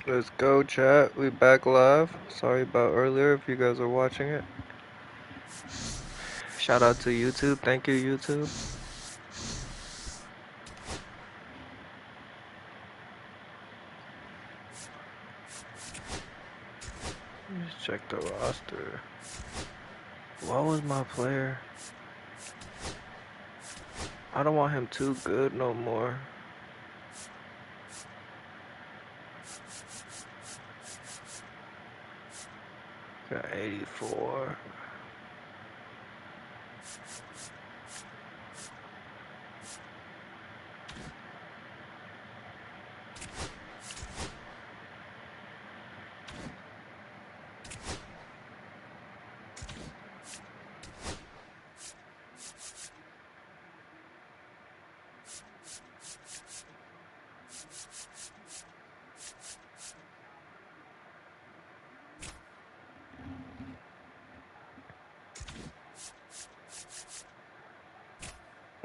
Let's go, chat. We back live. Sorry about earlier if you guys are watching it. Shout out to YouTube. Thank you, YouTube. Let's check the roster. What was my player? I don't want him too good no more. Got 84.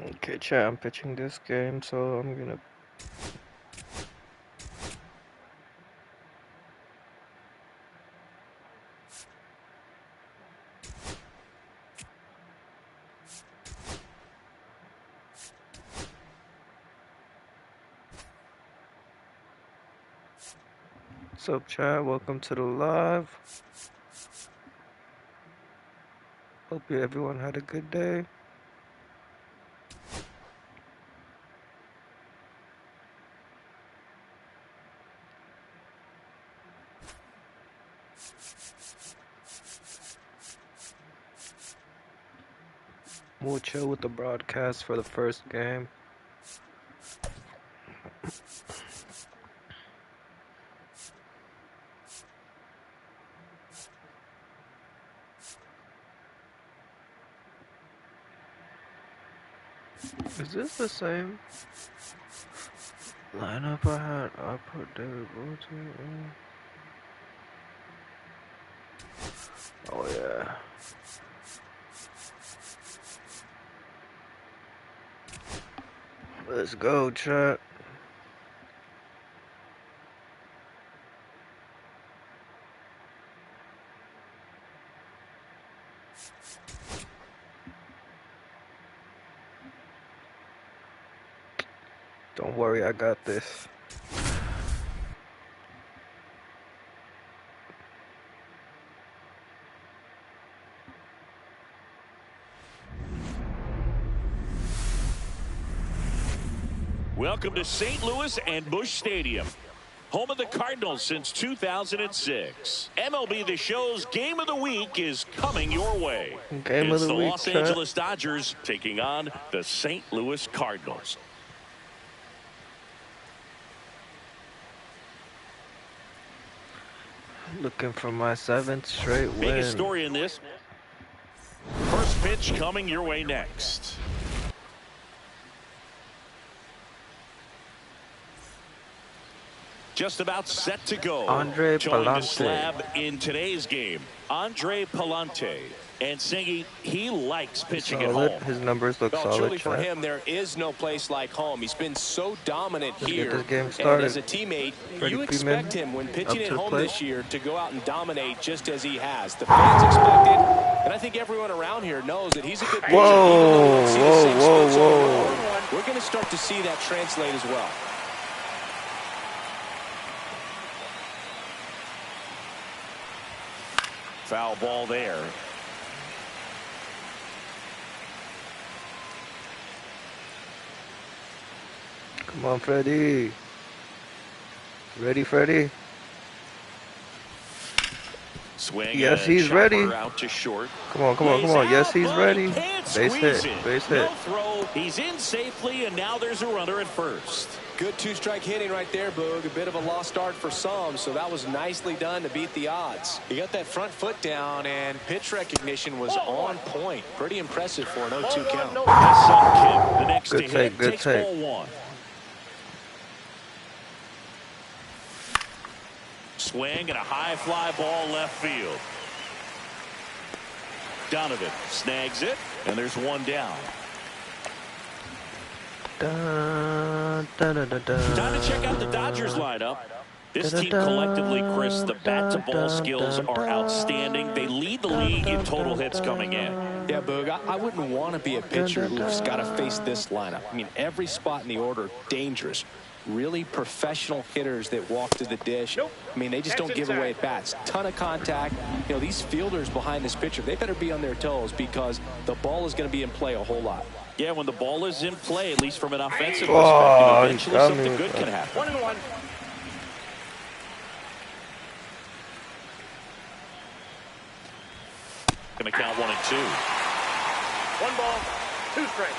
Okay, chat, I'm pitching this game, so I'm gonna... What's up, chat? Welcome to the live. Hope everyone had a good day. We'll chill with the broadcast for the first game. Is this the same lineup I had? I put David Bolton. Oh yeah. Let's go, chat. Don't worry, I got this. Welcome to St. Louis and Busch Stadium, home of the Cardinals since 2006. MLB The Show's Game of the Week is coming your way. Game of It's the the week, Los chat. Angeles Dodgers taking on the St. Louis Cardinals. Looking for my 7th straight win. Biggest story in this. First pitch coming your way next. Just about set to go. Andre Showing the Palante. slab in today's game, Andre Palante. And singing, he likes pitching at Solid. home. His numbers look Well, solid, truly for chat. him, there is no place like home. He's been so dominant Let's here. get this game And started. as a teammate, Freddie you Freeman expect him when up pitching at to the home plate. this year to go out and dominate just as he has. The fans expect it, and I think everyone around here knows that he's a good pitcher. Whoa, See the same whoa, splits whoa, over and whoa. over. We're going to start to see that translate as well. Foul ball there. Come on, Freddie. Ready, Freddie? Swing. Yes, he's ready. Out to short. Come on, come on, come on. Yes, he's ready. Base hit, base hit. No throw. He's in safely, and now there's a runner at first. Good two-strike hitting right there, Boog. A bit of a lost start for some, so that was nicely done to beat the odds. He got that front foot down, and pitch recognition was on point. Pretty impressive for an 0-2 count. Has sunk him. The next Good to take, hit good takes take. ball one. Swing and a high fly ball left field. Donovan snags it, and there's one down. Dun, dun, dun, dun, dun. Time to check out the Dodgers lineup. This team collectively, Chris, the bat-to-ball skills are outstanding. They lead the league in total hits coming in. Yeah, Boog, I wouldn't want to be a pitcher who's got to face this lineup. I mean, every spot in the order, dangerous. Really professional hitters that walk to the dish. I mean, they just don't give away at bats. Ton of contact. You know, these fielders behind this pitcher, they better be on their toes because the ball is going to be in play a whole lot. Yeah, when the ball is in play, at least from an offensive perspective, eventually something good can happen. 1-1. Going to count 1 and 2. 1 ball, 2 strikes.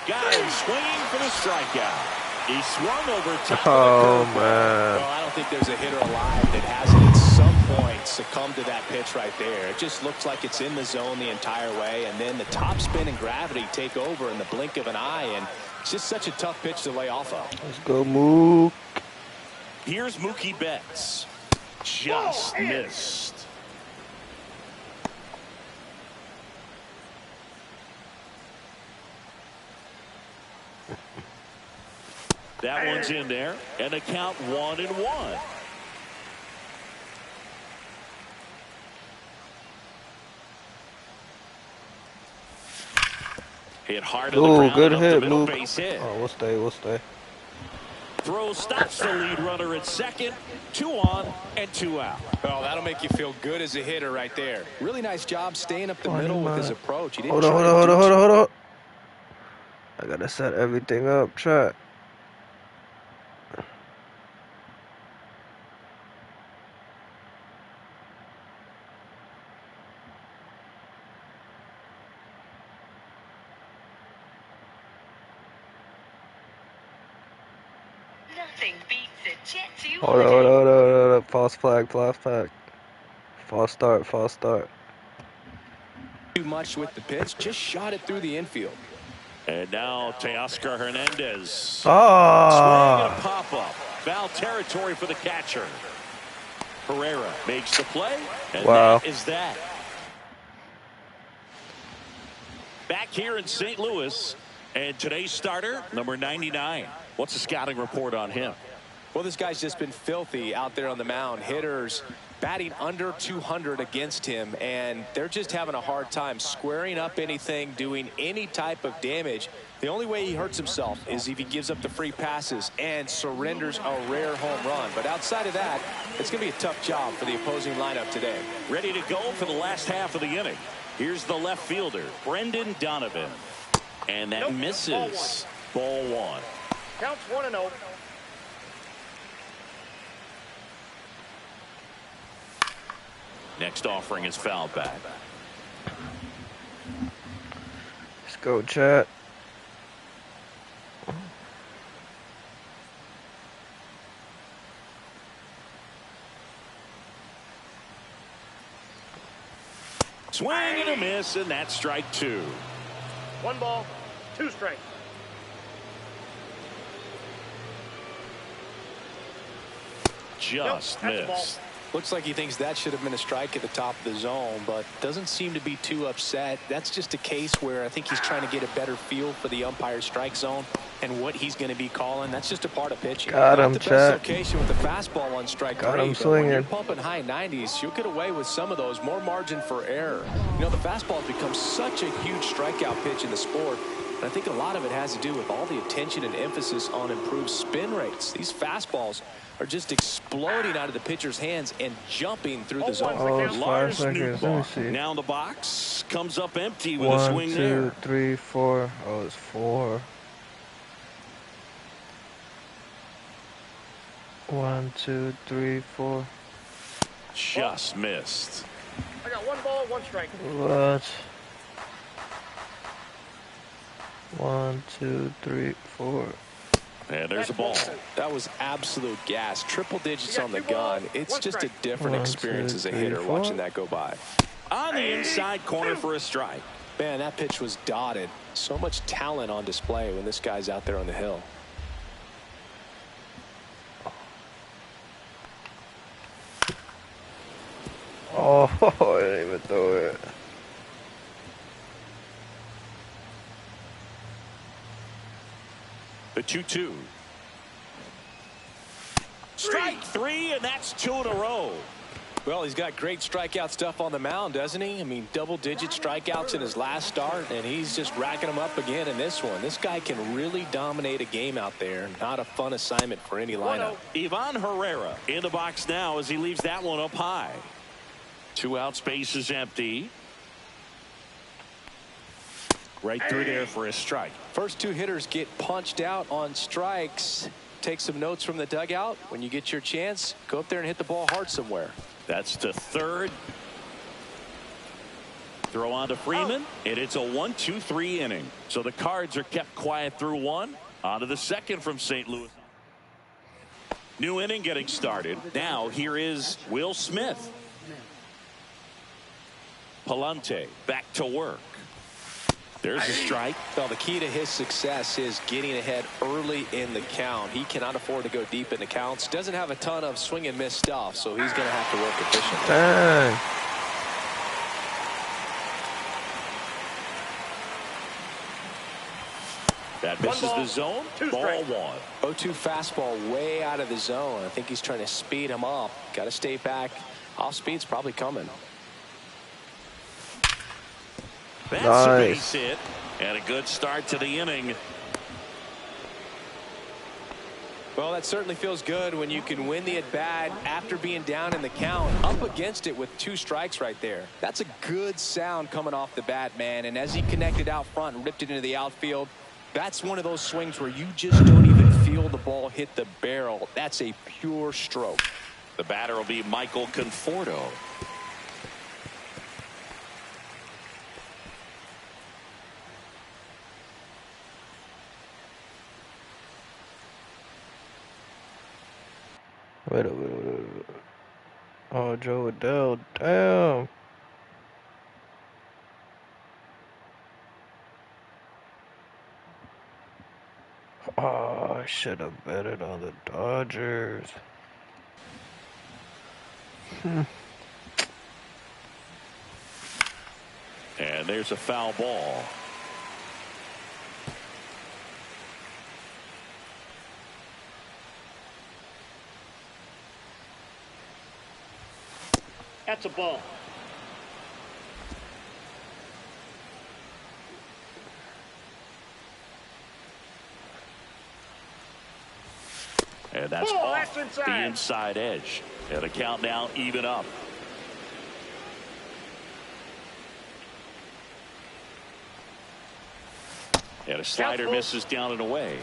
Got him swinging for the strikeout. He swung over top Oh, of the curveball. man. Well, I don't think there's a hitter alive that hasn't at some point succumbed to that pitch right there. It just looks like it's in the zone the entire way, and then the top spin and gravity take over in the blink of an eye, and it's just such a tough pitch to lay off of. Let's go, Mook. Here's Mookie Betts. Just missed. That one's in there, and a count 1-1. Hit hard to the Ooh, ground. good Up hit, the middle, Mook. base hit. Oh, we'll stay, we'll stay. Throw stops the lead runner at second. 2 on and 2 out. Oh, that'll make you feel good as a hitter right there. Really nice job staying up the middle with his approach. He didn't Hold on, try hold to on, do hold on, hold on, hold on. I gotta set everything up, chat. Nothing beats a Jet 2 Hold on, hold on, hold on, hold on. False flag, false flag. False start, false start. too much with the pitch. Just shot it through the infield. And now Teoscar Hernandez. Ah! Swing and a pop-up. Foul territory for the catcher. Herrera makes the play, and Wow. that is that. Back here in St. Louis, and today's starter, number 99. What's the scouting report on him? Well, this guy's just been filthy out there on the mound. Hitters batting under 200 against him, and they're just having a hard time squaring up anything, doing any type of damage. The only way he hurts himself is if he gives up the free passes and surrenders a rare home run. But outside of that, it's going to be a tough job for the opposing lineup today. Ready to go for the last half of the inning. Here's the left fielder, Brendan Donovan. And that misses. Ball 1. Counts 1-0. Next offering is foul back. Let's go, chat. Swing and a miss, and that's strike 2. 1 ball, 2 strikes. Just Nope, that's a ball. missed. Looks like he thinks that should have been a strike at the top of the zone, but doesn't seem to be too upset. That's just a case where I think he's trying to get a better feel for the umpire's strike zone and what he's going to be calling. That's just a part of pitching. Got him, Not the best chat. location with the fastball on strike Got 3, him but when you're swinging. pumping high 90s, you'll get away with some of those. More margin for error. You know, the fastball has become such a huge strikeout pitch in the sport. And I think a lot of it has to do with all the attention and emphasis on improved spin rates. These fastballs are just exploding out of the pitcher's hands and jumping through the zone. Oh, it's 5 Lars seconds. Let me Nootbaar. see. Now in the box. Comes up empty with a 1, swing 2, there. 3, 4. Oh, it's 4. 1, 2, 3, 4. Just missed. I got 1 ball, 1 strike. What? 1, 2, 3, 4. And there's a ball. That was absolute gas. Triple digits You got on the 2 balls, gun. It's 1 just a strike. different 1, experience 2, as a 3, hitter 4. watching that go by. On the inside corner for a strike. Man, that pitch was dotted. So much talent on display when this guy's out there on the hill. Oh, I didn't even throw it. The 2-2. Strike three, and that's 2 in a row. Well, he's got great strikeout stuff on the mound, doesn't he? I mean, double-digit strikeouts in his last start, and he's just racking them up again in this one. This guy can really dominate a game out there. Not a fun assignment for any lineup. Ivan Herrera in the box now as he leaves that one up high. 2 out, space is empty. Right through there for a strike. First 2 hitters get punched out on strikes. Take some notes from the dugout. When you get your chance, go up there and hit the ball hard somewhere. That's to third. Throw on to Freeman, and it's a 1-2-3 inning. So the Cards are kept quiet through 1. On to the second from St. Louis. New inning getting started. Now here is Will Smith. Palante back to work. There's a strike. Well, the key to his success is getting ahead early in the count. He cannot afford to go deep in the counts. Doesn't have a ton of swing and miss stuff, so he's going to have to work efficiently. Dang. That misses the zone. Ball 1. 0-2 fastball way out of the zone. I think he's trying to speed him up. Got to stay back. Off speed's probably coming. That's nice. a base hit and a good start to the inning. Well, that certainly feels good when you can win the at bat after being down in the count, up against it with 2 strikes right there. That's a good sound coming off the bat, man. And as he connected out front and ripped it into the outfield, that's one of those swings where you just don't even feel the ball hit the barrel. That's a pure stroke. The batter will be Michael Conforto. Wait. Oh, Joe Adele, damn. Oh, I should have betted on the Dodgers. And there's a foul ball. That's a ball. And that's off the inside edge. And the count now even up. And a slider misses down and away.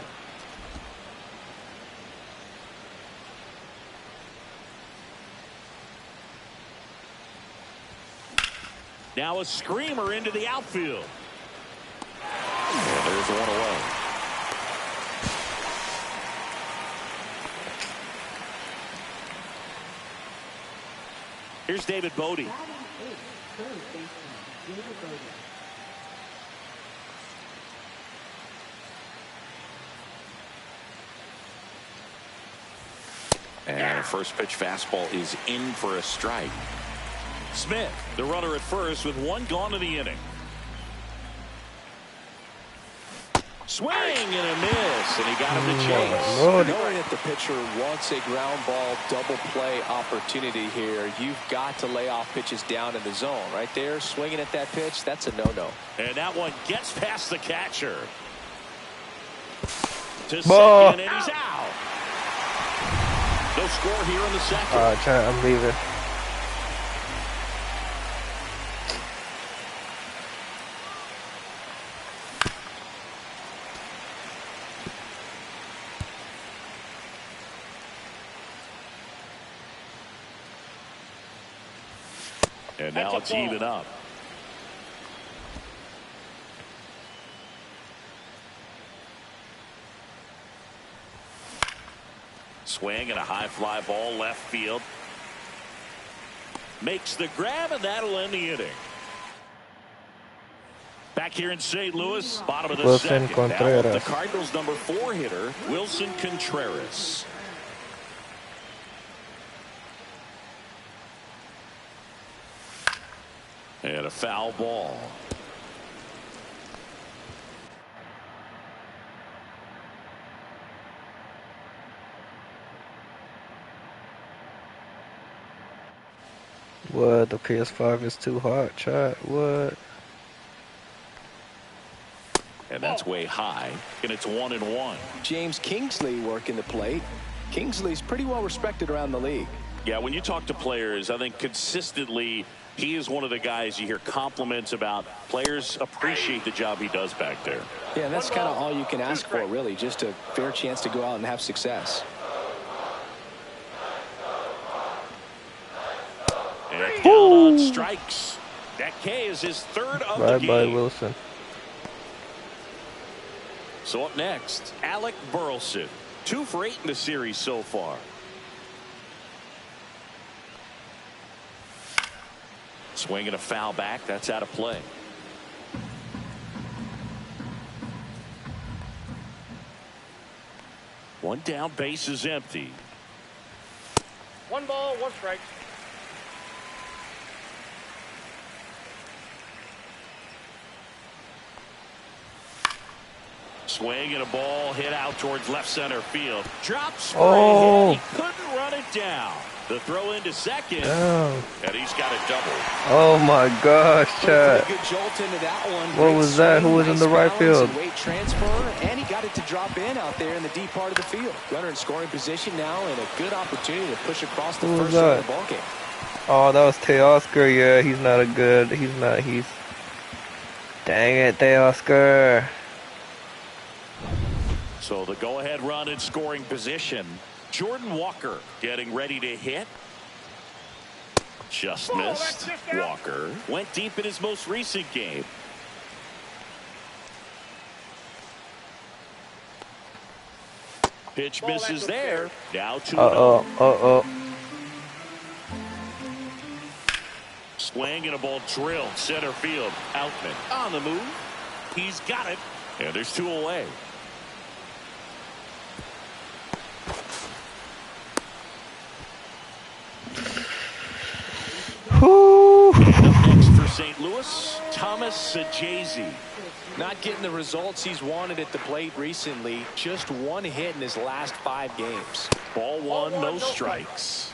Now a screamer into the outfield. And there's one away. Here's David Bodie. And first pitch fastball is in for a strike. Smith, the runner at first with 1 gone in the inning. Swing and a miss, and he got him to chase. Knowing that the pitcher wants a ground ball double play opportunity here, you've got to lay off pitches down in the zone. Right there, swinging at that pitch, that's a no-no. And that one gets past the catcher. To second, and he's out. No score here in the second. I'm leaving. And now it's even up. Swing and a high fly ball left field. Makes the grab, and that'll end the inning. Back here in St. Louis, bottom of the Wilson second. Contreras. Now the Cardinals' number 4 hitter, Wilson Contreras. And a foul ball. What? The PS5 is too hot, chat. What? And that's way high, and it's 1-1. James Kingsley working the plate. Kingsley's pretty well respected around the league. Yeah, when you talk to players, I think consistently he is one of the guys you hear compliments about. Players appreciate the job he does back there. Yeah, and that's kind of all you can ask for, really, just a fair chance to go out and have success. And down on strikes. That K is his third of the game. Bye-bye, Wilson. So up next, Alec Burleson. 2 for 8 in the series so far. Swinging a foul back. That's out of play. One down, base is empty. 1 ball, 1 strike. Swing and a ball hit out towards left center field. Drop spray Oh. hit. He couldn't run it down. The throw into second. Damn. And he's got a double. Oh my gosh, chat. Good jolt into that one. What Great was that? swing, Who was in nice the right balance field? and weight transfer, and he got it to drop in out there in the deep part of the field. Runner in scoring position now, and a good opportunity to push across the Who was first side that? of the ballgame. Oh, that was Teoscar. Yeah, he's not a good. He's. Dang it, Teoscar. So the go-ahead run in scoring position. Jordan Walker getting ready to hit. Just missed. Walker went deep in his most recent game. Pitch misses there. Now 2-0. Swing and a ball drilled center field. Outman on the move. He's got it. And there's 2 away. Whew. Next for St. Louis, Thomas Sajazi. Not getting the results he's wanted at the plate recently. Just 1 hit in his last 5 games. Ball 1, no strikes.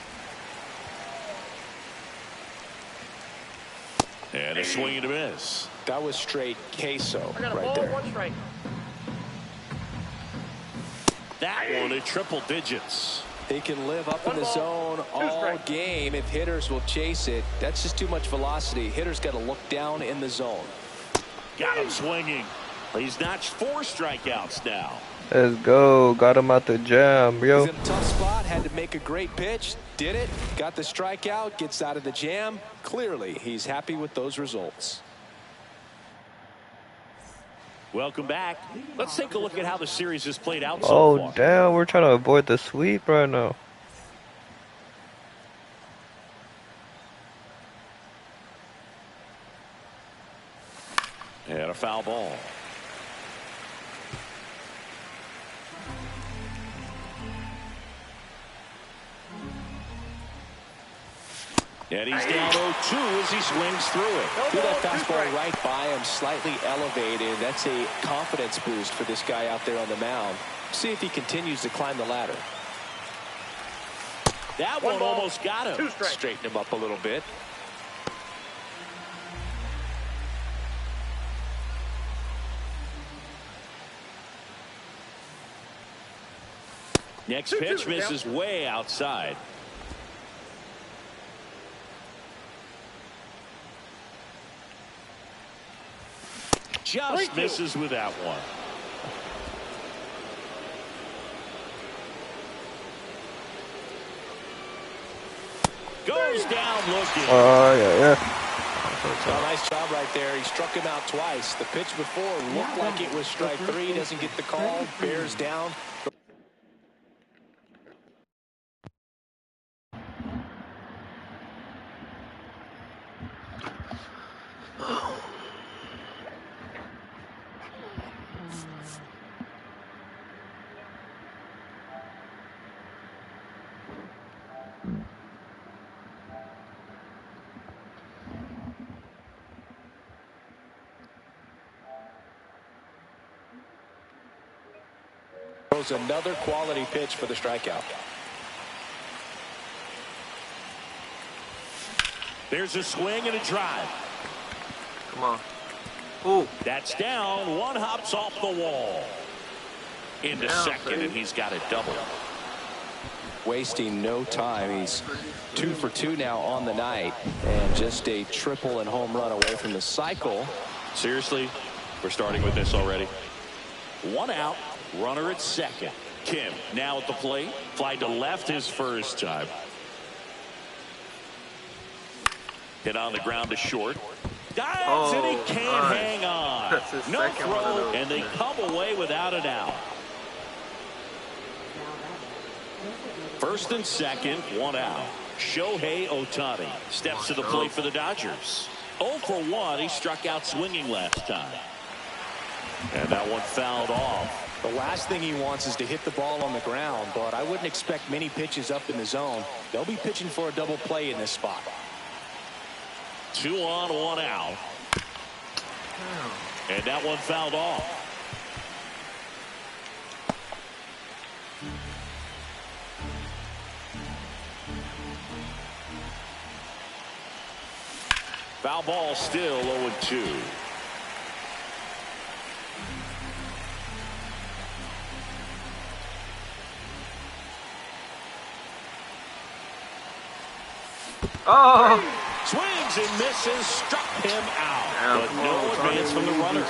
And a swing and a miss. That was straight queso I got a right ball, there. 1 strike. That one at triple digits. He can live up in 1 the ball, zone 2 all strikes. game if hitters will chase it. That's just too much velocity. Hitters got to look down in the zone. Got him swinging. He's notched 4 strikeouts now. Let's go. Got him out the jam, yo. He's in a tough spot. Had to make a great pitch. Did it. Got the strikeout. Gets out of the jam. Clearly, he's happy with those results. Welcome back. Let's take a look at how the series has played out so Oh, far. damn. We're trying to avoid the sweep right now. And a foul ball. And he's down 0-2 as he swings through it. Threw that fastball right by him, slightly elevated. That's a confidence boost for this guy out there on the mound. See if he continues to climb the ladder. That 1 one ball, almost got him. 2 strikes. Straighten him up a little bit. Next 2-2, pitch yeah. misses way outside. Just 3-2. misses with that one. Goes down looking. Yeah. Well, nice job right there. He struck him out twice. The pitch before looked like it was strike 3. Doesn't get the call. Bears down. Throws another quality pitch for the strikeout. There's a swing and a drive. Come on. Ooh. That's down. One hops off the wall. Into second, and he's got it double. Wasting no time. He's 2 for 2 now on the night, and just a triple and home run away from the cycle. Seriously, we're starting with this already. 1 out, runner at second. Kim now at the plate. Fly to left his first time. Hit on the ground to short. Dives and he can't hang on. No throw, and they come away without an out. First and second, 1 out. Shohei Ohtani steps to the plate for the Dodgers. 0 for 1. He struck out swinging last time. And that one fouled off. The last thing he wants is to hit the ball on the ground, but I wouldn't expect many pitches up in the zone. They'll be pitching for a double play in this spot. 2 on, 1 out. And that one fouled off. Foul ball, still 0-2. Oh! Swings and misses, struck him out. But no advance from the runner.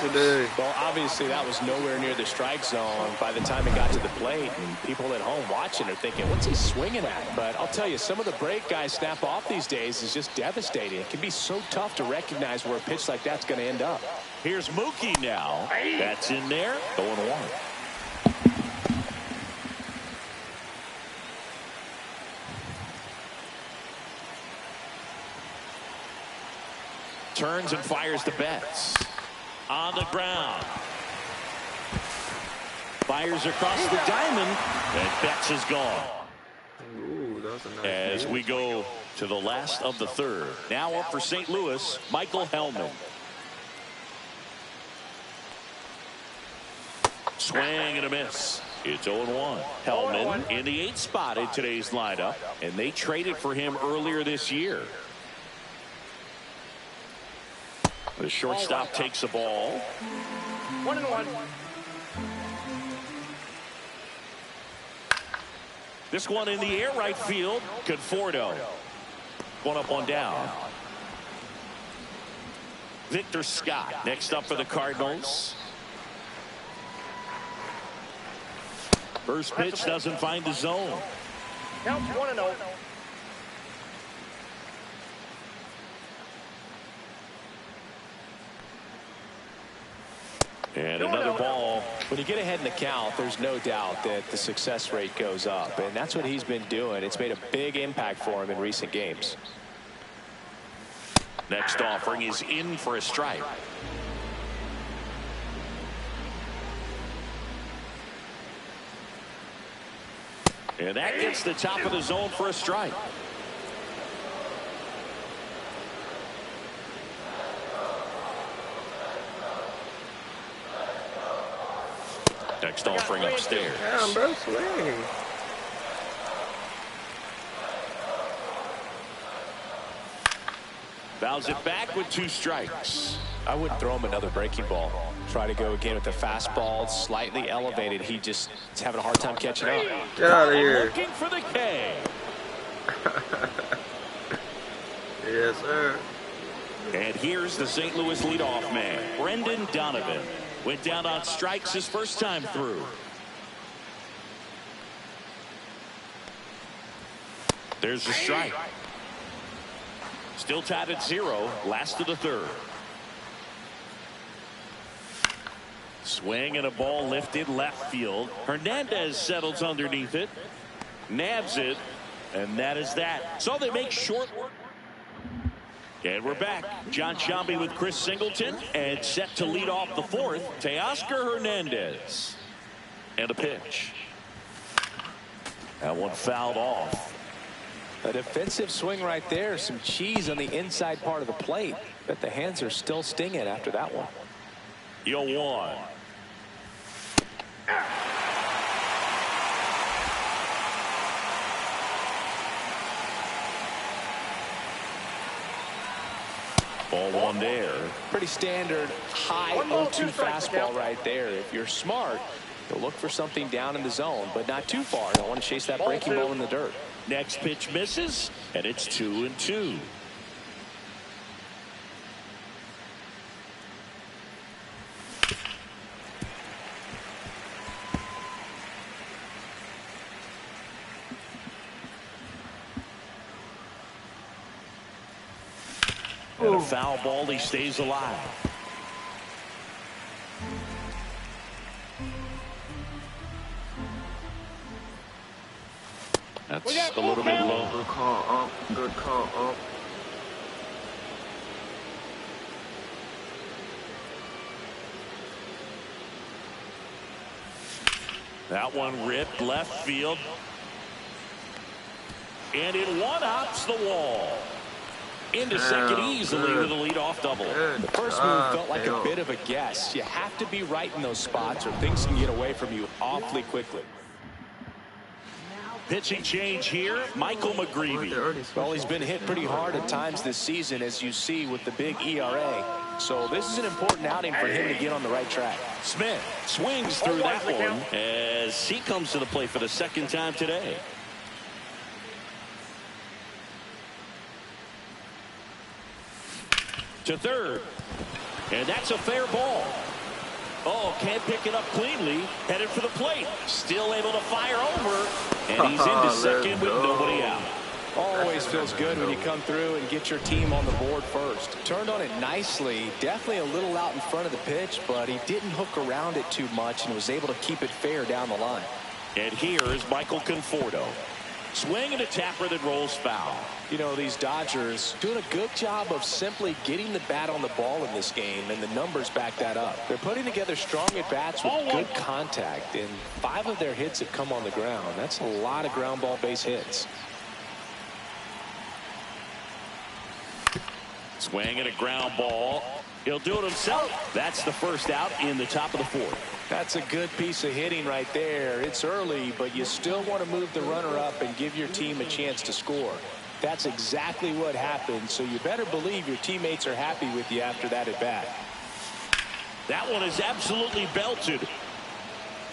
Well, obviously that was nowhere near the strike zone by the time it got to the plate. And people at home watching are thinking, what's he swinging at? But I'll tell you, some of the break guys snap off these days is just devastating. It can be so tough to recognize where a pitch like that's going to end up. Here's Mookie now. That's in there. 0-1. Turns and fires to Betts. On the ground. Fires across the diamond. And Betts is gone. Ooh, that was a nice As we go to the last of the third. Now up for St. Louis, Michael Hellman. Swing and a miss. It's 0-1. Hellman in the 8th spot in today's lineup. And they traded for him earlier this year. The shortstop takes the ball. 1-1. This one in the air right field. Conforto. 1 up, 1 down. Victor Scott next up for the Cardinals. First pitch doesn't find the zone. Counts 1-0. And another ball. When you get ahead in the count, there's no doubt that the success rate goes up, and that's what he's been doing. It's made a big impact for him in recent games. Next offering is in for a strike. And that gets the top of the zone for a strike. Next offering upstairs. Damn, bro, swing. Fouls it back with 2 strikes. I wouldn't throw him another breaking ball. Try to go again with the fastball, slightly elevated. He just is having a hard time catching up. Get out of here. Looking for the K. Yes, sir. And here's the St. Louis leadoff man, Brendan Donovan. Went down on strikes his first time through. There's the strike. Still tied at 0. Last of the third. Swing and a ball lifted left field. Hernandez settles underneath it. Nabs it. And that is that. So they make short work. And we're back. John Sciambi with Chris Singleton. And set to lead off the 4th, Teoscar Hernandez. And a pitch. That one fouled off. A defensive swing right there. Some cheese on the inside part of the plate. But the hands are still stinging after that one. 0-1. 0-1 there. Pretty standard high 0-2 fastball right there. If you're smart, you'll look for something down in the zone, but not too far. Don't want to chase that breaking ball in the dirt. Next pitch misses, and it's 2-2. And a foul ball, he stays alive. That's a little bit low. Good call, Good call, That one ripped left field. And it one-hops the wall. Into second easily with a leadoff double. The first move felt like a bit of a guess. You have to be right in those spots or things can get away from you awfully quickly. Pitching change here, Michael McGreevy. Well, he's been hit pretty hard at times this season, as you see with the big ERA. So this is an important outing for him to get on the right track. Smith swings through that one as he comes to the plate for the second time today. To third, and that's a fair ball. Oh, can't pick it up cleanly. Headed for the plate. Still able to fire over. And he's into second with nobody out. Always feels good when you come through and get your team on the board first. Turned on it nicely. Definitely a little out in front of the pitch, but he didn't hook around it too much and was able to keep it fair down the line. And here is Michael Conforto. Swing and a tapper that rolls foul. You know, these Dodgers doing a good job of simply getting the bat on the ball in this game, and the numbers back that up. They're putting together strong at-bats with good contact, and 5 of their hits have come on the ground. That's a lot of ground ball base hits. Swing and a ground ball. He'll do it himself. That's the first out in the top of the 4th. That's a good piece of hitting right there. It's early, but you still want to move the runner up and give your team a chance to score. That's exactly what happened, so you better believe your teammates are happy with you after that at bat. That one is absolutely belted.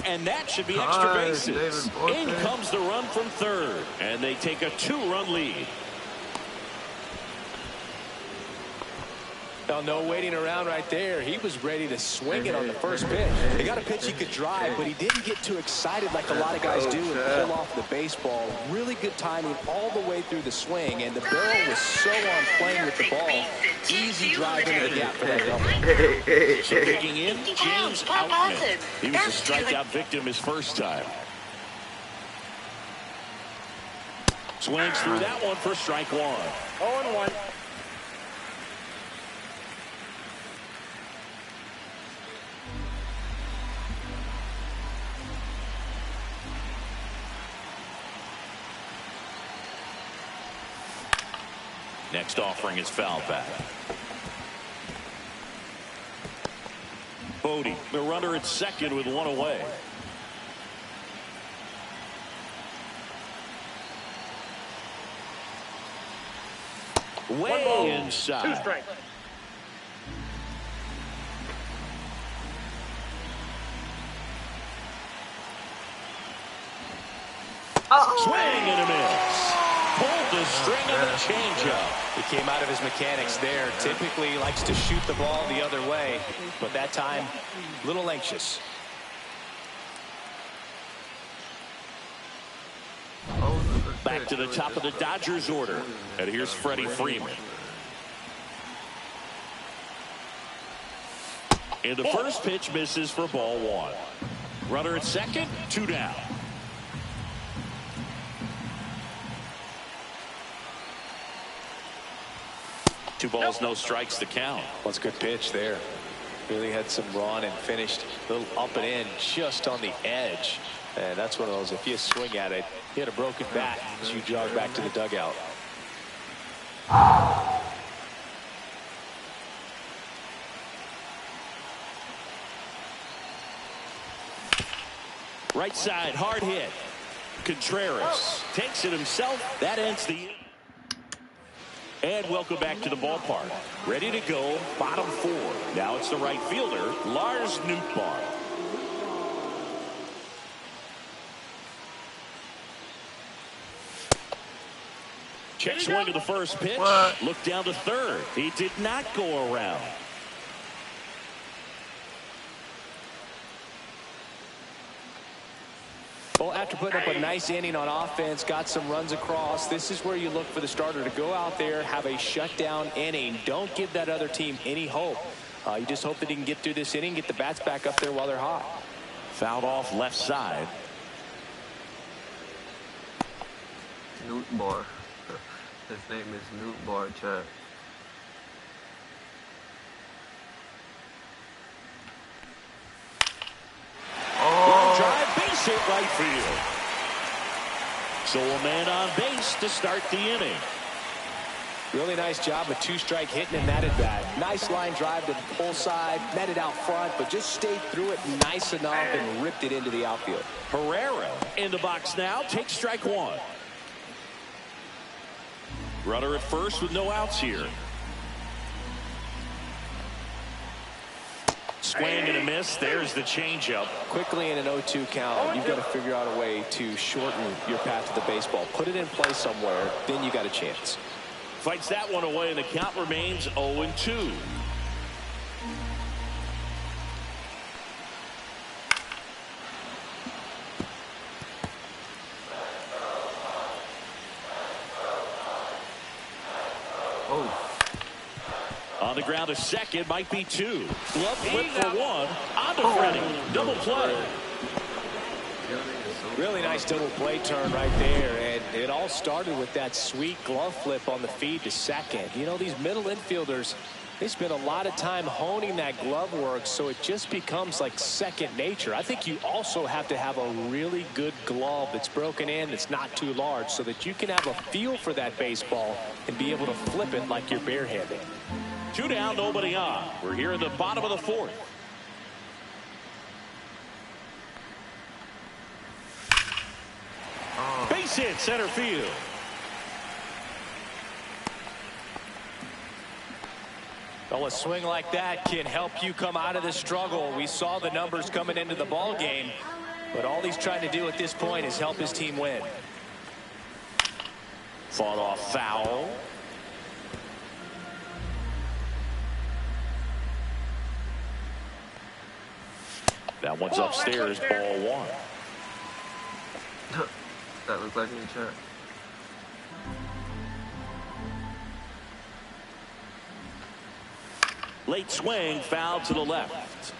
And that should be extra bases. In comes the run from third, and they take a 2-run lead. Now, no waiting around right there. He was ready to swing it on the first pitch. He got a pitch he could drive, but he didn't get too excited like a lot of guys do and pull off the baseball. Really good timing all the way through the swing, and the barrel was so on playing with the ball. Easy drive into the gap for that double. So digging in, James Outman. He was a strikeout victim his first time. Swings through that one for strike 1. 0-1. Next offering is foul back. Bodie, the runner at second with 1 away. Way inside. 2 strikes. Swing and a miss. Pulled the string of the changeup. He came out of his mechanics there. Typically likes to shoot the ball the other way, but that time a little anxious. Back to the top of the Dodgers order. And here's Freddie Freeman. And the first pitch misses for ball 1. Runner at second, 2 down. Two balls, no strikes to count. Well, it's a good pitch there. Really had some run and finished a little up and in just on the edge. And that's one of those, if you swing at it, you had a broken bat as you jog back to the dugout. Right side, hard hit. Contreras takes it himself. That ends the inning. And welcome back to the ballpark. Ready to go, bottom 4. Now it's the right fielder, Lars Nootbaar. Check swing of the first pitch. What? Look down to third. He did not go around. Well, after putting up a nice inning on offense, got some runs across, this is where you look for the starter to go out there, have a shutdown inning. Don't give that other team any hope. You just hope that he can get through this inning, get the bats back up there while they're hot. Fouled off left side. Nootbaar. His name is Nootbaar, chat. Line drive, base hit right field. So a man on base to start the inning. Really nice job, a 2-strike hitting in that at bat. Nice line drive to the pull side, met it out front, but just stayed through it nice enough and ripped it into the outfield. Herrera in the box now, takes strike 1. Runner at first with no outs here. Swing and a miss. There's the changeup. Quickly in an 0-2 count, you've got to figure out a way to shorten your path to the baseball. Put it in play somewhere, then you got a chance. Fights that one away, and the count remains 0-2. On the ground, a second, might be 2. Glove flip for 1. On to Freddie. Double play. Really nice double play turn right there, and it all started with that sweet glove flip on the feed to second. You know, these middle infielders, they spend a lot of time honing that glove work, so it just becomes like second nature. I think you also have to have a really good glove that's broken in, that's not too large, so that you can have a feel for that baseball and be able to flip it like you're barehanded. 2 down, nobody on. We're here in the bottom of the 4th. Base hit, center field. Well, a swing like that can help you come out of the struggle. We saw the numbers coming into the ball game, but all he's trying to do at this point is help his team win. Fought off foul. That one's upstairs, ball 1. That looks like me, chat. Late swing, foul to the left.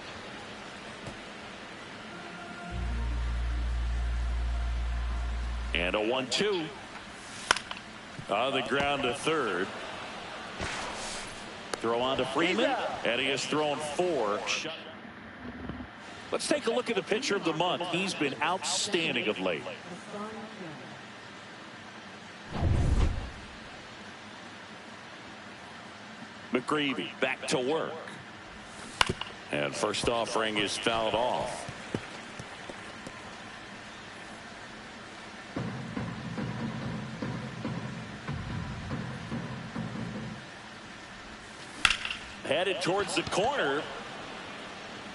And a 1-2. On the ground to third. Throw on to Freeman, and he has thrown 4. Let's take a look at the pitcher of the month. He's been outstanding of late. McGreevy back to work. And first offering is fouled off. Headed towards the corner.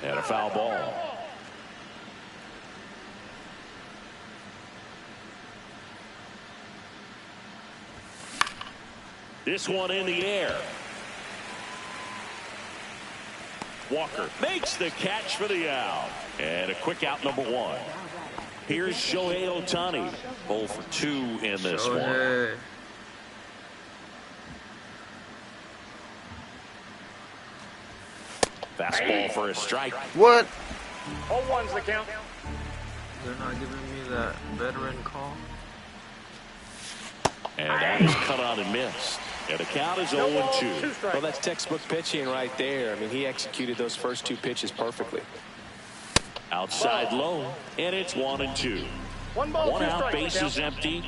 And a foul ball. This one in the air. Walker makes the catch for the out. And a quick out, number 1. Here's Shohei Ohtani. 0 for 2 in this one. Fastball for a strike. What? 0-1's the count. They're not giving me that veteran call. And that is cut on and missed. And the count is 0-2. Well, that's textbook pitching right there. I mean, he executed those first 2 pitches perfectly. Outside low, and it's 1-2. 1 ball, 1 2 out, strikes. base is empty.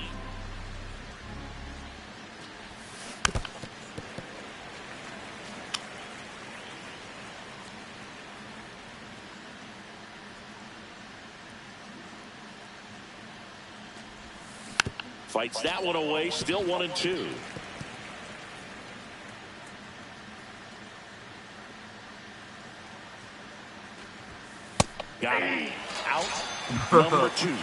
Fights that one away, still 1-2. Got it. Out. Number 2.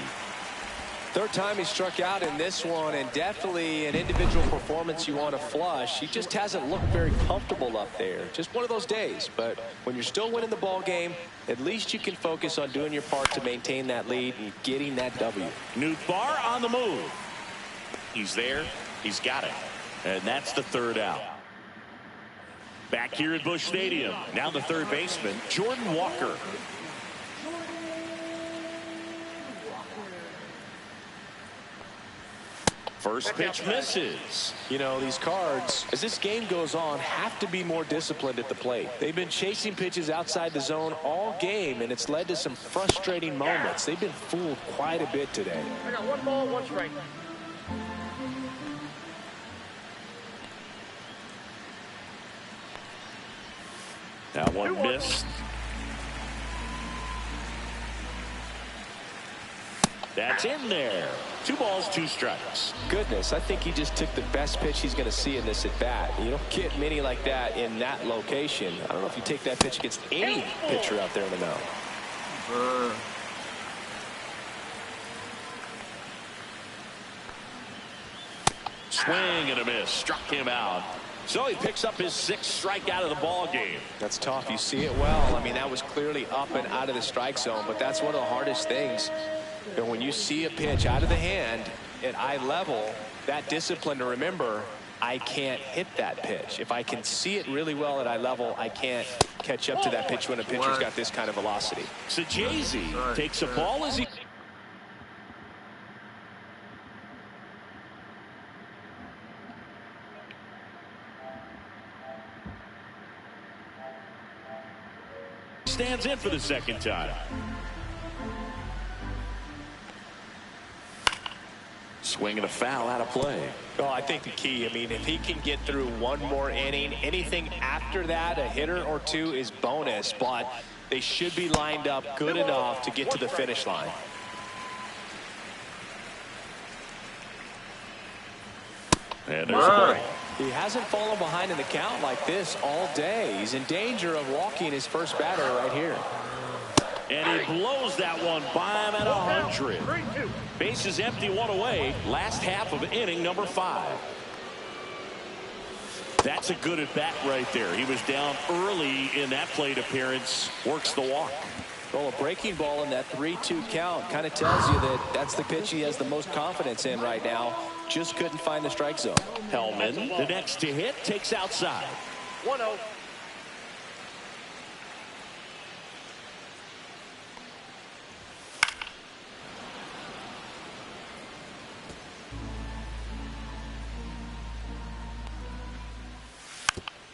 Third time he struck out in this one, and definitely an individual performance you want to flush. He just hasn't looked very comfortable up there. Just one of those days. But when you're still winning the ball game, at least you can focus on doing your part to maintain that lead and getting that W. Nootbaar on the move. He's there. He's got it. And that's the third out. Back here at Busch Stadium. Now the third baseman, Jordan Walker. First pitch misses. You know, these Cards, as this game goes on, have to be more disciplined at the plate. They've been chasing pitches outside the zone all game, and it's led to some frustrating moments. They've been fooled quite a bit today. I got 1 ball, 1 strike. That one missed. That's in there. 2 balls, 2 strikes. Goodness, I think he just took the best pitch he's going to see in this at bat. You don't get many like that in that location. I don't know if you take that pitch against any pitcher out there in the mound. Swing and a miss. Struck him out. So he picks up his 6th strikeout of the ball game. That's tough. You see it well. I mean, that was clearly up and out of the strike zone, but that's one of the hardest things. And when you see a pitch out of the hand at eye level, that discipline to remember, I can't hit that pitch. If I can see it really well at eye level, I can't catch up to that pitch when a pitcher's got this kind of velocity. So Jay-Z takes a ball as he... stands in for the second time. Swing and a foul out of play. Oh, I think the key, I mean, if he can get through one more inning, anything after that, a hitter or 2 is bonus, but they should be lined up good enough to get to the finish line. And there's a ball. He hasn't fallen behind in the count like this all day. He's in danger of walking his first batter right here. And he blows that one by him at 100. Bases empty, 1 away. Last half of inning number 5. That's a good at bat right there. He was down early in that plate appearance. Works the walk. Well, a breaking ball in that 3-2 count kind of tells you that that's the pitch he has the most confidence in right now. Just couldn't find the strike zone. Hellman, the next to hit, takes outside. 1-0.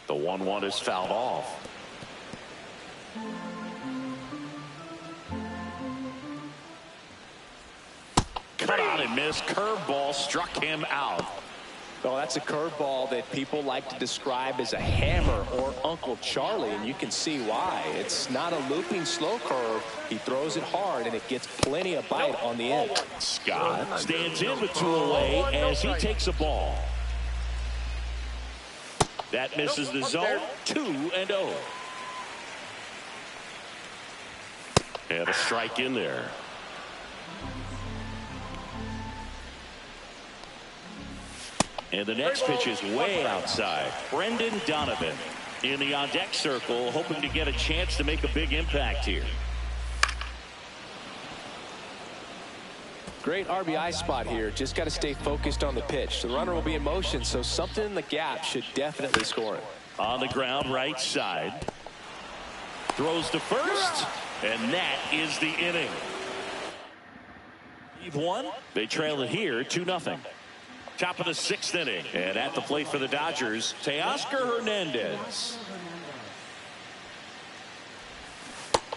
The 1-1 is fouled off. Cut out and missed. Curveball struck him out. Well, that's a curveball that people like to describe as a hammer or Uncle Charlie, and you can see why. It's not a looping slow curve. He throws it hard, and it gets plenty of bite on the end. Scott stands in with 2 away as he takes a ball. That misses the zone. 2-0. And a strike in there. And the next pitch is way outside. Brendan Donovan in the on-deck circle, hoping to get a chance to make a big impact here. Great RBI spot here. Just got to stay focused on the pitch. The runner will be in motion, so something in the gap should definitely score it. On the ground, right side. Throws to first, and that is the inning. You've won. They trail it here 2-0. Top of the 6th inning. And at the plate for the Dodgers, Teoscar Hernandez.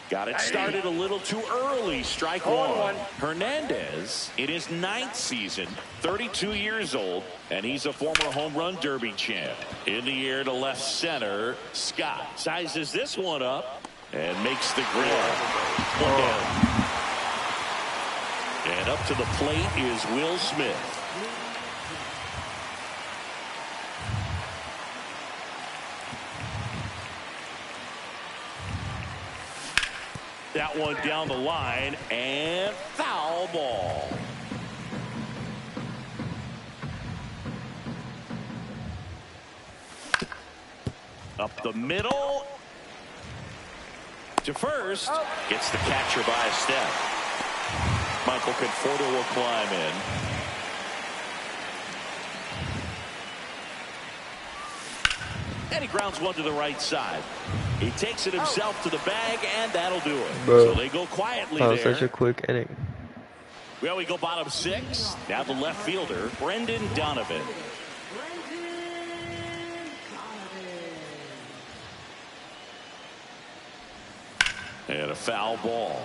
Got it started a little too early. Strike 1. Hernandez in his 9th season, 32 years old, and he's a former home run derby champ. In the air to left center, Scott sizes this one up and makes the grab. 1 down. And up to the plate is Will Smith. That one down the line and foul ball. Up the middle. To first. Gets the catcher by a step. Michael Conforto will climb in. And he grounds one to the right side. He takes it himself to the bag, and that'll do it. Bro, so they go quietly that there. was such a quick inning. Well, we go bottom 6. Now the left fielder, Brendan Donovan. And a foul ball.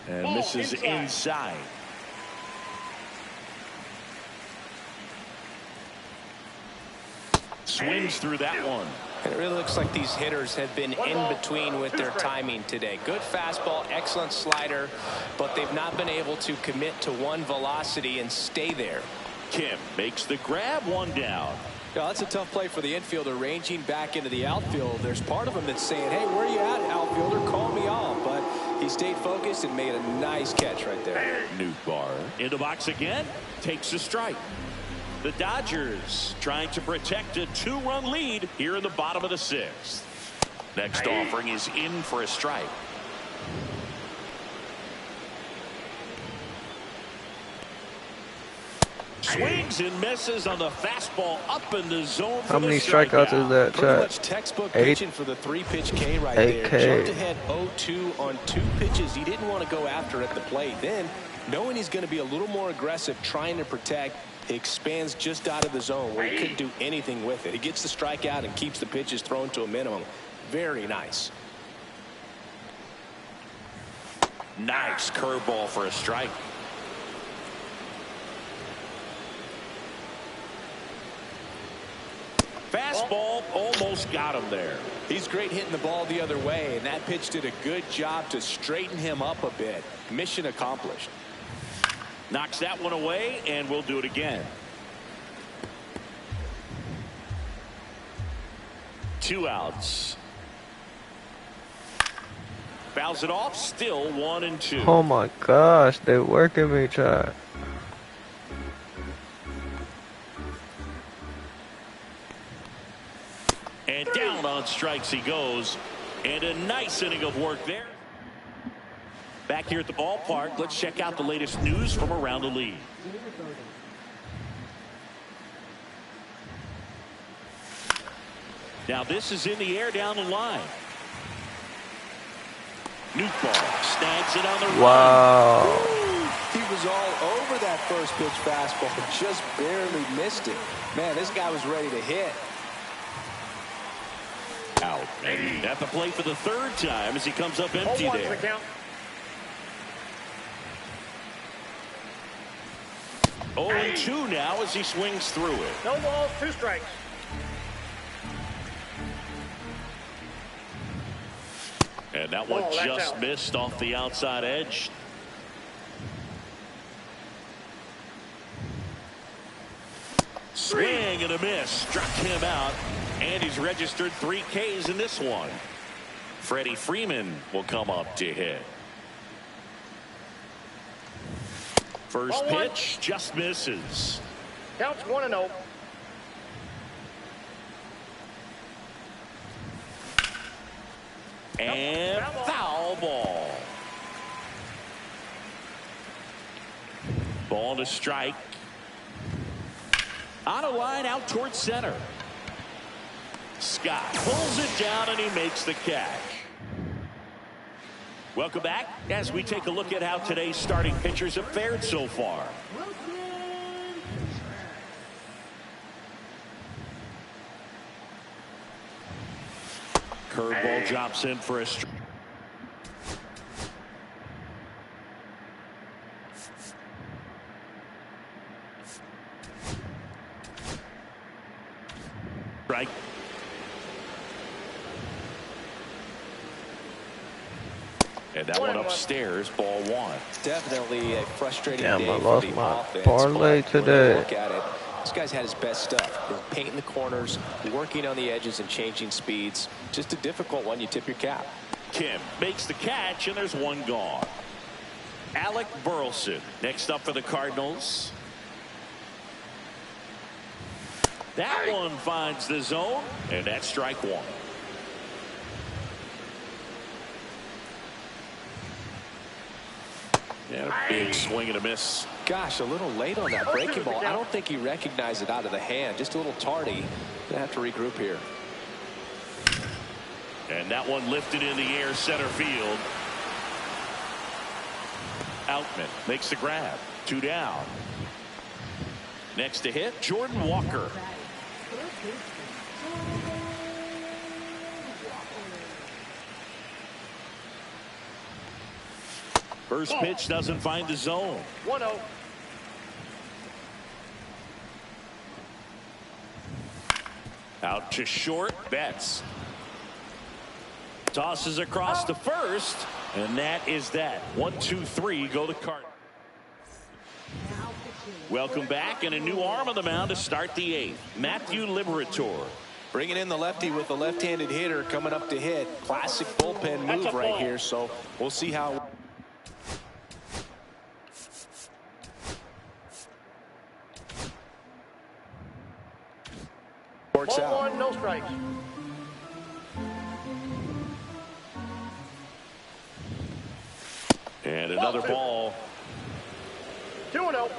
And Ball misses inside. Swings through that one. And it really looks like these hitters have been in between with their timing today. Good fastball, excellent slider, but they've not been able to commit to one velocity and stay there. Kim makes the grab, one down. Yeah, that's a tough play for the infielder, ranging back into the outfield. There's part of him that's saying, hey, where you at, outfielder? Call me off. But he stayed focused and made a nice catch right there. Nootbaar in the box again, takes a strike. The Dodgers trying to protect a 2-run lead here in the bottom of the 6th. Next offering is in for a strike. Swings and misses on the fastball up in the zone. How many strikeouts is that, Pretty Chad? much textbook 8? pitching for the 3-pitch K right 8K. there. Jumped ahead 0-2 on 2 pitches he didn't want to go after at the plate. Then, knowing he's going to be a little more aggressive, trying to protect, he expands just out of the zone where he couldn't do anything with it. He gets the strikeout and keeps the pitches thrown to a minimum. Very nice. Nice curveball for a strike. Fastball almost got him there. He's great hitting the ball the other way, and that pitch did a good job to straighten him up a bit. Mission accomplished. Knocks that one away, and we'll do it again. 2 outs. Fouls it off, still 1-2. Oh my gosh, they're working me, Chad. And down on strikes he goes. And a nice inning of work there. Back here at the ballpark, let's check out the latest news from around the league. Now this is in the air down the line. Nootbaar snags it on the run. Wow. He was all over that first pitch fastball, just barely missed it. Man, this guy was ready to hit. Out. And at the plate for the 3rd time as he comes up empty 0-1 there. the count. 0-2 now as he swings through it. No balls, 2 strikes. And that one Ball, that's just out. missed off the outside edge. Swing and a miss. Struck him out. And he's registered 3 Ks in this one. Freddie Freeman will come up to hit. First 1-1. pitch just misses. Counts 1-0. And foul ball. Ball to strike. On a line out towards center. Scott pulls it down and he makes the catch. Welcome back as we take a look at how today's starting pitchers have fared so far. Curveball drops in for a strike. Right. And that one upstairs, ball 1. Definitely a frustrating Damn, day I for lost the my offense, parlay but when you today. look at it, This guy's had his best stuff. Been painting the corners, working on the edges, and changing speeds. Just a difficult one. You tip your cap. Kim makes the catch, and there's one gone. Alec Burleson next up for the Cardinals. That one finds the zone, and that's strike one. And a big swing and a miss. Gosh, a little late on that breaking ball. I don't think he recognized it out of the hand. Just a little tardy. Gonna have to regroup here. And that one lifted in the air center field. Outman makes the grab. 2 down. Next to hit, Jordan Walker. First pitch doesn't find the zone. 1-0. Out to short, Betts. Tosses across to first, and that is that. 1, 2, 3, go the Cardinals. Welcome back, and a new arm on the mound to start the 8th. Matthew Liberatore. Bringing in the lefty with the left-handed hitter coming up to hit. Classic bullpen move right here, so we'll see how. Works Ball out. 1, no strikes. And another ball. 2-0.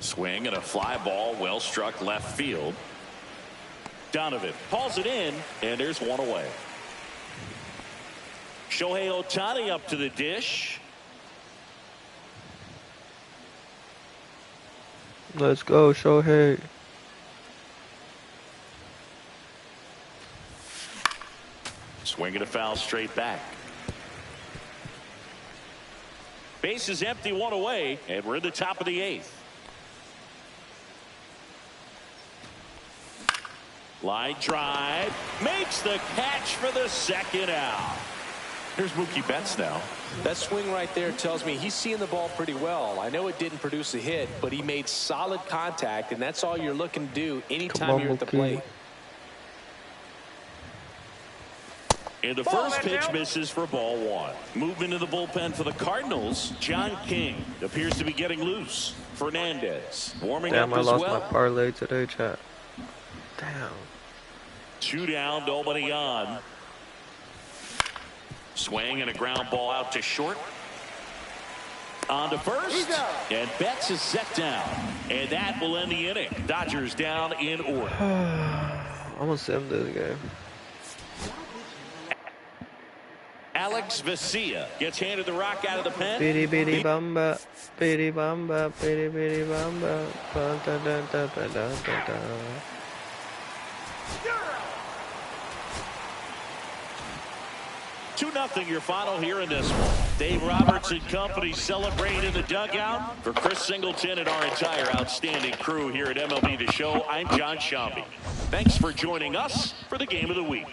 Swing and a fly ball, well struck left field. Donovan pulls it in, and there's one away. Shohei Ohtani up to the dish. Let's go, Shohei. Swing and a foul straight back. Base is empty, one away, and we're in the top of the 8th. Line drive, makes the catch for the second out. Here's Mookie Betts now. That swing right there tells me he's seeing the ball pretty well. I know it didn't produce a hit, but he made solid contact, and that's all you're looking to do anytime you're at the plate. And the first pitch misses for ball 1. Movement in the bullpen for the Cardinals. John King appears to be getting loose. Fernandez warming Damn, up I as lost well. my parlay today, chat. Damn. 2 down, nobody on. Swing and a ground ball out to short. On to first, and Betts is set down, and that will end the inning. Dodgers down in order. I'm gonna sim this game. Alex Vesia gets handed the rock out of the pen. Bitty bitty bamba, bitty bamba, bitty bitty bamba. Ba da da da da da da da. 2-0 your final here in this one. Dave Roberts and company celebrating in the dugout. For Chris Singleton and our entire outstanding crew here at MLB The Show, I'm John Shambi. Thanks for joining us for the Game of the Week.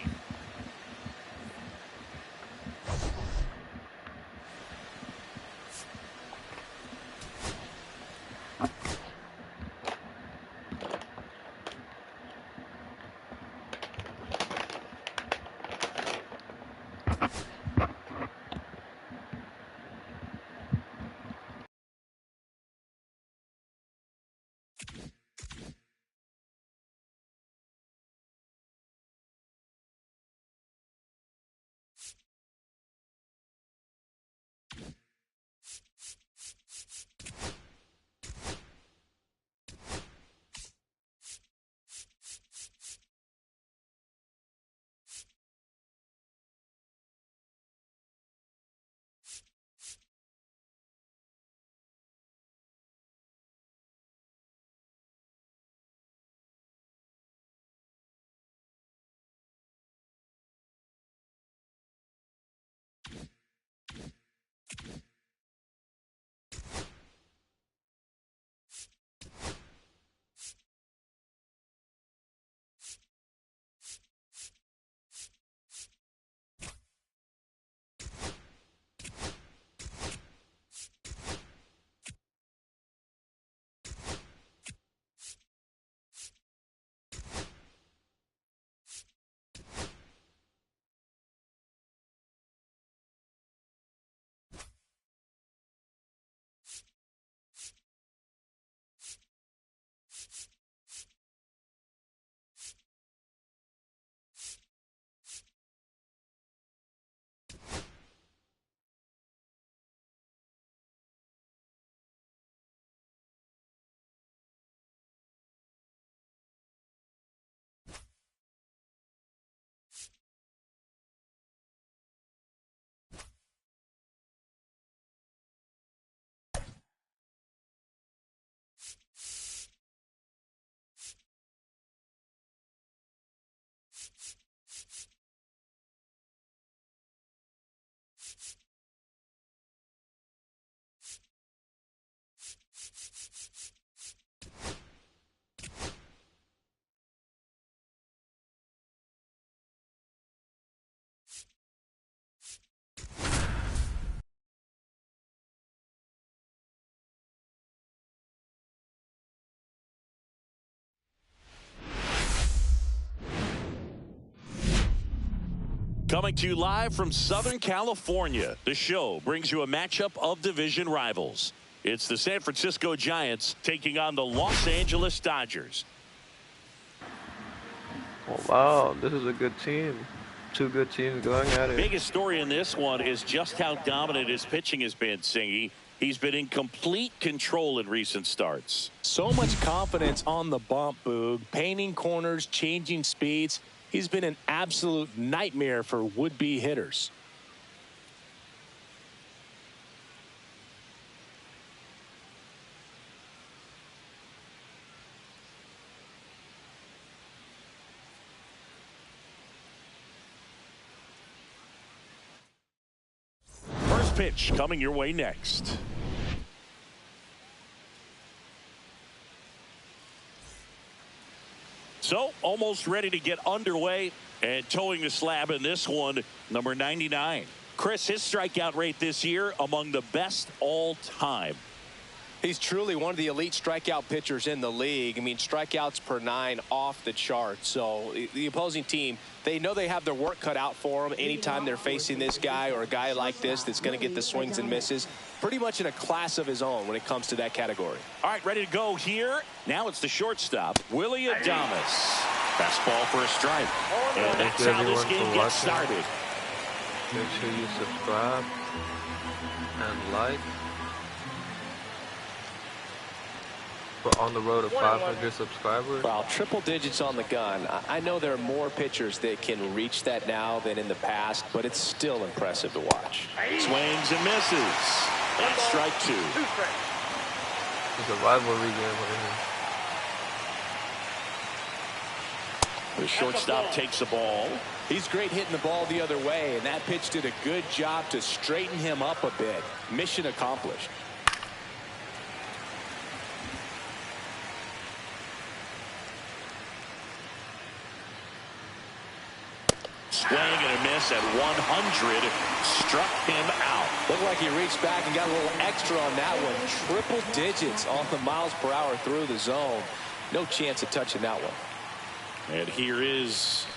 Coming to you live from Southern California, the show brings you a matchup of division rivals. It's the San Francisco Giants taking on the Los Angeles Dodgers. Oh, wow, this is a good team. Two good teams going at it. Biggest story in this one is just how dominant his pitching has been, Singy. He's been in complete control in recent starts. So much confidence on the bump, Boog. Painting corners, changing speeds. He's been an absolute nightmare for would-be hitters. First pitch coming your way next. So almost ready to get underway, and towing the slab in this one, number 99. Chris, his strikeout rate this year among the best all time. He's truly one of the elite strikeout pitchers in the league. I mean, strikeouts per 9 off the chart. So the opposing team, they know they have their work cut out for them anytime they're facing this guy or a guy like this that's going to get the swings and misses. Pretty much in a class of his own when it comes to that category. All right, ready to go here. Now it's the shortstop, Willie Adames. Fastball for a strike. And that's how this game gets started. Make sure you subscribe and like. We're on the road to 500 subscribers. Well, triple digits on the gun. I know there are more pitchers that can reach that now than in the past, but it's still impressive to watch. Swings and misses. And strike 2. It's a rivalry game right here. The shortstop takes the ball. He's great hitting the ball the other way, and that pitch did a good job to straighten him up a bit. Mission accomplished. Swing and a miss at 100. Struck him out. Looked like he reached back and got a little extra on that one. Triple digits on the miles per hour through the zone. No chance of touching that one. And here is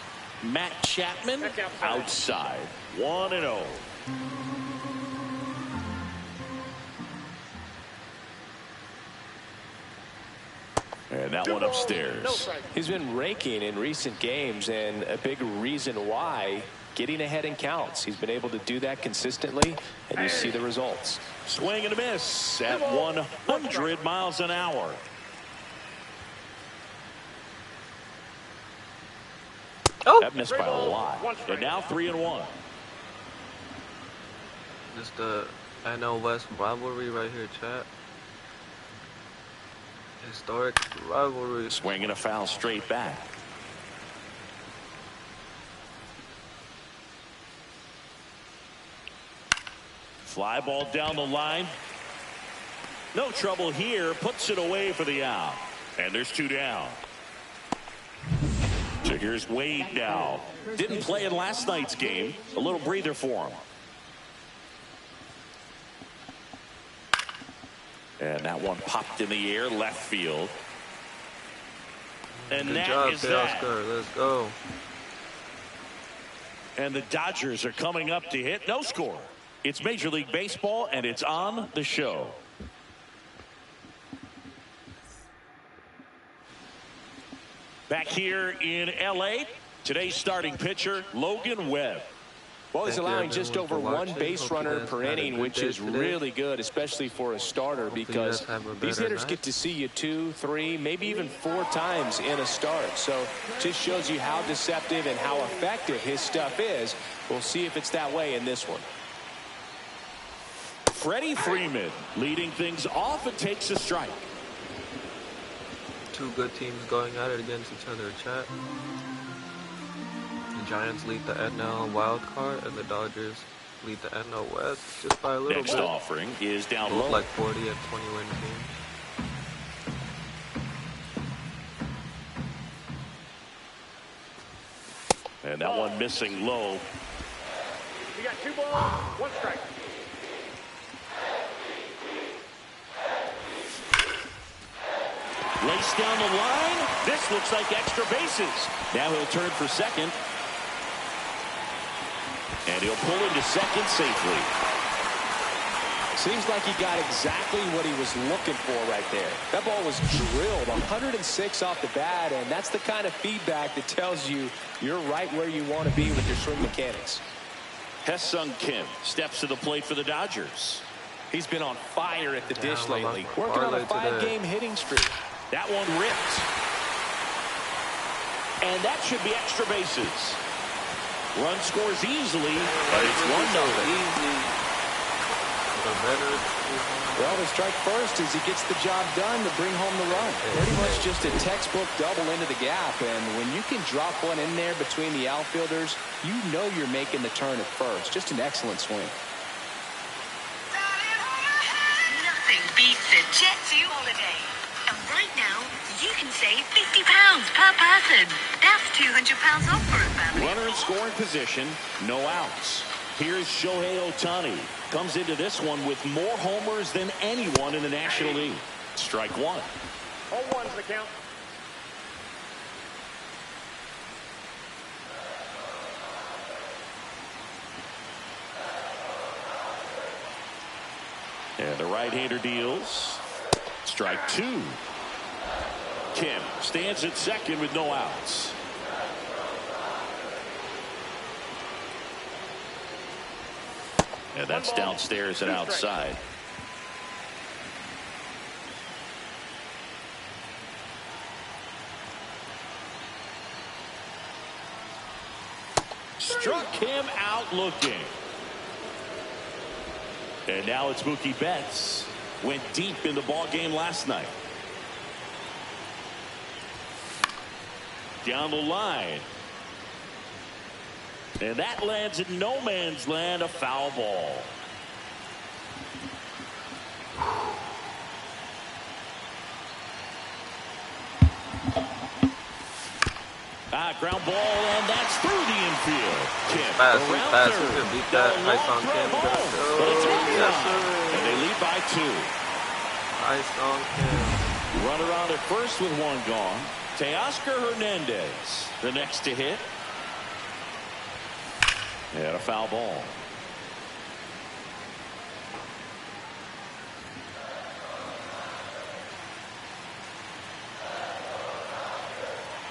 Matt Chapman outside. 1-0. And that one upstairs. He's been raking in recent games, and a big reason why, getting ahead in counts. He's been able to do that consistently, and you see the results. Swing and a miss at 100 miles an hour. Oh, that missed by a lot. And now 3-1. Just the NL West rivalry right here, chat. Historic rivalry. Swing and a foul straight back. Fly ball down the line. No trouble here. Puts it away for the out. And there's 2 down. So here's Wade now. Didn't play in last night's game. A little breather for him. And that one popped in the air, left field. And Good job, is that. Oscar. Let's go. And the Dodgers are coming up to hit. No score. It's Major League Baseball, and it's on the show. Back here in L.A., today's starting pitcher, Logan Webb. Well, he's allowing just over 1 base runner per inning, which is really good, especially for a starter, because these hitters get to see you 2, 3, maybe even 4 times in a start. So just shows you how deceptive and how effective his stuff is. We'll see if it's that way in this one. Freddie Freeman leading things off and takes a strike. 2 good teams going at it against each other, chat. Giants lead the NL wild card, and the Dodgers lead the NL West just by a little Next bit. offering is down Both low. like 40 and 20 win teams. And that one missing low. You got 2 balls, 1 strike. Lace down the line. This looks like extra bases. Now he'll turn for second. And he'll pull into second safely. Seems like he got exactly what he was looking for right there. That ball was drilled 106 off the bat, and that's the kind of feedback that tells you you're right where you want to be with your swing mechanics. Hesung Kim steps to the plate for the Dodgers. He's been on fire at the dish Yeah, lately, working on a parlay today. 5-game hitting streak. That one ripped. And that should be extra bases. Run scores easily, but it's 1-0. Well, the strike first as he gets the job done to bring home the run. Pretty much just a textbook double into the gap, and when you can drop one in there between the outfielders, you know you're making the turn at first. Just an excellent swing. Nothing beats a Jet2 holiday. And right now, you can save £50 per person. That's £200 off for a family. Runner in scoring position, no outs. Here's Shohei Ohtani. Comes into this one with more homers than anyone in the National League. Strike one. 0-1's the count. And the right-hander deals. Strike two. Kim stands at second with no outs. And that's downstairs and outside. Struck him out looking. And now it's Mookie Betts. Went deep in the ball game last night. Down the line. And that lands in no man's land, a foul ball. Ground ball, and that's through the infield. Kim around third. Beat that. Nice on Kim. But it's Yes, sir. and they lead by 2. Nice on Kim. Runner on at first with one gone. Teoscar Hernandez, the next to hit. And a foul ball.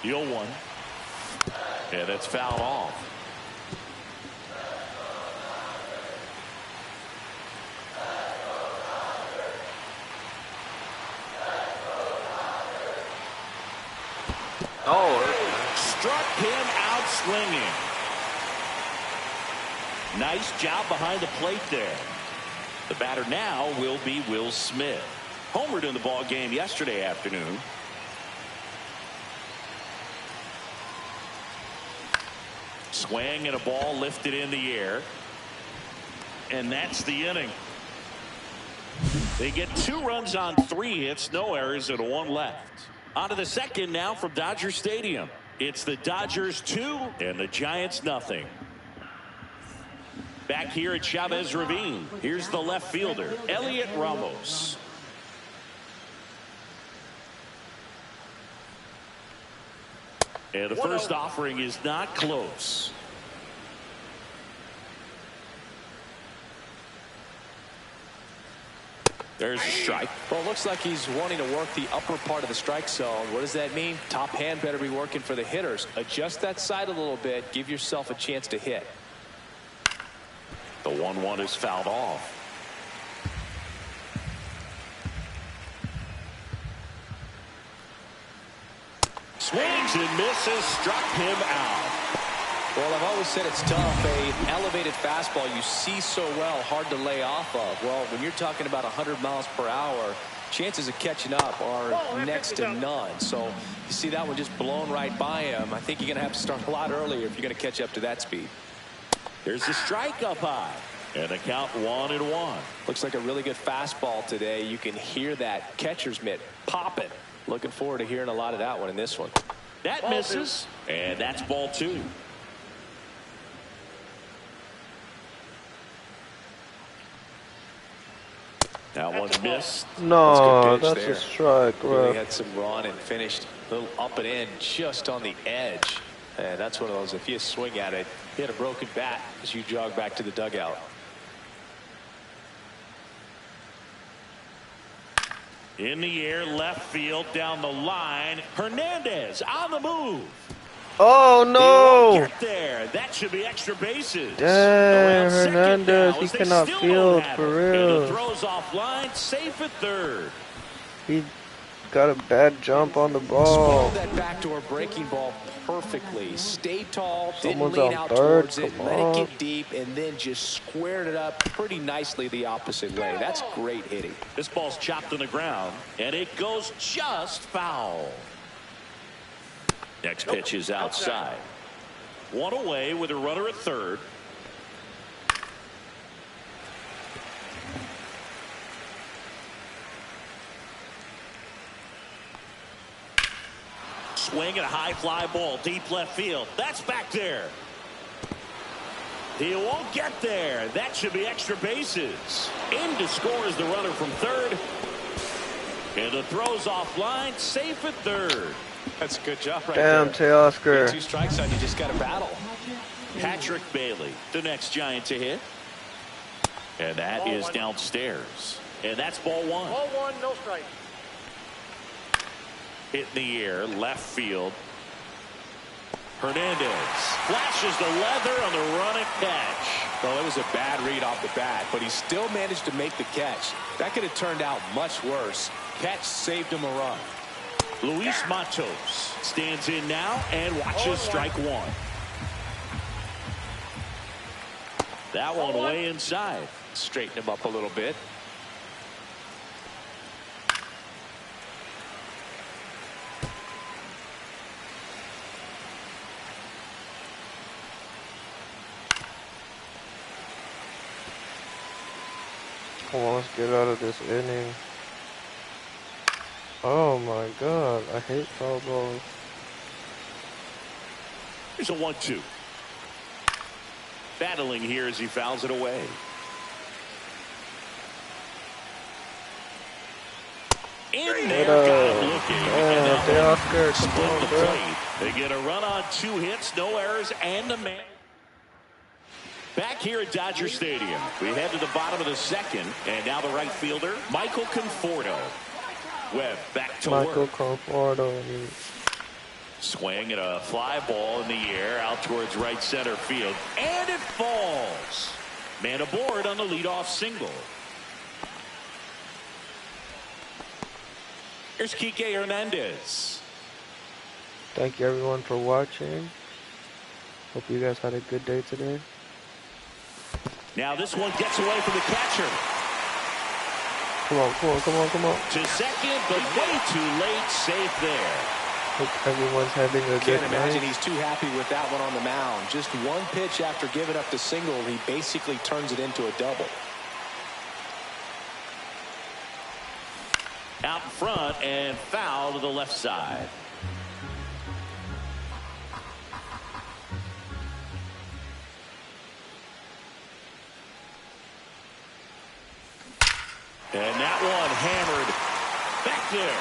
The 0-1. And that's fouled off. Oh, Struck him out swinging. Nice job behind the plate there. The batter now will be Will Smith. Homered in the ball game yesterday afternoon. Swing and a ball lifted in the air. And that's the inning. They get 2 runs on 3 hits, no errors, and 1 left. On to the second now from Dodger Stadium. It's the Dodgers 2 and the Giants nothing. Back here at Chavez Ravine, here's the left fielder, Elliot Ramos. And the first offering is not close. There's a strike. Well, it looks like he's wanting to work the upper part of the strike zone. What does that mean? Top hand better be working for the hitters. Adjust that side a little bit. Give yourself a chance to hit. The 1-1 is fouled off. Swings and misses, struck him out. Well, I've always said it's tough. A elevated fastball you see so well, hard to lay off of. Well, when you're talking about 100 miles per hour, Chances of catching up are next to none. So you see that one just blown right by him. I think you're going to have to start a lot earlier if you're going to catch up to that speed. There's the strike up high. And the count 1-1. Looks like a really good fastball today. You can hear that catcher's mitt popping. Looking forward to hearing a lot of that one in this one. That misses. And that's ball 2. That one missed. No, That's a good pitch that's there. a strike, bro. Really had some run and finished a little up and in just on the edge. And that's one of those, if you swing at it, you hit a broken bat as you jog back to the dugout. In the air, left field, down the line. Hernandez on the move. Oh He no! won't get there. That should be extra bases. Damn, Around second Hernandez, now, he as they cannot still field don't have for it. real. And the throws off line, safe at third. He got a bad jump on the ball. Spoiled that backdoor breaking ball perfectly. Stayed tall, didn't Someone's lean on out third, towards it, come let it on. get deep, and then just squared it up pretty nicely the opposite way. That's great hitting. This ball's chopped on the ground, and it goes just foul. Next pitch is outside. One away with a runner at third. Swing and a high fly ball deep left field. That's back there. He won't get there. That should be extra bases. In to score is the runner from third. And the throw's offline, safe at third. That's a good job right Damn, there. Teoscar. 2 strikes on you, just got to battle. Patrick Bailey, the next Giant to hit. And that Ball is one. downstairs. And that's ball 1. Ball 1, no strike. Hit in the air, left field. Hernandez flashes the leather on the run and catch. Well, it was a bad read off the bat, but he still managed to make the catch. That could have turned out much worse. Catch saved him a run. Luis Matos stands in now and watches strike 1. That one way inside. Straighten him up a little bit. Come on, let's get out of this inning. Oh my god, I hate foul balls. Here's a 1-2. Battling here as he fouls it away. In there, got him looking. And that Teoscar, split come on, the bro. plate. They get a run on 2 hits, no errors, and a man. Back here at Dodger Stadium, we head to the bottom of the second, and now the right fielder, Michael Conforto. Webb back to Michael work. Conforto. Swing and a fly ball in the air out towards right center field, and it falls. Man aboard on the leadoff single. Here's Kike Hernandez. Thank you everyone for watching. Hope you guys had a good day today. Now this one gets away from the catcher. Come on, come on, come on, come on. To second, but way too late. Safe there. Hope everyone's having a good Can't imagine night. he's too happy with that one on the mound. Just one pitch after giving up the single, he basically turns it into a double. Out in front and foul to the left side. And that one hammered back there.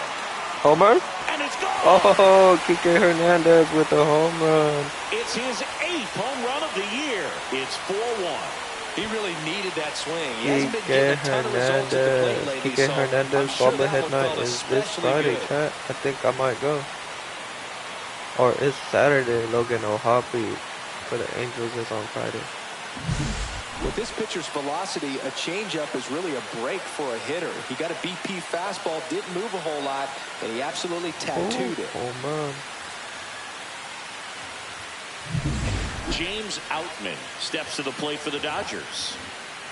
Homer? And it's gone. Oh, Kike Hernandez with a home run. It's his 8th home run of the year. It's 4-1. He really needed that swing. He hasn't been Kike getting a ton of results at the plate Hernandez. lately, Kike so Hernandez I'm sure that bobblehead one night felt is this especially Friday, good. chat. I think I might go. Or it's Saturday. Logan O'Hoppe for the Angels is on Friday. With this pitcher's velocity, a changeup is really a break for a hitter. He got a BP fastball, didn't move a whole lot, and he absolutely tattooed it. Home run. James Outman steps to the plate for the Dodgers.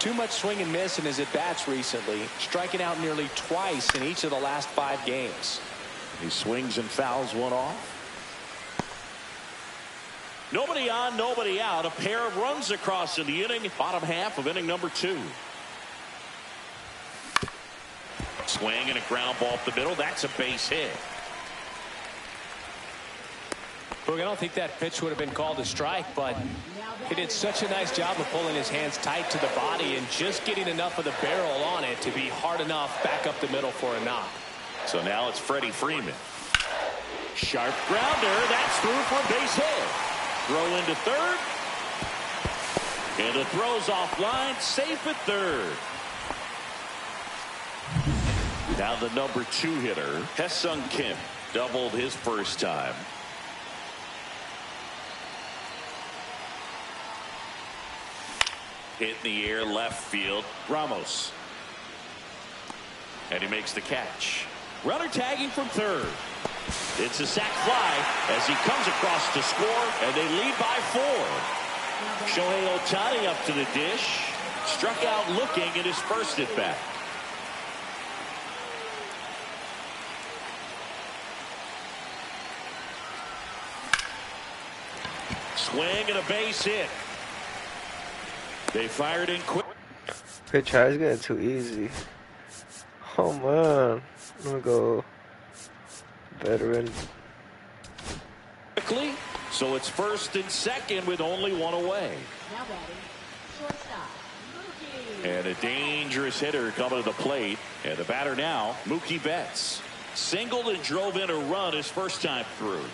Too much swing and miss in his at-bats recently, striking out nearly twice in each of the last 5 games. He swings and fouls one off. Nobody on, nobody out. A pair of runs across in the inning. Bottom half of inning number 2. Swing and a ground ball up the middle. That's a base hit. Look, I don't think that pitch would have been called a strike, but he did such a nice job of pulling his hands tight to the body and just getting enough of the barrel on it to be hard enough back up the middle for a knock. So now it's Freddie Freeman. Sharp grounder. That's through for a base hit. Throw into third. And the throw's offline. Safe at third. Now the number 2 hitter, Hae-Sung Kim, doubled his first time. Hit in the air left field. Ramos. And he makes the catch. Runner tagging from third. It's a sac fly as he comes across to score, and they lead by 4. Shohei Ohtani up to the dish. Struck out looking at his first at bat. Swing and a base hit. They fired in quick. Pitch high is getting too easy. Oh man, I'm gonna go veteran. Quickly, so it's first and second with only 1 away. And a dangerous hitter coming to the plate. And the batter now, Mookie Betts. Singled and drove in a run his first time through.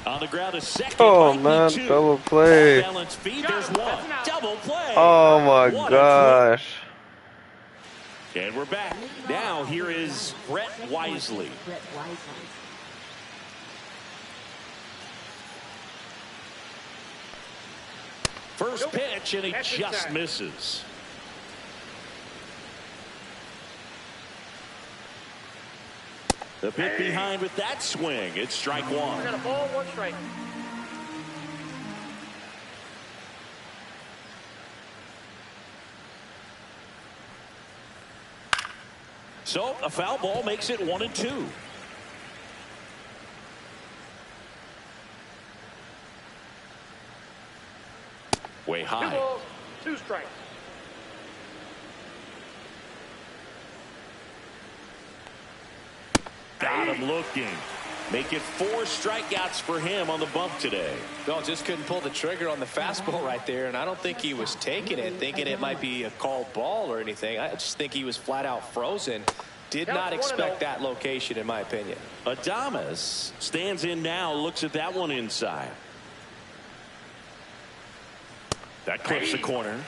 On the ground is second. Oh man, double play. Balance feet, there's one. Double play. Oh my gosh. And we're back. Now here is Brett Wisely. First pitch, and he just misses. The bit behind with that swing. It's strike 1. We got a ball, 1 strike. So a foul ball makes it 1-2. Way 2 high. balls, 2 strikes. Got him looking. Make it 4 strikeouts for him on the bump today. No, just couldn't pull the trigger on the fastball right there, and I don't think he was taking it, thinking it might be a called ball or anything. I just think he was flat out frozen. Did not expect that location, in my opinion. Adames stands in now, looks at that one inside. That clips the corner.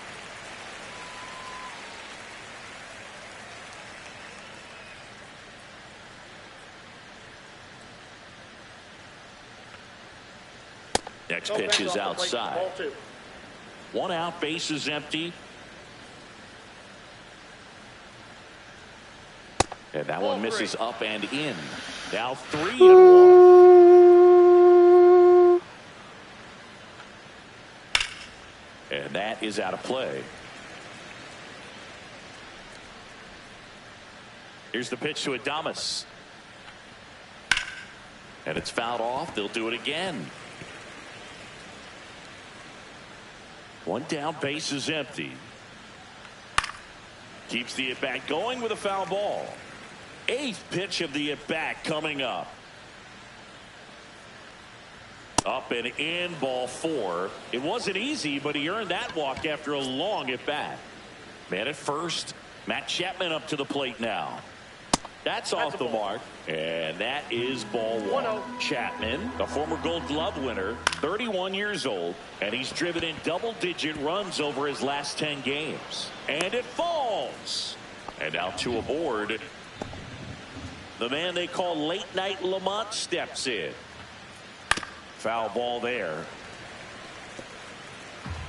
Next pitch is outside. 1 out, base is empty. And that one misses up and in. Now 3-1. And that is out of play. Here's the pitch to Adames. And it's fouled off. They'll do it again. 1 down, base is empty. Keeps the at-bat going with a foul ball. 8th pitch of the at-bat coming up. Up and in, ball 4. It wasn't easy, but he earned that walk after a long at-bat. Man at first. Matt Chapman up to the plate now. That's off the mark, and that is ball 1. Chapman, a former Gold Glove winner, 31 years old, and he's driven in double-digit runs over his last 10 games. And it falls. And now 2 aboard. The man they call Late Night Lamont steps in. Foul ball there.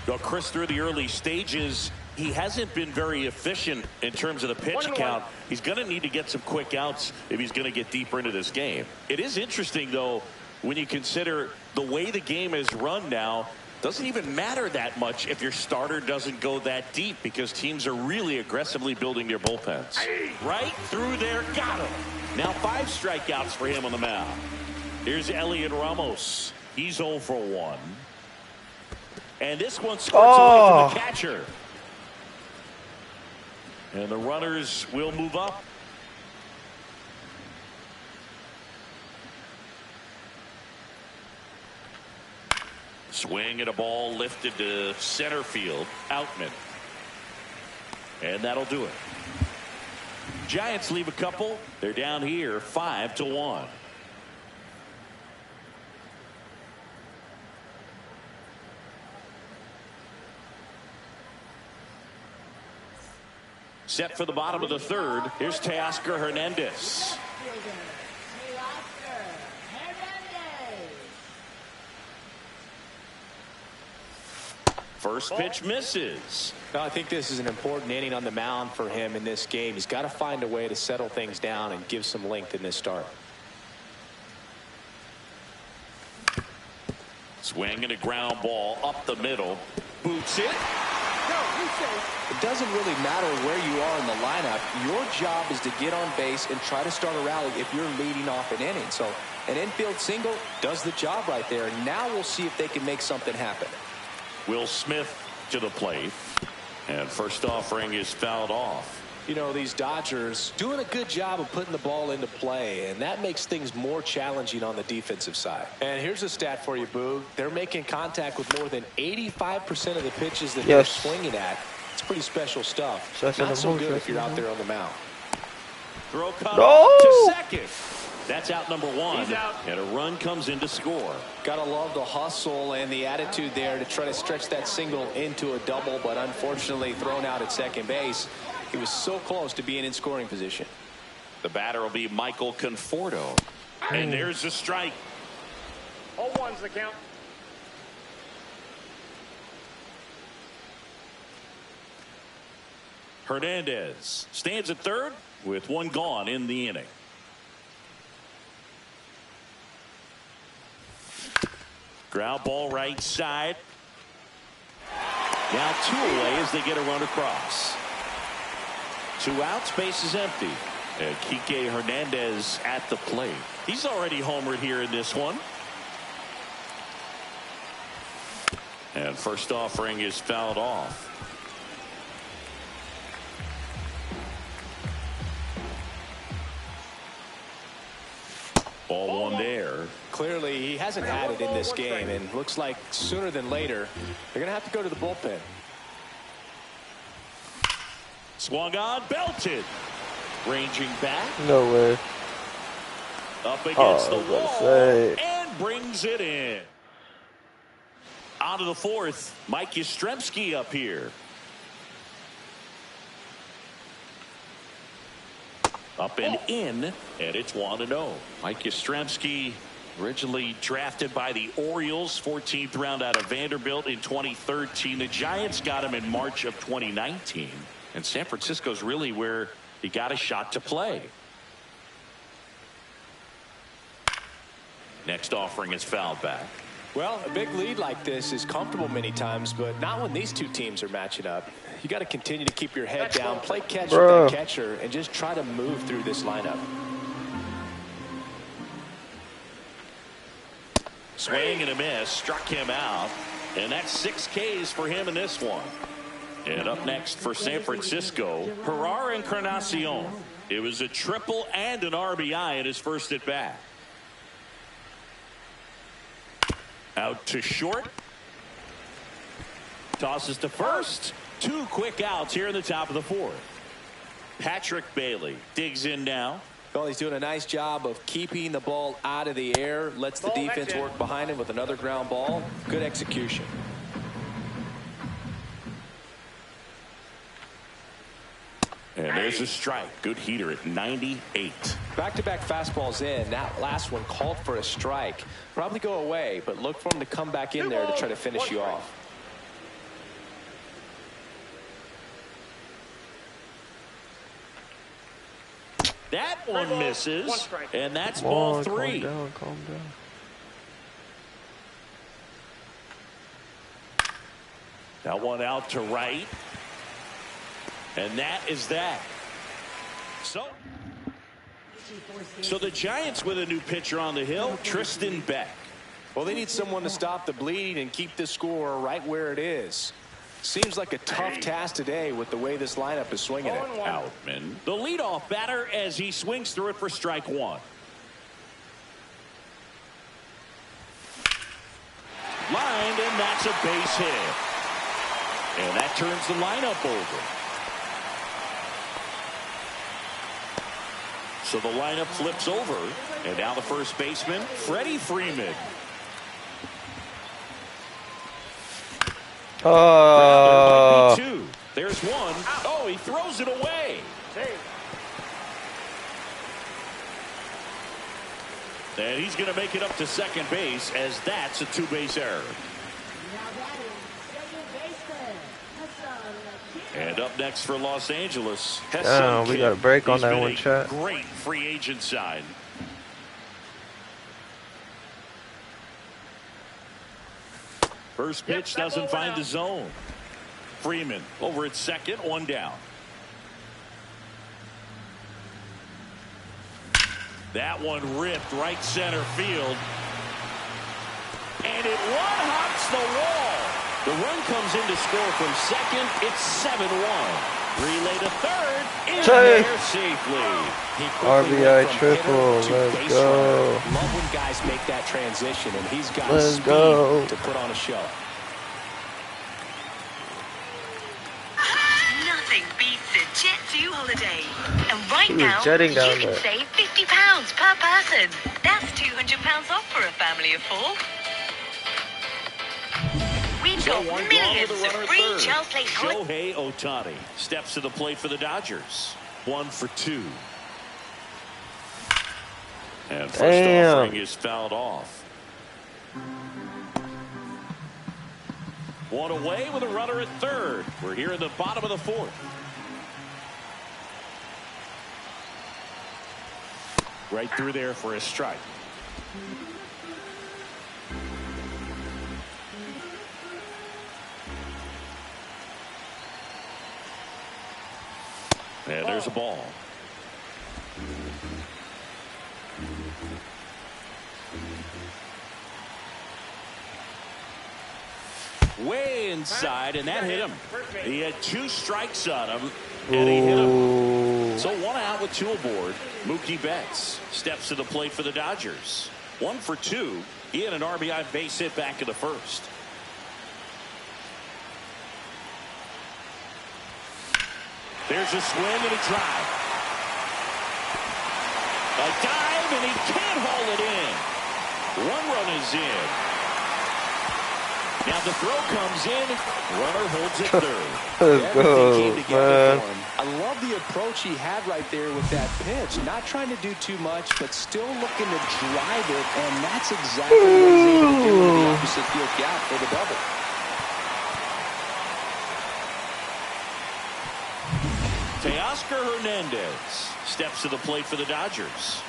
Though Chris, through the early stages, he hasn't been very efficient in terms of the pitch count. He's going to need to get some quick outs if he's going to get deeper into this game. It is interesting, though, when you consider the way the game is run now. Doesn't even matter that much if your starter doesn't go that deep because teams are really aggressively building their bullpens. Right through there, got him. Now 5 strikeouts for him on the mound. Here's Elliot Ramos. He's 0 for 1. And this one squirts away from the catcher. And the runners will move up. Swing and a ball lifted to center field. Outman. And that'll do it. Giants leave a couple. They're down here 5-1. Set for the bottom of the 3rd. Here's Teoscar Hernandez. First pitch misses. Now, I think this is an important inning on the mound for him in this game. He's got to find a way to settle things down and give some length in this start. Swing and a ground ball up the middle. Boots it. It doesn't really matter where you are in the lineup. Your job is to get on base and try to start a rally if you're leading off an inning. So an infield single does the job right there. And now we'll see if they can make something happen. Will Smith to the plate. And first offering is fouled off. You know, these Dodgers doing a good job of putting the ball into play, and that makes things more challenging on the defensive side. And here's a stat for you, Boog. They're making contact with more than 85% of the pitches that they're swinging at. It's pretty special stuff. Not so good if you're out there on the mound. Throw cut to second. That's out number 1. He's out. And a run comes in to score. Gotta love the hustle and the attitude there to try to stretch that single into a double, but unfortunately thrown out at second base. He was so close to being in scoring position. The batter will be Michael Conforto. And there's a strike. 0-1's the count. Hernandez stands at 3rd with 1 gone in the inning. Ground ball right side. Now 2 away as they get a run across. 2 outs, base is empty. And Kike Hernandez at the plate. He's already homered here in this one. And first offering is fouled off. Ball 1 there. Clearly, he hasn't had it in this game, and looks like sooner than later, they're going to have to go to the bullpen. Swung on, belted. Ranging back. No way. Up against the wall. Say. And brings it in. Out of the 4th, Mike Yastrzemski up here. Up and in, and it's 1-0. Mike Yastrzemski, originally drafted by the Orioles, 14th round out of Vanderbilt in 2013. The Giants got him in March of 2019. And San Francisco's really where he got a shot to play. Next offering is fouled back. Well, a big lead like this is comfortable many times, but not when these 2 teams are matching up. You got to continue to keep your head down, play catch with that catcher, and just try to move through this lineup. Swing and a miss, struck him out, and that's 6 Ks for him in this one. And up next for San Francisco, Herrera Encarnacion. It was a triple and an RBI in his first at bat. Out to short. Tosses to first. 2 quick outs here in the top of the 4th. Patrick Bailey digs in now. Well, he's doing a nice job of keeping the ball out of the air. Lets the defense work behind him with another ground ball. Good execution. And there's a strike. Good heater at 98. Back-to-back fastballs in. That last one called for a strike. Probably go away, but look for him to come back in there to try to finish you off. That one misses, and that's ball 3. Calm down. That one out to right. And that is that. So the Giants with a new pitcher on the hill, Tristan Beck. Well, they need someone to stop the bleeding and keep the score right where it is. Seems like a tough task today with the way this lineup is swinging it. Outman, the leadoff batter, as he swings through it for strike one. Lined, and that's a base hit. And that turns the lineup over. So the lineup flips over, and now the first baseman, Freddie Freeman. Oh. There might be two. There's one. Oh, he throws it away. And he's going to make it up to second base, as that's a two-base error. And up next for Los Angeles, Damn, we got a break on that one, chat. Great free agent side. First pitch doesn't find the zone. Freeman over at second, one down. That one ripped right center field. And it one-hops the wall. The run comes in to score from second. It's 7-1. Relay to third. In there safely. RBI triple. Let's go. Love when guys make that transition, and he's got speed to put on a show. Nothing beats a Jet2 holiday. And right now, jetting down you can there. save £50 per person. That's £200 off for a family of 4. We've got millions of free Chelsea Place. Shohei Ohtani steps to the plate for the Dodgers. 1 for 2. And first offering is fouled off. One away with a runner at third. We're here in the bottom of the fourth. Right through there for a strike. And there's a ball. Way inside, and that hit him. He had 2 strikes on him, and he hit him. So 1 out with 2 aboard. Mookie Betts steps to the plate for the Dodgers. 1 for 2. He had an RBI base hit back in the first. There's a swing and a drive. A dive, and he can't haul it in. 1 run is in. Now the throw comes in. Runner holds it third. Let's go, man. I love the approach he had right there with that pitch. Not trying to do too much, but still looking to drive it, and that's exactly what he's able to do with the opposite field gap for the double. Teoscar Hernandez steps to the plate for the Dodgers.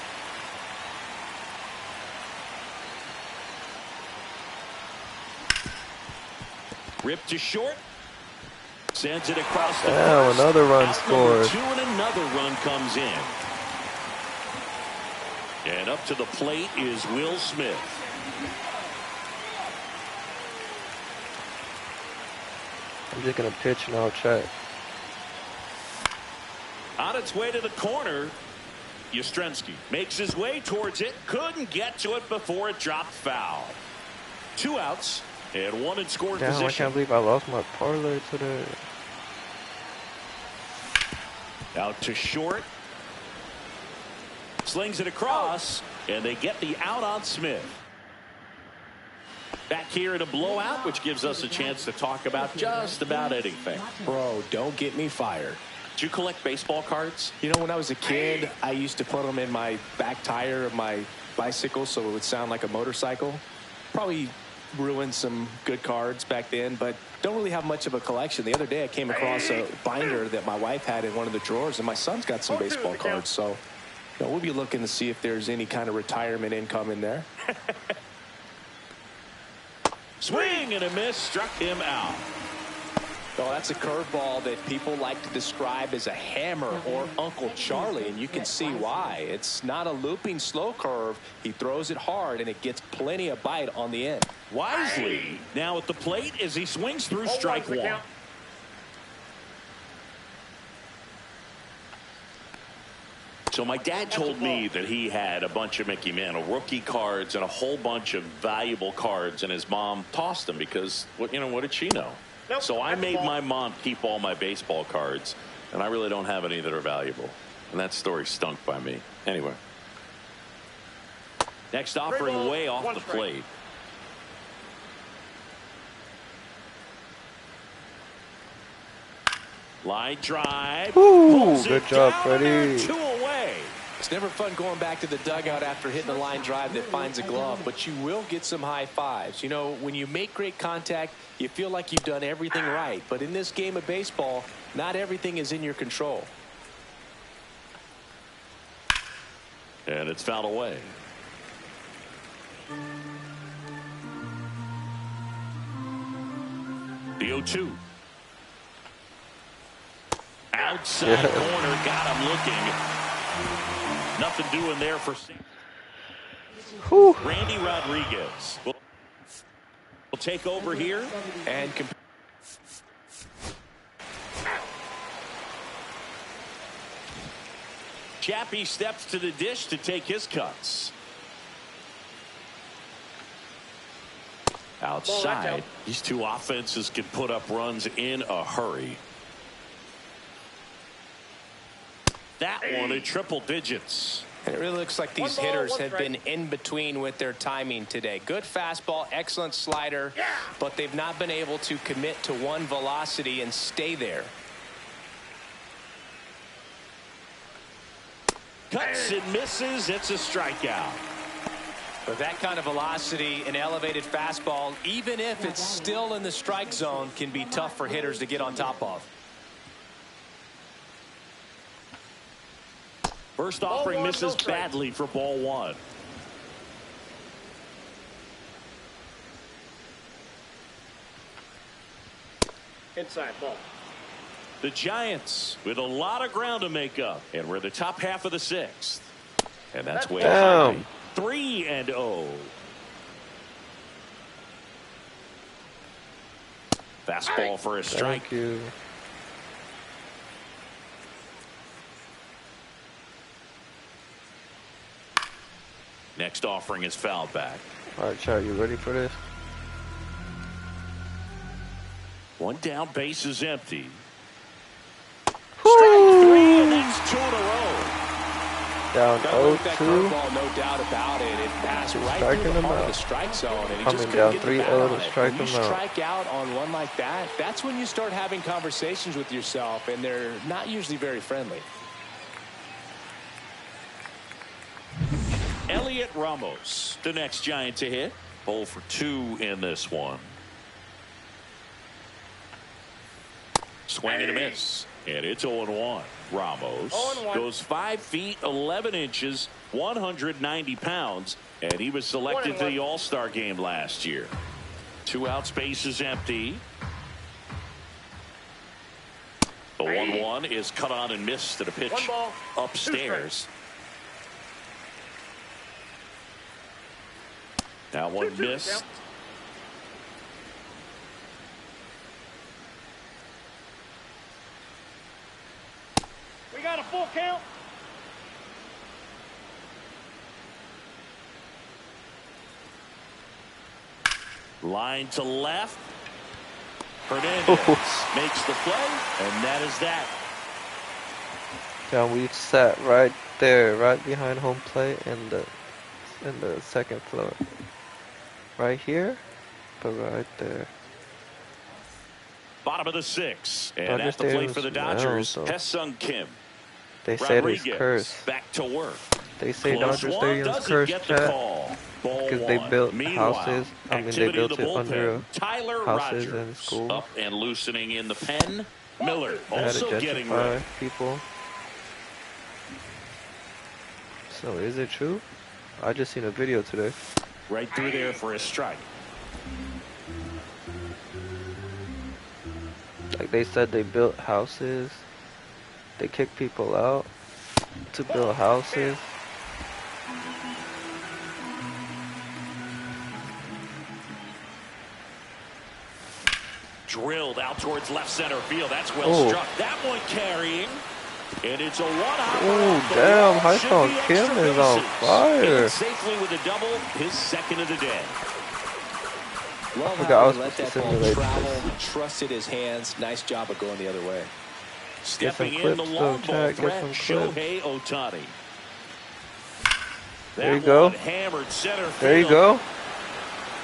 Ripped to short. Sends it across the first. Another run Out scored. 2, and another run comes in. And up to the plate is Will Smith. I'm just going to pitch and I'll check. On its way to the corner, Yastrzemski makes his way towards it. Couldn't get to it before it dropped foul. 2 outs and 1 in scoring position. I can't believe I lost my parlay today. Out to short. Slings it across, and they get the out on Smith. Back here in a blowout, which gives us a chance to talk about just about anything. Bro, don't get me fired. Do you collect baseball cards? You know, when I was a kid, I used to put them in my back tire of my bicycle so it would sound like a motorcycle. Probably ruined some good cards back then, but don't really have much of a collection. The other day I came across a binder that my wife had in one of the drawers, and my son's got some baseball cards. So you know, we'll be looking to see if there's any kind of retirement income in there. Swing and a miss, struck him out. Oh, that's a curveball that people like to describe as a hammer or Uncle Charlie, and you can see why. It's not a looping slow curve. He throws it hard, and it gets plenty of bite on the end. Wisely now at the plate as he swings through strike one. So my dad told me that he had a bunch of Mickey Mantle rookie cards and a whole bunch of valuable cards, and his mom tossed them because, what did she know? Nope, so I made my mom keep all my baseball cards, and I really don't have any that are valuable. And that story stunk by me. Anyway. Next offering way off the plate. Line drive. Ooh, good job, Freddie. 2 away. It's never fun going back to the dugout after hitting a line drive that finds a glove, but you will get some high fives. You know, when you make great contact, you feel like you've done everything right. But in this game of baseball, not everything is in your control. And it's fouled away. The 0-2. Outside corner, got him looking. Nothing doing there for Randy Rodriguez. Will take over here and Chappie steps to the dish to take his cuts. Outside, these two offenses can put up runs in a hurry. That one in triple digits. And it really looks like these hitters have been in between with their timing today. Good fastball, excellent slider, but they've not been able to commit to one velocity and stay there. Cuts and misses. It's a strikeout. With that kind of velocity, an elevated fastball, even if it's still in the strike zone, can be tough for hitters to get on top of. First offering misses badly for ball one. Inside ball. The Giants with a lot of ground to make up, and we're the top half of the 6th. And that's way high. 3-0. Fastball for a strike. Thank you. Next offering is fouled back. All right, Chad, you ready for this? One down, base is empty. Strike 3, and that's 2 in a row. Down 0-2. No doubt about it. It passed right Striking through the him heart of out. the strike zone, and he Coming just couldn't down get the 3-0 bat on to it. strike When him you out. strike out on one like that, that's when you start having conversations with yourself, and they're not usually very friendly. Elliot Ramos, the next Giant to hit. 0 for 2 in this one. Swing and a miss. And it's 0-1. Ramos 0-1. goes 5 feet 11 inches, 190 pounds, and he was selected to the All-Star game last year. 2 outs, base is empty. The 1-1 is cut on and missed to the pitch 1 ball, 2 upstairs. That one 2-2 missed. count. We got a full count. Line to left. Hernandez makes the play, and that is that. Yeah, we sat right there, right behind home plate in the second floor. Right here, but right there. Bottom of the 6th, and Dodger at the plate for the Stadium's Dodgers, well, so Hesung Kim. They said it's Rodriguez cursed. back to work. They say Close Dodger one, Stadium's doesn't cursed, get the chat, call. Ball because they one. built Meanwhile, houses. I mean, they activity in built the it under bullpen. Tyler houses Rogers and school. up and loosening in the pen. Miller They had to also getting gentrify ready. people. So is it true? I just seen a video today. Right through there for a strike. Like they said they built houses. They kick people out to build houses. Drilled out towards left center field. That's well struck. That one carrying. And it's a one-hopper. Oh, damn. High Kim is on fire. Safely with a double, his second of the day. Love I how was he let that supposed to ball simulate travel, this. trusted his hands. Nice job of going the other way. Stepping in clips, the long though, ball Chad. Get threat, some Shohei Ohtani. There you go. Hammered center field. There you go.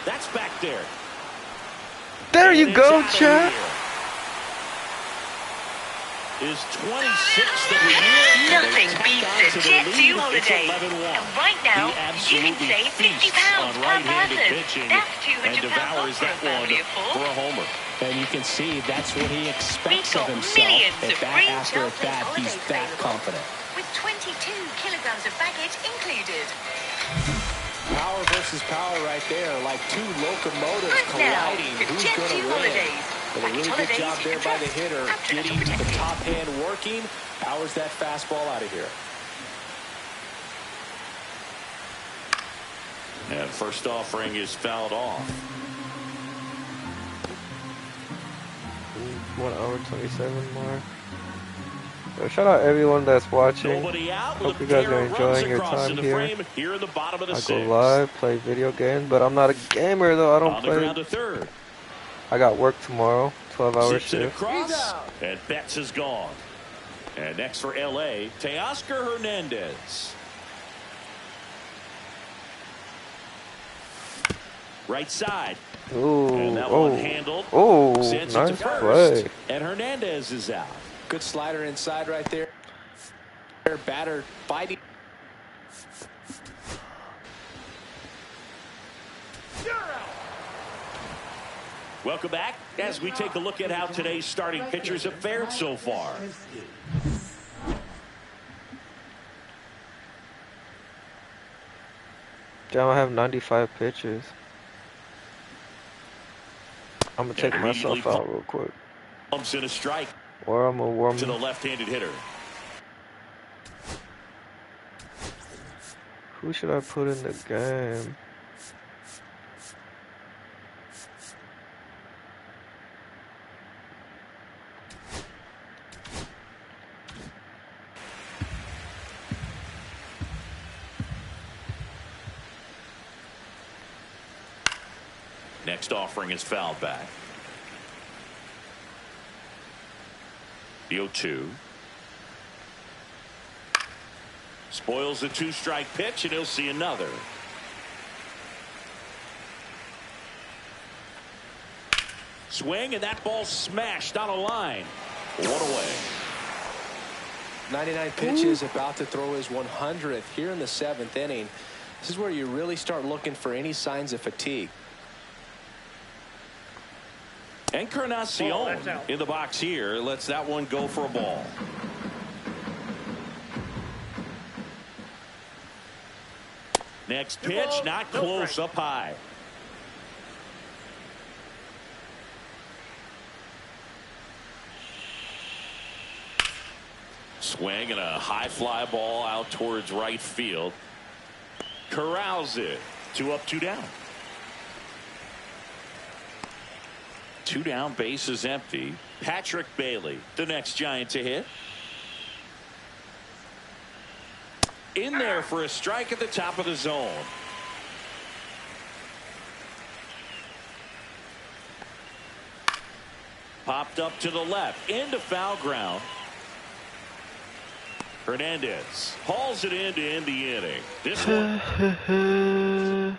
That's back there. There you go, Chad. Is 26th of the year. Nothing beats a Jet2 holiday. And right now, you can save £50 per person. That's £200 off for a family of four. For a homer. And you can see that's what he expects We've of got himself. millions At of bat free after at Delta bat, he's holidays that available. confident. With 22 kilograms of baggage included. Power versus power right there, like two locomotives Right now, colliding. the Who's going Jet2 to win? holidays. But a really good Holidays job you there can by the trust. hitter, After getting Natural the Protection. top hand working. Powers that fastball out of here. And first offering is fouled off. 1 hour 27 mark. So shout out everyone that's watching. Nobody out. Hope you guys are enjoying your time here. Here in the bottom of the I go sixth. live, play video games, but I'm not a gamer though. I don't On the play. ground to third. I got work tomorrow, 12-hour Zips it shift. across, and Betts is gone. And next for L.A., Teoscar Hernandez. Right side. Ooh, And that one handled. oh, Sends it to nice first. play. And Hernandez is out. Good slider inside right there. Batter fighting. Welcome back as we take a look at how today's starting pitchers have fared so far. Damn, I have 95 pitches. I'm gonna take myself out real quick. Pumps in a strike Or I'm gonna warm to the left-handed hitter. Who should I put in the game? Next offering is fouled back. The 0-2. Spoils the two-strike pitch, and he'll see another. Swing, and that ball smashed on a line. One away. 99 pitches, about to throw his 100th here in the 7th inning. This is where you really start looking for any signs of fatigue. Encarnacion in the box here lets that one go for a ball. Next pitch, not close, up high. Swing and a high fly ball out towards right field. Corrals it. 2 up, 2 down. 2 down, base is empty. Patrick Bailey, the next Giant to hit. In there for a strike at the top of the zone. Popped up to the left, into foul ground. Hernandez hauls it in to end the inning. This one.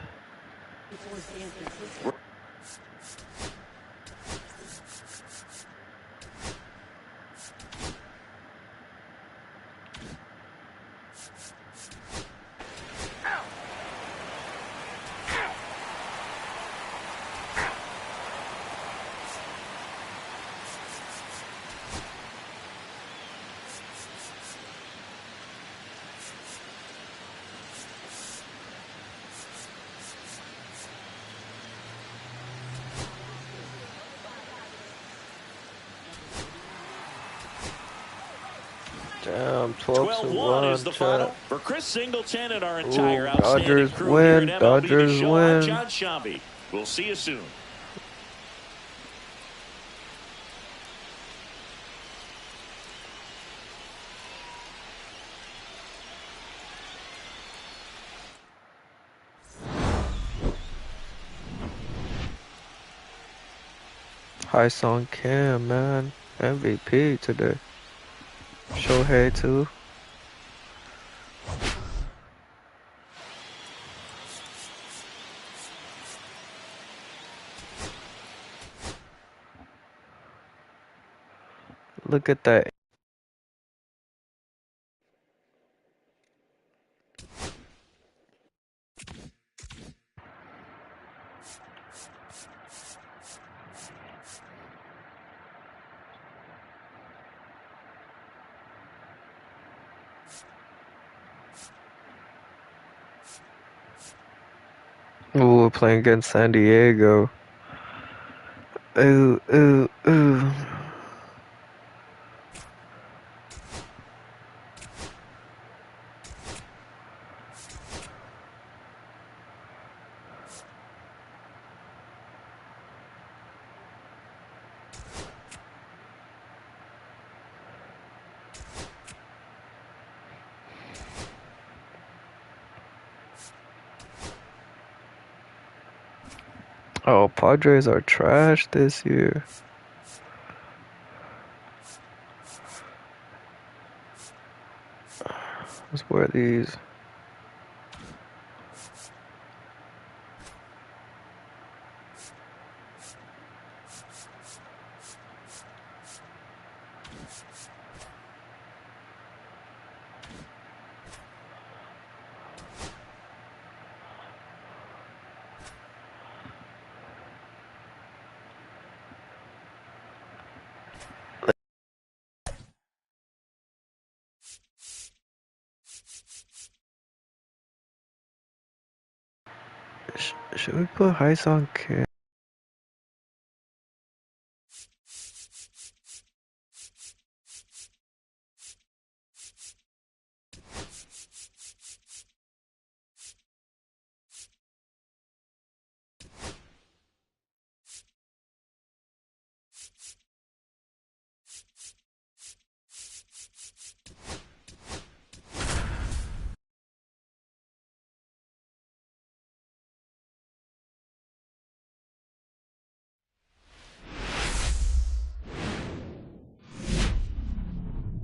Damn, 12 to 12-1 is 1, the final chat. for Chris Singleton and our entire Ooh, outstanding Dodgers crew here at win. MLB The Dodgers Show. I'm win. John Shambi. We'll see you soon. High Song Kim, man. MVP today. Shohei too. Look at that. Ooh, we're playing against San Diego. Ooh, ooh, ooh. Oh, Padres are trash this year. Let's wear these. Should we put High Song Kim?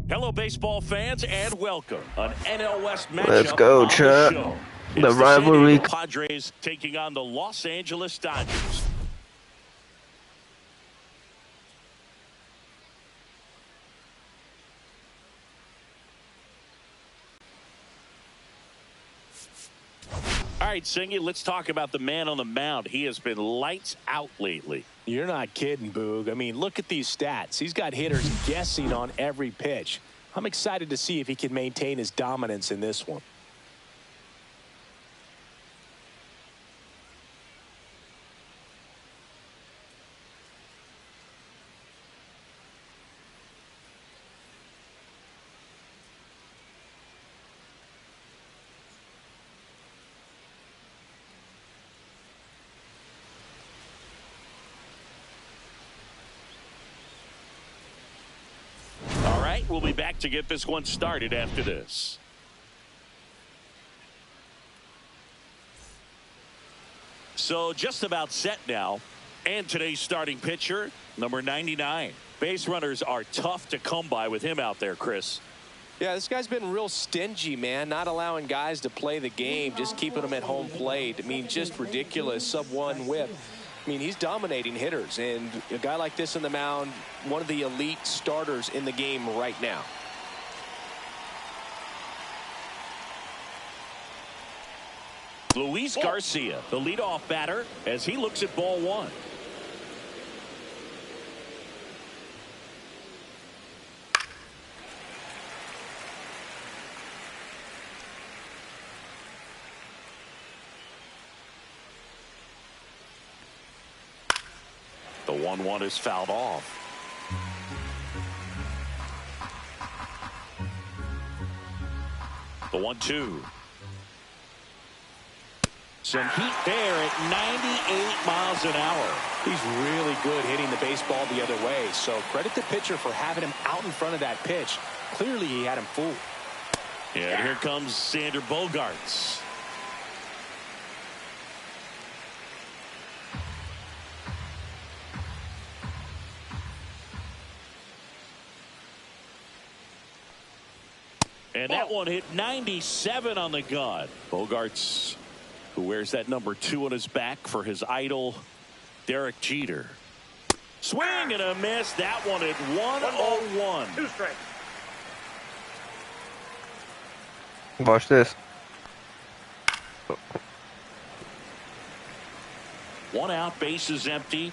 Hello, baseball fans, and welcome. An NL West matchup Let's go, on the chat. show. The It's the San rivalry. Diego Padres taking on the Los Angeles Dodgers. All right, Singy, let's talk about the man on the mound. He has been lights out lately. You're not kidding, Boog. I mean, look at these stats. He's got hitters guessing on every pitch. I'm excited to see if he can maintain his dominance in this one. All right, we'll be back to get this one started after this. So just about set now. And today's starting pitcher, number 99. Base runners are tough to come by with him out there, Chris. Yeah, this guy's been real stingy, man, not allowing guys to play the game, just keeping them at home plate. I mean, just ridiculous sub-1 whip. I mean, he's dominating hitters, and a guy like this in the mound, one of the elite starters in the game right now. Luis Garcia, the leadoff batter, as he looks at ball one. The 1-1 is fouled off. The 1-2. Some heat there at 98 miles an hour. He's really good hitting the baseball the other way. So credit the pitcher for having him out in front of that pitch. Clearly he had him fooled. And here comes Sander Bogaerts. And that one hit 97 on the gun. Bogaerts, who wears that number 2 on his back for his idol, Derek Jeter. Swing and a miss. That one at 101. 2 strikes. Watch this. One out, bases empty.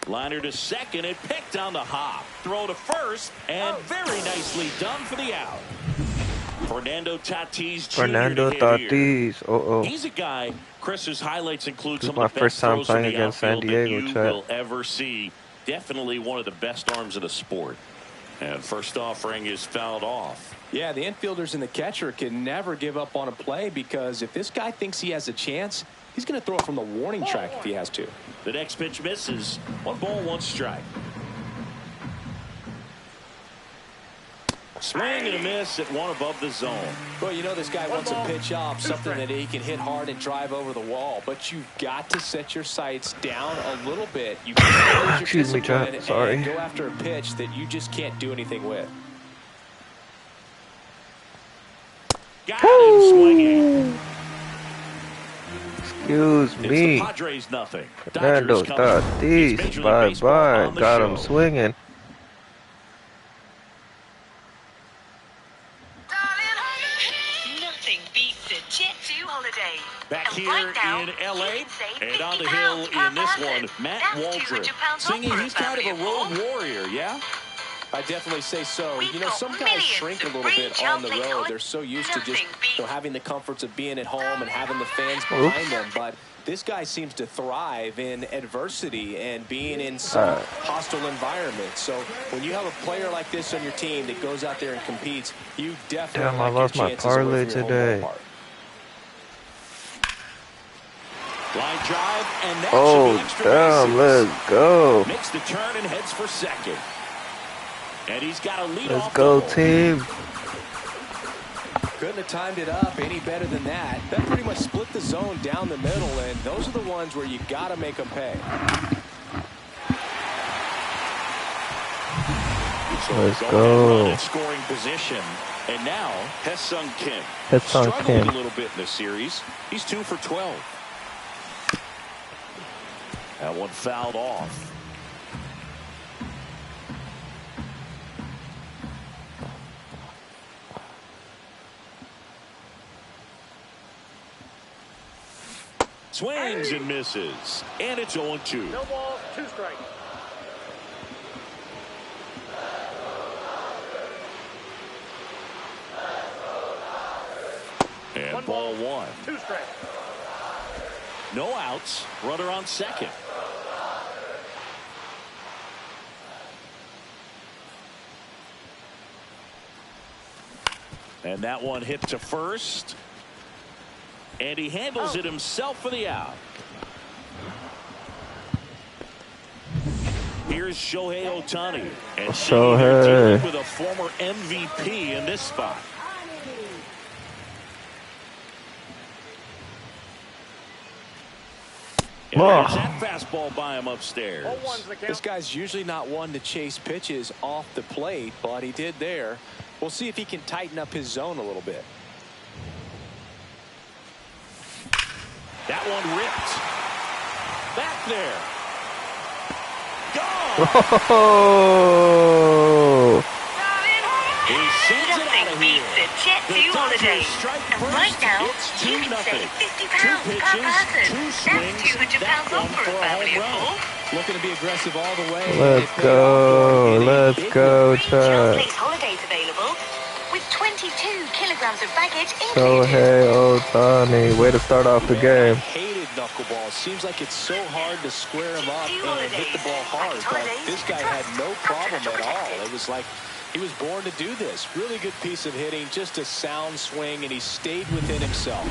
Liner to second, it picked on the hop. Throw to first, and very nicely done for the out. Fernando Tatis Jr. Fernando to hit here. Tatis. He's a guy, Chris's highlights include This is some my of the first best time throws from playing the against San outfield that Diego, you chat. will ever see. Definitely one of the best arms of the sport. And first offering is fouled off. Yeah, the infielders and the catcher can never give up on a play, because if this guy thinks he has a chance, he's going to throw it from the warning track if he has to. The next pitch misses. 1 ball, 1 strike. Swing and a miss at 1 above the zone. Well, you know this guy wants a pitch off, something that he can hit hard and drive over the wall. But you've got to set your sights down a little bit. You can't lose your Excuse me, discipline Chad. Sorry. and go after a pitch that you just can't do anything with. Got him swinging. Excuse It's the me. Padres nothing. Fernando Dodgers coming. It's Major Tatis. League Bye Baseball bye. on the Got him show. swinging. Nothing beats a Jet 2 holiday. Back And here right now, in you L.A. can save and on the £50 hill per in this person. one, Matt That's Waldron. £200 off Singing, for a he's kind of a family road of 4. warrior, yeah? I definitely say so. We've You know, got some guys millions shrink a of little free bit on the Child Play road. cards. They're so used to just Nothing beats having the comforts of being at home and having the fans behind them. But this guy seems to thrive in adversity and being in some hostile environment. So when you have a player like this on your team that goes out there and competes, you definitely Damn, I like lost your my chances away parlay from your home today. ballpark. Line drive, and that Oh, should be extra damn. bases. Let's go. Makes the turn and heads for second. And he's got a lead Let's off go, double. team. Couldn't have timed it up any better than that. That pretty much split the zone down the middle, and those are the ones where you got to make them pay. So Let's going go. and run in scoring position. And now, Hesung Kim. Hesung Struggled Kim. a little bit in this series. He's 2 for 12. That one fouled off. Swings and misses. And it's 0-2. No balls, 2 strikes. And ball 1. 2 strikes. No outs. Runner on second. And that one hit to first. And he handles it himself for the out. Here's Shohei Ohtani. And Shohei. dealing with a former MVP in this spot. And there's that fastball by him upstairs. 0-1's the This count. guy's usually not one to chase pitches off the plate, but he did there. We'll see if he can tighten up his zone a little bit. That one ripped. Back there. Gone. Oh. He sends it out of Nothing beats here. a Jet The 2 holiday. Dodgers strike And first. right now, It's you can 2-0. save £50 Two per pitches, person. 2 That's swings. £200 That off one for a for a family home of run. 4. Looking to be aggressive all the way. Let's go. Let's go, Free Child Chad. Place holidays available with 22 kg grams of baggage So included. hey, Otani, way to start off the I game. hated knuckleball. Seems like it's so hard to square him up and hit the ball hard, but this guy had no problem at all. It was like he was born to do this. Really good piece of hitting, just a sound swing, and he stayed within himself.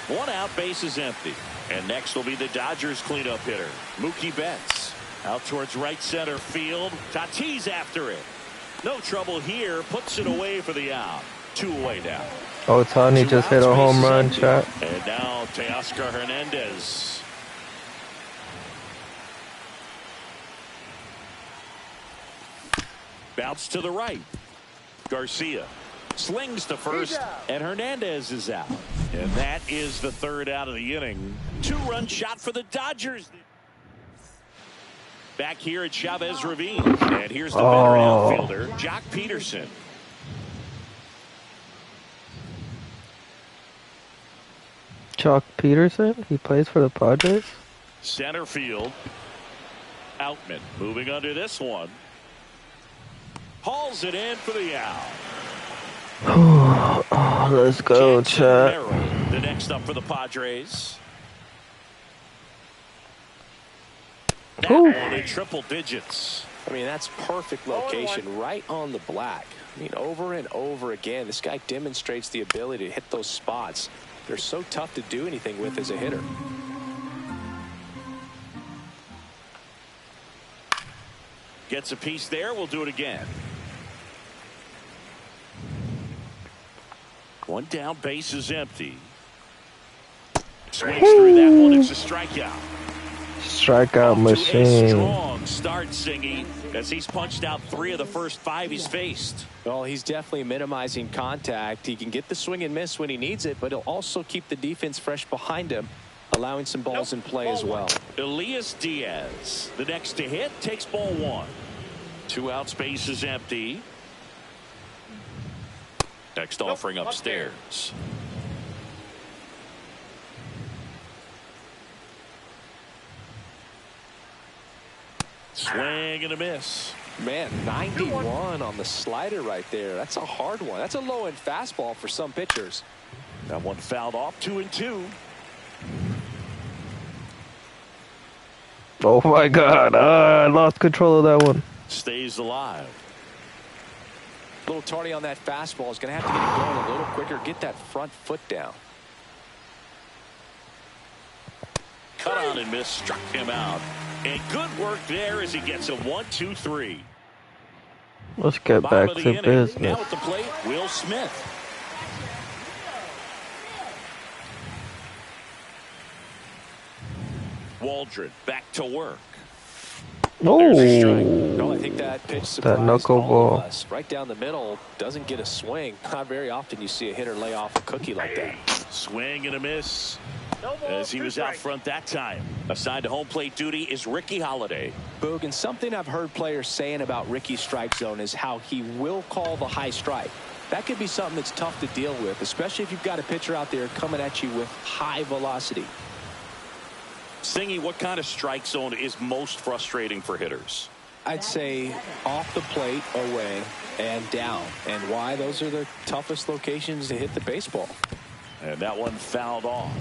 1 out, base is empty. And next will be the Dodgers cleanup hitter, Mookie Betts. Out towards right center field. Tatis after it. No trouble here. Puts it away for the out. 2 away now. Otani 2 just hit outs, a home bases run, empty. chat. And now Teoscar Hernandez. Bounce to the right. Garcia slings to first, and Hernandez is out. And that is the 3rd out of the inning. 2-run shot for the Dodgers. Back here at Chavez Ravine. And here's the veteran outfielder, Jock Peterson. Jock Peterson, he plays for the Padres. Center field. Outman moving under this one. Hauls it in for the out. Let's go, Jansen chat. Merrill, the next up for the Padres. That Ooh. one in triple digits. I mean, that's perfect location, right on the black. I mean, over and over again, this guy demonstrates the ability to hit those spots. They're so tough to do anything with as a hitter. Gets a piece there. We'll do it again. 1 down, base is empty. Swings through that one. It's a strikeout. Strikeout Off to a machine. strong start, Singy, as he's punched out 3 of the first 5 he's faced. Well, he's definitely minimizing contact. He can get the swing and miss when he needs it, but he'll also keep the defense fresh behind him, allowing some balls in play as well. Elias Diaz, the next to hit, takes ball 1. 2 outs, base is empty. Next offering upstairs. Swing and a miss. Man, 91 on the slider right there. That's a hard one. That's a low-end fastball for some pitchers. That one fouled off. 2-2. Oh my God! I lost control of that one. Stays alive. A little tardy on that fastball. Is going to have to get it going a little quicker. Get that front foot down. Cut on and miss. Struck him out. And good work there as he gets a 1-2-3. Let's get Bottom back of the to inning. business. Now at the plate, Will Smith. Waldron back to work. There's a strike. No, Oh, I think that pitch that surprised knuckle all of ball. us. Right down the middle, doesn't get a swing. Not very often you see a hitter lay off a cookie like that. Swing and a miss No ball, as he 2 was out strikes. front that time. Assigned to home plate duty is Ricky Holiday. Boog, and something I've heard players saying about Ricky's strike zone is how he will call the high strike. That could be something that's tough to deal with, especially if you've got a pitcher out there coming at you with high velocity. Singy, what kind of strike zone is most frustrating for hitters? I'd say off the plate, away, and down. And why? Those are the toughest locations to hit the baseball. And that one fouled off.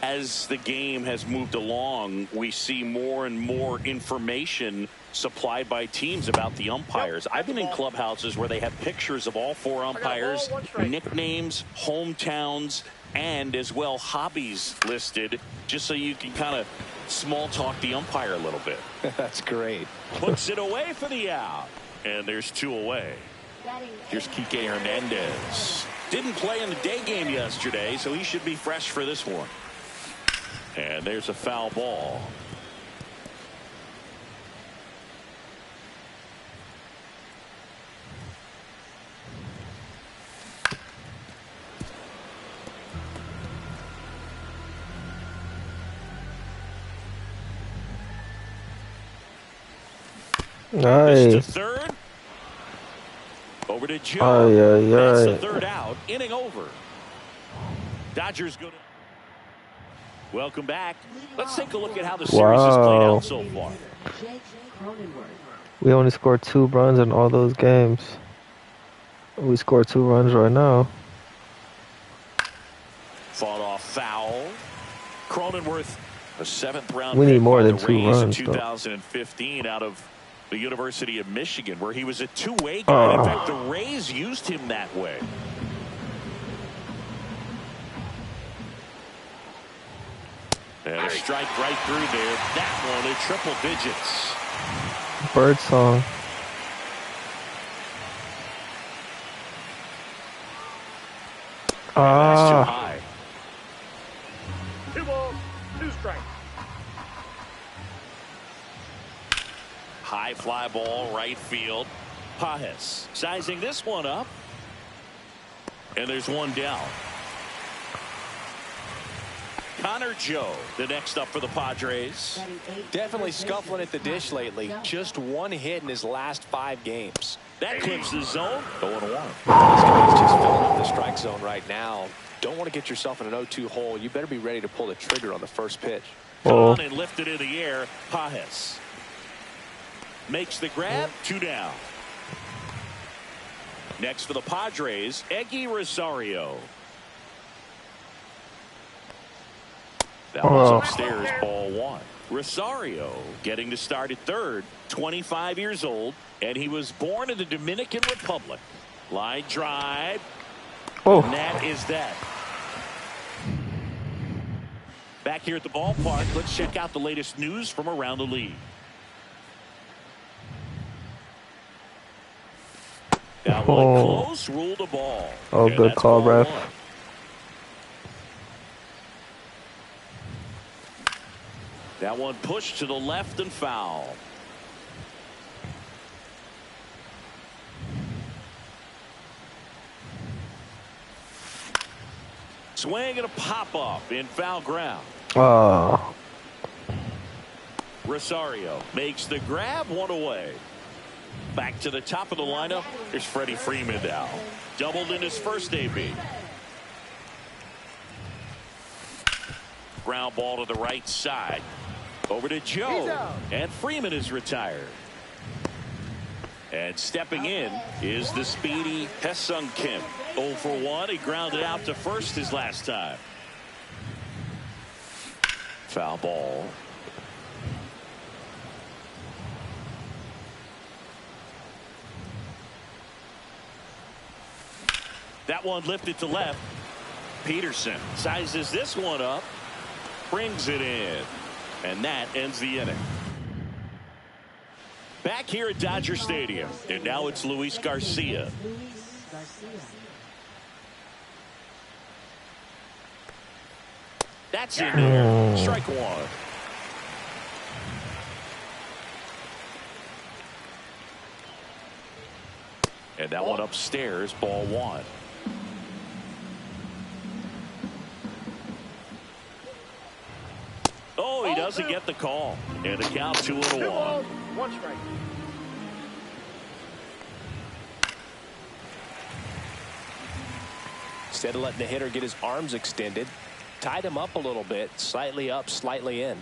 As the game has moved along, we see more and more information supplied by teams about the umpires. I've been in clubhouses where they have pictures of all 4 umpires, nicknames, hometowns, and as well hobbies listed, just so you can kind of small talk the umpire a little bit. That's great. Puts it away for the out. And there's 2 away. Here's Kike Hernandez. Didn't play in the day game yesterday, so he should be fresh for this one. And there's a foul ball. This to Nice. third. Over to Joe. Ay, ay, That's the ay. 3rd out. Inning over. Dodgers go to. Welcome back. Let's take a look at how the series has played Wow. out so far. We only scored 2 runs in all those games. We scored 2 runs right now. Fought off foul. Cronenworth, a 7th-round We need pick more by than the 2 Rays in runs, though. 2015 out of the University of Michigan, where he was a two-way guy. In fact, the Rays used him that way. And a strike right through there. That one in triple digits. Bird song. That's too high. 2 balls, 2 strikes. High fly ball, right field. Pajes sizing this one up. And there's one down. Connor Joe, the next up for the Padres. Definitely scuffling at the dish lately. Just 1 hit in his last 5 games. That clips the zone. 0-1. This guy's just filling up the strike zone right now. Don't want to get yourself in an 0-2 hole. You better be ready to pull the trigger on the first pitch. On and lifted in the air. Pajes makes the grab. 2 down. Next for the Padres, Eggy Rosario. That was upstairs, ball 1. Rosario getting to start at third, 25 years old, and he was born in the Dominican Republic. Line drive. And that is that. Back here at the ballpark, let's check out the latest news from around the league. That one close, ruled a ball. Oh, And good call, ref. 1. That one pushed to the left and foul. Swing and a pop-up in foul ground. Rosario makes the grab, 1 away. Back to the top of the lineup. Here's Freddie Freeman now. Doubled in his first AB. Ground ball to the right side. Over to Joe. And Freeman is retired. And stepping in is the speedy Ha-Seong Kim. 0 for 1. He grounded out to first his last time. Foul ball. That one lifted to left. Peterson sizes this one up. Brings it in. And that ends the inning. Back here at Dodger Stadium. And now it's Luis Garcia. That's in there. Strike 1. And that one upstairs, ball 1. Oh, he doesn't get the call. And the count 2-1. 2 balls, 1 strike. Instead of letting the hitter get his arms extended, tied him up a little bit, slightly up, slightly in.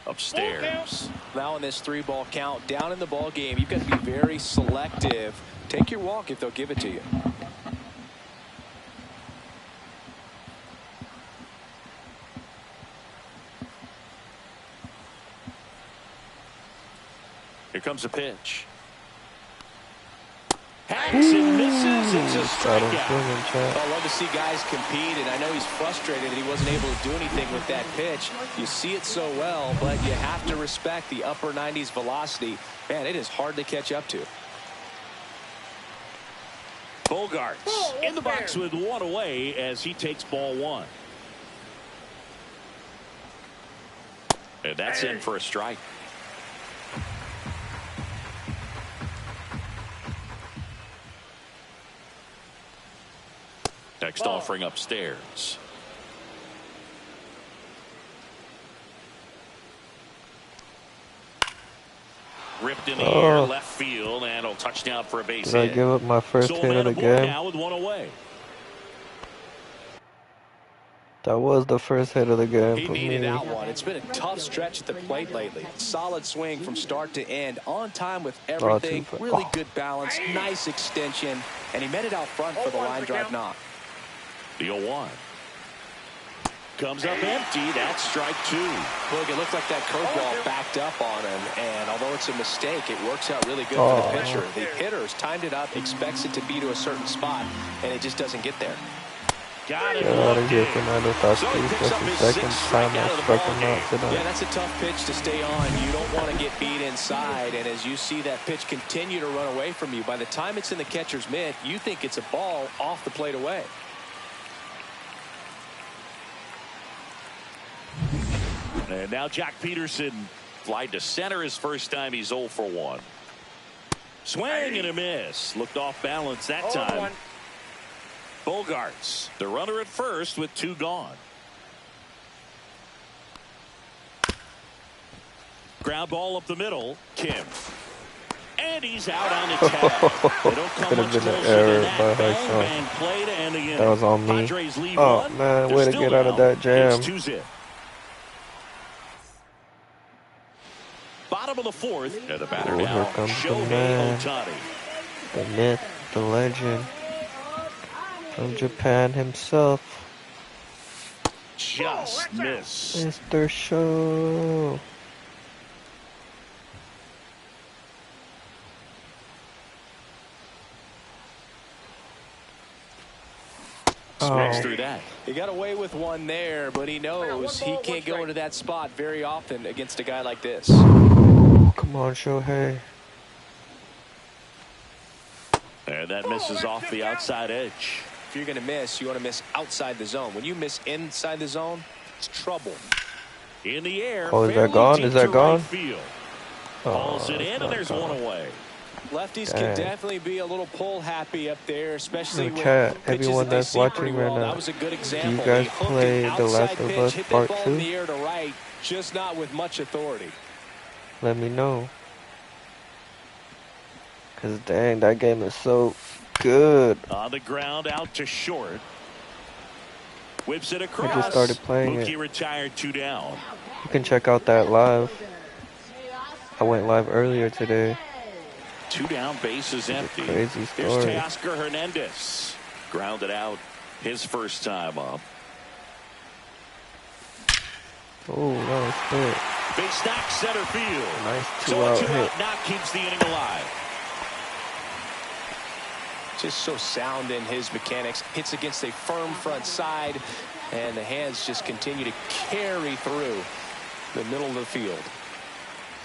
Upstairs. Now in this 3-ball count, down in the ball game, you've got to be very selective. Take your walk if they'll give it to you. Here comes a pitch. Hangs and misses. It's a strikeout. I love to see guys compete, and I know he's frustrated that he wasn't able to do anything with that pitch. You see it so well, but you have to respect the upper 90s velocity. Man, it is hard to catch up to. Bogarts in the box with 1 away as he takes ball 1. And that's in for a strike. Next offering upstairs. Ripped in the air, left field, and a touchdown for a base hit. Did I give up my first hit of the game? Now with 1 away. That was the first hit of the game He for me. needed out one. It's been a tough stretch at the plate lately. Solid swing from start to end. On time with everything. Really good balance. Nice extension. And he met it out front for the line drive knock. The 0-1. Comes up empty. That's strike 2. Look, it looked like that curveball backed up on him, and although it's a mistake, it works out really good for the pitcher. The hitter's timed it up, expects it to be to a certain spot, and it just doesn't get there. Got it. Get out of here, Fernando Tatis. That's the second time I struck him out tonight. Yeah, that's a tough pitch to stay on. You don't want to get beat inside, and as you see that pitch continue to run away from you, by the time it's in the catcher's mitt, you think it's a ball off the plate away. And now Jack Peterson flied to center his first time. He's 0 for 1. Swing and a miss. Looked off balance that time. Bogarts, the runner at first with 2 gone. Ground ball up the middle. Kim. And he's out on the tag. They don't come Could have much been an closer error than that. by Bang, Hudson. bang play to end the inning. That was on me. Padres lead Oh, one. man, They're way to still get out of down. that jam. It's 2-0. Bottom of the 4th. And the batter Oh, here now, comes the Shohei man. Ohtani. The myth, the legend. From Japan himself. Just miss. Mr. Show. Smacks through that. He got away with one there, but he knows he can't go into that spot very often against a guy like this. Come on, Shohei. And that misses off the outside edge. If you're going to miss, you want to miss outside the zone. When you miss inside the zone, it's trouble. In the air. Oh, is that gone? Is that gone? Hauls it it's in, and not there's gone. one away. Lefties Dang. can definitely be a little pull happy up there, especially Hey, when chat, pitches everyone that they that's see watching pretty right well. now, That was a good do example. you guys He hooked play an The Last outside of pitch, Us hit that Part ball 2? in the air to right, just not with much authority. Let me know. Cause dang, that game is so good. On the ground, out to short. Whips it across. I just started playing Mookie it. retired, 2 down. You can check out that live. I went live earlier today. 2 down, bases empty. Crazy Here's story. Teoscar Hernandez. Grounded out his first time up. Oh, that was hit. Big stack center field. Nice So a 2-out 2-out hit. knock keeps the inning alive. Just so sound in his mechanics. Hits against a firm front side, and the hands just continue to carry through the middle of the field.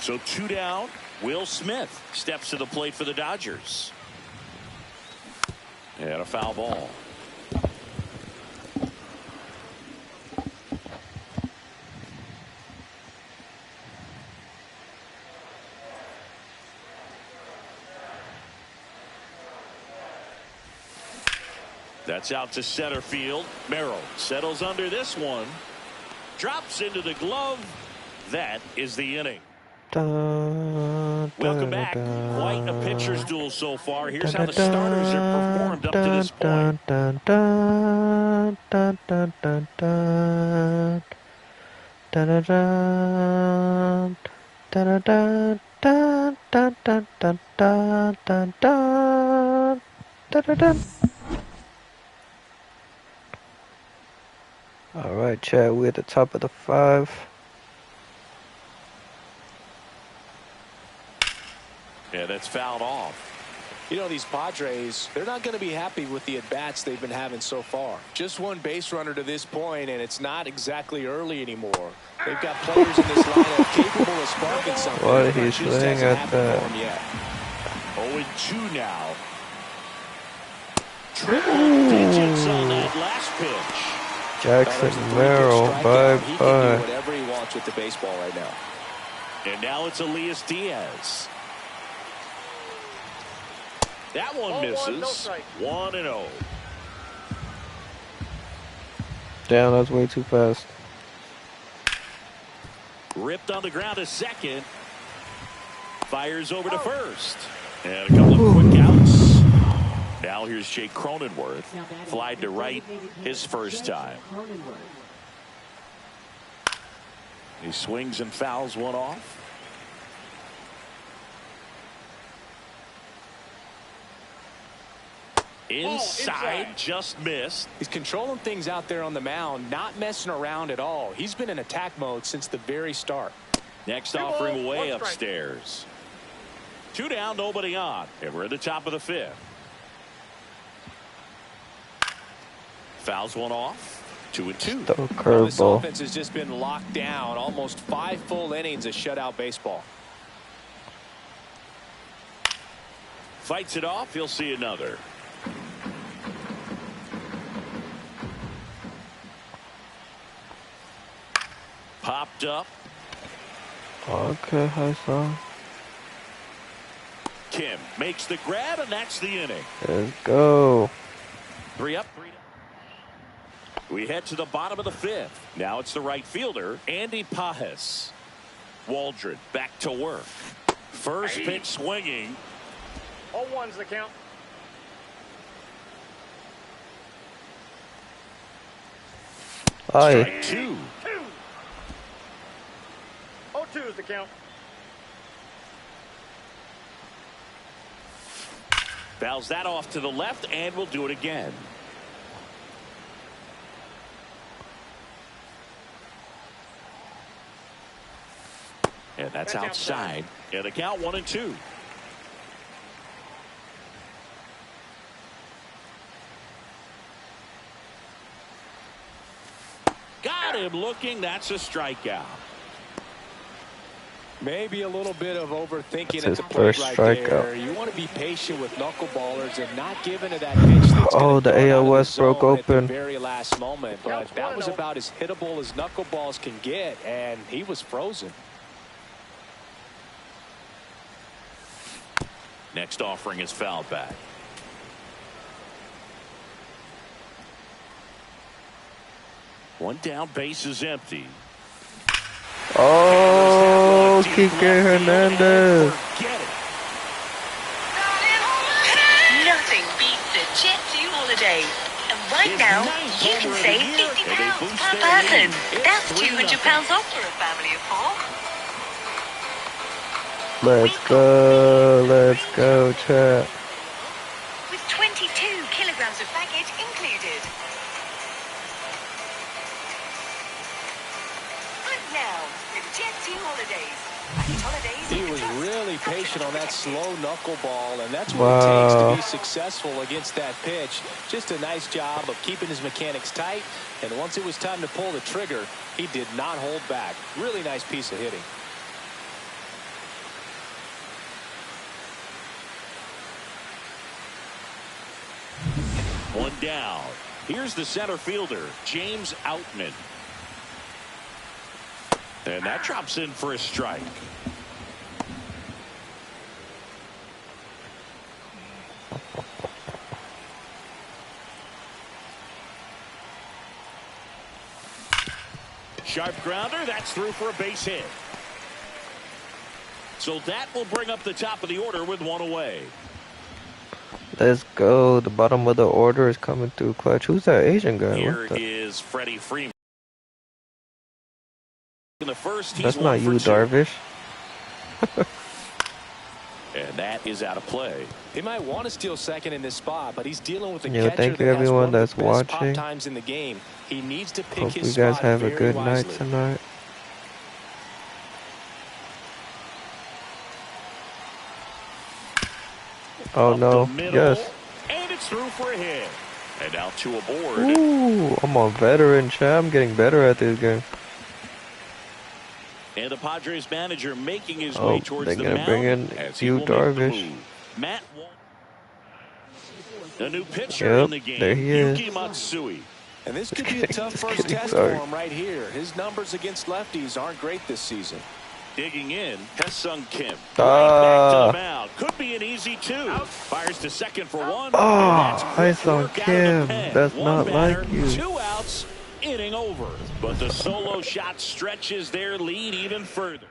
So 2 down. Will Smith steps to the plate for the Dodgers. And a foul ball. That's out to center field. Merrill settles under this one. Drops into the glove. That is the inning. Dun, Welcome dun, back. dun, Quite a pitcher's duel so far. Here's dun, how the starters have performed up to this point. Dun, dun, dun, dun, dun, dun. Dun, dun, dun. Dun, dun, dun, dun, dun, dun, dun, dun, dun. Dun, dun, dun. All right, Chad, we're at the top of the 5. Yeah, that's fouled off. You know, these Padres, they're not going to be happy with the at-bats they've been having so far. Just one base runner to this point, and it's not exactly early anymore. They've got players in this lineup capable of sparking something. What It he's just swinging hasn't at happened that. for him yet. 0-2 now. Triple digits on that last pitch. Jackson There's a 3-pitch Merrill, strikeout. He can do bye-bye. whatever he wants with the baseball right now. And now it's Elias Diaz. That one 0-1, no misses. strike. 1-0. Damn, that's way too fast. Ripped on the ground to second. Fires over to first. And a couple of quick outs. Now here's Jake Cronenworth. Flied to right his first time. He swings and fouls one off. Inside, just missed. He's controlling things out there on the mound, not messing around at all. He's been in attack mode since the very start. Next offering away upstairs. 2 down, nobody on. And we're at the top of the 5th. Fouls one off. 2-2. The Well, this curveball. offense has just been locked down. Almost 5 full innings of shutout baseball. Fights it off. He'll see another. Popped up. Okay, high song. Kim makes the grab, and that's the inning. Let's go. 3 up, 3 down. We head to the bottom of the 5th. Now it's the right fielder, Andy Pajes. Waldron back to work. First pitch swinging. 0-1's the count. Aye. Strike 2. 0-2's the count. Fouls that off to the left, and we'll do it again. And that's outside. And the count 1-2. Got him looking. That's a strikeout. Maybe a little bit of overthinking That's at his the plate first right strikeout. there. You want to be patient with knuckleballers and not give into that pitch that's Oh, gonna the go out of AL the West broke zone at the open. very last moment. But that was about as hittable as knuckleballs can get, and he was frozen. Next offering is fouled back. One down, base is empty. Oh, Kike Hernandez. Forget it. Nothing beats a Jet 2 holiday. And right now, you can save £50 per person. That's £200 off for a family of 4. Let's go, chat. With 22 kilograms of baggage included. Right now, with Jet 2 holidays. Package holidays He you can was trust. really patient on that slow knuckleball, and that's what Wow. it takes to be successful against that pitch. Just a nice job of keeping his mechanics tight, and once it was time to pull the trigger, he did not hold back. Really nice piece of hitting. One down. Here's the center fielder, James Outman. And that drops in for a strike. Sharp grounder. That's through for a base hit. So that will bring up the top of the order with one away. Let's go. The bottom of the order is coming through clutch. Who's that Asian guy? Here What the? is Freddie Freeman. In the first, he's That's 1 not for you, 2. Darvish. And that is out of play. He might want to steal second in this spot, but he's dealing with a Yo, catcher thank you that has everyone one of that's the best pop watching. times in the game. He needs to pick Hope his you guys spot have a very good night wisely. tonight. Oh Up no. the middle, Yes. and it's through for a hit. And now 2 aboard. Ooh, I'm a veteran, chat. I'm getting better at this game. And the Padres manager making his Oh, way towards they're the gonna mound bring in as he Yu will make the Darvish. move. Matt Wall, the new pitcher Yep, in the game, there he is. Yuki Matsui. And this could Just be a kidding, tough just first kidding, test sorry. for him right here. His numbers against lefties aren't great this season. Digging in, Hesung Kim. Ah. Right back to the mound. Could be an easy 2. Fires to second for 1. Oh, and that's quick Hesung work out of the Kim. pen. That's 1 not like batter, you. 2 outs, inning over. But the solo shot stretches their lead even further.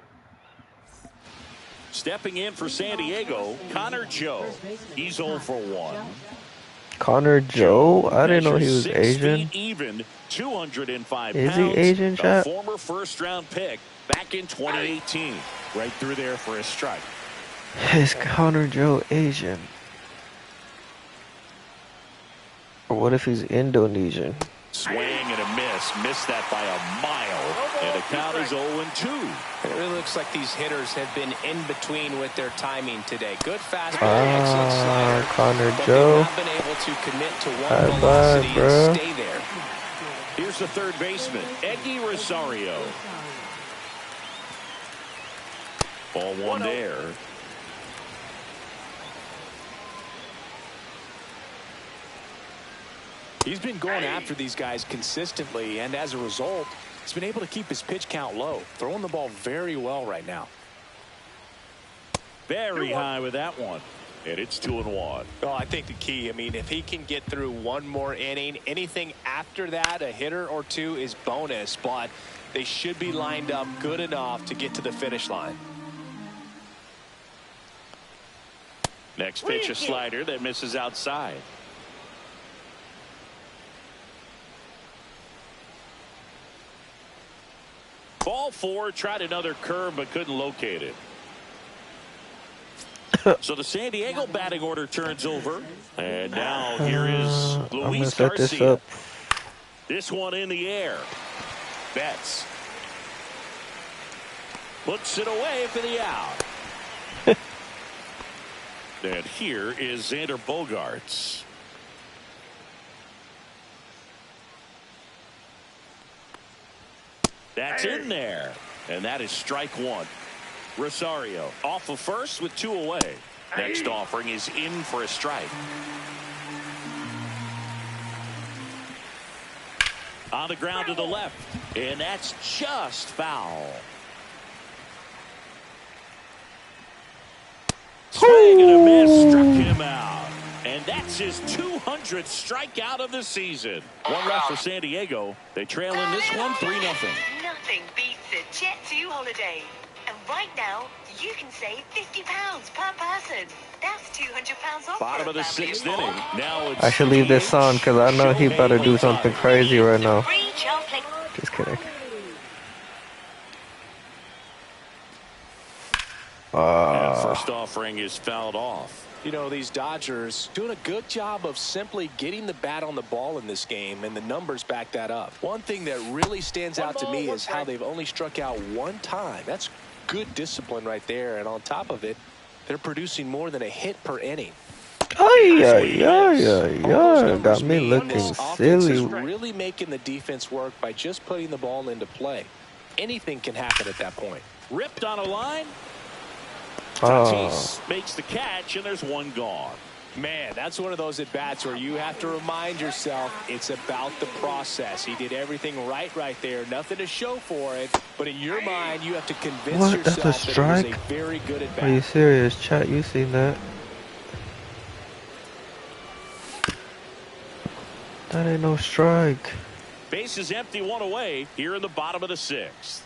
Stepping in for San Diego, Connor Joe. He's 0 for 1. Connor Joe? I didn't know he was Measures 6 Asian. feet even, 205 Is pounds. he Asian, A chat? former first-round pick back in 2018. Right through there for a strike. Is Connor Joe Asian? Or what if he's Indonesian? Swing and a miss. Missed that by a mile. And the count is 0-2. It really looks like these hitters have been in between with their timing today. Good fastball, excellent slider. Connor but Joe. they've not been able to commit to one velocity and stay there. Here's the third baseman, Eggy Rosario. Ball one there. He's been going after these guys consistently, and as a result, he's been able to keep his pitch count low, throwing the ball very well right now. Very high with that one. And it's 2-1. Well, I think the key, I mean, if he can get through one more inning, anything after that, a hitter or two is bonus, but they should be lined up good enough to get to the finish line. Next pitch, a slider that misses outside. Ball four, tried another curve but couldn't locate it. So the San Diego batting order turns over. And now here is Luis Garcia. This one in the air. Betts puts it away for the out. And here is Xander Bogaerts. That's in there. And that is strike one. Rosario off of first with 2 away. Next offering is in for a strike. On the ground to the left. And that's just foul. Swing and a miss. Struck him out. And that's his 200th strikeout of the season. One left for San Diego. They trail in this one 3-0. Nothing beats a Jet2 holiday. And right now, you can save £50 per person. That's £200 off. Bottom of the 6th inning. Now it's I should leave this on because I know he better do something crazy right now. Just kidding. First offering is fouled off. You know, these Dodgers doing a good job of simply getting the bat on the ball in this game, and the numbers back that up. One thing that really stands out to me is how they've only struck out one time. That's good discipline right there, and on top of it, they're producing more than a hit per inning. Got me looking silly. Really making the defense work by just putting the ball into play. Anything can happen at that point. Ripped on a line. Tatis makes the catch, and there's one gone. Man, that's one of those at-bats where you have to remind yourself it's about the process. He did everything right there. Nothing to show for it. But in your mind, you have to convince yourself That's a strike? that it was a very good at-bat. Are you serious, chat? You seen that? That ain't no strike. Base is empty, 1 away here in the bottom of the 6th.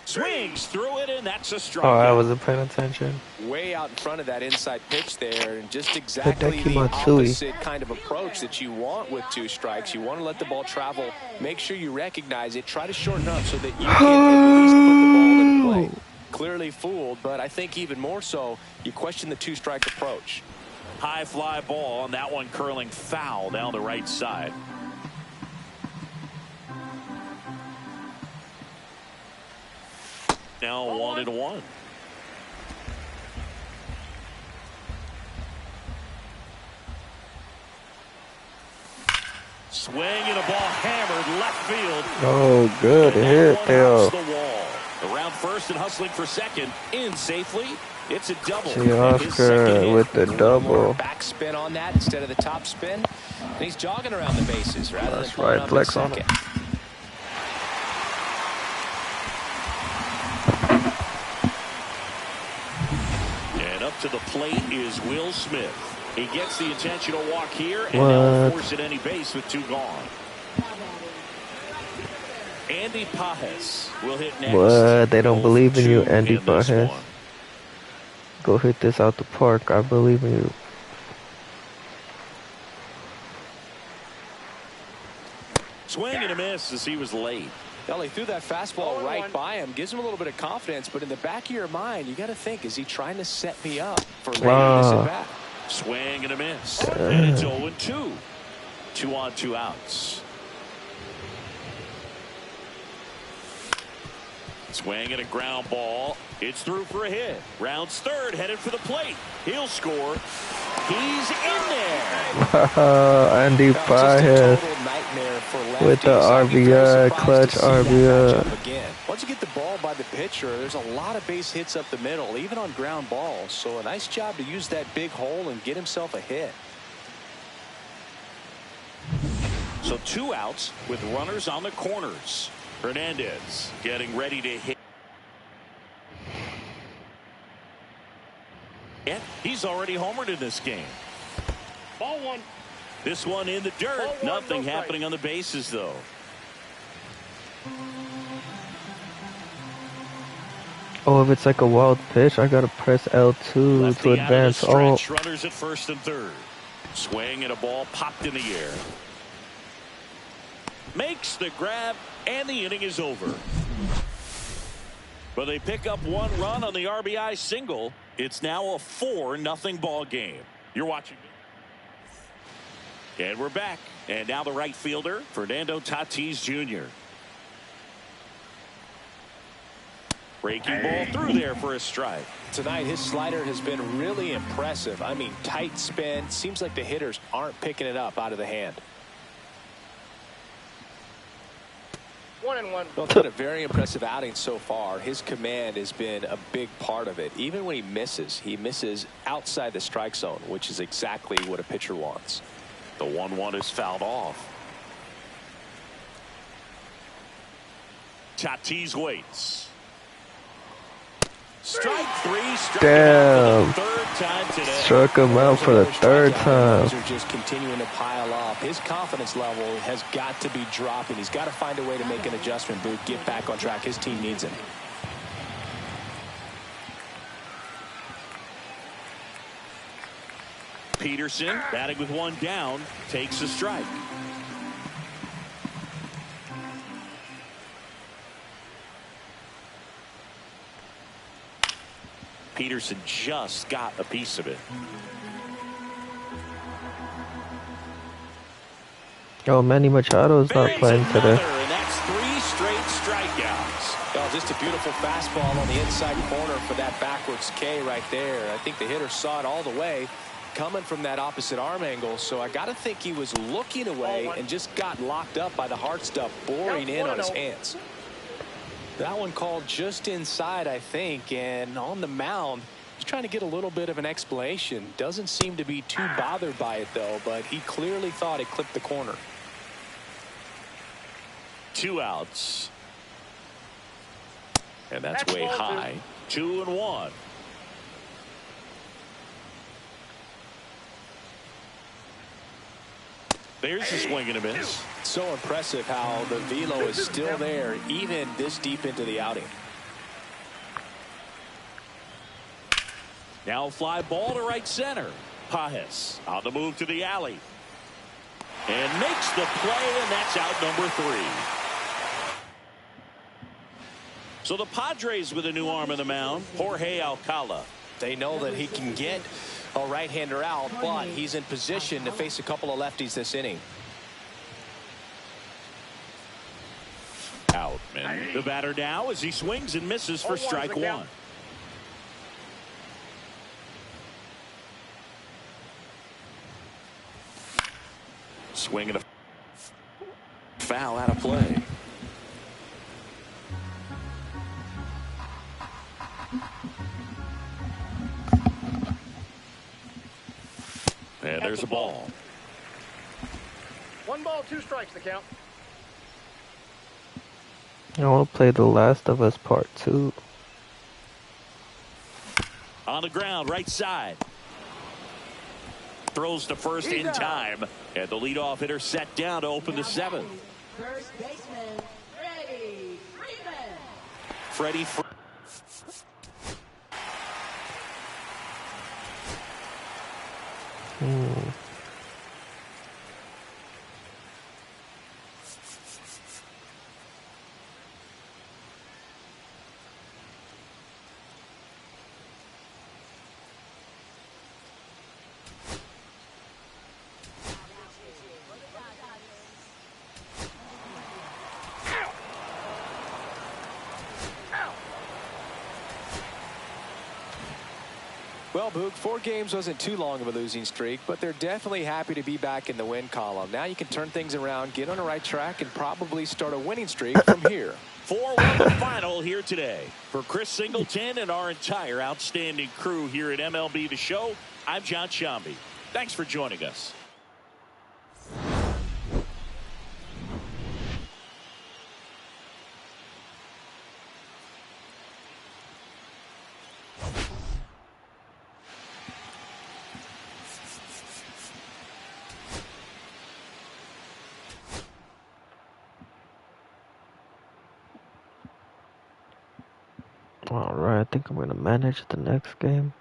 Swings through it, and that's a strike. Oh, I wasn't paying attention. Way out in front of that inside pitch there, and just exactly the Matsui. opposite kind of approach that you want with 2 strikes. You want to let the ball travel. Make sure you recognize it. Try to shorten up so that you can at least put the ball in play. Clearly fooled, but I think even more so, you question the 2-strike approach. High fly ball, and that one curling foul down the right side. Now 1-1. Swing and a ball hammered left field. Oh, good hit, Theo. The wall. Around first and hustling for second. In safely. It's a double. See Oscar with the double. Backspin on that instead of the top spin. And he's jogging around the bases rather That's than right, flex on second. him. And up to the plate is Will Smith. He gets the intentional walk here, and now force at any base with 2 gone. Andy Pajes will hit next. What? They don't believe in you, Andy Pajes. Go hit this out the park. I believe in you. Swing and a miss as he was late. Well, he threw that fastball right by him. Gives him a little bit of confidence, but in the back of your mind, you got to think, is he trying to set me up for later this at bat? Swing and a miss. And it's 0-2. 2 on, 2 outs. Swing and a ground ball. It's through for a hit. Rounds third, headed for the plate. He'll score. He's in there. Andy Pajes with the RBI, clutch RBI. Once you get the ball by the pitcher, there's a lot of base hits up the middle, even on ground balls. So a nice job to use that big hole and get himself a hit. So 2 outs with runners on the corners. Hernandez getting ready to hit. Yeah, he's already homered in this game. Ball 1. This one in the dirt. Ball 1, Nothing no happening on the bases, though. Oh, if it's like a wild pitch, I gotta press L2 Lefty to advance. Out of the Oh, stretch, runners at first and third. Swing and a ball popped in the air. Makes the grab, and the inning is over. But they pick up 1 run on the RBI single. It's now a 4-0 ball game. You're watching. And we're back. And now the right fielder, Fernando Tatis Jr. Breaking ball through there for a strike. Tonight, his slider has been really impressive. I mean, tight spin. Seems like the hitters aren't picking it up out of the hand. 1-1. Well, it's been a very impressive outing so far. His command has been a big part of it. Even when he misses outside the strike zone, which is exactly what a pitcher wants. The 1-1 is fouled off. Tatis waits. Strike 3. damn. Third time today. Struck him out for the third time. Those are just continuing to pile up. His confidence level has got to be dropping. He's got to find a way to make an adjustment, Boog, get back on track. His team needs him. Peterson batting with 1 down takes a strike. Peterson just got a piece of it. Oh, Manny Machado's not playing today. And that's 3 straight strikeouts. Oh, just a beautiful fastball on the inside corner for that backwards K right there. I think the hitter saw it all the way coming from that opposite arm angle. So I got to think he was looking away and just got locked up by the hard stuff boring in on his hands. That one called just inside, I think, and on the mound, he's trying to get a little bit of an explanation. Doesn't seem to be too bothered by it, though, but he clearly thought it clipped the corner. 2 outs. And that's way high. 2-1. There's a swing and a miss. So impressive how the velo is still there even this deep into the outing. Now fly ball to right center. Pajes on the move to the alley. And makes the play, and that's out number 3. So the Padres with a new arm in the mound, Jorge Alcala. They know that he can get a right-hander out, but he's in position to face a couple of lefties this inning. Out, and the batter now as he swings and misses for strike 1. Swing and a foul out of play. And there's a ball. 1 ball, 2 strikes the count. I want to play The Last of Us Part 2. On the ground, right side. Throws to first in time. And the leadoff hitter set down to open the 7th. First baseman, Freddie Freeman. Freddie Well, Boog, 4 games wasn't too long of a losing streak, but they're definitely happy to be back in the win column. Now you can turn things around, get on the right track, and probably start a winning streak from here. 4-1 the final here today. For Chris Singleton and our entire outstanding crew here at MLB The Show, I'm John Shambi. Thanks for joining us. Alright, I think I'm gonna manage the next game.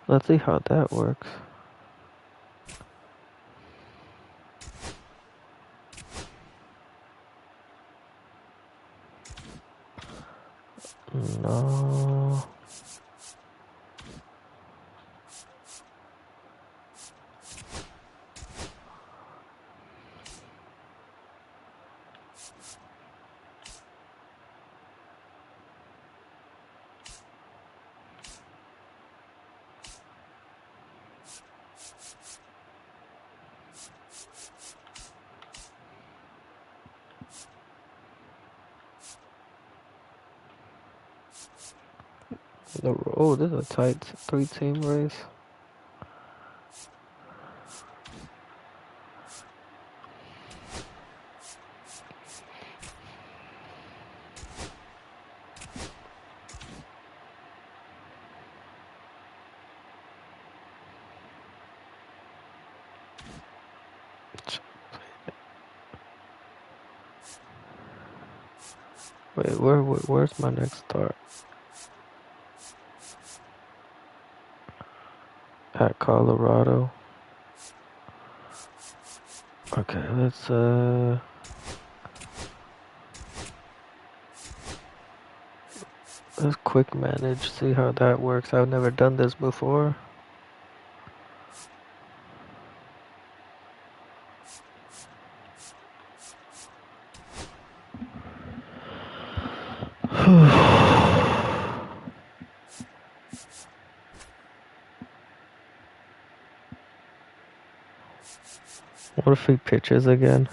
Let's see how that works. No. Oh, this is a tight 3-team race. Wait, where's my next start? At Colorado. Okay, let's quick manage, see how that works. I've never done this before. What if he pitches again?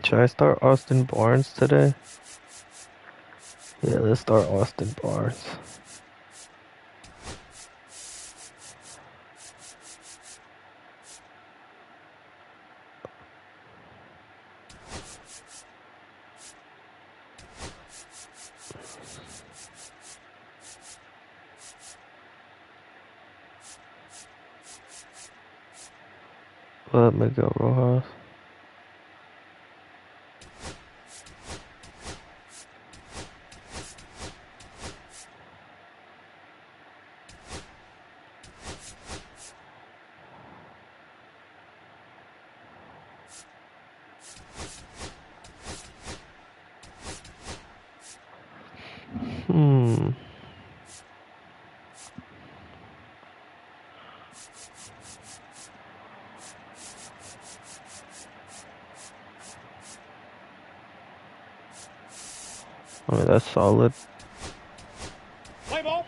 Should I start Austin Barnes today? Yeah, let's start Austin Barnes. Let me go, Rojas. I mean, that's solid. Play ball.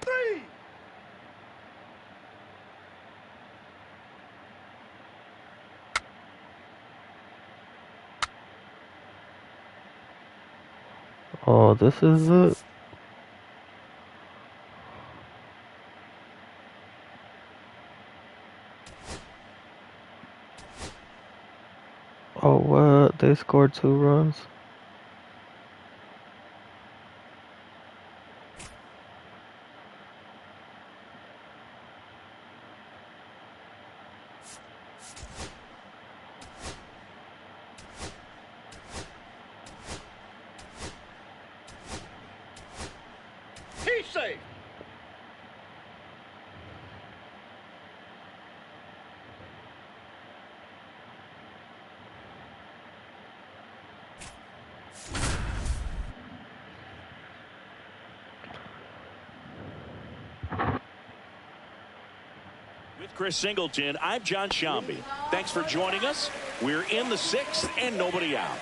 3. Oh, this is it. Oh, what? They scored 2 runs? He's safe. Chris Singleton, I'm John Shambi. Thanks for joining us. We're in the 6th and nobody out.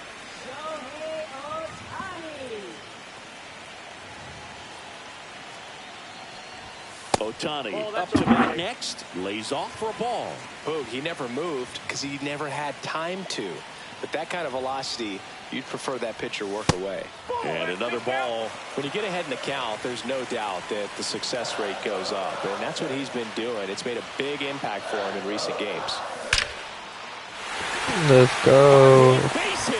Ohtani up to bat next, lays off for a ball. Boog, he never moved because he never had time to. But that kind of velocity, you'd prefer that pitcher work away. And another ball. When you get ahead in the count, there's no doubt that the success rate goes up. And that's what he's been doing. It's made a big impact for him in recent games. Let's go. Base hit.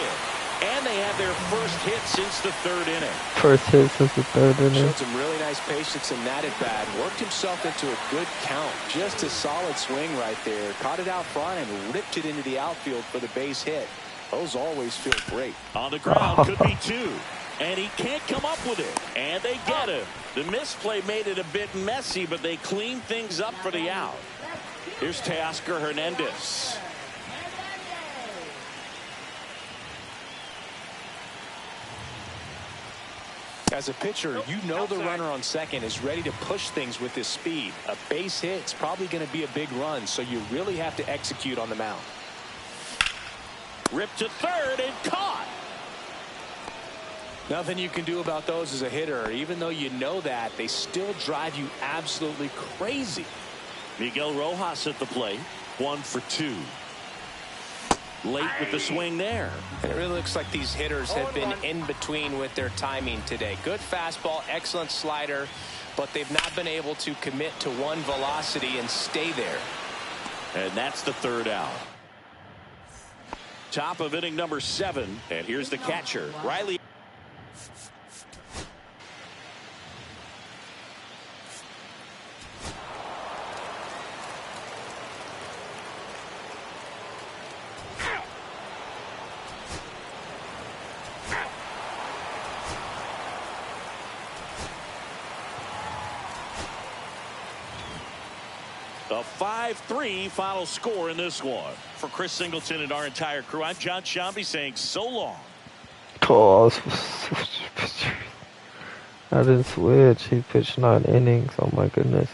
And they have their first hit since the 3rd inning. First hit since the 3rd inning. Showed some really nice patience in that at bat. Worked himself into a good count. Just a solid swing right there. Caught it out front and ripped it into the outfield for the base hit. Those always feel great. On the ground, could be 2. And he can't come up with it. And they get him. The misplay made it a bit messy, but they clean things up for the out. Here's Teoscar Hernandez. As a pitcher, you know the runner on second is ready to push things with his speed. A base hit's probably going to be a big run, so you really have to execute on the mound. Ripped to 3rd and caught. Nothing you can do about those as a hitter. Even though you know that, they still drive you absolutely crazy. Miguel Rojas at the plate. 1 for 2. Late with the swing there. And it really looks like these hitters have been in between with their timing today. Good fastball, excellent slider, but they've not been able to commit to one velocity and stay there. And that's the 3rd out. Top of inning number 7. And here's the catcher, Riley. A 5-3 final score in this one. For Chris Singleton and our entire crew, I'm John Shambi saying so long. Oh, I didn't switch. He pitched 9 innings. Oh my goodness.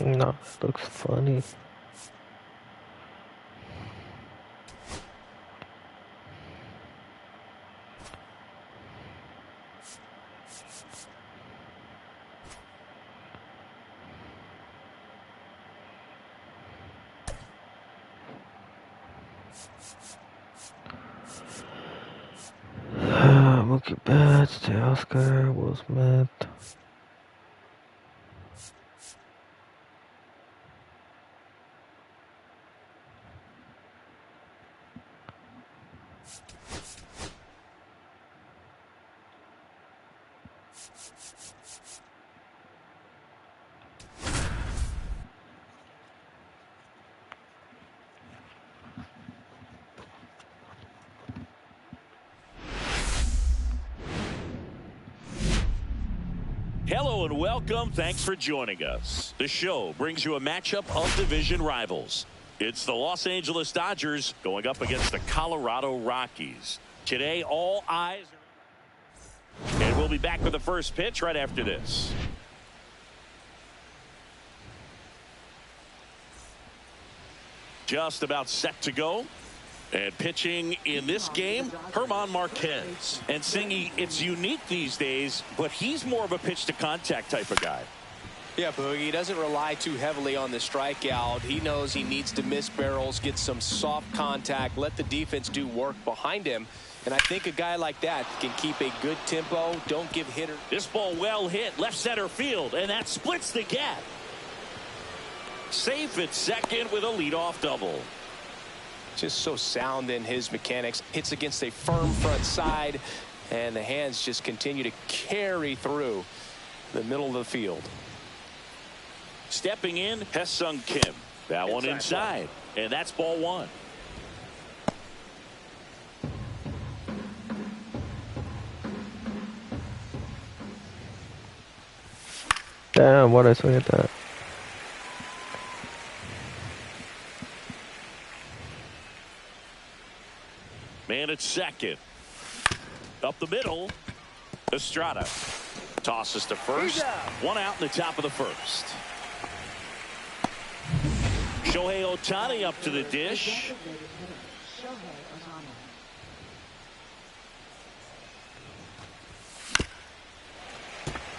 No, it looks funny. Mookie Betts, Teoscar, Will Smith. Hello and welcome. Thanks for joining us. The show brings you a matchup of division rivals. It's the Los Angeles Dodgers going up against the Colorado Rockies. Today, all eyes are... And we'll be back with the first pitch right after this. Just about set to go. And pitching in this game, Herman Marquez. And Singy, it's unique these days, but he's more of a pitch-to-contact type of guy. Yeah, Boogie, he doesn't rely too heavily on the strikeout. He knows he needs to miss barrels, get some soft contact, let the defense do work behind him. And I think a guy like that can keep a good tempo, don't give hitter. This ball well hit, left center field, and that splits the gap. Safe at second with a leadoff double. Just so sound in his mechanics. Hits against a firm front side, and the hands just continue to carry through the middle of the field. Stepping in, Hesung Kim. That one inside, and that's ball one. Damn, why'd I swing at that? Man at second. Up the middle. Estrada tosses to first. One out in the top of the first. Shohei Ohtani up to the dish.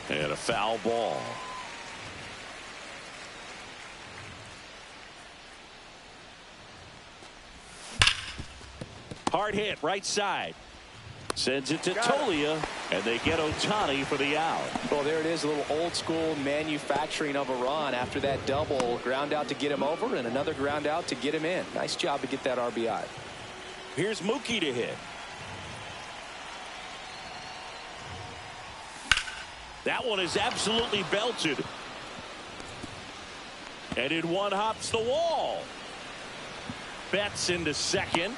And a foul ball. Hard hit right side. Sends it to Tolia, and they get Ohtani for the out. Well, there it is, a little old school manufacturing of a run after that double. Ground out to get him over, and another ground out to get him in. Nice job to get that RBI. Here's Mookie to hit. That one is absolutely belted. And in one hops the wall. Betts into second.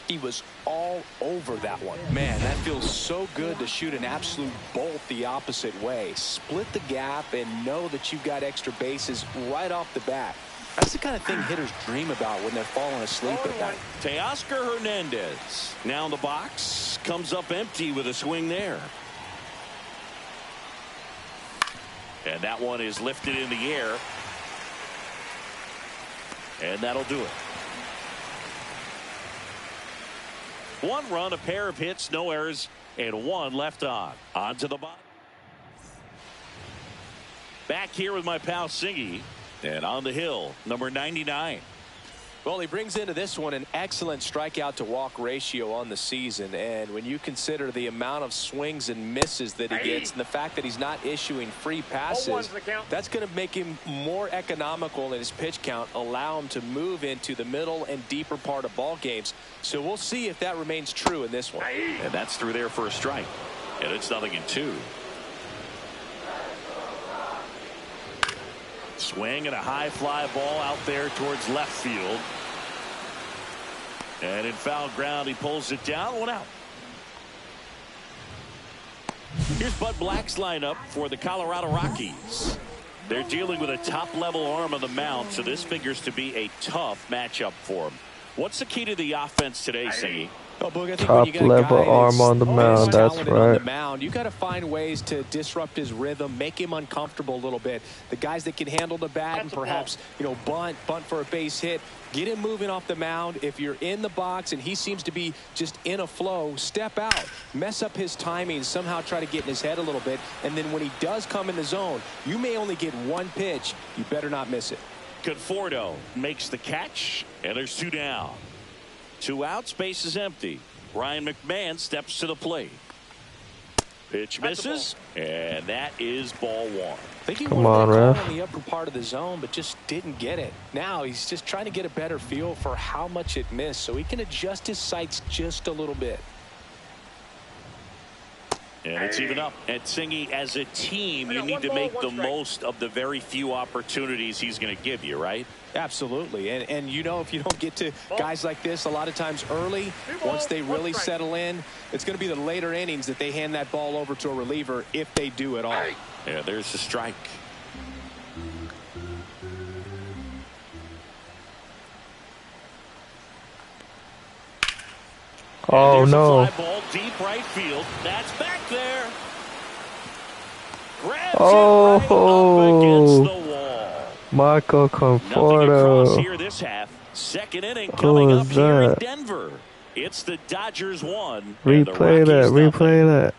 He was all over that one. Man, that feels so good to shoot an absolute bolt the opposite way. Split the gap and know that you've got extra bases right off the bat. That's the kind of thing hitters dream about when they're falling asleep at night. Teoscar Hernandez now in the box. Comes up empty with a swing there. And that one is lifted in the air. And that'll do it. One run, a pair of hits, no errors, and one left on. On to the bottom. Back here with my pal Singy. And on the hill, number 99. Well, he brings into this one an excellent strikeout to walk ratio on the season. And when you consider the amount of swings and misses that he gets and the fact that he's not issuing free passes, that's going to make him more economical in his pitch count, allow him to move into the middle and deeper part of ball games. So we'll see if that remains true in this one. And that's through there for a strike. And it's 0-2. Swing and a high fly ball out there towards left field. And in foul ground, he pulls it down. One out. Here's Bud Black's lineup for the Colorado Rockies. They're dealing with a top-level arm on the mound, so this figures to be a tough matchup for him. What's the key to the offense today, Singy? Well, Boog, I think top level arm on the mound. That's right. You got to find ways to disrupt his rhythm, make him uncomfortable a little bit. The guys that can handle the bat and perhaps, bunt for a base hit, get him moving off the mound. If you're in the box and he seems to be just in a flow, step out, mess up his timing, somehow try to get in his head a little bit. And then when he does come in the zone, you may only get one pitch. You better not miss it. Conforto makes the catch, and there's two down. 2 outs, base is empty. Ryan McMahon steps to the plate. Pitch misses, and that is ball one. I think he wanted that call in the upper part of the zone, but just didn't get it. Now he's just trying to get a better feel for how much it missed so he can adjust his sights just a little bit. And it's even up. And Singy, as a team, you need to make the most of the very few opportunities he's going to give you, right? Absolutely. And if you don't get to guys like this a lot of times early, once they really settle in, it's going to be the later innings that they hand that ball over to a reliever if they do at all. Yeah, there's the strike. Oh no. Fly ball deep right field. That's back there. Grabs it right up against the wall. Marco Nothing across Conforto. here this half. Second inning Who coming is up here in that? Denver. It's the Dodgers 1 and the Replay that. Rockies nothing. Replay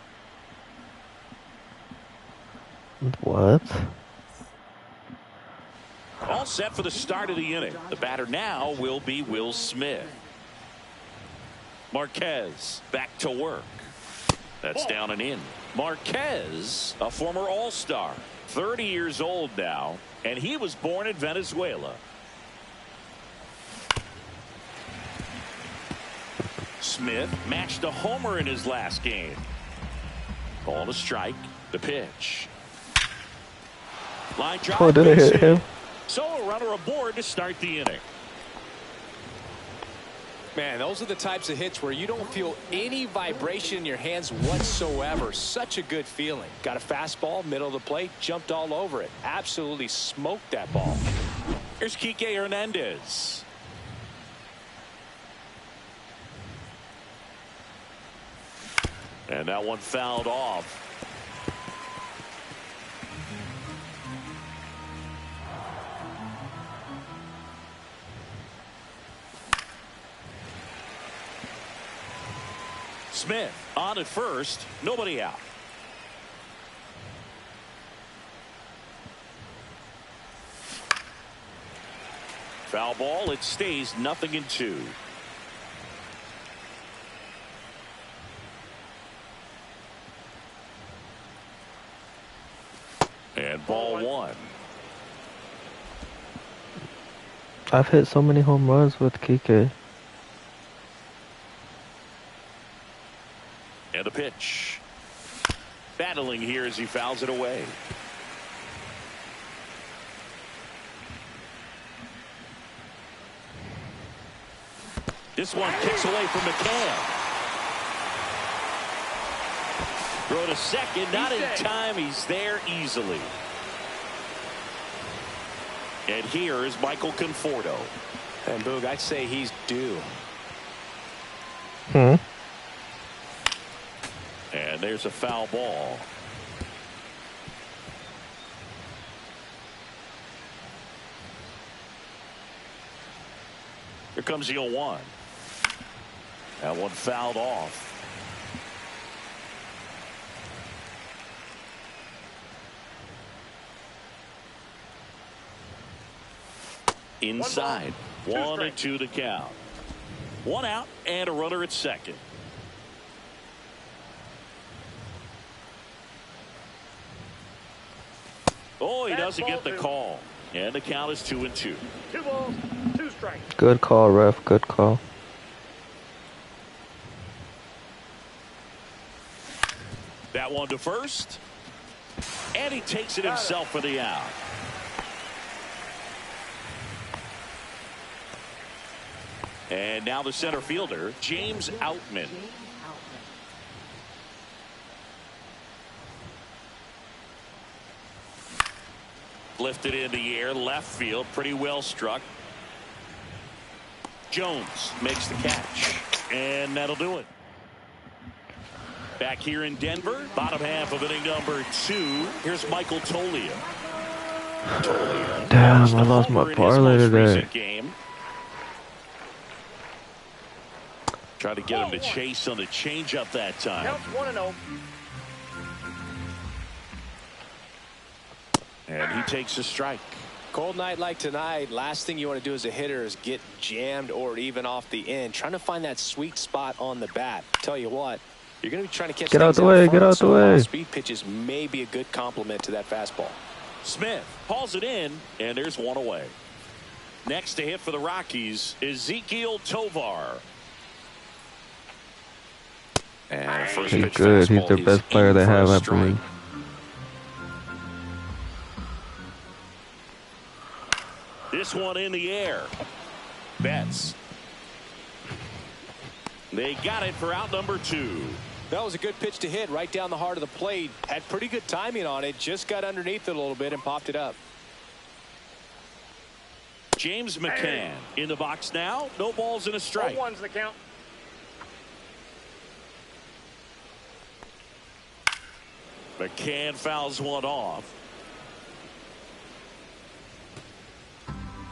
that. What? All set for the start of the inning. The batter now will be Will Smith. Marquez back to work. That's down and in. Marquez, a former All-Star, 30 years old now, and he was born in Venezuela. Smith matched a homer in his last game. Ball to strike. The pitch. Line drive. Oh, did it hit him? So a runner aboard to start the inning. Man, those are the types of hits where you don't feel any vibration in your hands whatsoever. Such a good feeling. Got a fastball, middle of the plate, jumped all over it. Absolutely smoked that ball. Here's Kike Hernandez. And that one fouled off. Smith on at first, nobody out. Foul ball, it stays 0-2. And ball 1. I've hit so many home runs with Kike. And a pitch. Battling here as he fouls it away. This one kicks away from McCann. Throw to second, not in time. He's there easily. And here is Michael Conforto. And Boog, I'd say he's due. Hmm. And there's a foul ball. Here comes the 0-1. That one fouled off. Inside. 1-2 to count. One out and a runner at second. Oh, he doesn't get the call. And the count is 2-2. 2 balls, 2 strikes. Good call, ref. Good call. That one to first. And he takes it himself for the out. And now the center fielder, James Outman. Lifted in the air, left field, pretty well struck. Jones makes the catch, and that'll do it. Back here in Denver, bottom half of inning number 2. Here's Michael Toglia. Damn, I lost my parlay today. Game. Try to get him to chase on the changeup that time. Counts 1-0. And he takes a strike. Cold night like tonight, last thing you want to do as a hitter is get jammed or even off the end. Trying to find that sweet spot on the bat. Tell you what, you're going to be trying to catch Get out things the way, front, get out so the way. Speed pitches may be a good complement to that fastball. Smith hauls it in, and there's one away. Next to hit for the Rockies, Ezequiel Tovar. And first He's pitch good. He's fastball the is best player in they for a have, I strike. believe. This one in the air. Betts. They got it for out number 2. That was a good pitch to hit right down the heart of the plate. Had pretty good timing on it. Just got underneath it a little bit and popped it up. James McCann in the box now. No balls and a strike. 0-1's the count. McCann fouls one off.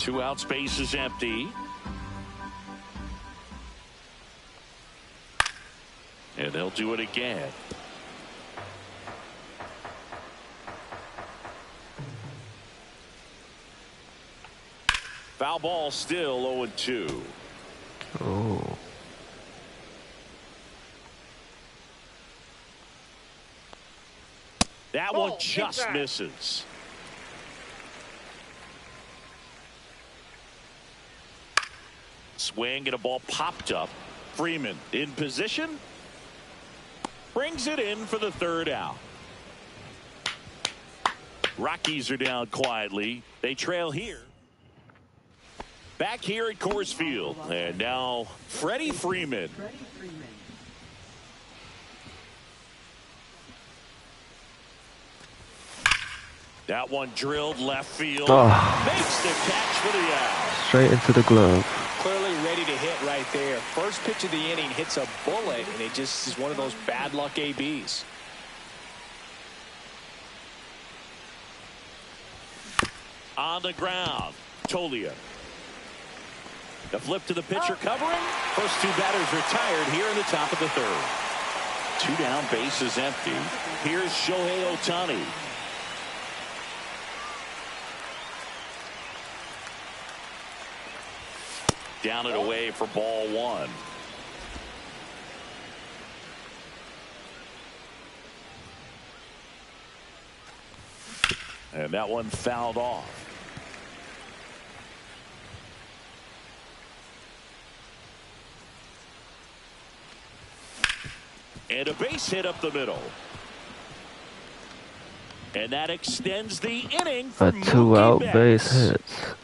2 out, space is empty. And they'll do it again. Foul ball, still 0-2. Oh. That one just misses. Swing and a ball popped up. Freeman in position. Brings it in for the 3rd out. Rockies are down quietly. They trail here. Back here at Coors Field. And now Freddie Freeman. That one drilled left field. Oh. Makes the catch for the out. Straight into the glove. Clearly ready to hit right there. First pitch of the inning hits a bullet, and it just is one of those bad luck ABs. On the ground, Tolia. The flip to the pitcher covering. First 2 batters retired here in the top of the 3rd. 2 down, bases empty. Here's Shohei Ohtani. Down and away for ball 1. And that one fouled off. And a base hit up the middle. And that extends the inning for A 2-out base hits.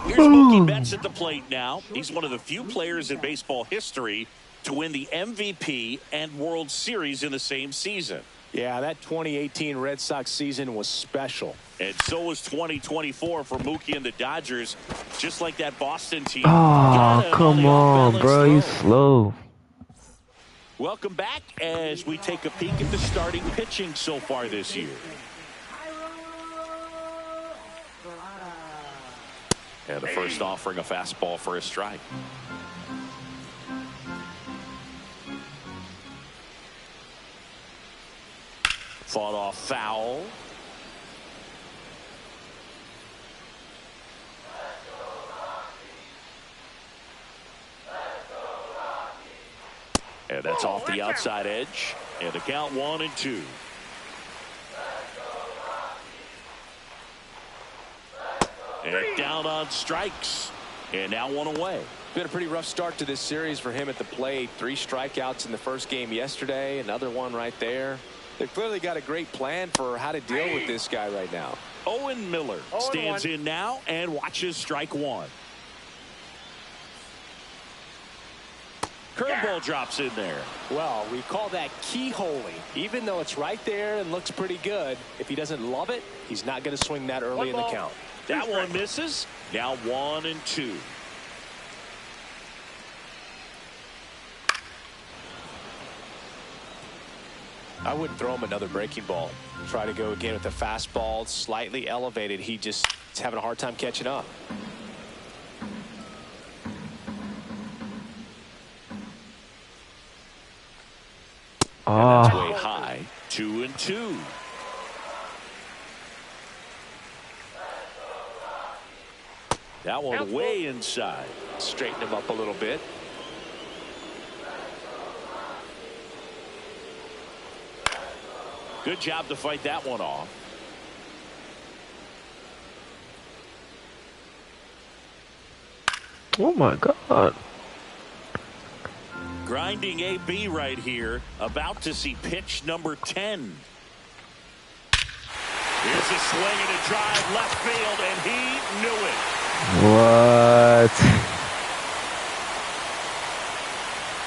Here's Mookie Betts at the plate now. He's one of the few players in baseball history to win the MVP and World Series in the same season. Yeah, that 2018 Red Sox season was special. And so was 2024 for Mookie and the Dodgers, just like that Boston team. Oh, come on, bro. You slow. Welcome back as we take a peek at the starting pitching so far this year. And the first offering a fastball for a strike. Fought off foul. And that's off the outside edge. And the count 1-2. And down on strikes. And now 1 away. Been a pretty rough start to this series for him at the plate. 3 strikeouts in the first game yesterday. Another one right there. They've clearly got a great plan for how to deal with this guy right now. Owen Miller stands in now and watches strike 1. Curveball drops in there. Well, we call that keyholing. Even though it's right there and looks pretty good, if he doesn't love it, he's not going to swing that early in the count. That one misses. Now 1-2. I wouldn't throw him another breaking ball. Try to go again with the fastball, slightly elevated. He just is having a hard time catching up. And that's way high. 2-2. That one way inside. Straighten him up a little bit. Good job to fight that one off. Oh my God. Grinding AB right here. About to see pitch number 10. Here's a swing and a drive left field, and he knew it. What?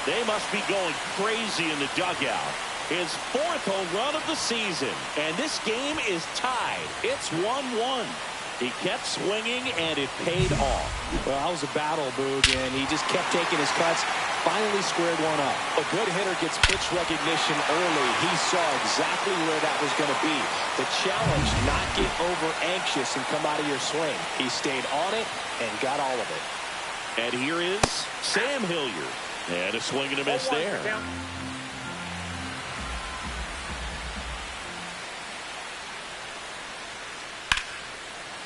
They must be going crazy in the dugout. His 4th home run of the season, and this game is tied. It's 1-1. He kept swinging, and it paid off. Well, that was a battle, Boog, and he just kept taking his cuts. finally squared one up. A good hitter gets pitch recognition early. He saw exactly where that was going to be. The challenge, not get over anxious and come out of your swing. He stayed on it and got all of it. And here is Sam Hilliard. And a swing and a miss there.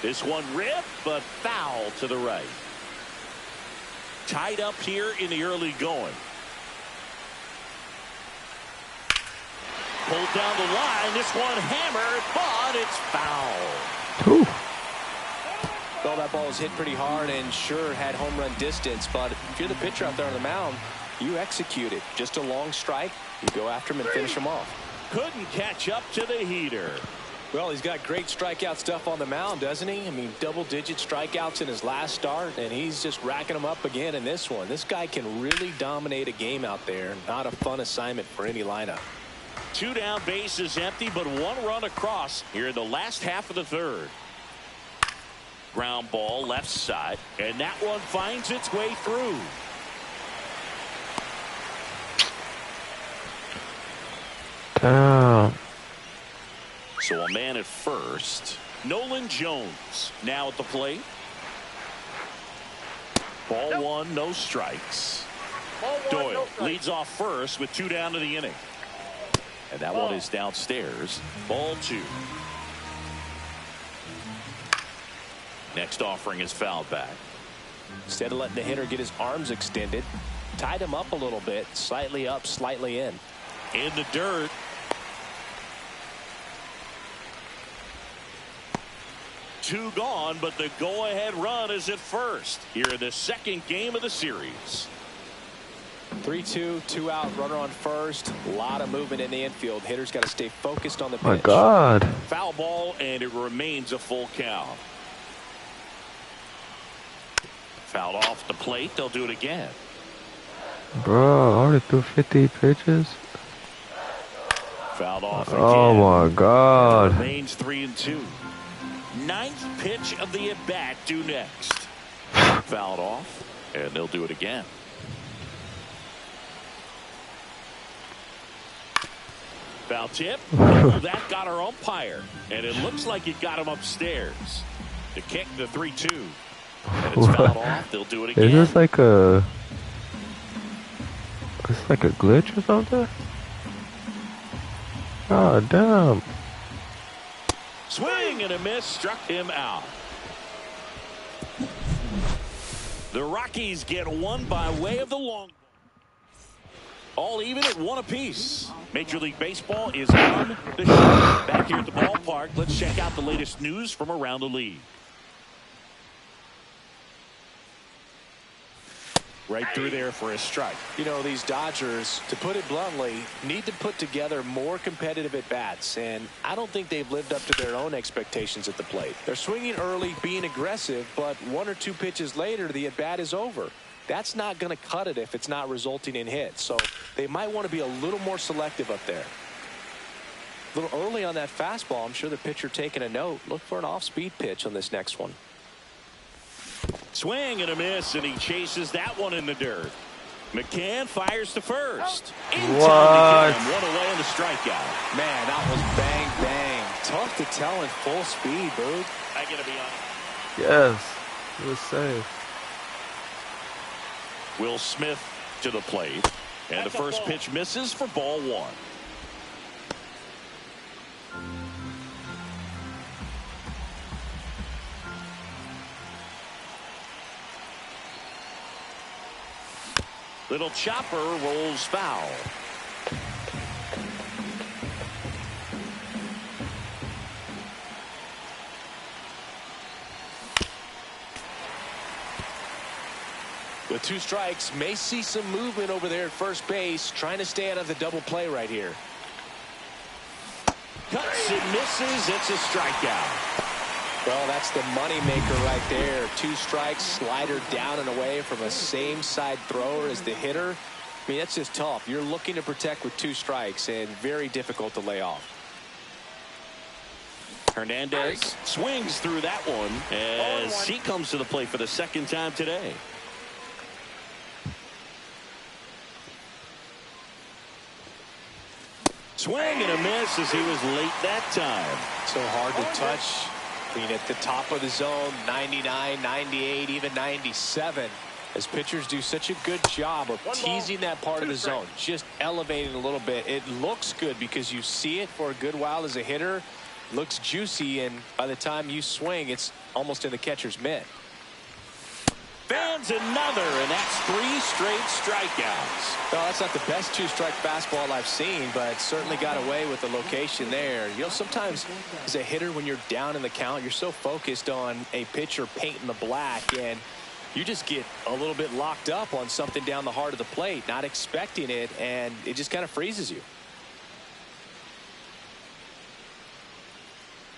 This one ripped, but foul to the right. Tied up here in the early going. Pulled down the line. This one hammered, but it's foul. Ooh. Well, that ball was hit pretty hard and sure had home run distance, but if you're the pitcher out there on the mound, you execute it. Just a long strike, you go after him and finish him off. Couldn't catch up to the heater. Well, he's got great strikeout stuff on the mound, doesn't he? I mean, double-digit strikeouts in his last start, and he's just racking them up again in this one. This guy can really dominate a game out there. Not a fun assignment for any lineup. 2 down, bases empty, but 1 run across here in the last half of the third. Ground ball left side, and that one finds its way through. Damn. So a man at first. Nolan Jones now at the plate. Ball 1, no strikes. Doyle leads off first with 2 down to the inning. And that one is downstairs. Ball 2. Next offering is fouled back. Instead of letting the hitter get his arms extended, tied him up a little bit, slightly up, slightly in. In the dirt. Two gone, but the go-ahead run is at first here in the second game of the series. 3-2, 2 out, runner on first. A lot of movement in the infield. Hitter's got to stay focused on the pitch. My God. Foul ball, and it remains a full count. Fouled off the plate. They'll do it again. Bro, I already threw 50 pitches. Fouled off again. Oh my God. Remains 3-2. 9th pitch of the at-bat due next. Fouled off, and they'll do it again. Foul tip. Oh, that got our umpire, and it looks like it got him upstairs. To kick the 3-2. And it's fouled off. They'll do it again. Is this like a... It's like a glitch or something? Oh, damn. Swing and a miss, struck him out. The Rockies get one by way of the long. All even at 1 apiece. Major League Baseball is on the show. Back here at the ballpark, let's check out the latest news from around the league. Right through there for a strike. You know, these Dodgers, to put it bluntly, need to put together more competitive at-bats, and I don't think they've lived up to their own expectations at the plate. They're swinging early, being aggressive, but 1 or 2 pitches later, the at-bat is over. That's not going to cut it if it's not resulting in hits, so they might want to be a little more selective up there. A little early on that fastball, I'm sure the pitcher taking a note. Look for an off-speed pitch on this next one. Swing and a miss, and he chases that one in the dirt. McCann fires to first. In time to get him. 1 away on the strikeout. Man, that was bang, bang. Tough to tell in full speed, Boog. I gotta be honest. Yes. It was safe. Will Smith to the plate. And the first pitch misses for ball 1. Little chopper rolls foul. With 2 strikes, may see some movement over there at first base, trying to stay out of the double play right here. Cuts and misses. It's a strikeout. Well, that's the money maker right there. 2 strikes, slider down and away from a same side thrower as the hitter. I mean, that's just tough. You're looking to protect with 2 strikes and very difficult to lay off. Hernandez swings through that one as he comes to the plate for the 2nd time today. Swing and a miss as he was late that time. So hard to touch. Being at the top of the zone, 99, 98, even 97. As pitchers do such a good job of teasing that part of the zone, just elevating a little bit. It looks good because you see it for a good while as a hitter. Looks juicy, and by the time you swing, it's almost in the catcher's mitt. Fans another, and that's 3 straight strikeouts. Well, that's not the best 2-strike fastball I've seen, but certainly got away with the location there. You know, sometimes as a hitter, when you're down in the count, you're so focused on a pitcher painting the black, and you just get a little bit locked up on something down the heart of the plate, not expecting it, and it just kind of freezes you.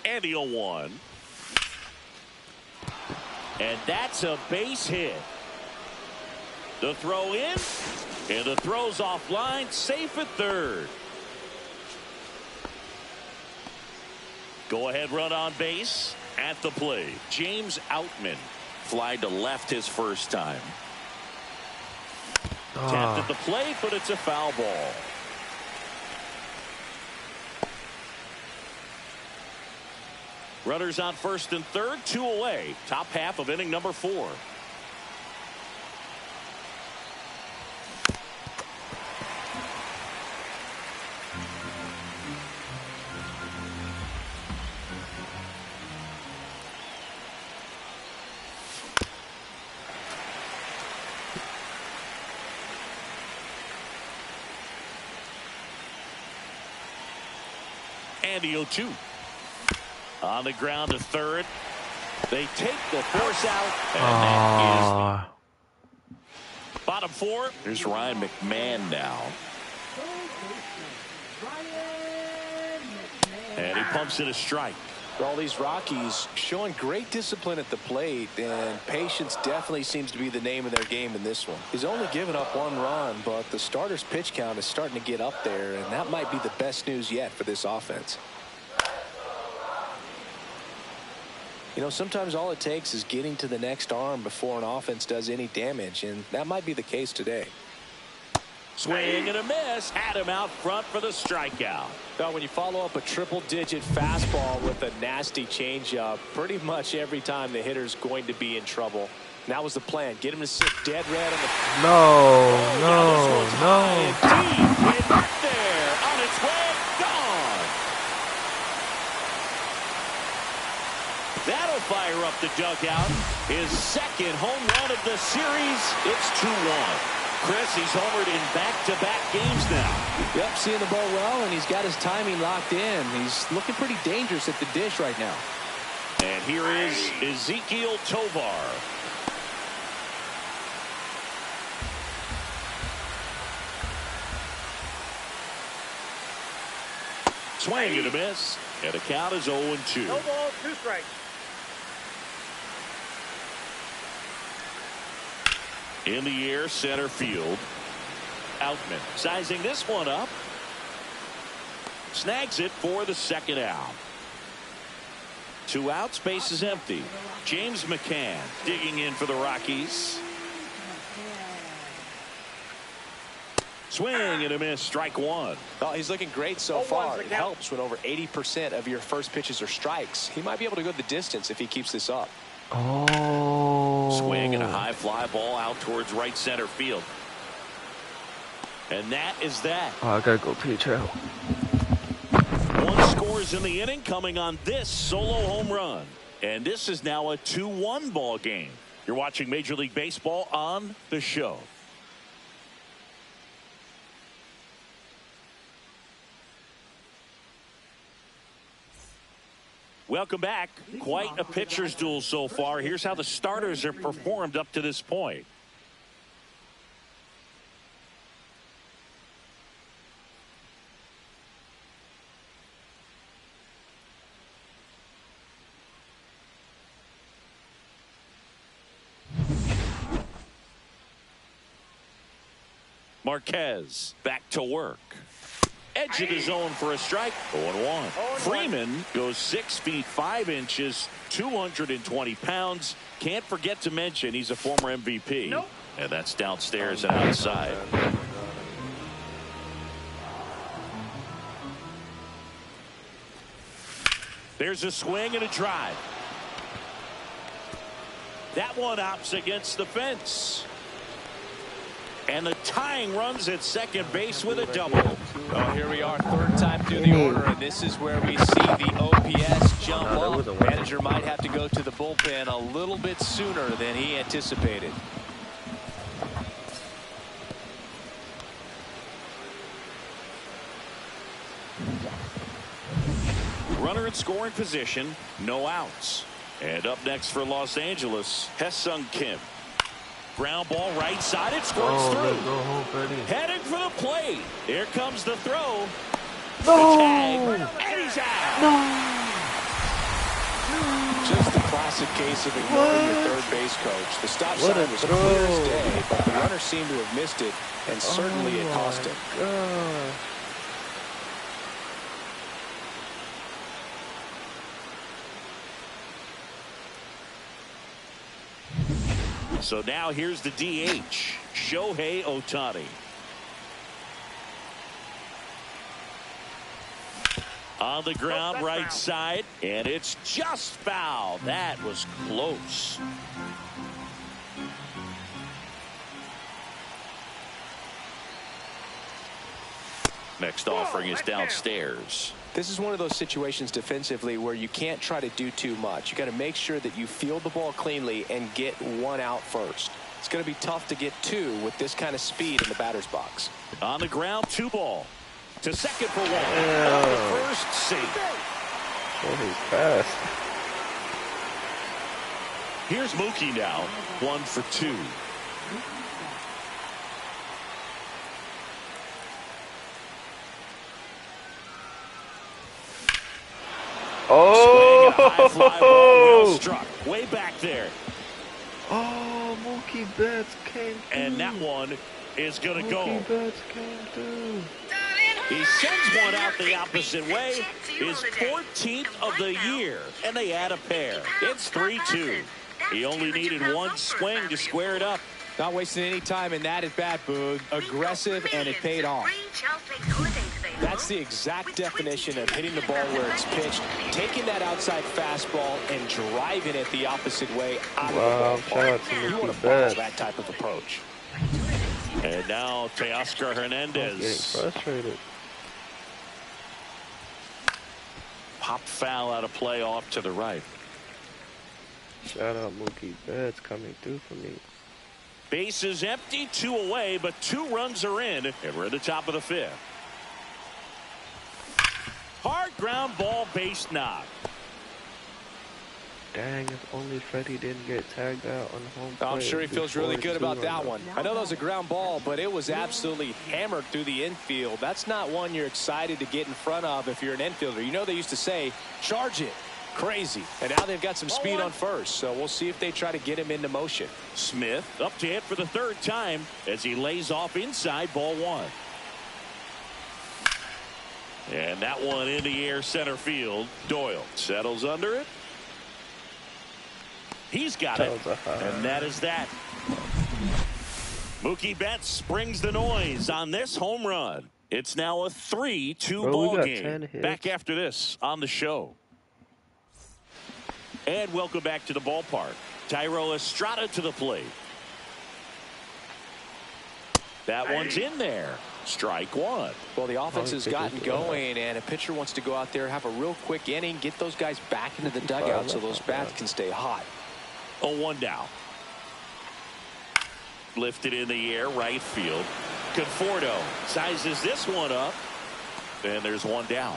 And the 0-1. And that's a base hit. The throw in, and the throw's offline, safe at third. Go ahead run on base at the plate. James Outman flied to left his first time. Tapped at the plate, but it's a foul ball. Runners on first and third, 2 away. Top half of inning number 4. And the 0-2. On the ground to third. They take the force out. And that is bottom 4. Here's Ryan McMahon now. And he pumps in a strike. All these Rockies showing great discipline at the plate, and patience definitely seems to be the name of their game in this one. He's only given up 1 run, but the starter's pitch count is starting to get up there, and that might be the best news yet for this offense. You know, sometimes all it takes is getting to the next arm before an offense does any damage, and that might be the case today. Swing and a miss. Had him out front for the strikeout. Now, when you follow up a triple-digit fastball with a nasty changeup, pretty much every time the hitter's going to be in trouble. And that was the plan. Get him to sit dead red on the... No. Deep, way back there. On its way, gone. That'll fire up the dugout. His second home run of the series. It's 2-1. Chris, he's homered in back-to-back games now. Yep, seeing the ball well, and he's got his timing locked in. He's looking pretty dangerous at the dish right now. And here is Ezekiel Tovar. Swing and a miss. And the count is 0-2. No ball, 2 strikes. In the air, center field. Outman sizing this one up. Snags it for the second out. 2 outs, base is empty. James McCann digging in for the Rockies. Swing and a miss, strike 1. Oh, he's looking great so far. It helps when over 80% of your first pitches are strikes. He might be able to go the distance if he keeps this up. Swing and a high fly ball out towards right center field. And that is that. I gotta go pitch out. 1 scores in the inning coming on this solo home run. And this is now a 2-1 ball game. You're watching Major League Baseball on The Show. Welcome back. Quite a pitcher's duel so far. Here's how the starters have performed up to this point. Marquez back to work. Edge of the zone for a strike. 0-1. Freeman goes 6 feet 5 inches, 220 pounds. Can't forget to mention he's a former MVP. Nope. And that's downstairs and outside. There's a swing and a drive. That one opts against the fence. And the tying runs at second base with a double. Well, here we are, third time through the order, and this is where we see the OPS jump up. Manager might have to go to the bullpen a little bit sooner than he anticipated. Runner in scoring position, no outs. And up next for Los Angeles, Hesung Kim. Ground ball right side, it squirts through. Heading for the plate. Here comes the throw. The tag, and he's out. Just a classic case of ignoring your third base coach. The stop sign was clear as day, but the runner seemed to have missed it, and certainly it cost him. So now here's the DH, Shohei Ohtani. On the ground, right side, and it's just foul. That was close. Next offering is downstairs. This is one of those situations defensively where you can't try to do too much. You got to make sure that you field the ball cleanly and get one out first. It's going to be tough to get two with this kind of speed in the batter's box. On the ground, 2 ball. To second for 1. On the first, safe. Holy fast. Here's Mookie now, 1 for 2. Oh! Swing, a high fly ball, well struck. Way back there. Oh, Mookie Betts came through. And that one is going to go. Mookie Betts came through. He sends one out the opposite way. His 14th of the year. And they add a pair. It's 3-2. He only needed one swing to square it up. Not wasting any time in that at bat, Boog. Aggressive, and it paid off. That's the exact definition of hitting the ball where it's pitched, taking that outside fastball and driving it the opposite way out of the ballpark. Shout out to You want Mookie to follow Betts. that type of approach. And now Teoscar Hernandez. Getting frustrated. Popped foul out of play off to the right. Shout out Mookie Betts coming through for me. Base is empty, 2 away, but 2 runs are in, and we're at the top of the 5th. Hard ground ball, base knock. Dang, if only Freddie didn't get tagged out on home plate. I'm sure he feels really good about that one. I know that was a ground ball, but it was absolutely hammered through the infield. That's not one you're excited to get in front of if you're an infielder. You know they used to say, charge it. Crazy. And now they've got some speed on first, so we'll see if they try to get him into motion. Smith up to hit for the 3rd time as he lays off inside, ball 1. And that one in the air center field. Doyle settles under it. He's got it. And that is that. Mookie Betts brings the noise on this home run. It's now a 3-2 ball game. Back after this on the show. And welcome back to the ballpark. Thairo Estrada to the plate. That one's in there. Strike 1. Well, the offense has gotten going, and a pitcher wants to go out there, have a real quick inning, get those guys back into the dugout so those bats can stay hot. 0-1 down. Lifted in the air, right field. Conforto sizes this one up, and there's 1 down.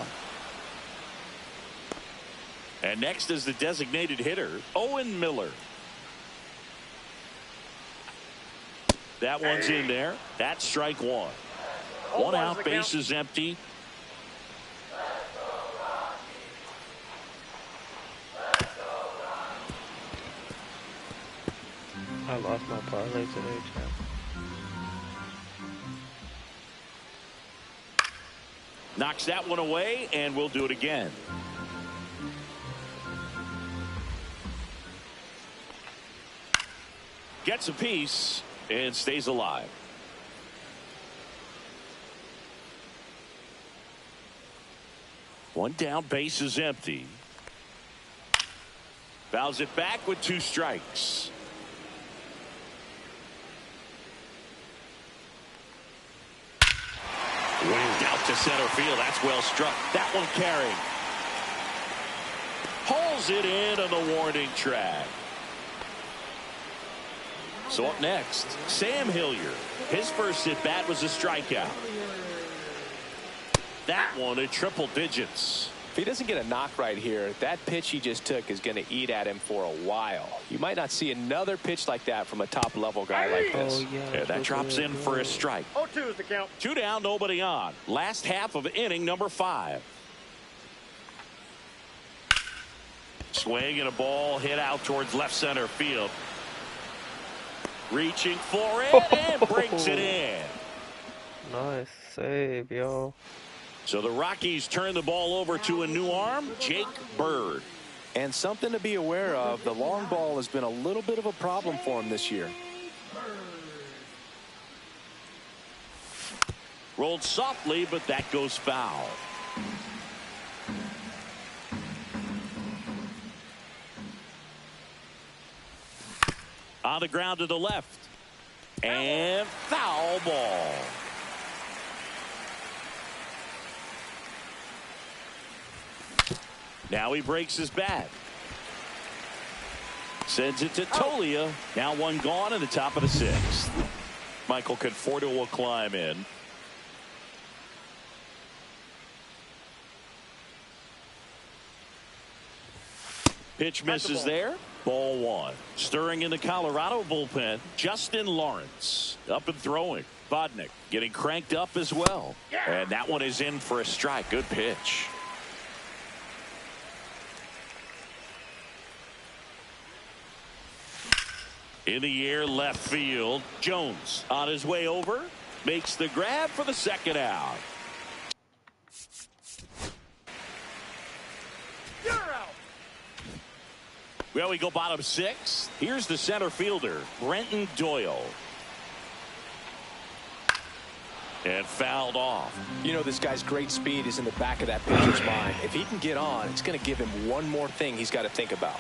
And next is the designated hitter, Owen Miller. That one's in there. That's strike 1. 1 out, base is empty. I lost my parlay today, champ. Knocks that one away, and we'll do it again. Gets a piece and stays alive. One down, base is empty. Fouls it back with 2 strikes. Whacked out to center field. That's well struck. That one carrying. Pulls it in on the warning track. So up next, Sam Hilliard. His first at bat was a strikeout. That one at triple digits. If he doesn't get a knock right here, that pitch he just took is going to eat at him for a while. You might not see another pitch like that from a top-level guy like this. Oh, yeah, And that drops in for a strike. 0-2 is the count. 2 down, nobody on. Last half of inning number 5. Swing and a ball hit out towards left center field. Reaching for it and breaks it in. Nice save, yo. So the Rockies turn the ball over to a new arm, Jake Bird. And something to be aware of, the long ball has been a little bit of a problem for him this year. Rolled softly, but that goes foul. On the ground to the left. And foul ball. Now he breaks his bat. Sends it to Tolia. Now 1 gone in the top of the 6th. Michael Conforto will climb in. Pitch misses there. Ball 1. Stirring in the Colorado bullpen, Justin Lawrence. Up and throwing. Vodnik getting cranked up as well. And that one is in for a strike. Good pitch. In the air, left field. Jones on his way over. Makes the grab for the second out. You're out. Well, we go bottom 6. Here's the center fielder, Brenton Doyle. And fouled off. You know, this guy's great speed is in the back of that pitcher's mind. If he can get on, it's going to give him one more thing he's got to think about.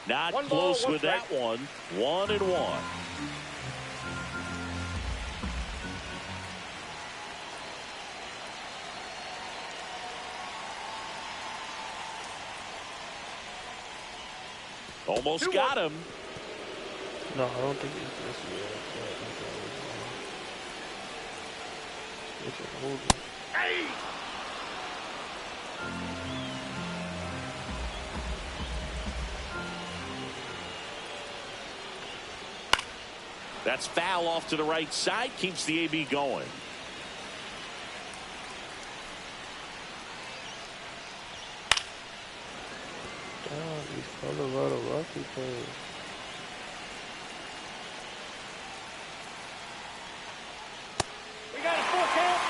Not One close ball, with one that one. 1-1. Almost got him. No, I don't think he's missing it. It's a hold. Hey! That's foul off to the right side. Keeps the AB going. Damn, these Colorado Rocky players. We got a 4 count.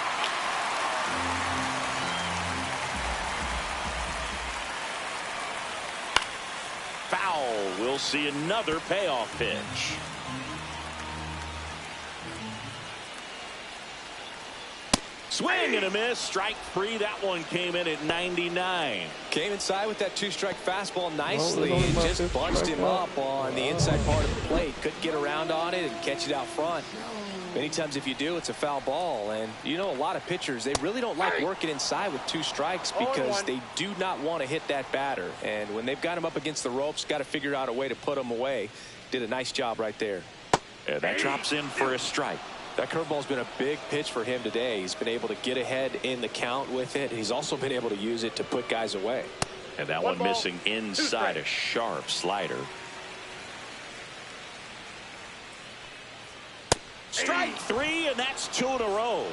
Foul. We'll see another payoff pitch. Swing and a miss. Strike 3. That one came in at 99. Came inside with that 2-strike fastball nicely Oh, and my just fifth bunched strike him out. up on the inside part of the plate. Couldn't get around on it and catch it out front. Many times if you do, it's a foul ball. And you know, a lot of pitchers, they really don't like working inside with 2 strikes because they do not want to hit that batter. And when they've got him up against the ropes, got to figure out a way to put him away. Did a nice job right there. And that drops in for a strike. That curveball's been a big pitch for him today. He's been able to get ahead in the count with it. He's also been able to use it to put guys away. And that one missing inside a sharp slider. Strike 3, and that's 2 in a row.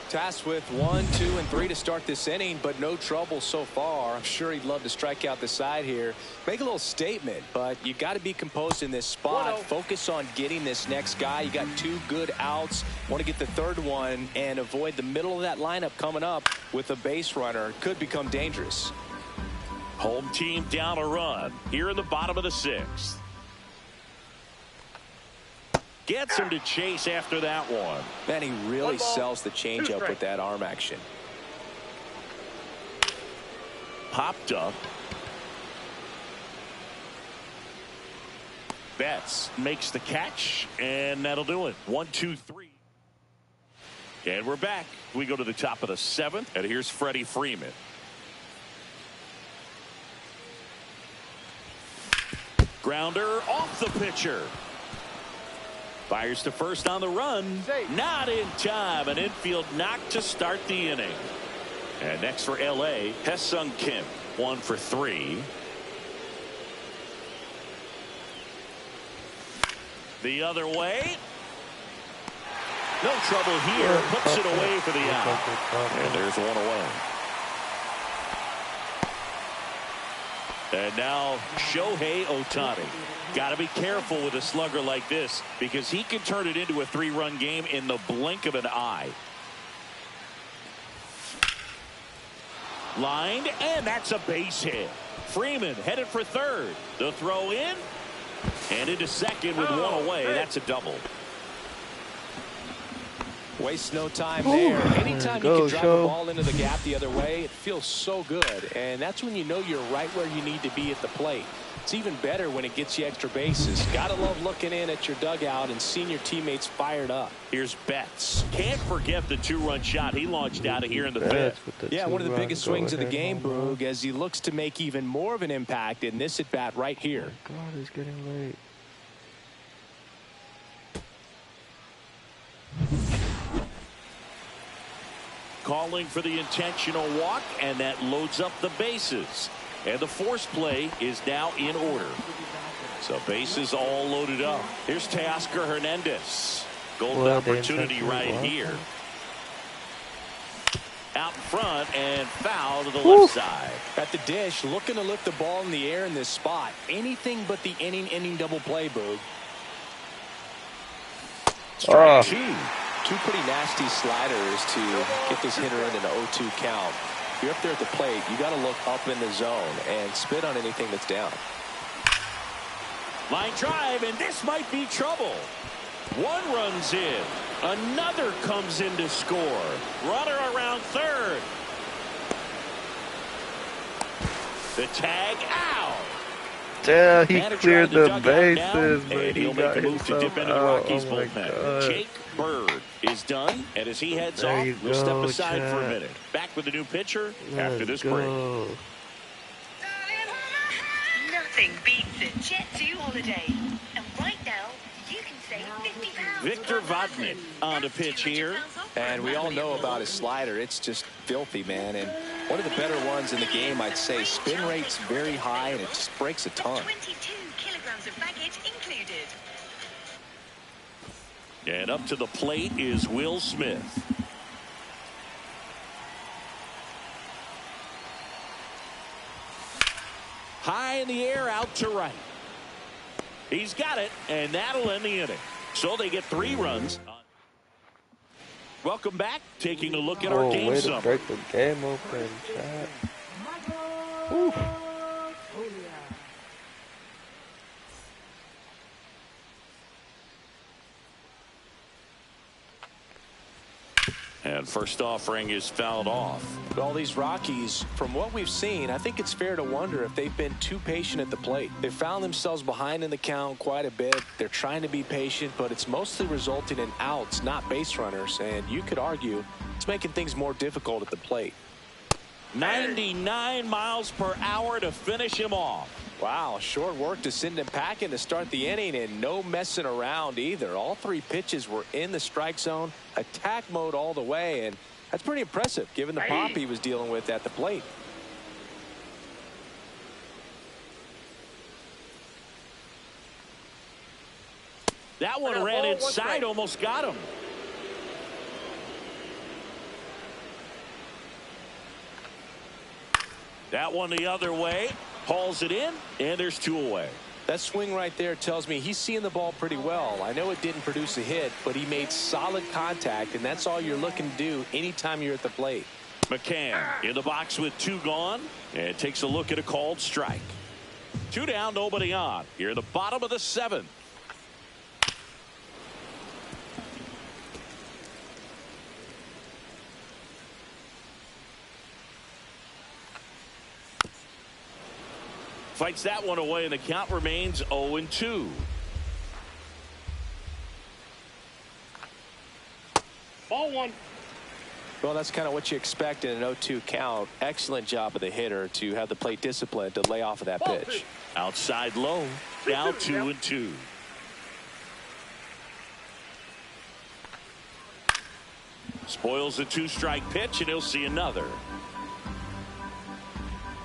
Tasked with 1, 2, and 3 to start this inning, but no trouble so far. I'm sure he'd love to strike out the side here. Make a little statement, but you got to be composed in this spot. 1-0. Focus on getting this next guy. You got 2 good outs. Want to get the third one and avoid the middle of that lineup coming up with a base runner. Could become dangerous. Home team down a run here in the bottom of the 6th. Gets him to chase after that one. Man, he really 1 ball, sells the 2 changeup strikes. with that arm action. popped up. Betts makes the catch, and that'll do it. 1, 2, 3. And we're back. We go to the top of the 7th, and here's Freddie Freeman. Grounder off the pitcher. Fires to first on the run. Not in time. An infield knock to start the inning. And next for L.A., Hesung Kim. 1 for 3. The other way. No trouble here. Puts it away for the out. And there's one away. And now Shohei Ohtani. Got to be careful with a slugger like this because he can turn it into a 3-run game in the blink of an eye. Lined, and that's a base hit. Freeman headed for third. The throw in and into second with one away. That's a double. Waste no time there. Anytime you can drive the ball into the gap the other way, it feels so good. And that's when you know you're right where you need to be at the plate. It's even better when it gets you extra bases. Gotta love looking in at your dugout and seeing your teammates fired up. Here's Betts. Can't forget the 2-run shot he launched out of here in the 5th. Yeah, one of the biggest swings of the game, Boog, as he looks to make even more of an impact in this at-bat right here. Oh my God, it's getting late. Calling for the intentional walk, and that loads up the bases. And the force play is now in order. So bases all loaded up. Here's Teoscar Hernandez. Golden opportunity right here. Out front and foul to the left side. At the dish, looking to lift the ball in the air in this spot. Anything but the inning double play, Boog. Strike 2. Two pretty nasty sliders to get this hitter in an 0-2 count. If you're up there at the plate, you got to look up in the zone and spit on anything that's down. Line drive, and this might be trouble. One runs in. Another comes in to score. Runner around third. The tag out. Yeah, he cleared the bases, but and he'll make a move to dip into the Rockies bullpen. Jake Bird is done, and as he heads off, we'll step aside for a minute. Back with the new pitcher after this break. Nothing beats a Jet2 holiday. And right now, you can save £50. Victor Vodnik on the pitch here. And we all know about his slider. It's just filthy, man. And one of the better ones in the game, I'd say. Spin rate's very high, and it just breaks a ton. 22 kilograms of baggage included. And up to the plate is Will Smith. High in the air, out to right. He's got it, and that'll end the inning. So they get 3 runs. Welcome back. Taking a look at our game way summary. to break the game open, chat. Woo. And first offering is fouled off. All these Rockies, from what we've seen, I think it's fair to wonder if they've been too patient at the plate. They've found themselves behind in the count quite a bit. They're trying to be patient, but it's mostly resulting in outs, not base runners. And you could argue it's making things more difficult at the plate. 99 miles per hour to finish him off. Wow, short work to send him packing to start the inning, and no messing around either. All 3 pitches were in the strike zone, attack mode all the way, and that's pretty impressive given the pop he was dealing with at the plate. That one ran inside, almost got him. That one the other way, hauls it in, and there's 2 away. That swing right there tells me he's seeing the ball pretty well. I know it didn't produce a hit, but he made solid contact, and that's all you're looking to do anytime you're at the plate. McCann in the box with 2 gone, and takes a look at a called strike. 2 down, nobody on. Here in the bottom of the 7th. Fights that one away, and the count remains 0-2. Ball one. Well, that's kind of what you expect in an 0-2 count. Excellent job of the hitter to have the plate discipline to lay off of that Ball pitch. Outside low. Now 2-2. Spoils the 2-strike pitch, and he'll see another.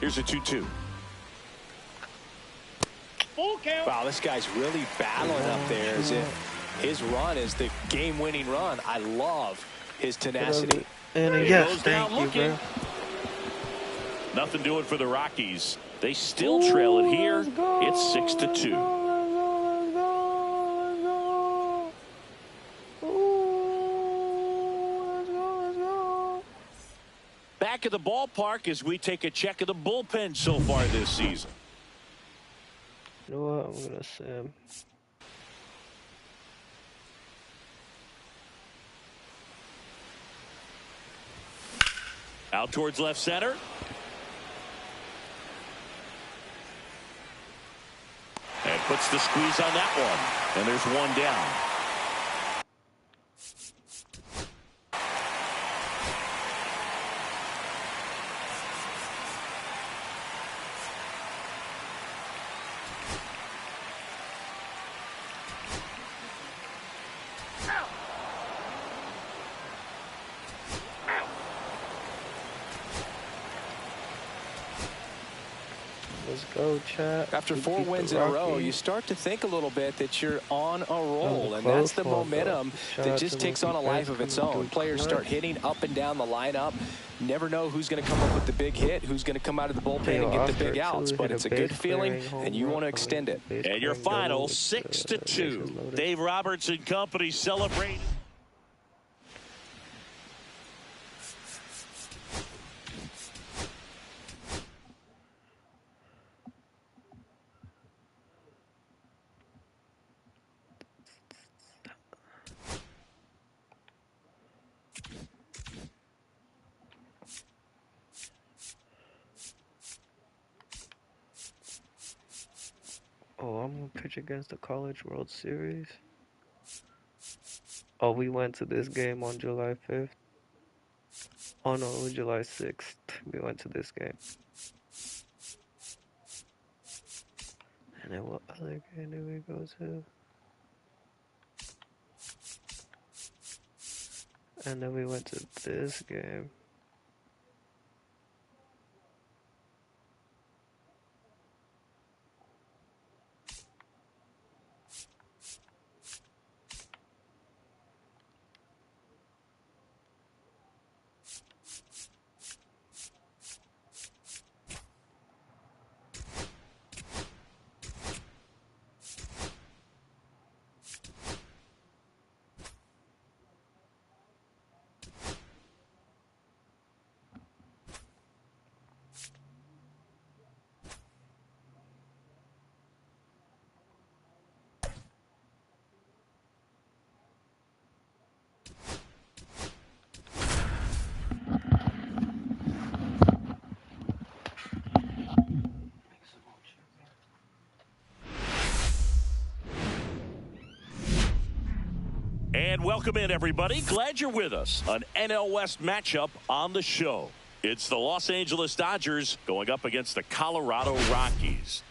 Here's a 2-2. Full count. Wow, this guy's really battling up there as if his run is the game-winning run. I love his tenacity. And He yes, goes down thank you, looking. bro. Nothing doing for the Rockies. They still trail it here. It's 6-2. Back at the ballpark as we take a check of the bullpen so far this season. You know what? I'm gonna say. Out towards left center. And puts the squeeze on that one. And there's one down. Let's go, chat. After We 4 beat the wins in a row, Rockies. you start to think a little bit that you're on a roll, and close that's the one, though. momentum Shout that out just to takes Mookie on a life Betts of its coming own. through Players start clutch. hitting up and down the lineup. Never know who's going to come up with the big hit, who's going to come out of the bullpen and get the big outs, but it's a good feeling, and you want to extend it. And your final 6-2. Dave Roberts and company celebrate. Oh, I'm gonna pitch against the College World Series. Oh, we went to this game on July 5th. Oh no, it was July 6th. We went to this game. And then what other game did we go to? And then we went to this game. And welcome in, everybody. Glad you're with us. An NL West matchup on the show. It's the Los Angeles Dodgers going up against the Colorado Rockies.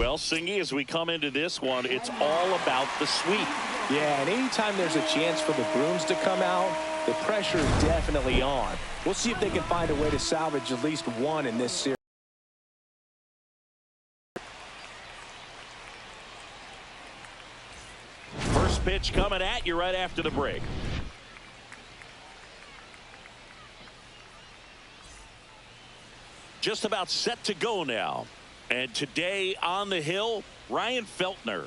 Well, Singy, as we come into this one, it's all about the sweep. Yeah, and anytime there's a chance for the brooms to come out, the pressure is definitely on. We'll see if they can find a way to salvage at least one in this series. First pitch coming at you right after the break. Just about set to go now. And today on the hill, Ryan Feltner.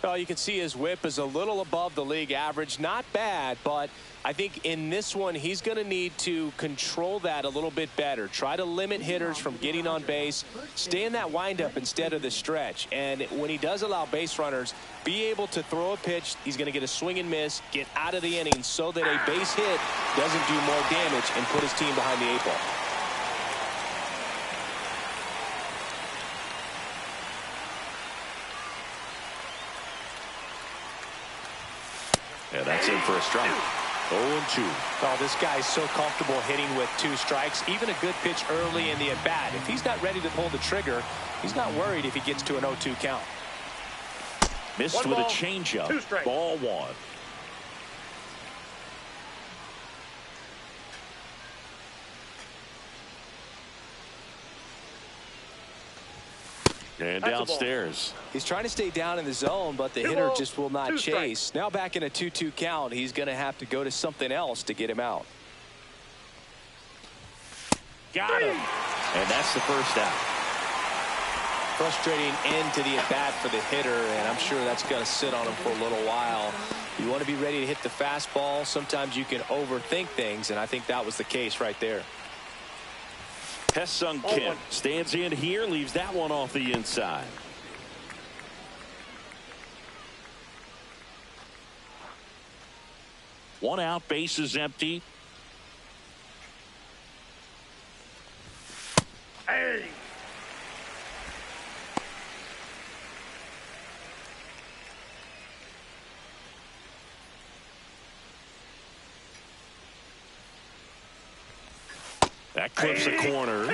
Well, you can see his whip is a little above the league average. Not bad, but I think in this one, he's going to need to control that a little bit better. Try to limit hitters from getting on base. Stay in that windup instead of the stretch. And when he does allow base runners, be able to throw a pitch. He's going to get a swing and miss, get out of the inning so that a base hit doesn't do more damage and put his team behind the 8 ball. Yeah, that's in for a strike. 0-2. Oh, this guy's so comfortable hitting with 2 strikes. Even a good pitch early in the at-bat. If he's not ready to pull the trigger, he's not worried if he gets to an 0-2 count. Missed with a changeup. Ball 1. And downstairs. He's trying to stay down in the zone, but the hitter just will not chase. Now back in a 2-2 count, he's going to have to go to something else to get him out. Got him. And that's the first out. Frustrating end to the at-bat for the hitter, and I'm sure that's going to sit on him for a little while. You want to be ready to hit the fastball. Sometimes you can overthink things, and I think that was the case right there. Hesung Kim stands in here, leaves that one off the inside. One out, base is empty. Hey! That clips a corner.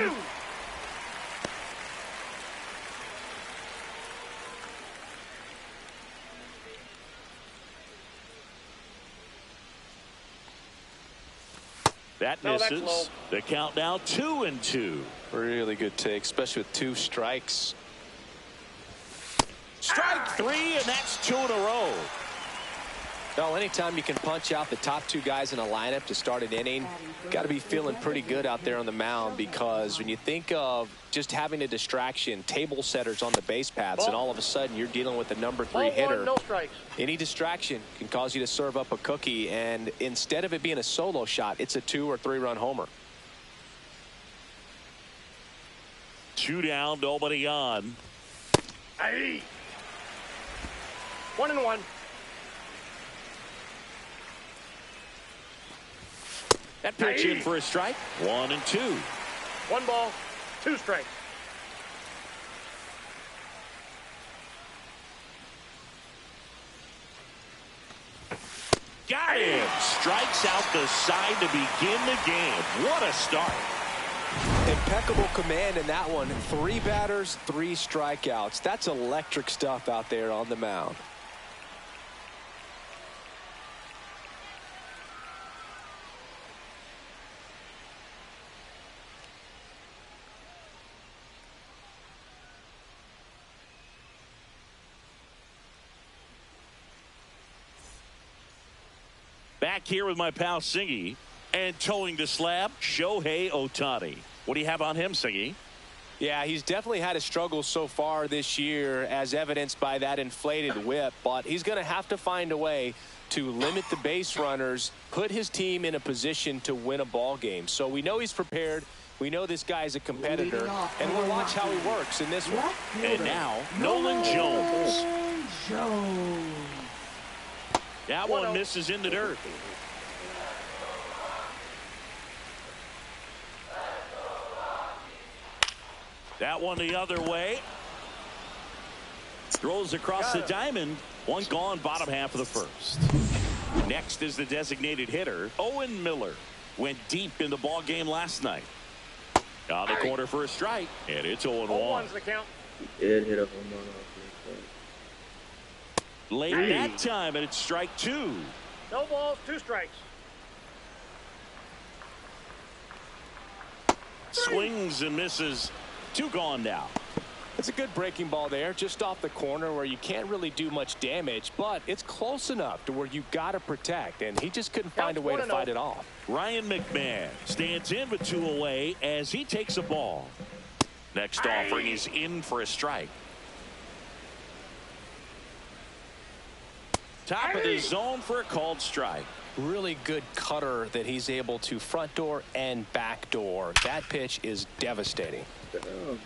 That misses. The count now 2-2. Really good take, especially with 2 strikes. Strike 3, and that's 2 in a row. Well, anytime you can punch out the top 2 guys in a lineup to start an inning, got to be feeling pretty good out there on the mound, because when you think of just having a distraction, table setters on the base paths, and all of a sudden you're dealing with the number 3 hitter, any distraction can cause you to serve up a cookie, and instead of it being a solo shot, it's a 2 or 3 run homer. 2 down, nobody on. Hey! 1-1. That pitch in for a strike. 1-2. 1 ball, 2 strikes. Got him. Strikes out the side to begin the game. What a start. Impeccable command in that one. 3 batters, 3 strikeouts. That's electric stuff out there on the mound. Back here with my pal Singy, and towing the slab, Shohei Ohtani. What do you have on him, Singy? Yeah, he's definitely had his struggles so far this year, as evidenced by that inflated whip, but he's going to have to find a way to limit the base runners, put his team in a position to win a ball game. So we know he's prepared. We know this guy's a competitor, and we'll watch how he works in this one. And now, Nolan Jones. That one misses in the dirt. That one the other way. Throws across the diamond. One gone, bottom half of the first. Next is the designated hitter, Owen Miller. Went deep in the ball game last night. On the corner for a strike, and it's 0-1. 0-1's the count. He did hit a home run off me. Late that time, and it's strike 2. No balls, 2 strikes. Swings and misses. 2 gone now. It's a good breaking ball there, just off the corner where you can't really do much damage, but it's close enough to where you got to protect, and he just couldn't find a way to fight it off. Ryan McMahon stands in with 2 away as he takes a ball. Next offering is in for a strike. Top of the zone for a called strike. Really good cutter that he's able to front door and back door. That pitch is devastating. Damn.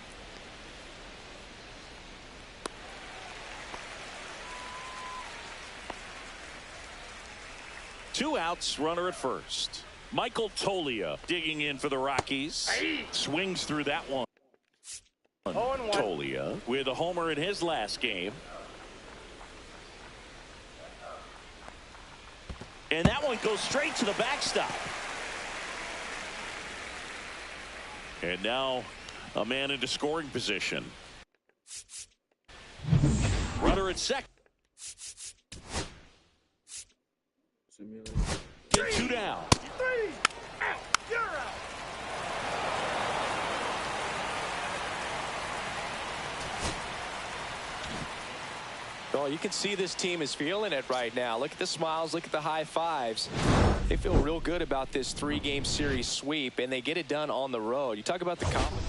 Two outs, runner at first. Michael Tolia digging in for the Rockies. Swings through that one. 0-1. Tolia with a homer in his last game. And that one goes straight to the backstop. And now a man into scoring position. Runner at second. Get 2 down. 3 out. You're out. Oh, you can see this team is feeling it right now. Look at the smiles. Look at the high fives. They feel real good about this 3-game series sweep, and they get it done on the road. You talk about the confidence.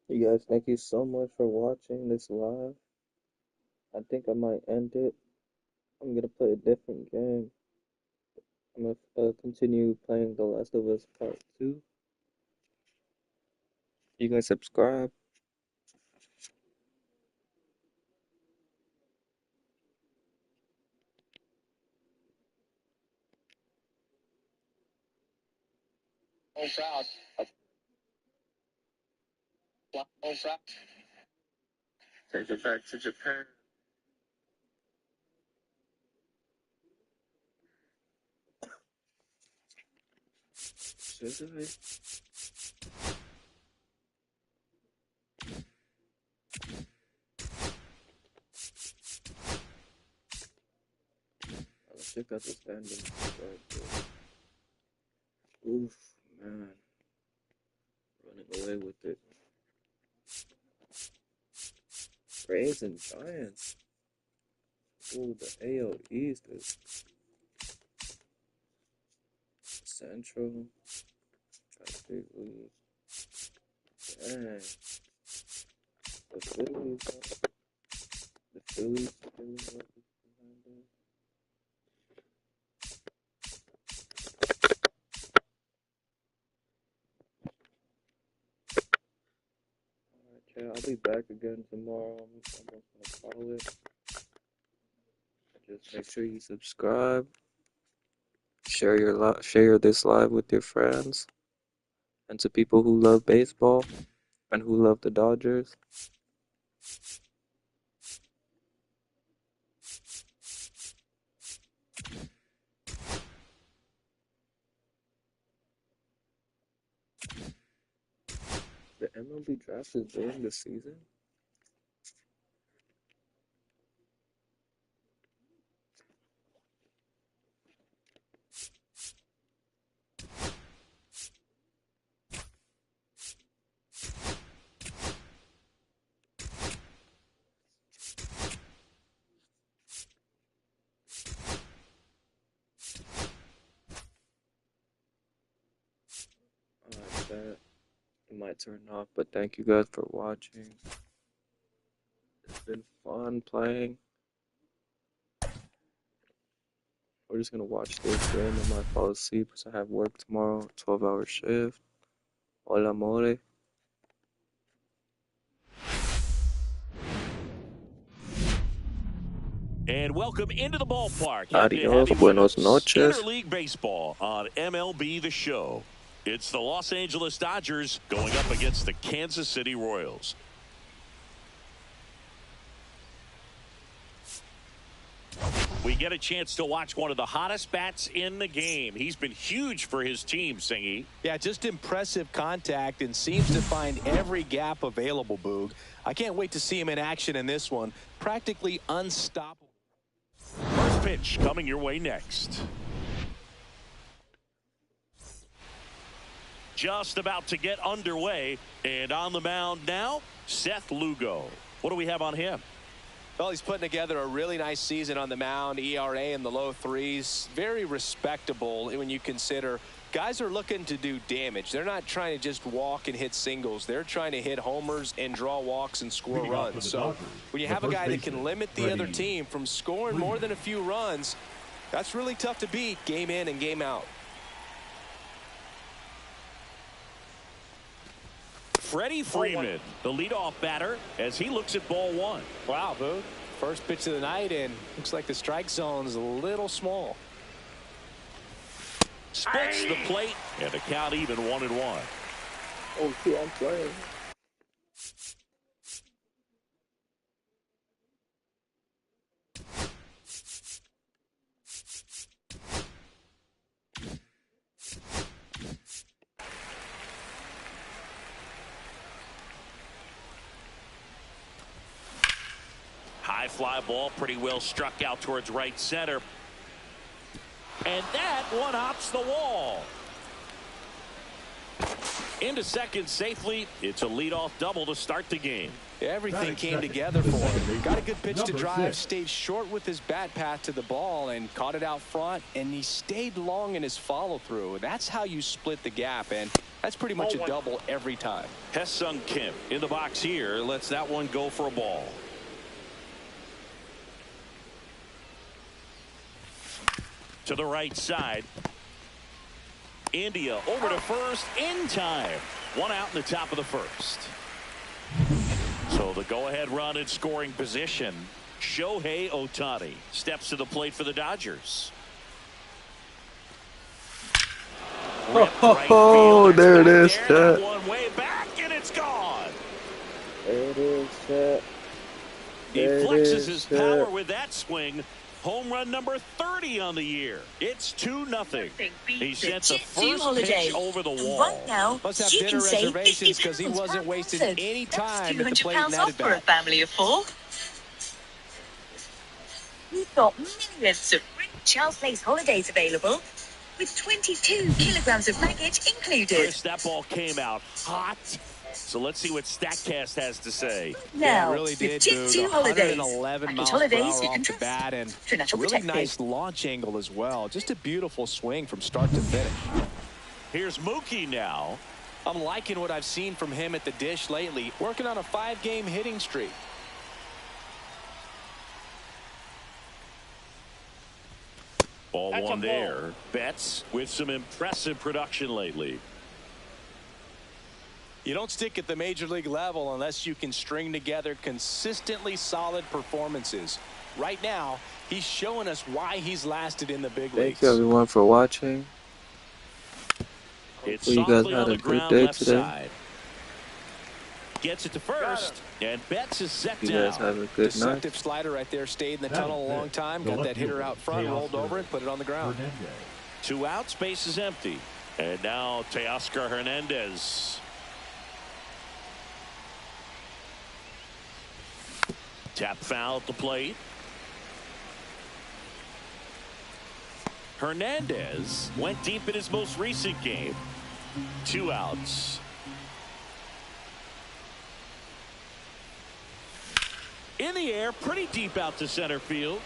You guys, thank you so much for watching this live. I think I might end it. I'm gonna play a different game. I'm gonna continue playing The Last of Us Part 2. You guys subscribe. Oh, proud. Oh, proud. Take it back to Japan. Should I? Let's check out this ending right there. Oof, man. Running away with it. Braves and Giants. Ooh, the AL East is Central. Big league. Dang. The Phillies. The Phillies. Behind them. Alright, I'll be back again tomorrow. I'm just gonna call it. Just make sure you subscribe. Share this live with your friends and to people who love baseball and who love the Dodgers. The MLB draft is during the season. It might turn off, but thank you guys for watching. It's been fun playing. We're just gonna watch this game. I might fall asleep because I have work tomorrow, 12-hour shift. Hola, more. And welcome into the ballpark. Adios, buenos noches. Interleague Baseball on MLB The Show. It's the Los Angeles Dodgers going up against the Kansas City Royals. We get a chance to watch one of the hottest bats in the game. He's been huge for his team, Singy. Yeah, just impressive contact and seems to find every gap available, Boog. I can't wait to see him in action in this one. Practically unstoppable. First pitch coming your way next. Just about to get underway, and on the mound now, Seth Lugo. What do we have on him? Well, he's putting together a really nice season on the mound. ERA in the low threes. Very respectable when you consider guys are looking to do damage. They're not trying to just walk and hit singles. They're trying to hit homers and draw walks and score runs. So when you have a guy that can limit the other team from scoring more than a few runs, that's really tough to beat game in and game out. Freddie Freeman, the leadoff batter, as he looks at ball one. Wow, Boog. First pitch of the night, and looks like the strike zone's a little small. Splits the plate, and the count even 1-1. Oh, see, I'm playing. High fly ball, pretty well struck out towards right center. And that one hops the wall. Into second safely. It's a leadoff double to start the game. Everything came together for him. Got a good pitch to drive, stayed short with his bat path to the ball and caught it out front, and he stayed long in his follow through. That's how you split the gap, and that's pretty much a double every time. Hesung Kim in the box here lets that one go for a ball. To the right side. India over to first in time. One out in the top of the first. So the go-ahead run in scoring position. Shohei Ohtani steps to the plate for the Dodgers. Oh, there it is. One way back, and it's gone. There it is, Chet. He flexes his power with that swing. Home run number 30 on the year. It's 2-0. He sent the first pitch over the wall. Right now, Must have you dinner can save reservations £50 because he wasn't per wasting person. any time That's at the plate and £200 that off at for a bat. family of 4. We've got millions of free Charles Place holidays available with 22 kilograms of baggage included. Chris, that ball came out hot. So let's see what StatCast has to say. Yeah, Now, it really did, with Jet Boog. 2 holidays. 111 Package miles holidays per hour you off can the trust. bat, and Financial really protected. nice launch angle as well. Just a beautiful swing from start to finish. Here's Mookie now. I'm liking what I've seen from him at the dish lately. Working on a 5-game hitting streak. Ball That's one a ball. there. Betts with some impressive production lately. You don't stick at the major league level unless you can string together consistently solid performances. Right now, he's showing us why he's lasted in the big leagues. Thank you everyone for watching. It's Hopefully you guys softly had on a the good ground day left today. side. Gets it to first, and Betts is set You guys down. have a good night. Deceptive slider right there. Stayed in the tunnel a long time. Got that hitter out front, rolled over it, put it on the ground. 2 outs, base is empty. And now Teoscar Hernandez. Tap foul at the plate. Hernandez went deep in his most recent game. 2 outs. In the air, pretty deep out to center field.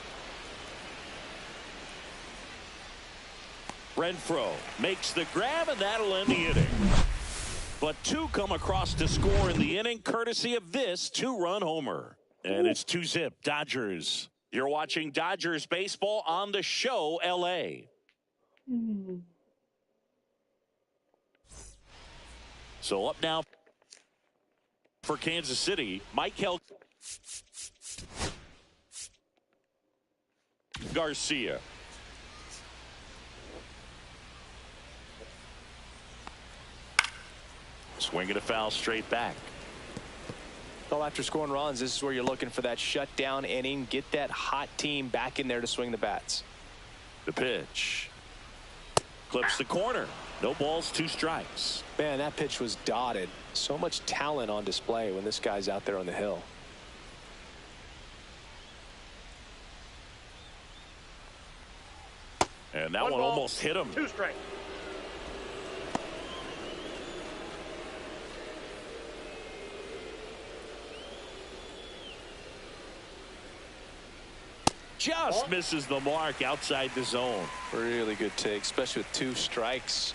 Renfroe makes the grab, and that'll end the inning. But but 2 come across to score in the inning, courtesy of this 2-run homer. And it's 2-zip Dodgers. You're watching Dodgers baseball on the show, LA. So up now for Kansas City, Michael Garcia. Swinging a foul straight back. Well, after scoring runs, this is where you're looking for that shutdown inning. Get that hot team back in there to swing the bats. The pitch. Clips the corner. No balls, 2 strikes. Man, that pitch was dotted. So much talent on display when this guy's out there on the hill. And that one ball, almost hit him. 2 strikes. Just misses the mark outside the zone. Really good take, especially with 2 strikes.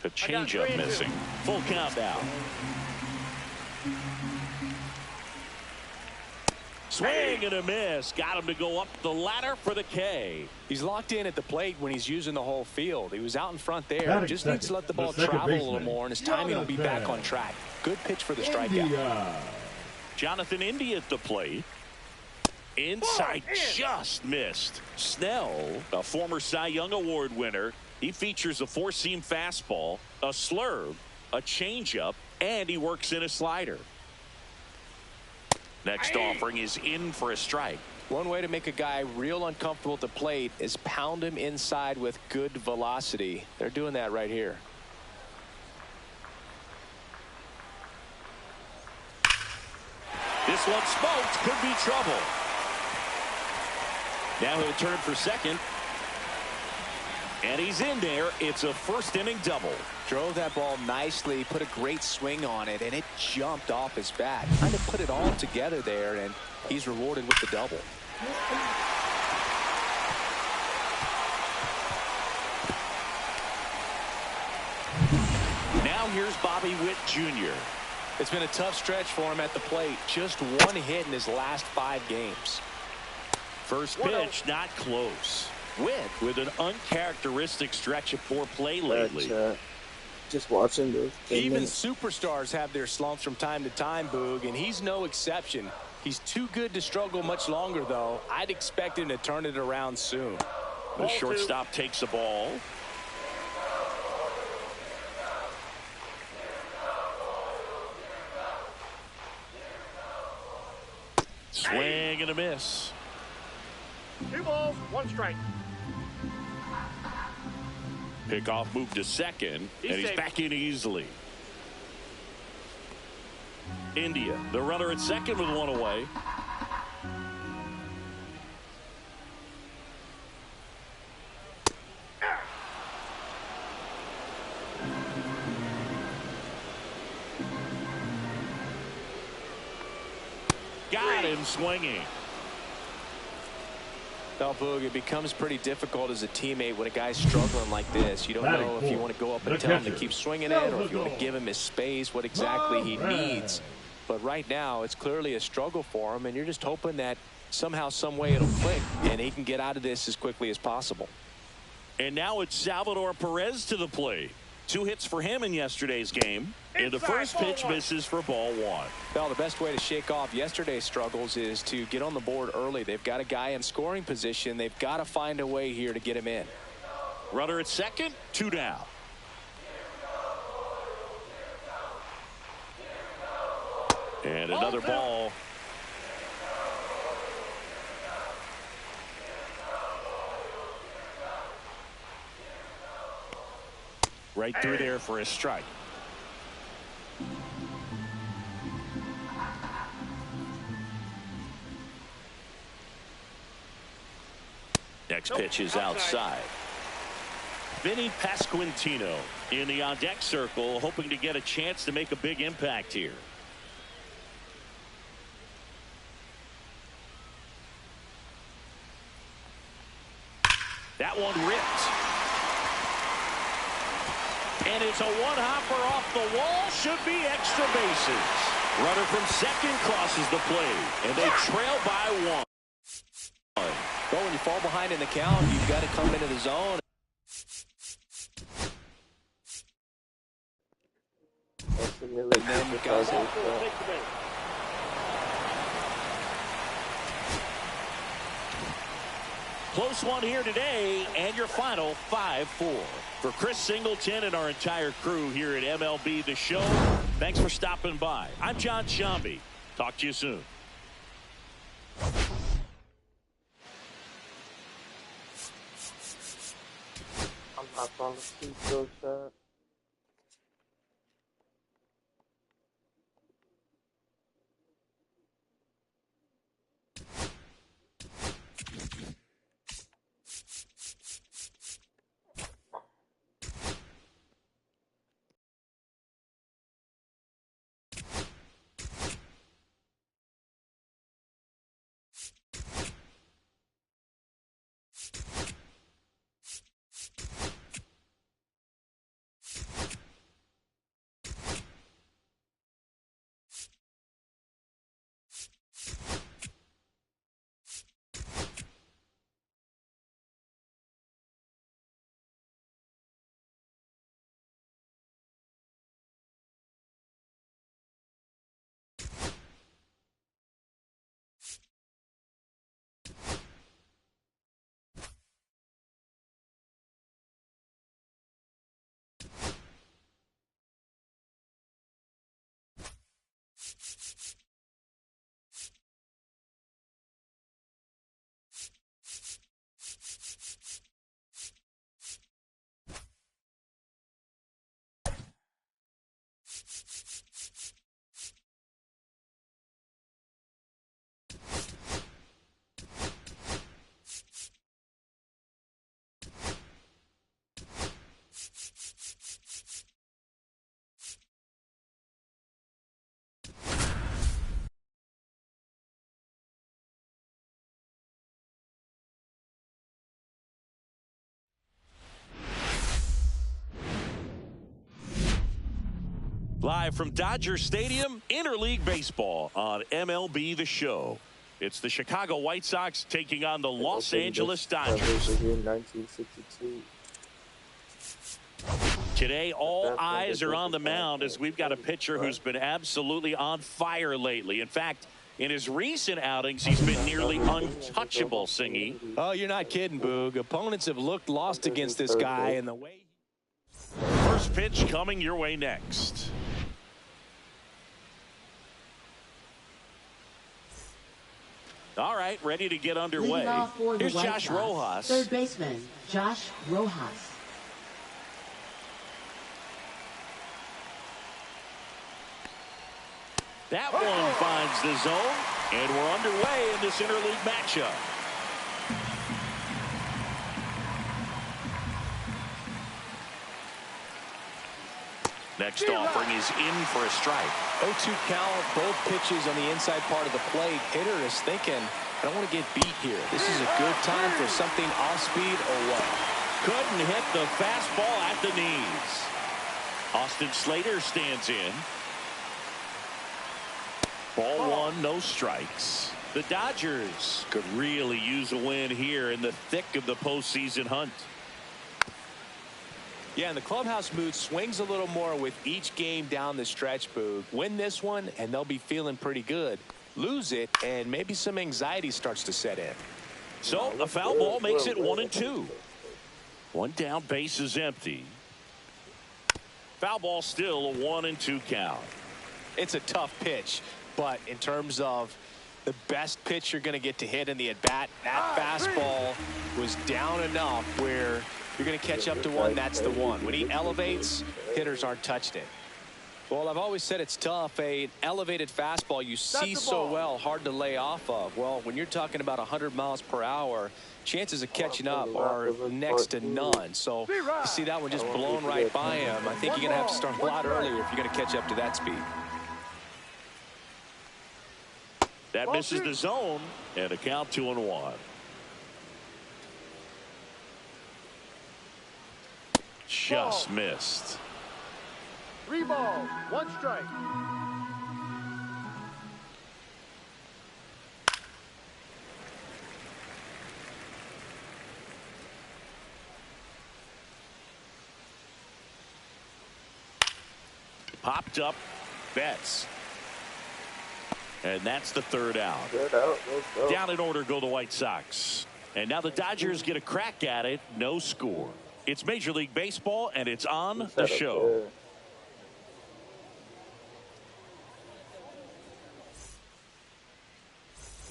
The changeup missing. Full count now. Swing and a miss. Got him to go up the ladder for the K. He's locked in at the plate when he's using the whole field. He was out in front there. Just needs to let the ball travel a little more, and his timing will be back on track. Good pitch for the strikeout. Jonathan India at the plate. Inside, just missed. Snell, a former Cy Young Award winner. He features a 4-seam fastball, a slurve, a changeup, and he works in a slider. Next offering is in for a strike. One way to make a guy real uncomfortable at the plate is pound him inside with good velocity. They're doing that right here. This one smoked, could be trouble. Now he'll turn for second. And he's in there. It's a first-inning double. Drove that ball nicely, put a great swing on it, and it jumped off his bat. Trying to put it all together there, and he's rewarded with the double. Now here's Bobby Witt Jr. It's been a tough stretch for him at the plate. Just 1 hit in his last 5 games. First pitch, not close. Witt with an uncharacteristic stretch of poor play lately. Just watching this. Even superstars have their slumps from time to time, Boog, and he's no exception. He's too good to struggle much longer, though. I'd expect him to turn it around soon. The shortstop takes the ball. Swing and a miss. 2 balls, 1 strike. Pickoff move to second, and he's back in easily. India, the runner at second with 1 away. Got him swinging. Well, Boog, it becomes pretty difficult as a teammate when a guy's struggling like this. You don't know if you want to go up and tell him to keep swinging it, or if you want to give him his space, what exactly he needs. But right now, it's clearly a struggle for him, and you're just hoping that somehow, some way it'll click, and he can get out of this as quickly as possible. And now it's Salvador Perez to the plate. 2 hits for him in yesterday's game. And the first pitch misses for ball 1. Well, the best way to shake off yesterday's struggles is to get on the board early. They've got a guy in scoring position. They've got to find a way here to get him in. Runner at second, 2 down. And another ball. Right through there for a strike. Next pitch is outside. Vinny Pasquantino in the on-deck circle, hoping to get a chance to make a big impact here. That one ripped. And it's a one-hopper off the wall. Should be extra bases. Runner from second crosses the plate, and they trail by one. But when you fall behind in the count, you've got to come into the zone. And then guys, Close one here today, and your final 5-4. For Chris Singleton and our entire crew here at MLB The Show, thanks for stopping by. I'm John Shambi. Talk to you soon. I'm not on the free throw shot. Live from Dodger Stadium, Interleague Baseball on MLB The Show. It's the Chicago White Sox taking on the Los Angeles Dodgers. 1962. Today, all eyes are on the mound as we've got a pitcher who's been absolutely on fire lately. In fact, in his recent outings, he's been nearly untouchable, Singy. Oh, you're not kidding, Boog. Opponents have looked lost against this guy, and the way... First pitch coming your way next. All right, ready to get underway. Leading off for the Here's White Josh Sox, Rojas. Third baseman, Josh Rojas. That one finds the zone, and we're underway in this interleague matchup. Next offering is in for a strike. 0-2 count, both pitches on the inside part of the plate. Hitter is thinking, I don't want to get beat here. This is a good time for something off speed or what? Couldn't hit the fastball at the knees. Austin Slater stands in. Ball one, no strikes. The Dodgers could really use a win here in the thick of the postseason hunt. Yeah, and the clubhouse mood swings a little more with each game down the stretch, Boog. Win this one, and they'll be feeling pretty good. Lose it, and maybe some anxiety starts to set in. So, a foul ball makes it 1-2. One down, base is empty. Foul ball still a 1-2 count. It's a tough pitch, but in terms of the best pitch you're going to get to hit in the at-bat, that fastball was down enough where you're going to catch up to one. That's the one. When he elevates, hitters aren't touching it. Well, I've always said it's tough. An elevated fastball you see so well, hard to lay off of. Well, when you're talking about 100 miles per hour, chances of catching up are next to none. So you see that one just blown right by him. I think you're going to have to start a lot earlier if you're going to catch up to that speed. That misses the zone, and a count 2-1. Just missed. 3 balls, 1 strike. Popped up Betts. And that's the 3rd out. Good out. Let's go. Down in order go the White Sox. And now the Dodgers get a crack at it. No score. It's Major League Baseball, and it's on the show.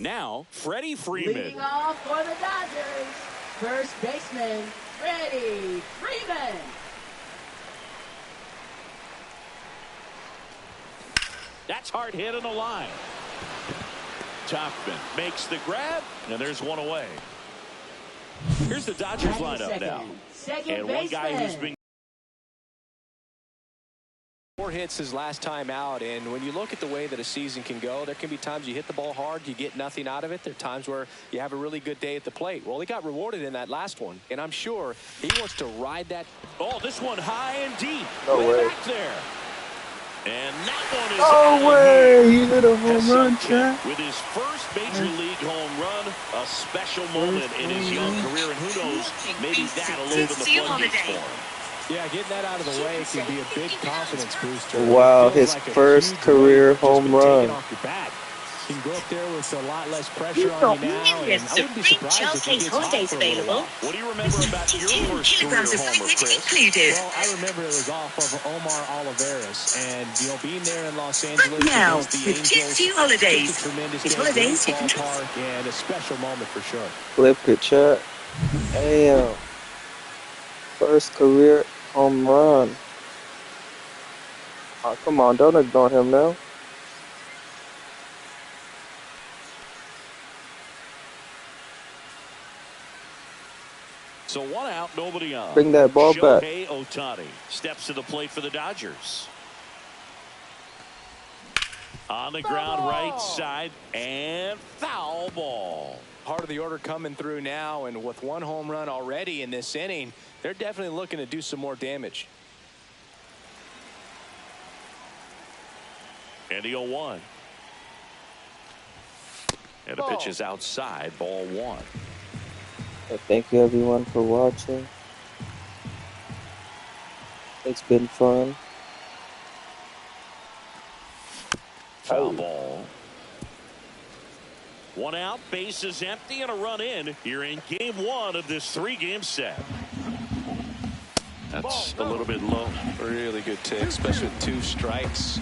Now, Freddie Freeman. Leading off for the Dodgers, first baseman, Freddie Freeman. That's hard hit on the line. Topman makes the grab, and there's one away. Here's the Dodgers lineup now. And one guy who's been 4 hits his last time out, and when you look at the way that a season can go, there can be times you hit the ball hard, you get nothing out of it. There are times where you have a really good day at the plate. Well, he got rewarded in that last one, and I'm sure he wants to ride that. Oh, this one high and deep. No way. Back there. And that one is No way! He hit a home run, Chad. with his first Major League home run, a special moment in his young career, and who knows, maybe that'll open the floodgates for him. Yeah, getting that out of the way can be a big confidence booster. Wow, It feels his like a first huge career weight that's just home been taken run. off your back. You can go up there with a lot less pressure on you now, and I wouldn't be surprised if he gets hot for a little while. What do you remember about your 52 first career kilograms of homer, fluid Chris? included. Well, I remember it was off of Omar Oliveras, and being there in Los Angeles Right now, against the with Angels, Jet2 Holidays. it's a tremendous With day, holidays, great you can trust. ballpark, and a special moment for sure. Flip it, Chad. Damn. First career home run. Oh, come on, don't ignore him now. So 1 out, nobody on. Bring that ball back. Shohei Ohtani steps to the plate for the Dodgers. On the ground, right side, and foul ball. Part of the order coming through now, and with 1 home run already in this inning, they're definitely looking to do some more damage. And the 0-1. And the pitch is outside, ball 1. Thank you everyone for watching. It's been fun. Foul ball. 1 out, base is empty, and a run in here in game 1 of this 3-game set. That's a little bit low. Really good tick, especially with 2 strikes.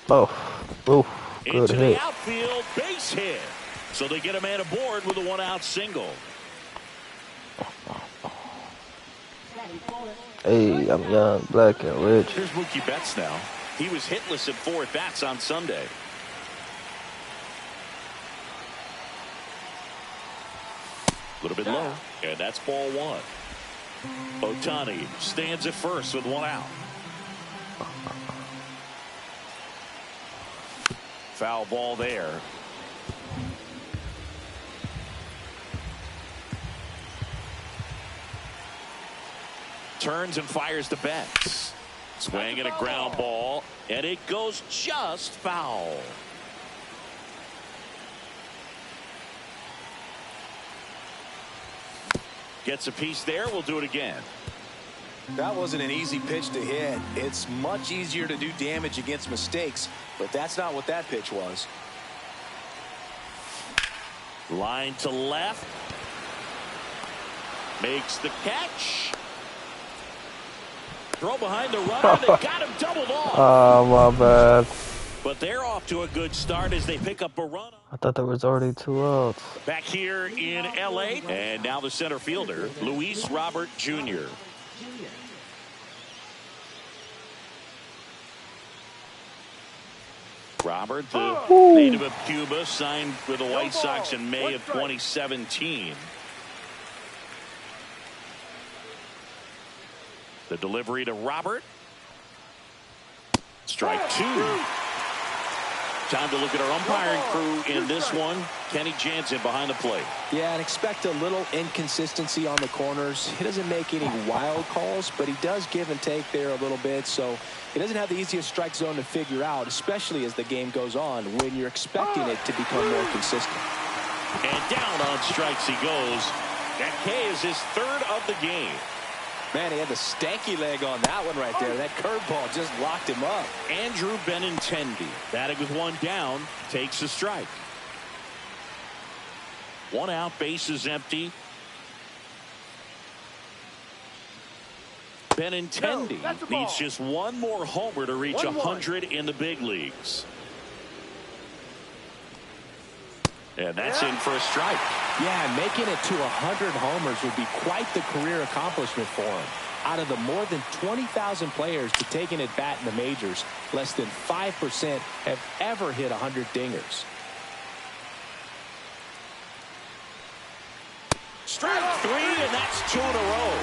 Oh, good Into hit. the outfield, base hit. So they get a man aboard with a 1-out single. Hey, I'm young, black, and rich. Here's Mookie Betts now. He was hitless at 4 at-bats on Sunday. A little bit low, and that's ball 1. Ohtani stands at first with 1 out. Foul ball there. Turns and fires to Betts. Swing and a ground ball, and it goes just foul. Gets a piece there. We'll do it again. That wasn't an easy pitch to hit. It's much easier to do damage against mistakes, but that's not what that pitch was. Line to left. Makes the catch. Throw behind the runner. They got him doubled off. Oh, my bad. But they're off to a good start as they pick up a run. I thought there was already 2 outs. Back here in L.A. And now the center fielder, Luis Robert Jr. Robert, the native of Cuba, signed with the White Sox in May of 2017. The delivery to Robert. Strike 2. Time to look at our umpiring crew in this one. Kenny Jansen behind the plate. Yeah, and expect a little inconsistency on the corners. He doesn't make any wild calls, but he does give and take there a little bit. So he doesn't have the easiest strike zone to figure out, especially as the game goes on when you're expecting it to become more consistent. And down on strikes he goes. That K is his third of the game. Man, he had the stanky leg on that one right there. That curveball just locked him up. Andrew Benintendi, batting with one down, takes a strike. One out, bases empty. Benintendi needs just one more homer to reach 100 in the big leagues. And that's in for a strike. Yeah, making it to 100 homers would be quite the career accomplishment for him. Out of the more than 20,000 players to take an at-bat in the majors, less than 5% have ever hit 100 dingers. Strike three, and that's 2 in a row.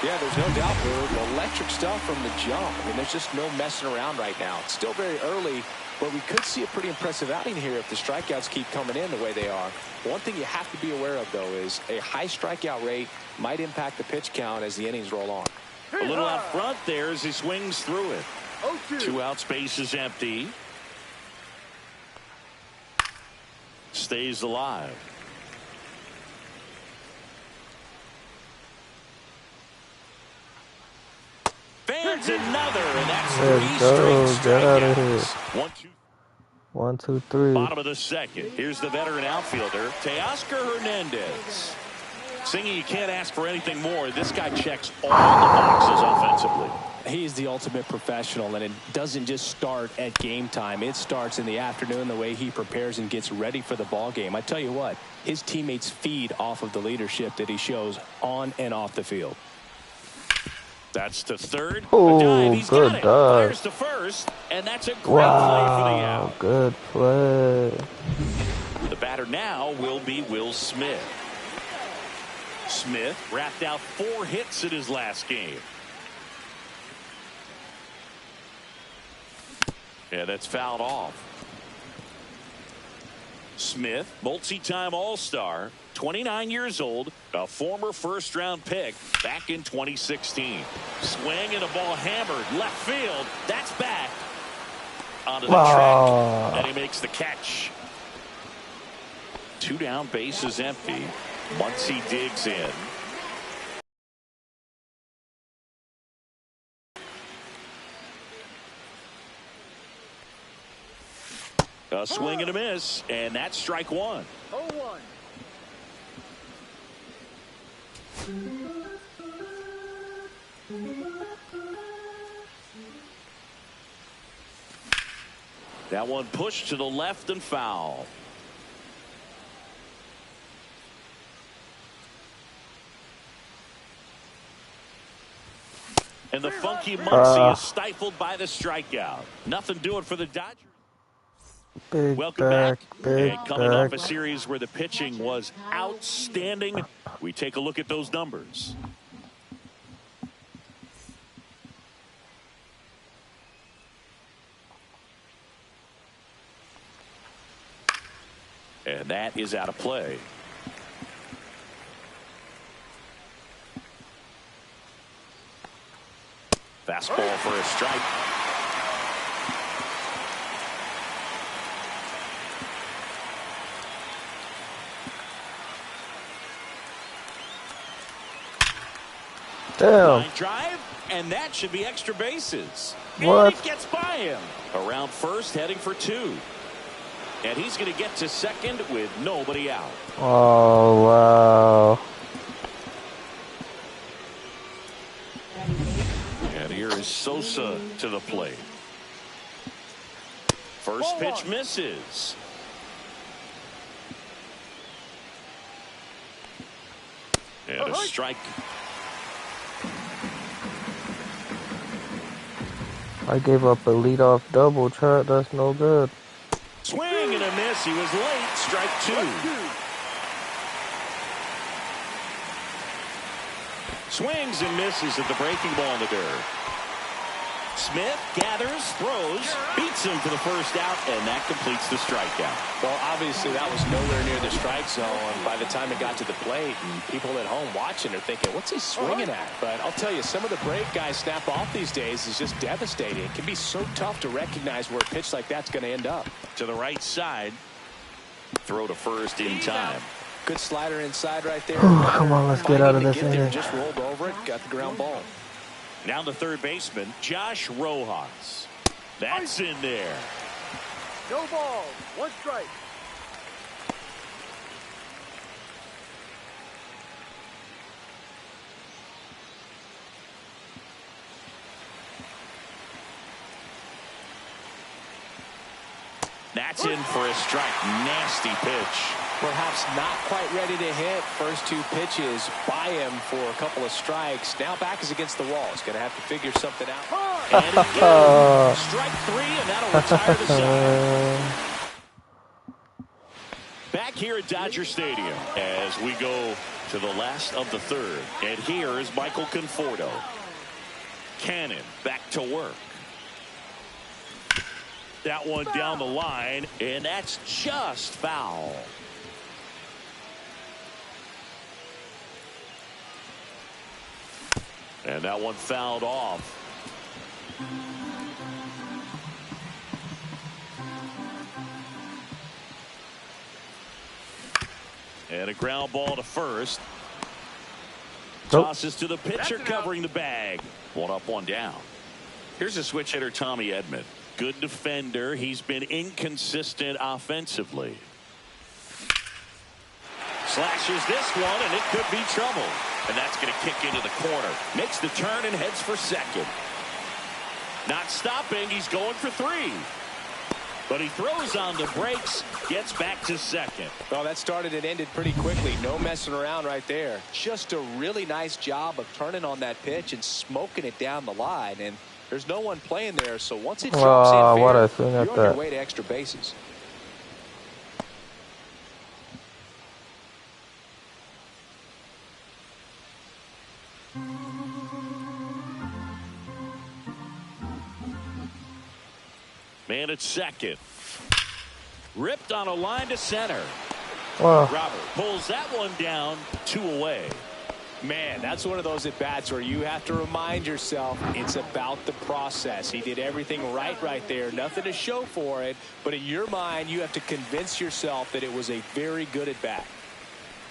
Yeah, there's no doubt, Boog. Electric stuff from the jump. I mean, there's just no messing around right now. It's still very early, but we could see a pretty impressive outing here if the strikeouts keep coming in the way they are. One thing you have to be aware of, though, is a high strikeout rate might impact the pitch count as the innings roll on. A little out front there as he swings through it. 2 outs, bases empty. Stays alive. Fans another, and that's Let's 3 go. straight Get out of strikeouts. here. 1, 2. 1, 2, 3. Bottom of the second. Here's the veteran outfielder, Teoscar Hernandez. Singy, you can't ask for anything more. This guy checks all the boxes offensively. He is the ultimate professional, and it doesn't just start at game time. It starts in the afternoon, the way he prepares and gets ready for the ball game. I tell you what, his teammates feed off of the leadership that he shows on and off the field. That's to third. Oh, a dive. He's good got it. dive. Fires to first, and that's a great play for the Wow, out. good play. The batter now will be Will Smith. Smith wrapped out 4 hits in his last game. Yeah, that's fouled off. Smith, multi-time All-Star, 29 years old, a former first-round pick back in 2016. Swing and a ball hammered left field. That's back onto the track, and he makes the catch. 2 down, bases empty. Muncy digs in. A swing and a miss, and that's strike 1. 0-1. That one pushed to the left and foul. And the funky Muncy is stifled by the strikeout. Nothing doing for the Dodgers. Big Welcome back, back. big And coming back. off a series where the pitching was outstanding, we take a look at those numbers. And that is out of play. Fastball for a strike. Damn. Line drive, and that should be extra bases. What? And it gets by him. Around first, heading for 2. And he's going to get to second with nobody out. Oh, wow. And here is Sosa to the plate. First pitch misses. And a strike. I gave up a leadoff double, Chad. That's no good. Swing and a miss. He was late. Strike 2. Swings and misses at the breaking ball in the dirt. Smith gathers, throws, beats him for the first out, and that completes the strikeout. Well, obviously that was nowhere near the strike zone by the time it got to the plate, and people at home watching are thinking, what's he swinging at? But I'll tell you, some of the break guys snap off these days is just devastating. It can be so tough to recognize where a pitch like that's going to end up. To the right side. Throw to first in time. Good slider inside right there. Come on, let's get out of this inning. Just rolled over it, got the ground ball. Now the third baseman, Josh Rojas. That's in there. No ball. One strike. That's in for a strike. Nasty pitch. Perhaps not quite ready to hit. First two pitches by him for a couple of strikes. Now back is against the wall. He's going to have to figure something out. And again, strike three, and that'll retire the side. Back here at Dodger Stadium as we go to the last of the third. And here is Michael Conforto. Cannon back to work. That one down the line, and that's just foul. And that one fouled off. And a ground ball to first. Tosses to the pitcher covering the bag. One up, one down. Here's a switch hitter, Tommy Edman. Good defender. He's been inconsistent offensively. Slashes this one, and it could be trouble. And that's going to kick into the corner. Makes the turn and heads for second. Not stopping. He's going for three. But he throws on the brakes, gets back to second. Well, that started and ended pretty quickly. No messing around right there. Just a really nice job of turning on that pitch and smoking it down the line. And there's no one playing there, so once it drops in fair, you're on your way to extra bases. Man at second. Ripped on a line to center. Wow. Robert pulls that one down, 2 away. Man, that's one of those at-bats where you have to remind yourself it's about the process. He did everything right there. Nothing to show for it. But in your mind, you have to convince yourself that it was a very good at-bat.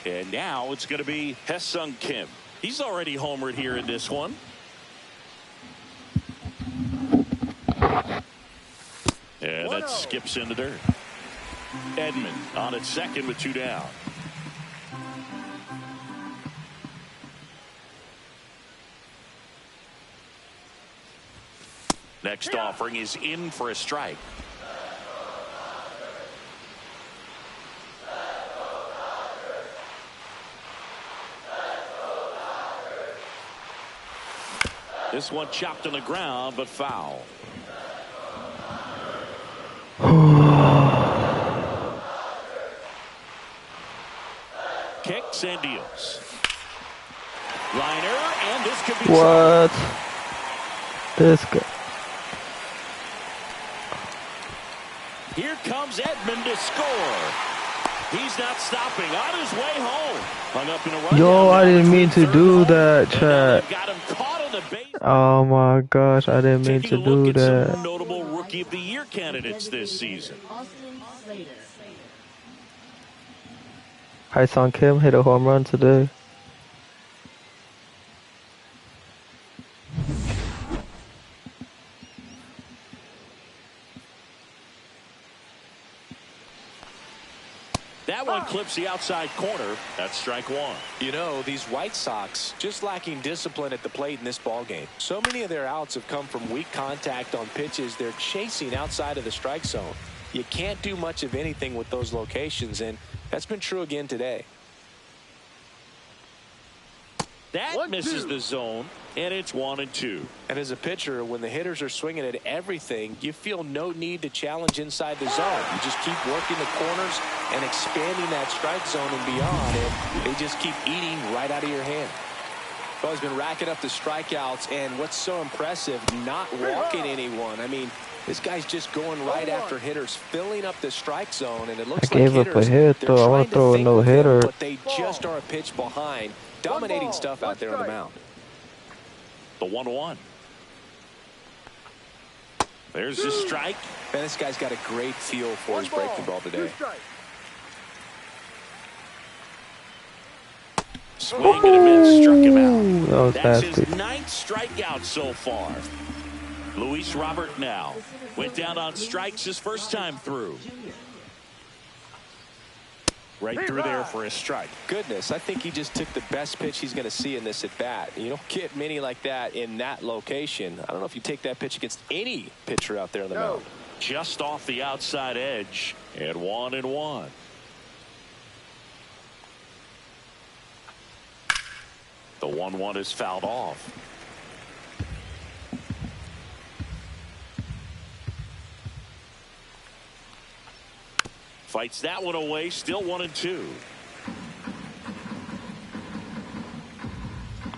And now it's going to be Haesung Kim. He's already homered here in this one. And that skips in the dirt. Edman on at second with 2 down. Next offering is in for a strike. This one chopped on the ground, but foul. Kicks and deals. Liner, and this could be what? This guy. Here comes Edman to score. He's not stopping. On his way home. Hung up in a run. Yo, I didn't mean to do that, chat. Got him caught on the base. Oh my gosh, I didn't mean to do that. Some notable Rookie of the Year candidates this season. Haesung Kim hit a home run today. That one clips the outside corner. That's strike one. You know, these White Sox just lacking discipline at the plate in this ballgame. So many of their outs have come from weak contact on pitches they're chasing outside of the strike zone. You can't do much of anything with those locations, and that's been true again today. That misses the zone, and it's 1-2. And as a pitcher, when the hitters are swinging at everything, you feel no need to challenge inside the zone. You just keep working the corners and expanding that strike zone and beyond, and they just keep eating right out of your hand. Well, he's been racking up the strikeouts, and what's so impressive, not walking anyone. I mean, this guy's just going right after hitters, filling up the strike zone, and it looks like gave up a hitters, hit, they're though. I trying want to to throw a think with him, no-hitter. but they just are a pitch behind. Dominating stuff out there on the mound. The 1-1. There's the strike. Man, this guy's got a great feel for his breaking ball today. Swing and a miss, struck him out. That was That's nasty. his 9th strikeout so far. Luis Robert now went down on strikes his first time through. Right through there for a strike. Goodness, I think he just took the best pitch he's going to see in this at bat. You don't get many like that in that location. I don't know if you take that pitch against any pitcher out there on the mound. Just off the outside edge at 1-1. The 1-1 is fouled off. Fights that one away, still 1-2.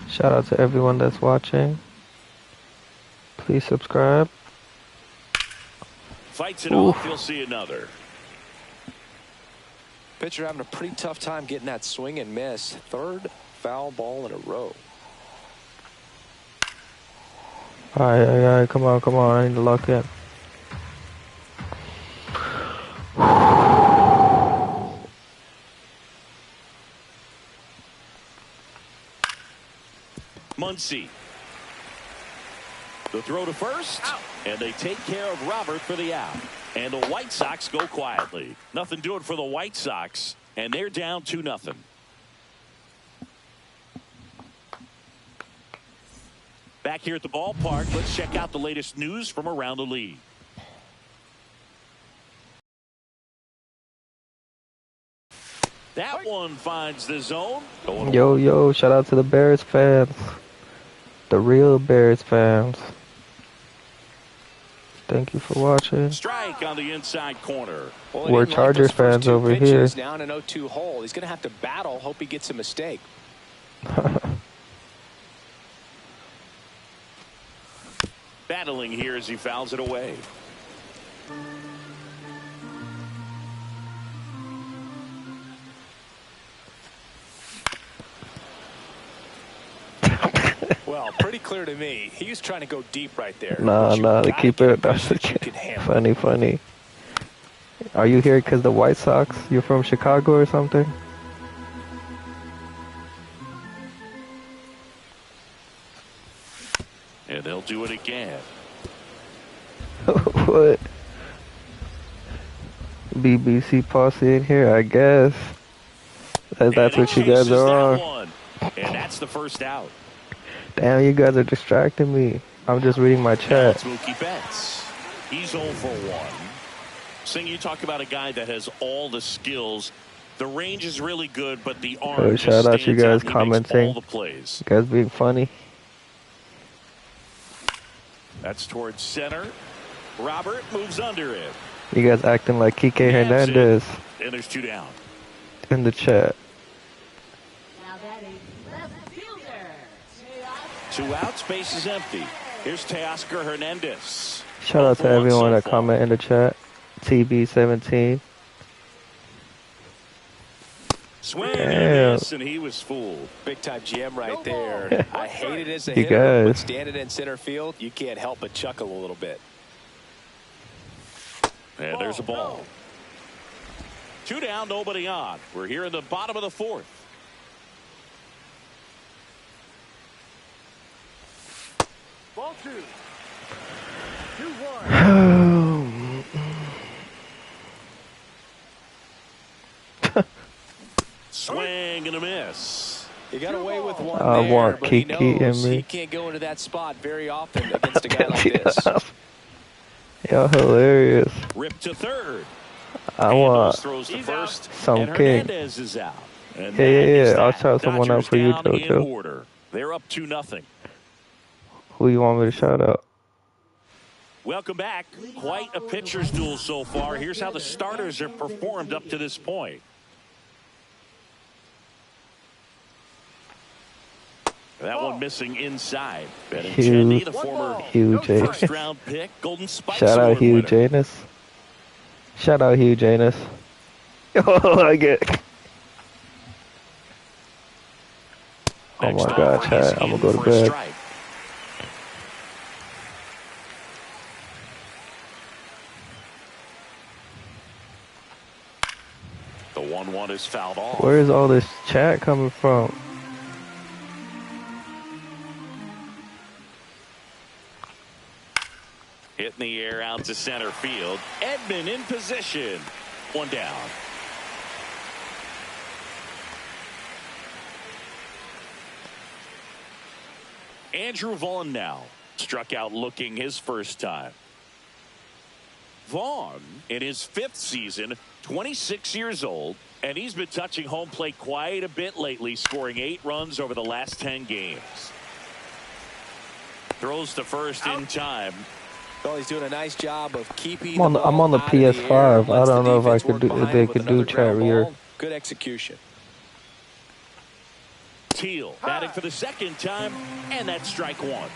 Shout out to everyone that's watching. Please subscribe. Fights it off, you'll see another. Pitcher having a pretty tough time getting that swing and miss. 3rd foul ball in a row. Alright, come on, I need to lock in. Muncy. The throw to first, and they take care of Robert for the out. And the White Sox go quietly. Nothing doing for the White Sox, and they're down 2-0. Back here at the ballpark, let's check out the latest news from around the league. That one finds the zone. Yo, shout out to the Bears fans. The real Bears fans. Thank you for watching. Strike on the inside corner. Well, we're Chargers fans over here. Now in an 0-2 hole. He's going to have to battle. Hope he gets a mistake. Battling here as he fouls it away. Well, pretty clear to me. He was trying to go deep right there. Nah, the keeper. That's funny. Are you here because the White Sox? You're from Chicago or something? And they'll do it again. What? BBC posse in here, I guess. That's what you guys are on. And that's the first out. Damn, you guys are distracting me. I'm just reading my chat. That's Mookie Betts. He's 0 for 1. Sing, you talk about a guy that has all the skills. The range is really good, but the arm shout out you guys commenting. all the plays. You guys being funny. That's towards center. Robert moves under it. You guys acting like Kike Hernandez. And there's 2 down. In the chat. Now batting, left fielder. 2 outs, base is empty. Here's Teoscar Hernandez. Shout out to everyone that comment in the chat. TB17. Swing and a miss, and he was fooled. Big time GM right there. I hate it as a You hitter, but guys. standing in center field, you can't help but chuckle a little bit. And there's a ball. 2 down, nobody on. We're here in the bottom of the 4th. Ball 2. 2-1. Swing and a miss. He got away with one I there, want but he Kiki knows in me. he can't go into that spot very often against a guy like this. Y'all hilarious. Ripped to third. I want Throws to first. some And king. Hernandez is out. And Yeah, yeah, that is yeah. I'll that. shout someone out Dodgers for you, down in Jojo. order. They're up 2-0. Who you want me to shout out? Welcome back. Quite a pitcher's duel so far. Here's how the starters have performed up to this point. That one one missing inside. Benintendi, the former Hugh Janus. first-round pick, Golden Spike Shout out Award Hugh winner. Janus. Shout out Hugh Janus. Oh, I get. Oh Next my God, offering is chat. I'm in gonna go to for a bed. strike. The 1-1 is fouled off. Where is all this chat coming from? Hit in the air out to center field. Edman in position. One down. Andrew Vaughn now struck out looking his first time. Vaughn in his 5th season, 26 years old, and he's been touching home plate quite a bit lately, scoring 8 runs over the last 10 games. Throws to first in time. Well, he's doing a nice job of keeping I'm on the PS5. I don't know if I could do if they could do chat reader. Good execution. Teal batting for the 2nd time, and that's strike 1.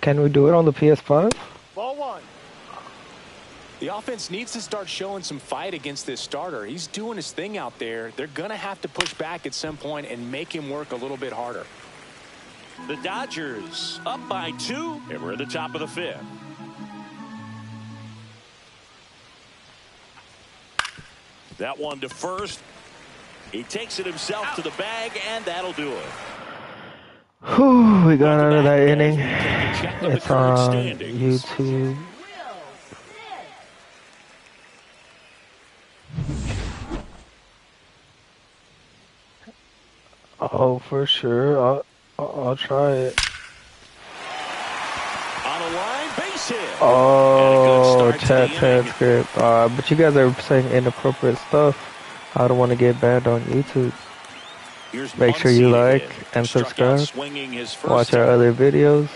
Can we do it on the PS5? Ball 1. The offense needs to start showing some fight against this starter. He's doing his thing out there. They're going to have to push back at some point and make him work a little bit harder. The Dodgers up by 2, and we're at the top of the 5th. That one to first. He takes it himself to the bag, and that'll do it. Whew, we got out of that As we inning. take a check of the It's current on standings. YouTube. Oh, for sure. I'll try it. On a line, base hit. Oh, And a good start chat to the inning. transcript. But you guys are saying inappropriate stuff. I don't want to get banned on YouTube. Here's Make sure you Muncy like again. and Struck out subscribe. swinging his first Watch our time. other videos.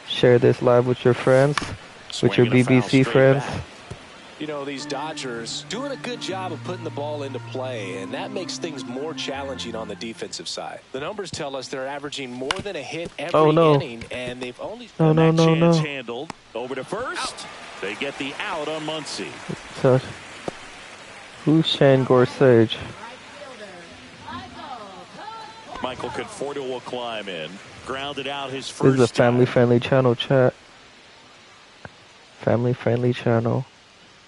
Share this live with your friends, with your Swinging a foul BBC straight friends. back. You know, these Dodgers doing a good job of putting the ball into play, and that makes things more challenging on the defensive side. The numbers tell us they're averaging more than a hit every inning, and they've only... No, no, And that no, chance no. handled. Over to first. They get the out on Muncy. So, who's Shane Gorsuch? Michael Conforto will climb in. Grounded out his This first is a time. family-friendly channel, chat. Family-friendly channel.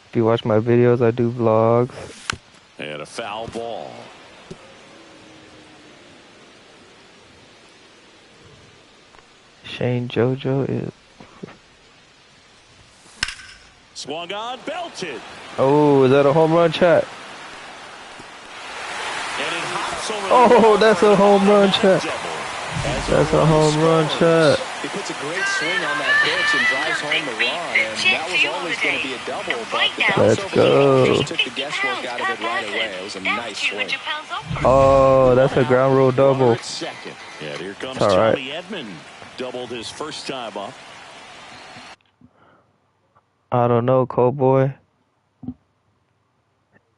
If you watch my videos, I do vlogs. And a foul ball. Shane JoJo is... Swung on, belted. Oh, is that a home run, chat? And it hops over Oh, the that's a home run, chat. double. As That's a home run, scores. chat. He puts a great swing on that pitch and drives home the run, and that was always going to be a double, but the Let's crossover go. just took the guesswork out of it right away. It was a nice swing. Oh, that's a ground rule Runner double. at second. And here comes It's all right. Tommy Edman. Doubled his first time up. I don't know, Cowboy.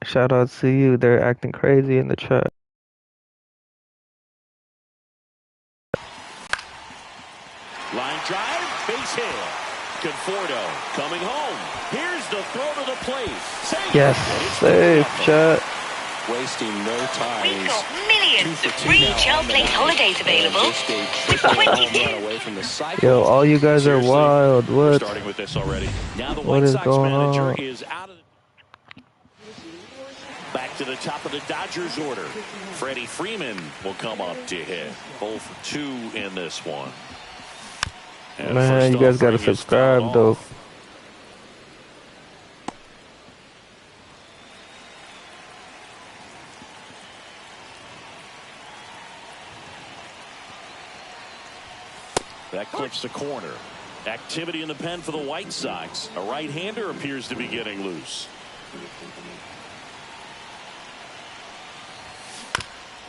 Shout out to you. They're acting crazy in the chat. Line drive, base hit. Conforto coming home. Here's the throw to the plate. Safe. Yes, safe, chat. Wasting no time. We've got He's millions 2 of for 2 free now gel on the plate night. holidays available. Just a With triple home 22. run away from the cycle. Yo, all you guys are Seriously, wild. we're What? starting with this already. Now the What White is Sox going manager on? is out of the... Back to the top of the Dodgers order. Freddie Freeman will come up to hit. 0 for 2 in this one. And Man, first you guys gotta offering is subscribe, fouled though. off. That clips the corner. Activity in the pen for the White Sox. A right-hander appears to be getting loose.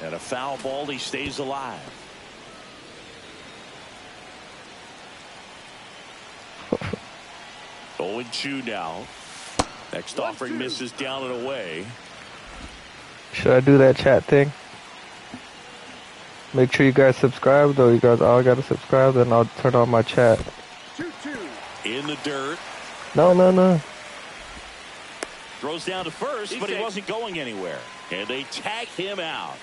And a foul ball, he stays alive. Oh, and 2 now. Next offering misses down and away. Should I do that chat thing? Make sure you guys subscribe, though. You guys all gotta subscribe, then I'll turn on my chat. 2-2. In the dirt. No. Throws down to first, but he wasn't going anywhere. And they tag him out.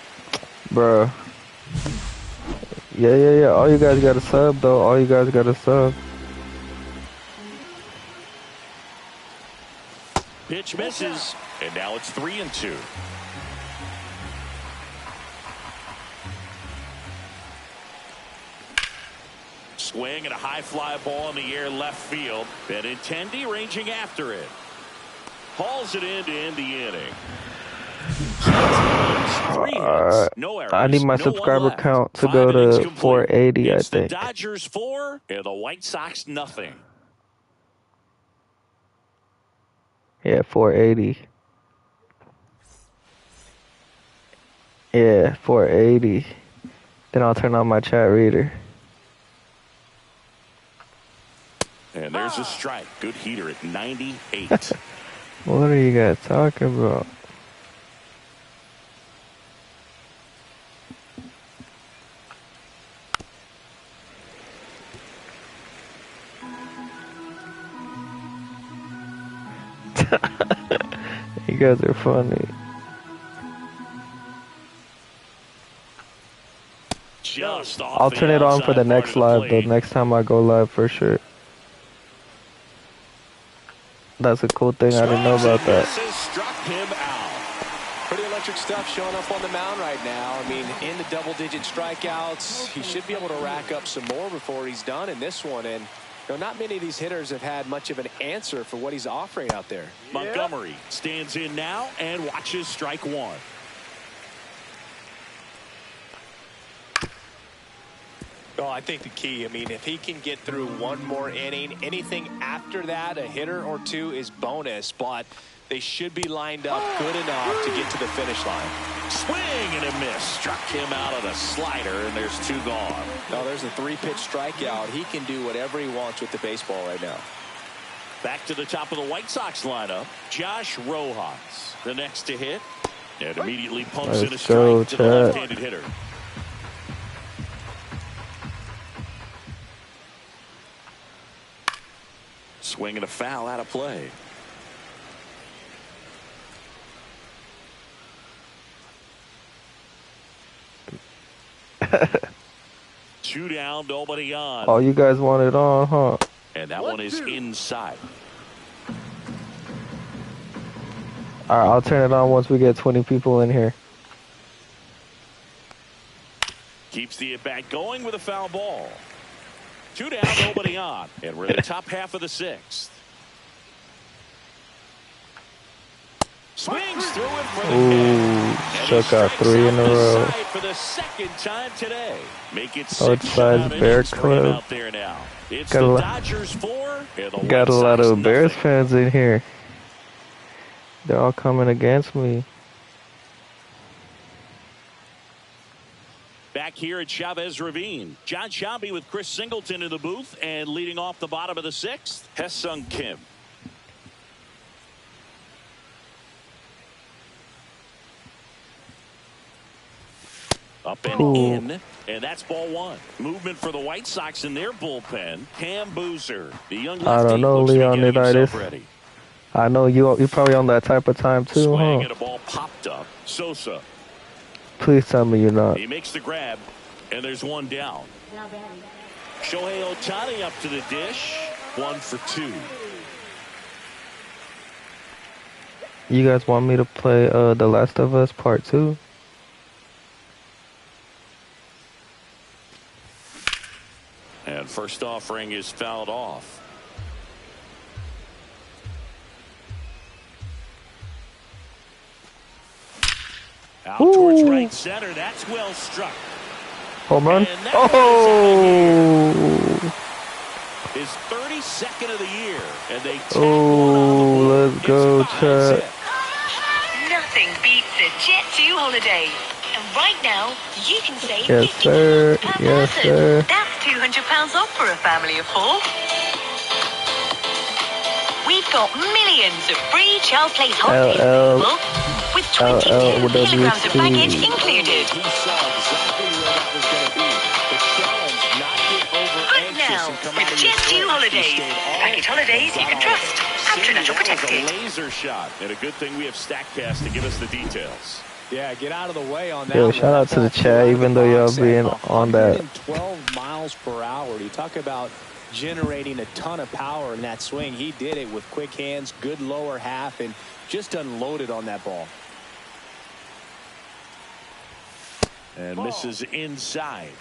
Bruh. Yeah. All you guys gotta sub, though. All you guys gotta sub. Pitch misses, and now it's 3-2. Swing and a high fly ball in the air left field. Benintendi ranging after it. Hauls it in to end the inning. 3 hits, no errors, I need my no subscriber one count to 5 go innings to complete. 480, I It's think. the Dodgers 4 and the White Sox nothing. Yeah, 480. Yeah, 480. Then I'll turn on my chat reader. And there's a strike. Good heater at 98. What are you guys talking about? You guys are funny. Just off I'll the turn it on for outside the part next of the live, though. plate. Next time I go live, for sure. That's a cool thing. I didn't know about that. Misses, struck him out. Pretty electric stuff showing up on the mound right now. I mean, in the double-digit strikeouts, he should be able to rack up some more before he's done in this one. And you know, not many of these hitters have had much of an answer for what he's offering out there. Montgomery stands in now and watches strike one. Oh, I think the key, I mean, if he can get through one more inning, anything after that, a hitter or two is bonus, but they should be lined up good enough to get to the finish line. Swing and a miss. Struck him out of the slider, and there's 2 gone. No, there's a 3-pitch strikeout. He can do whatever he wants with the baseball right now. Back to the top of the White Sox lineup, Josh Rojas, the next to hit, and immediately pumps in a Let's go, strike to the Chad. left-handed hitter. Swing and a foul out of play. Two down, nobody on. Oh, you guys want it on, huh? And that one is inside. Alright, I'll turn it on once we get 20 people in here. Keeps the at-bat going with a foul ball. 2 down, nobody on. And we're in the top half of the 6th. Swings through it for the catch. Chuck out 3 in a row. For the second time today. Make it 6 Outside shutout Bear innings for him Club. out there now. It's Got the a lot- Dodgers 4 and the Got a White lot Sox of Bears nothing. fans in here. They're all coming against me. Back here at Chavez Ravine, John Shelby with Chris Singleton in the booth, and leading off the bottom of the 6th, Hesung Kim. Up and in, and that's ball 1. Movement for the White Sox in their bullpen. Cam Boozer, the young lefty, I don't know, looks to be getting Leonidas. himself ready. I know you're probably on that type of time too, Swing huh? and a ball popped up. Sosa, Please tell me you're not. he makes the grab, and there's 1 down. Shohei Ohtani up to the dish, 1 for 2. You guys want me to play The Last of Us Part 2? And first offering is fouled off. Out towards Ooh. right center. That's well struck. Home run? And that one is Oh! His 32nd of the year. And they tag Oh, one on the board. let's go, It's 5 Chad. hits. Nothing beats a Jet2 holiday. And right now, you can save Yes, £50 sir. per Yes, person. sir. That's £200 off for a family of 4. We've got millions of free child place holidays LL. available with 22 kilograms of LLWC. baggage included. He saw exactly where that was with Jet2 Holidays. Package holidays you can trust. After protected. A laser shot, and a good thing we have StatCast to give us the details. Yeah, get out of the way on that. Yo, shout out to the chat, even though y'all being on that. 112 miles per hour. You talk about generating a ton of power in that swing. He did it with quick hands, good lower half, and just unloaded on that ball. And misses inside.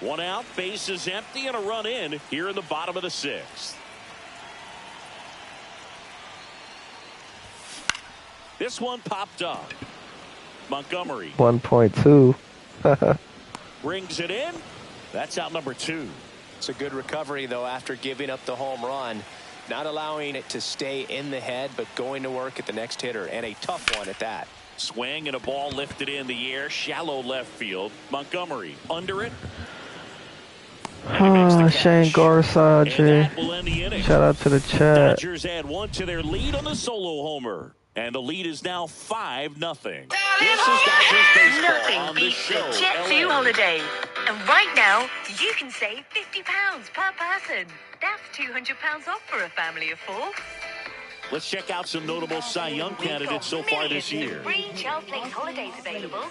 One out, base is empty, and a run in here in the bottom of the sixth. This one popped up. Montgomery 1.2. brings it in. That's out number 2. It's a good recovery, though, after giving up the home run. Not allowing it to stay in the head, but going to work at the next hitter, and a tough one at that. Swing and a ball lifted in the air, shallow left field. Montgomery under it. Shane Gorsuch. Shout out to the chat. Dodgers add 1 to their lead on the solo homer. And the lead is now 5-0. This is Dodgers baseball Nothing on the beats show. the Jet2 holiday. And right now, you can save £50 per person. That's £200 off for a family of 4. Let's check out some notable Cy Young candidates so far this year. Free Charles Place holidays available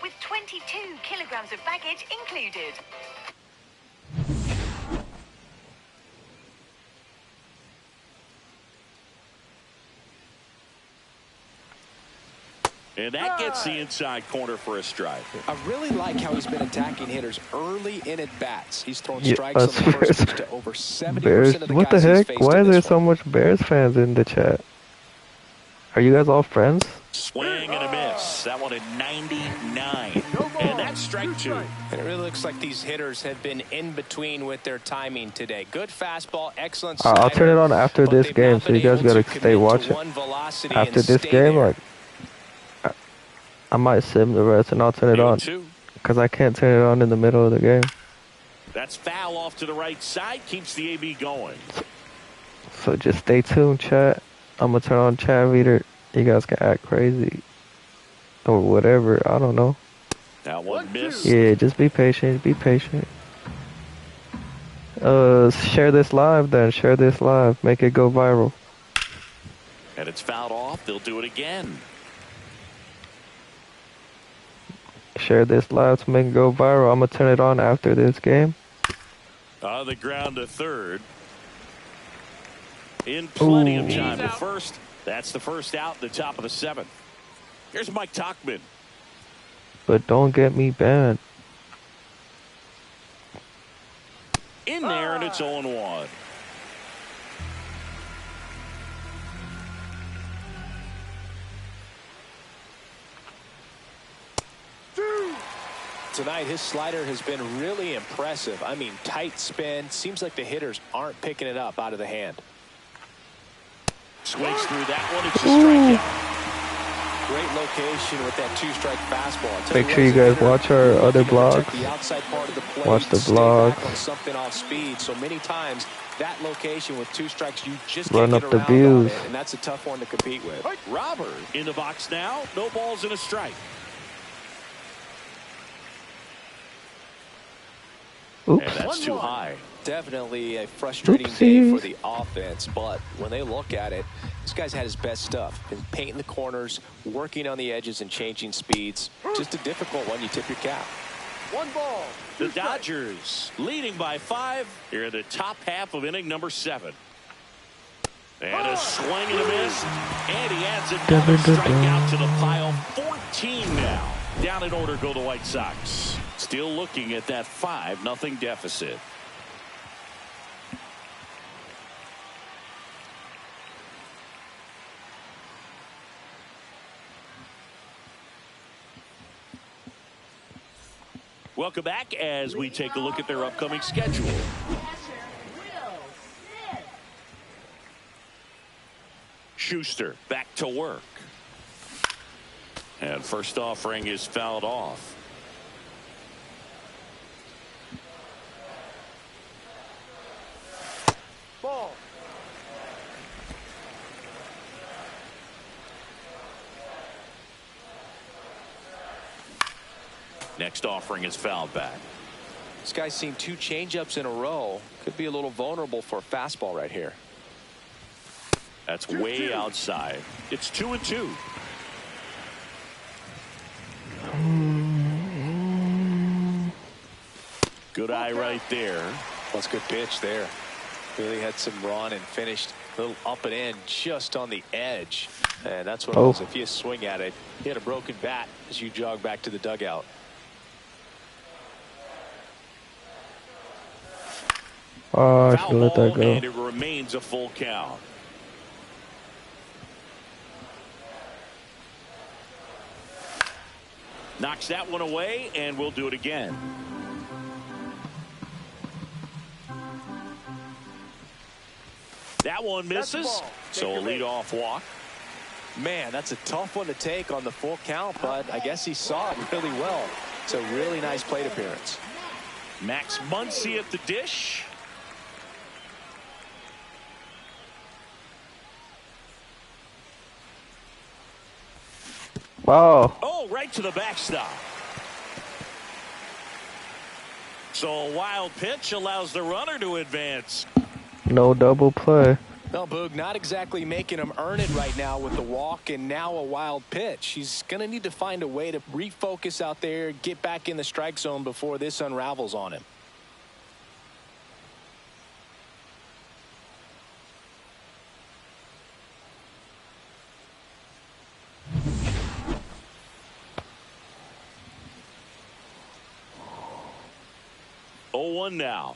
with 22 kilograms of baggage included. And that gets the inside corner for a strike. I really like how he's been attacking hitters early in at bats. He's thrown strikes on the first pitch to over 70% of the What the guys he's heck? faced Why in is there this so one. much Bears fans in the chat? Are you guys all friends? Swing and a miss. That one at 99. And that's strike 2. And it really looks like these hitters have been in between with their timing today. Good fastball, excellent slider. I'll turn it on after this game, so you guys gotta stay watching. After this game, like, I might sim the rest and I'll turn it on. Because I can't turn it on in the middle of the game. That's foul off to the right side. Keeps the AB going. So just stay tuned, chat. I'm going to turn on chat reader. You guys can act crazy. Or whatever. I don't know. That one missed. Yeah, just be patient. Be patient. Share this live then. Share this live. Make it go viral. And it's fouled off. They'll do it again. Share this live to make it go viral. I'm going to turn it on after this game. On the ground to third. In plenty of time to first. That's the first out, the top of the 7th. Here's Mike Tauchman. But don't get me banned. In there, and it's 0-1. Tonight, his slider has been really impressive. I mean, tight spin. Seems like the hitters aren't picking it up out of the hand. Swings through that one. It's a strikeout. Great location with that 2-strike fastball. Make sure you guys watch our other vlogs. Watch the vlogs. On something off speed. So many times, that location with 2 strikes, you just Run can't up get the around on views. it, and that's a tough one to compete with. Robert in the box now. No balls and a strike. Oops. And that's too high. Definitely a frustrating Oopsies. day for the offense, but when they look at it, this guy's had his best stuff. Been painting the corners, working on the edges, and changing speeds. Just a difficult one. You tip your cap. 1 ball. The Dodgers leading by 5 here in the top half of inning number 7. And a swing and a miss. And he adds another strikeout to the pile. 14 now. Down in order go the White Sox. Still looking at that 5-0 deficit. Welcome back as we take a look at their upcoming schedule. Schuster back to work. And first offering is fouled off. Ball. Next offering is fouled back. This guy's seen 2 changeups in a row. Could be a little vulnerable for a fastball right here. That's way outside. It's 2-2. Good eye right there. That's a good pitch there. Really had some run and finished a little up and in just on the edge. And that's what it was. If you swing at it, you had a broken bat as you jog back to the dugout. Oh, I should let that go. And it remains a full count. Knocks that one away, and we'll do it again. That one misses, so a leadoff walk. Man, that's a tough one to take on the full count, but I guess he saw it really well. It's a really nice plate appearance. Max Muncy at the dish. Wow. Oh, right to the backstop. So a wild pitch allows the runner to advance. No double play. Well, Boog, not exactly making him earn it right now with the walk and now a wild pitch. He's going to need to find a way to refocus out there, get back in the strike zone before this unravels on him. Oh, 0-1 now.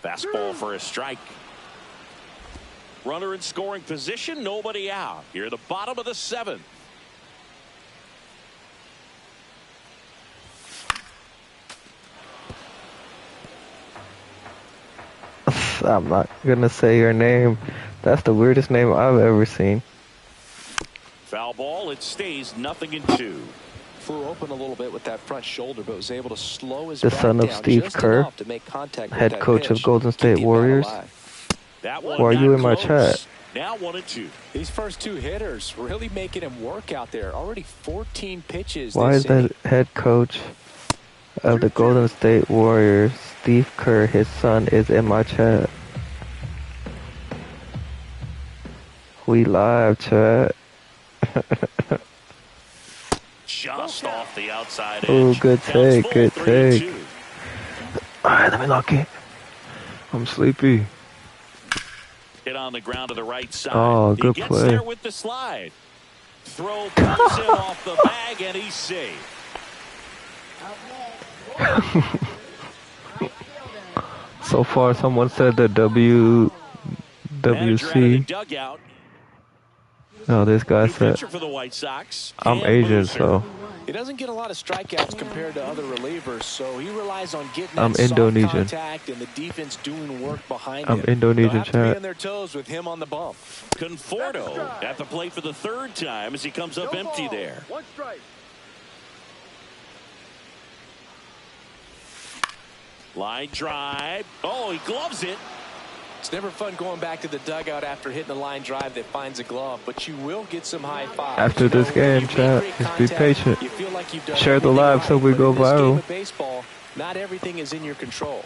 Fastball for a strike. Runner in scoring position, nobody out. Here, the bottom of the 7th. I'm not gonna say your name. That's the weirdest name I've ever seen. Foul ball. It stays 0-2. Flew open a little bit with that front shoulder, but was able to slow his The back son of down Steve just Kerr, enough to make contact with head that coach pitch, of Golden keep State the bat Warriors. alive. That one Why are you got in my close. chat? Now 1-2. These first 2 hitters really making him work out there. Already 14 pitches. Why is the head coach of the Golden State Warriors, Steve Kerr, his son, is in my chat? We live, chat. Just off the outside edge. Oh, good take, good take. 3-2. Alright, let me lock it. I'm sleepy. Hit on the ground to the right side. Oh, good he gets play. there with the slide. Throw comes in off the bag, and he's safe. So far, someone said the Manager out of the WC. dugout. No, this guy New said, pitcher for the White Sox. I'm Cam Asian, Boozer. so He doesn't get a lot of strikeouts compared to other relievers, so he relies on getting I'm that soft Indonesian. contact and the defense doing work behind I'm him. Indonesian, They'll have to be chat. on their toes with him on the bump. Conforto at the plate for the 3rd time as he comes up empty there. 1 strike. Line drive. Oh, he gloves it. It's never fun going back to the dugout after hitting a line drive that finds a glove, but you will get some high fives. After this game, chat, just be patient. You feel like you've done Share the everything live right, so we but go in this game viral. of baseball, not everything is in your control.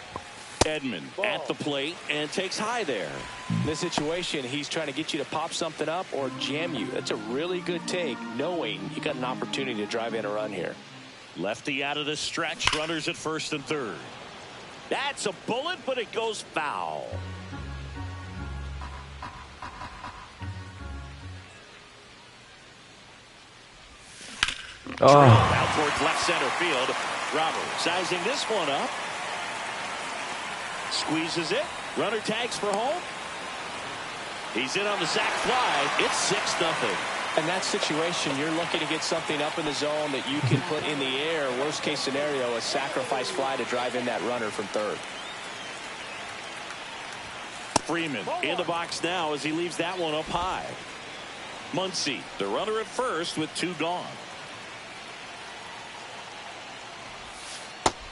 Edman at the plate and takes high there. In this situation, he's trying to get you to pop something up or jam you. That's a really good take, knowing you got an opportunity to drive in a run here. Lefty out of the stretch. Runners at 1st and 3rd. That's a bullet, but it goes foul. Oh, Out towards left center field. Robert sizing this one up. Squeezes it. Runner tags for home. He's in on the sac fly. It's 6-0. In that situation, you're looking to get something up in the zone that you can put in the air. Worst case scenario, a sacrifice fly to drive in that runner from 3rd. Freeman in the box now as he leaves that one up high. Muncy, the runner at 1st with 2 gone.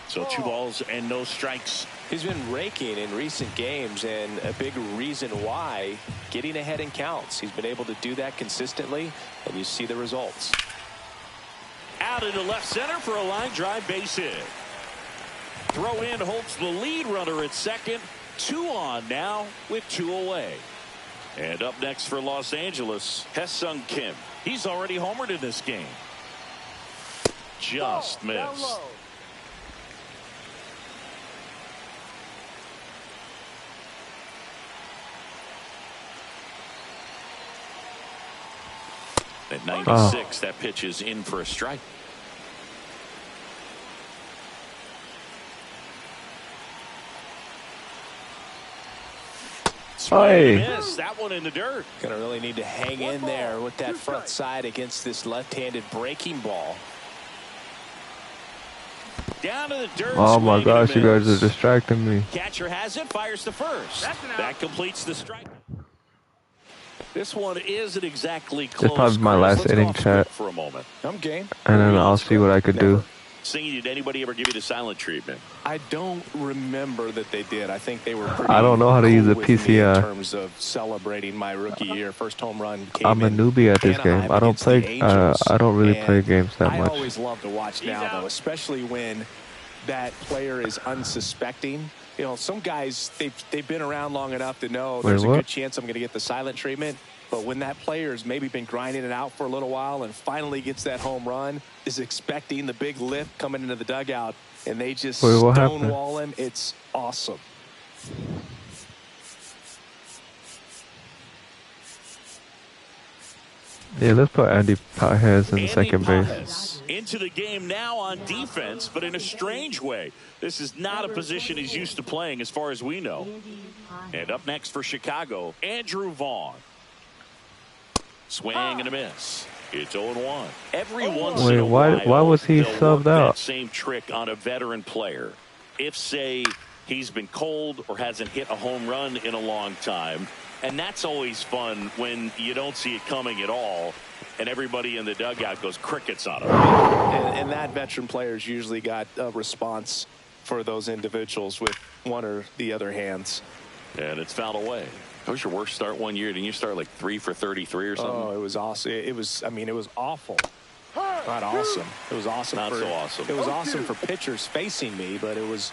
So 2 balls and no strikes. He's been raking in recent games, and a big reason why, getting ahead in counts. He's been able to do that consistently, and you see the results. Out into left center for a line drive base hit. Throw in holds the lead runner at second. 2 on now with 2 away. And up next for Los Angeles, Haesung Kim. He's already homered in this game. Just missed. At 96, that pitch is in for a strike. Hey. Miss that one in the dirt. Gonna really need to hang in there with that front side against this left-handed breaking ball. Down to the dirt. Oh my gosh, you guys are distracting me. Catcher has it, fires to first. That completes the strike. This one isn't exactly close. This is probably my last inning, chat. For a moment. I'm game. And then I'll see what I could do. Singing, did anybody ever give you the silent treatment? I don't remember that they did. I think they were pretty I don't know how to use a cool with me PCI. in terms of celebrating my rookie year. First home run came I'm a in newbie at this Anaheim game. I don't against the play. Angels, I don't really play and games that I much. always love to watch now, though, especially when that player is unsuspecting. You know, some guys they've been around long enough to know there's a good chance I'm going to get the silent treatment. But when that player's maybe been grinding it out for a little while and finally gets that home run, is expecting the big lift coming into the dugout, and they just stonewall him, it's awesome. Yeah, let's put Andy Pajes in second base. Into the game now on defense, but in a strange way. This is not a position he's used to playing as far as we know. And up next for Chicago, Andrew Vaughn. Swing and a miss. It's 0-1. Every once in a while, why was he subbed out? That same trick on a veteran player. If, say, he's been cold or hasn't hit a home run in a long time, and that's always fun when you don't see it coming at all, and everybody in the dugout goes crickets on him. And that veteran player's usually got a response for those individuals with one or the other hands. And it's fouled away. That was your worst start one year. Didn't you start like 3 for 33 or something? Oh, it was awesome. It was, I mean, it was awful. Not awesome. It was awesome. Not so awesome. It was awesome for pitchers facing me, but it was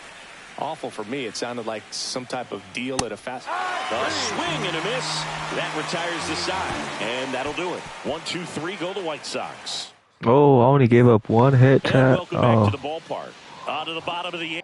awful for me. It sounded like some type of deal at a fast. A swing and a miss. That retires the side. And that'll do it. 1, 2, 3 go the White Sox. Oh, I only gave up one hit, And chat. welcome back to the ballpark. On to the bottom of the 8th.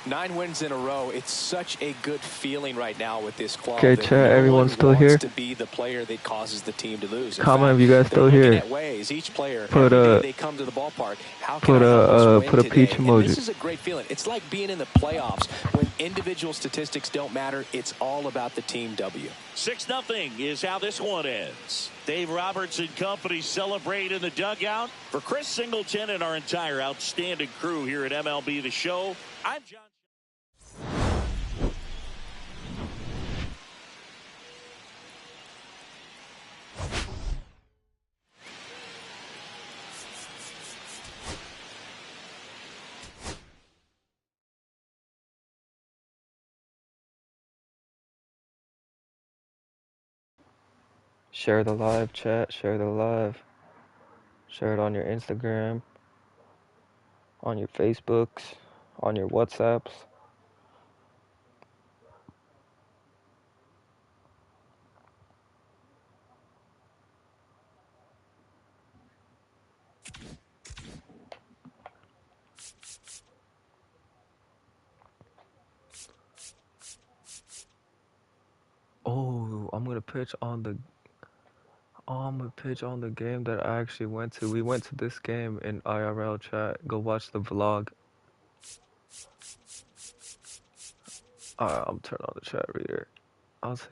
Nine wins in a row. It's such a good feeling right now with this club. Okay, that chat, no everyone one still wants here? to be the player that causes the team to lose. In Comment fact, if you guys they're still looking here. at ways, each player, Put every a- day they come to the ballpark, how can put I help us a- win put a today? peach And emoji. this is a great feeling. It's like being in the playoffs. When individual statistics don't matter, it's all about the team W. 6-0 is how this one ends. Dave Roberts and company celebrate in the dugout. For Chris Singleton and our entire outstanding crew here at MLB The Show, I'm John. Share the live, chat. Share the live. Share it on your Instagram, on your Facebooks, on your WhatsApps. Oh, I'm gonna pitch on the. Oh, I'm gonna pitch on the game that I actually went to. We went to this game in IRL, chat. Go watch the vlog. Alright, I'm turning on the chat reader. I'll see.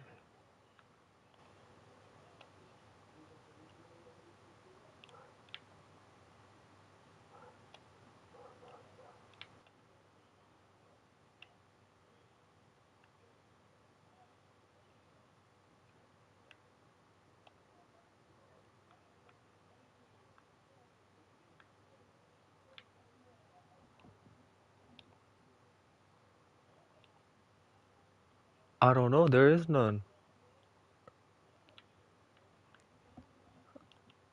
I don't know. There is none.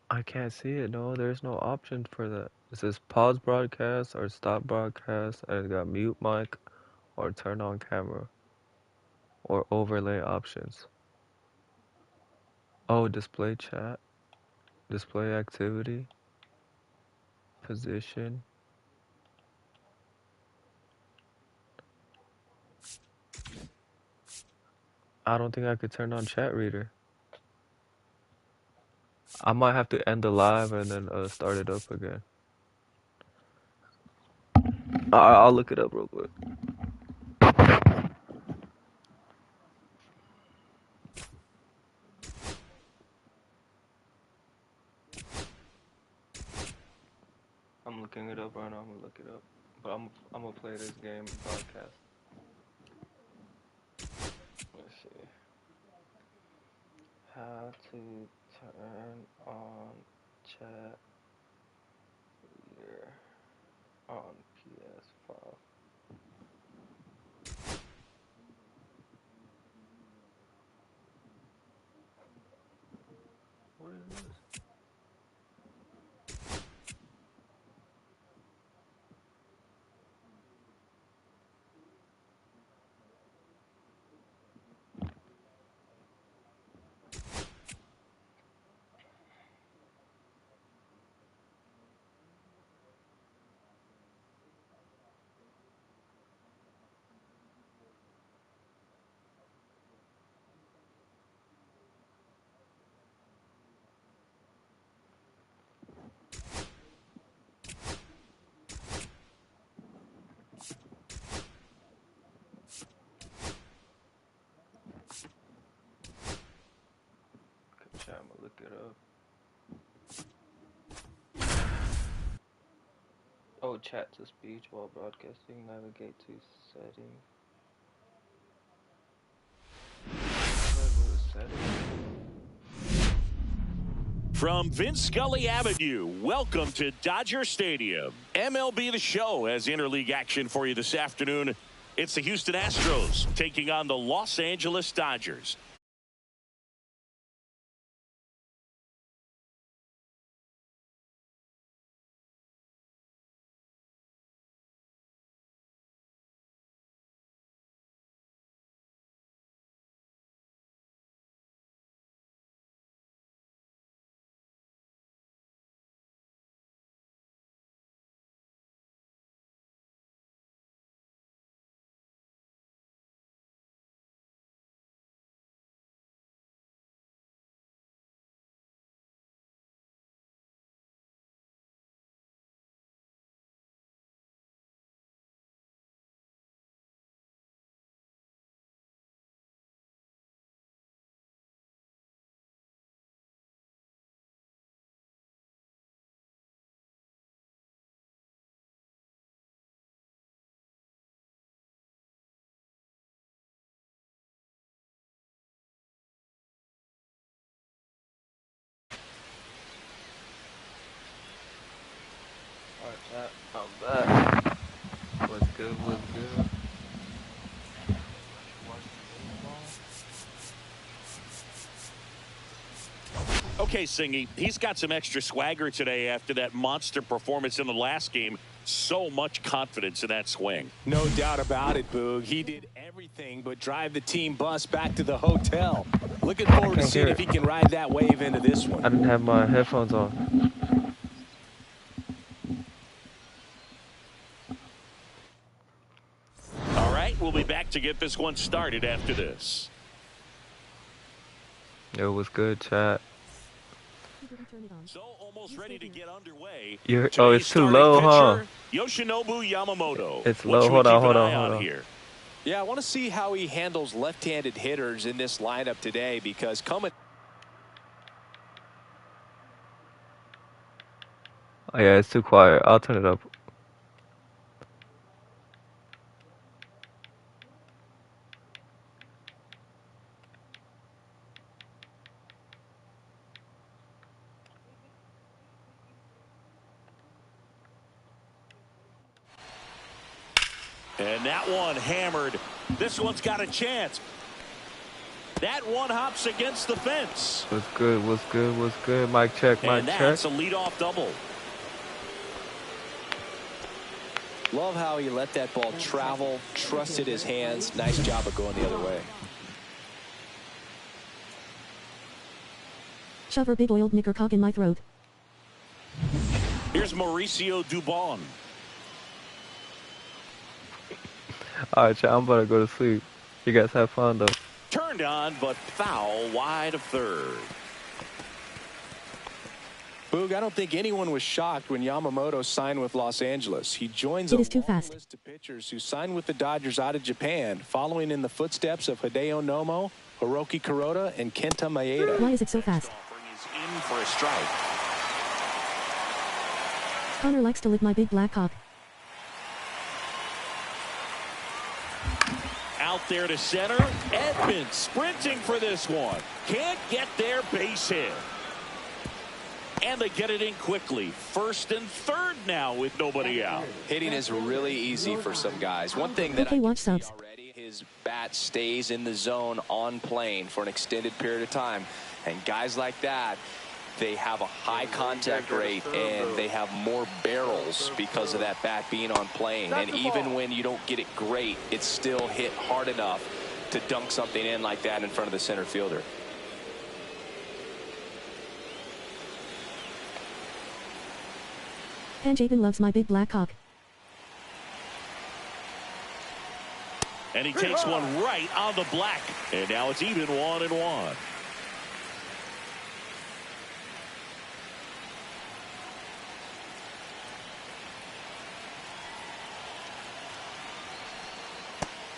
I can't see it. No, there's no option for that. It says pause broadcast or stop broadcast, and it got mute mic or turn on camera or overlay options. Oh, display chat, display activity, position. I don't think I could turn on chat reader. I might have to end the live and then start it up again. I'll look it up real quick. I'm looking it up right now. I'm gonna look it up, but I'm gonna play this game broadcast. Let's see. How to turn on chat reader on PS5. What is this? Okay, chat, I'm gonna look it up. Oh, chat to speech while broadcasting. Navigate to settings. How do I go to settings? From Vince Scully Avenue, welcome to Dodger Stadium. MLB The Show has interleague action for you this afternoon. It's the Houston Astros taking on the Los Angeles Dodgers. Alright, chat, I'm back. What's good? What's good? Okay, Singy, he's got some extra swagger today after that monster performance in the last game. So much confidence in that swing. No doubt about it, Boog. He did everything but drive the team bus back to the hotel. Looking forward to Can't seeing hear if it. he can ride that wave into this one. I didn't have my headphones on. All right, we'll be back to get this one started after this. Yo, what's good, chat? So almost ready to get underway. Oh, it's too low, huh? Yoshinobu Yamamoto. It's What low. should we Hold on, keep hold an on, eye hold on on. here? Yeah, I want to see how he handles left-handed hitters in this lineup today because coming. Oh yeah, it's too quiet. I'll turn it up. And that one hammered. This one's got a chance. That one hops against the fence. What's good? What's good? What's good? Mic check. Mic And check. that's a leadoff double. Love how he let that ball travel, trusted his hands. Nice job of going the other way. Shove her big oiled knickercock in my throat. Here's Mauricio Dubon. All right, chat. I'm about to go to sleep. You guys have fun though. Turned on, but foul wide of third. Boog, I don't think anyone was shocked when Yamamoto signed with Los Angeles. He joins It a is too long fast. list of pitchers who signed with the Dodgers out of Japan, following in the footsteps of Hideo Nomo, Hiroki Kuroda, and Kenta Maeda. Why is it so fast? He's in for a strike. Connor likes to lick my big black cock. Out there to center. Edman sprinting for this one. Can't get their base hit. And they get it in quickly. First and third now with nobody out. Hitting is really easy for some guys. One thing that Okay, I watch can see subs. already, his bat stays in the zone on plane for an extended period of time. And guys like that, they have a high contact rate and they have more barrels because of that bat being on plane. And even when you don't get it great, it's still hit hard enough to dunk something in like that in front of the center fielder. Panjapin loves my big black cock. And he takes one right on the black. And now it's even 1-1.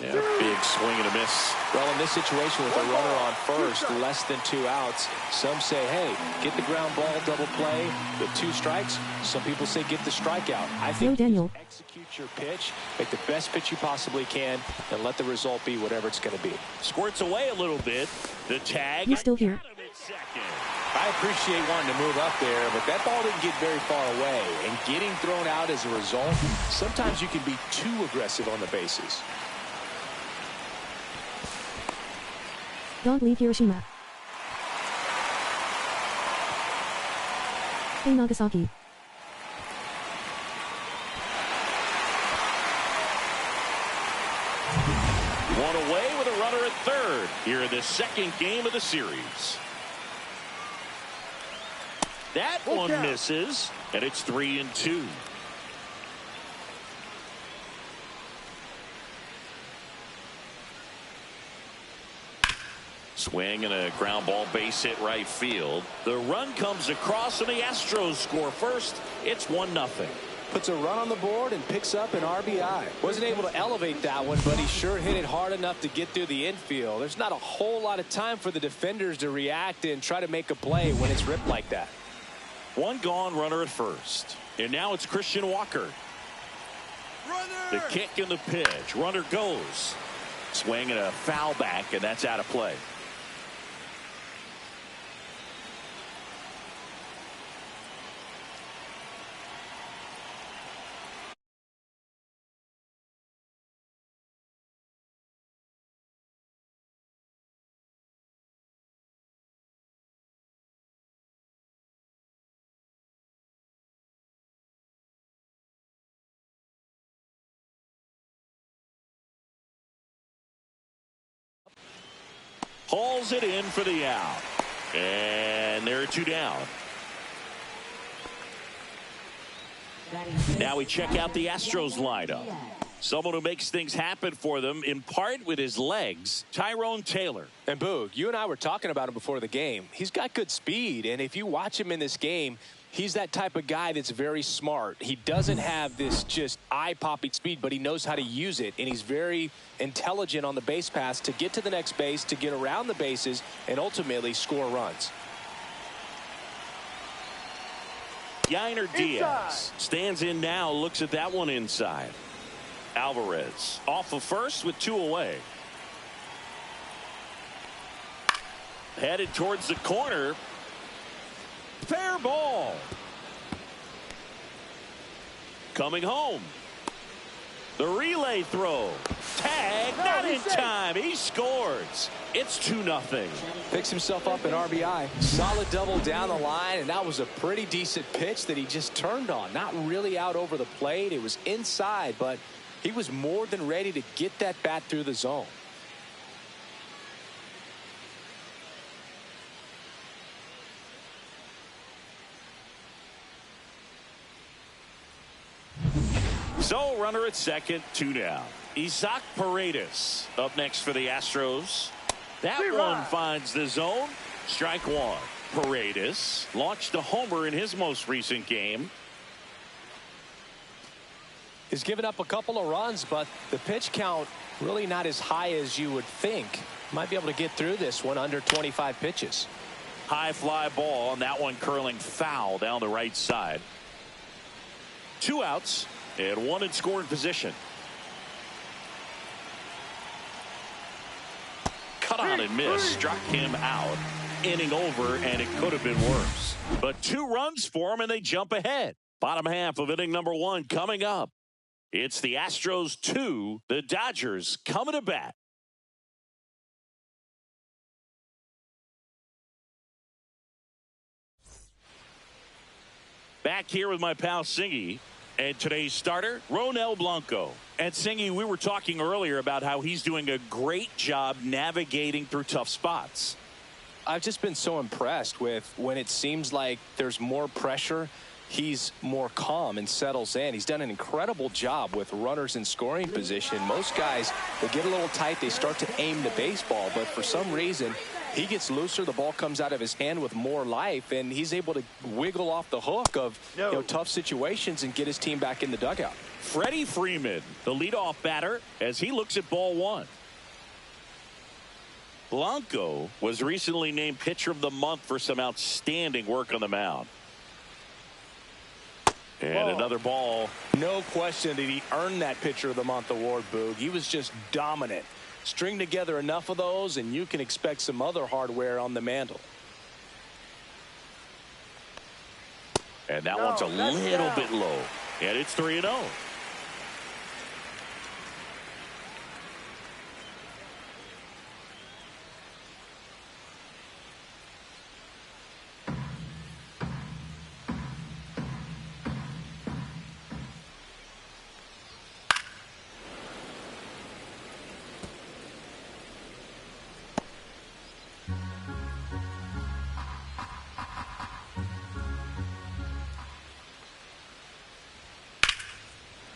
Yeah, big swing and a miss. Well, in this situation with a runner on first, less than 2 outs, some say, hey, get the ground ball, double play with 2 strikes. Some people say get the strikeout. I think Daniel. execute your pitch, make the best pitch you possibly can, and let the result be whatever it's going to be. Squirts away a little bit. The tag. You still here? I appreciate wanting to move up there, but that ball didn't get very far away. And getting thrown out as a result, sometimes you can be too aggressive on the bases. Dog leave Hiroshima. Hey Nagasaki. One away with a runner at third here in the second game of the series. That one misses, and it's 3-2. Swing and a ground ball base hit right field. The run comes across and the Astros score first. It's 1-0. Puts a run on the board and picks up an RBI. Wasn't able to elevate that one, but he sure hit it hard enough to get through the infield. There's not a whole lot of time for the defenders to react and try to make a play when it's ripped like that. One gone, runner at first. And now it's Christian Walker. The kick and the pitch. Runner goes. Swing and a foul back, and that's out of play. Hauls it in for the out. And there are 2 down. Now we check out the Astros lineup. Someone who makes things happen for them, in part with his legs, Tyrone Taylor. And Boog, you and I were talking about him before the game. He's got good speed, and if you watch him in this game, he's that type of guy that's very smart. He doesn't have this just eye-popping speed, but he knows how to use it, and he's very intelligent on the base paths to get to the next base, to get around the bases, and ultimately score runs. Yainer Diaz stands in now, looks at that one inside. Alvarez off of first with 2 away. Headed towards the corner. Fair ball. Coming home. The relay throw. tag, not in time. He scores. It's 2-0. Picks himself up an RBI. Solid double down the line, and that was a pretty decent pitch that he just turned on. Not really out over the plate. It was inside, but he was more than ready to get that bat through the zone. So, runner at second, 2 down. Isaac Paredes up next for the Astros. That one finds the zone. Strike one. Paredes launched a homer in his most recent game. He's given up a couple of runs, but the pitch count really not as high as you would think. Might be able to get through this one under 25 pitches. High fly ball, and that one curling foul down the right side. 2 outs and 1 in scoring position. Cut on and miss, struck him out. Inning over, and it could have been worse. But 2 runs for him, and they jump ahead. Bottom half of inning number 1 coming up. It's the Astros 2, the Dodgers coming to bat. Back here with my pal Singy. And today's starter, Ronel Blanco. And Singy, we were talking earlier about how he's doing a great job navigating through tough spots. I've just been so impressed with when it seems like there's more pressure, he's more calm and settles in. He's done an incredible job with runners in scoring position. Most guys, they get a little tight, they start to aim the baseball, but for some reason, he gets looser, the ball comes out of his hand with more life, and he's able to wiggle off the hook of tough situations and get his team back in the dugout. Freddie Freeman, the leadoff batter, as he looks at ball 1. Blanco was recently named Pitcher of the Month for some outstanding work on the mound. And another ball. No question that he earned that Pitcher of the Month award, Boog. He was just dominant. String together enough of those, and you can expect some other hardware on the mantle. And that one's a little bit low. And it's 3-0.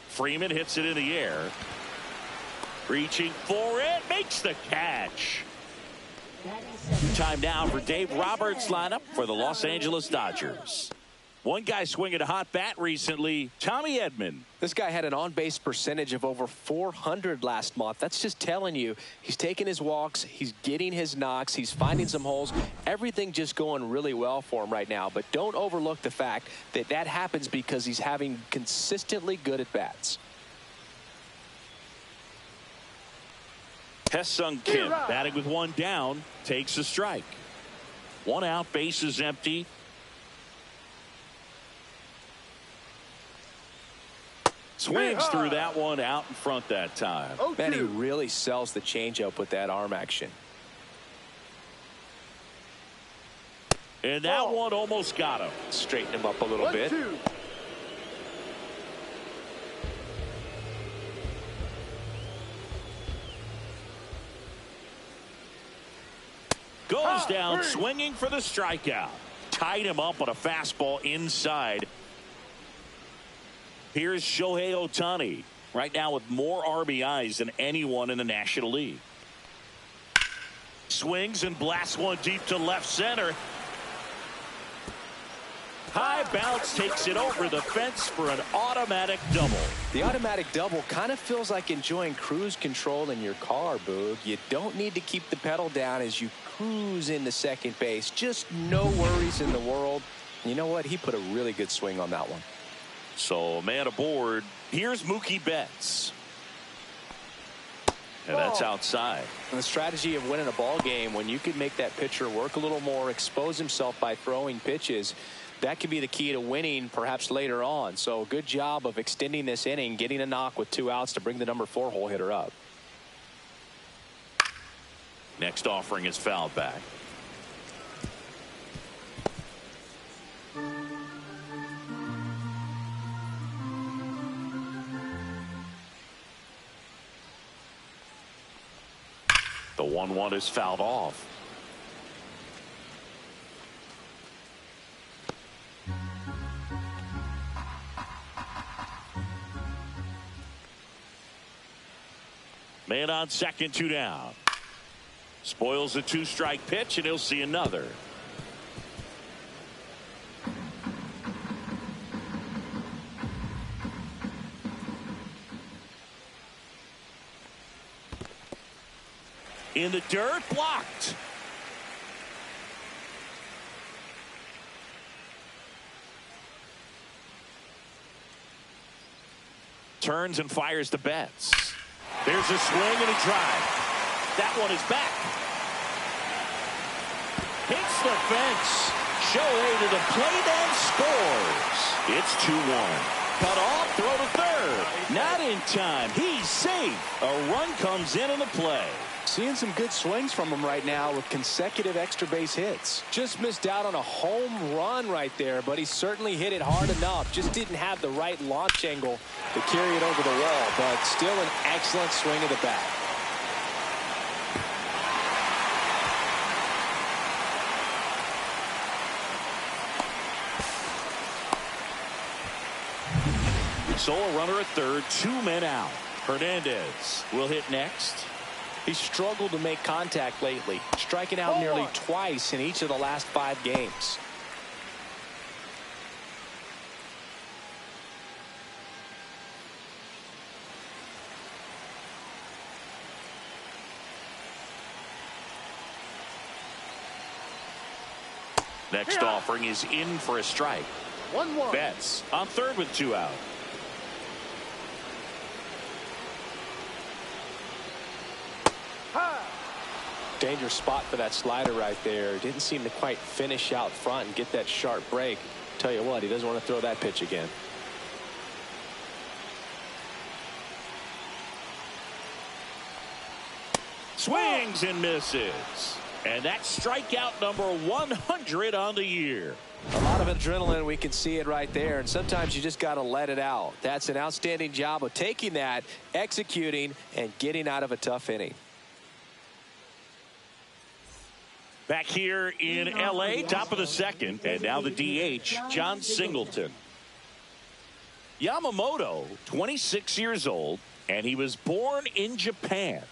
Freeman hits it in the air. Reaching for it. Makes the catch. Time now for Dave Roberts' lineup for the Los Angeles Dodgers. One guy swinging a hot bat recently, Tommy Edman. This guy had an on-base percentage of over 400 last month. That's just telling you he's taking his walks, he's getting his knocks, he's finding some holes. Everything just going really well for him right now. But don't overlook the fact that that happens because he's having consistently good at-bats. Tae-Sung Kim batting with 1 down, takes a strike. 1 out, bases empty. Swings through that one, out in front that time. Man, he really sells the changeup with that arm action. And that one almost got him. Straighten him up a little bit. Goes down swinging for the strikeout. Tied him up on a fastball inside. Here's Shohei Ohtani, right now with more RBIs than anyone in the National League. Swings and blasts one deep to left center. High bounce takes it over the fence for an automatic double. The automatic double kind of feels like enjoying cruise control in your car, Boog. You don't need to keep the pedal down as you cruise into second base. Just no worries in the world. You know what? He put a really good swing on that one. So, man aboard. Here's Mookie Betts. And that's outside. And the strategy of winning a ball game, when you can make that pitcher work a little more, expose himself by throwing pitches, that could be the key to winning perhaps later on. So good job of extending this inning, getting a knock with 2 outs to bring the number 4 hole hitter up. Next offering is fouled back. The 1-1 is fouled off. Man on second, 2 down. Spoils the 2-strike pitch, and he'll see another. In the dirt, blocked. Turns and fires the Betts. There's a swing and a drive. That one is back. Hits the fence. Shohei to the plate and scores. It's 2-1. Cut off, throw to third. Not in time. He's safe. A run comes in on the play. Seeing some good swings from him right now with consecutive extra base hits. Just missed out on a home run right there, but he certainly hit it hard enough. Just didn't have the right launch angle to carry it over the wall, but still an excellent swing of the bat. So a runner at third, 2 men out. Hernandez will hit next. He struggled to make contact lately, striking out nearly twice in each of the last 5 games. Next offering is in for a strike. 1-1. Betts on third with 2 out. Dangerous spot for that slider right there. Didn't seem to quite finish out front and get that sharp break. Tell you what, he doesn't want to throw that pitch again. Swings and misses. And that's strikeout number 100 on the year. A lot of adrenaline, we can see it right there, and sometimes you just got to let it out. That's an outstanding job of taking that, executing, and getting out of a tough inning. Back here in L.A., top of the second, and now the DH, John Singleton. Yamamoto, 26 years old, and he was born in Japan.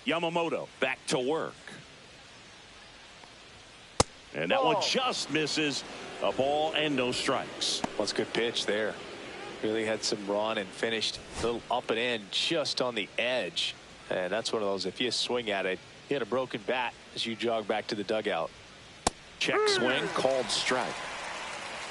Yamamoto back to work. And that one just misses. A ball and no strikes. Well, it's a good pitch there. Really had some run and finished a little up and in just on the edge. And that's one of those, if you swing at it, hit a broken bat as you jog back to the dugout. Check swing, called strike.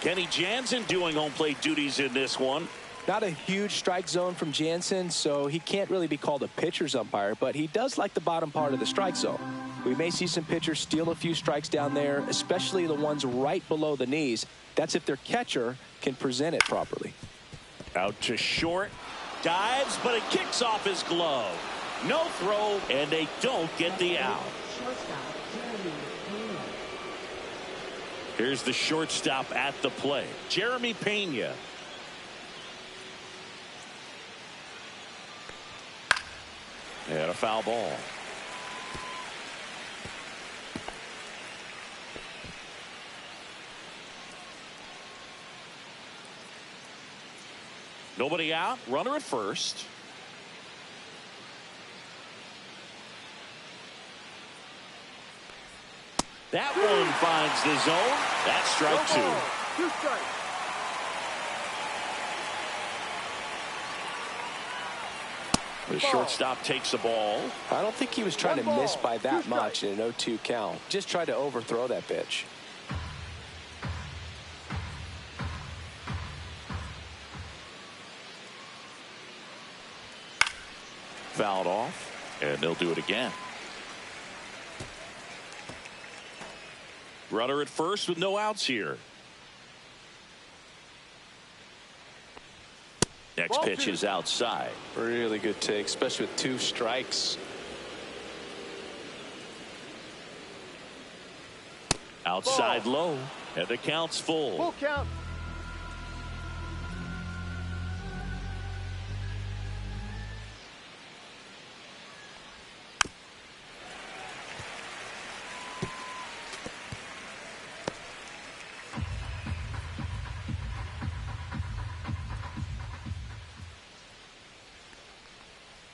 Kenny Jansen doing home plate duties in this one. Not a huge strike zone from Jansen, so he can't really be called a pitcher's umpire, but he does like the bottom part of the strike zone. We may see some pitchers steal a few strikes down there, especially the ones right below the knees. That's if their catcher can present it properly. Out to short. Dives, but it kicks off his glove. No throw, and they don't get the out. Here's the shortstop at the plate, Jeremy Pena. And a foul ball. Nobody out. Runner at first. That one finds the zone. That's strike 2. 2 strikes. The shortstop takes the ball. I don't think he was trying to miss by that much in an 0-2 count. Just tried to overthrow that pitch. Fouled off, and they'll do it again. Runner at first with no outs here. Next pitch is outside. Really good take, especially with 2 strikes. Outside low, and the count's full. Full count.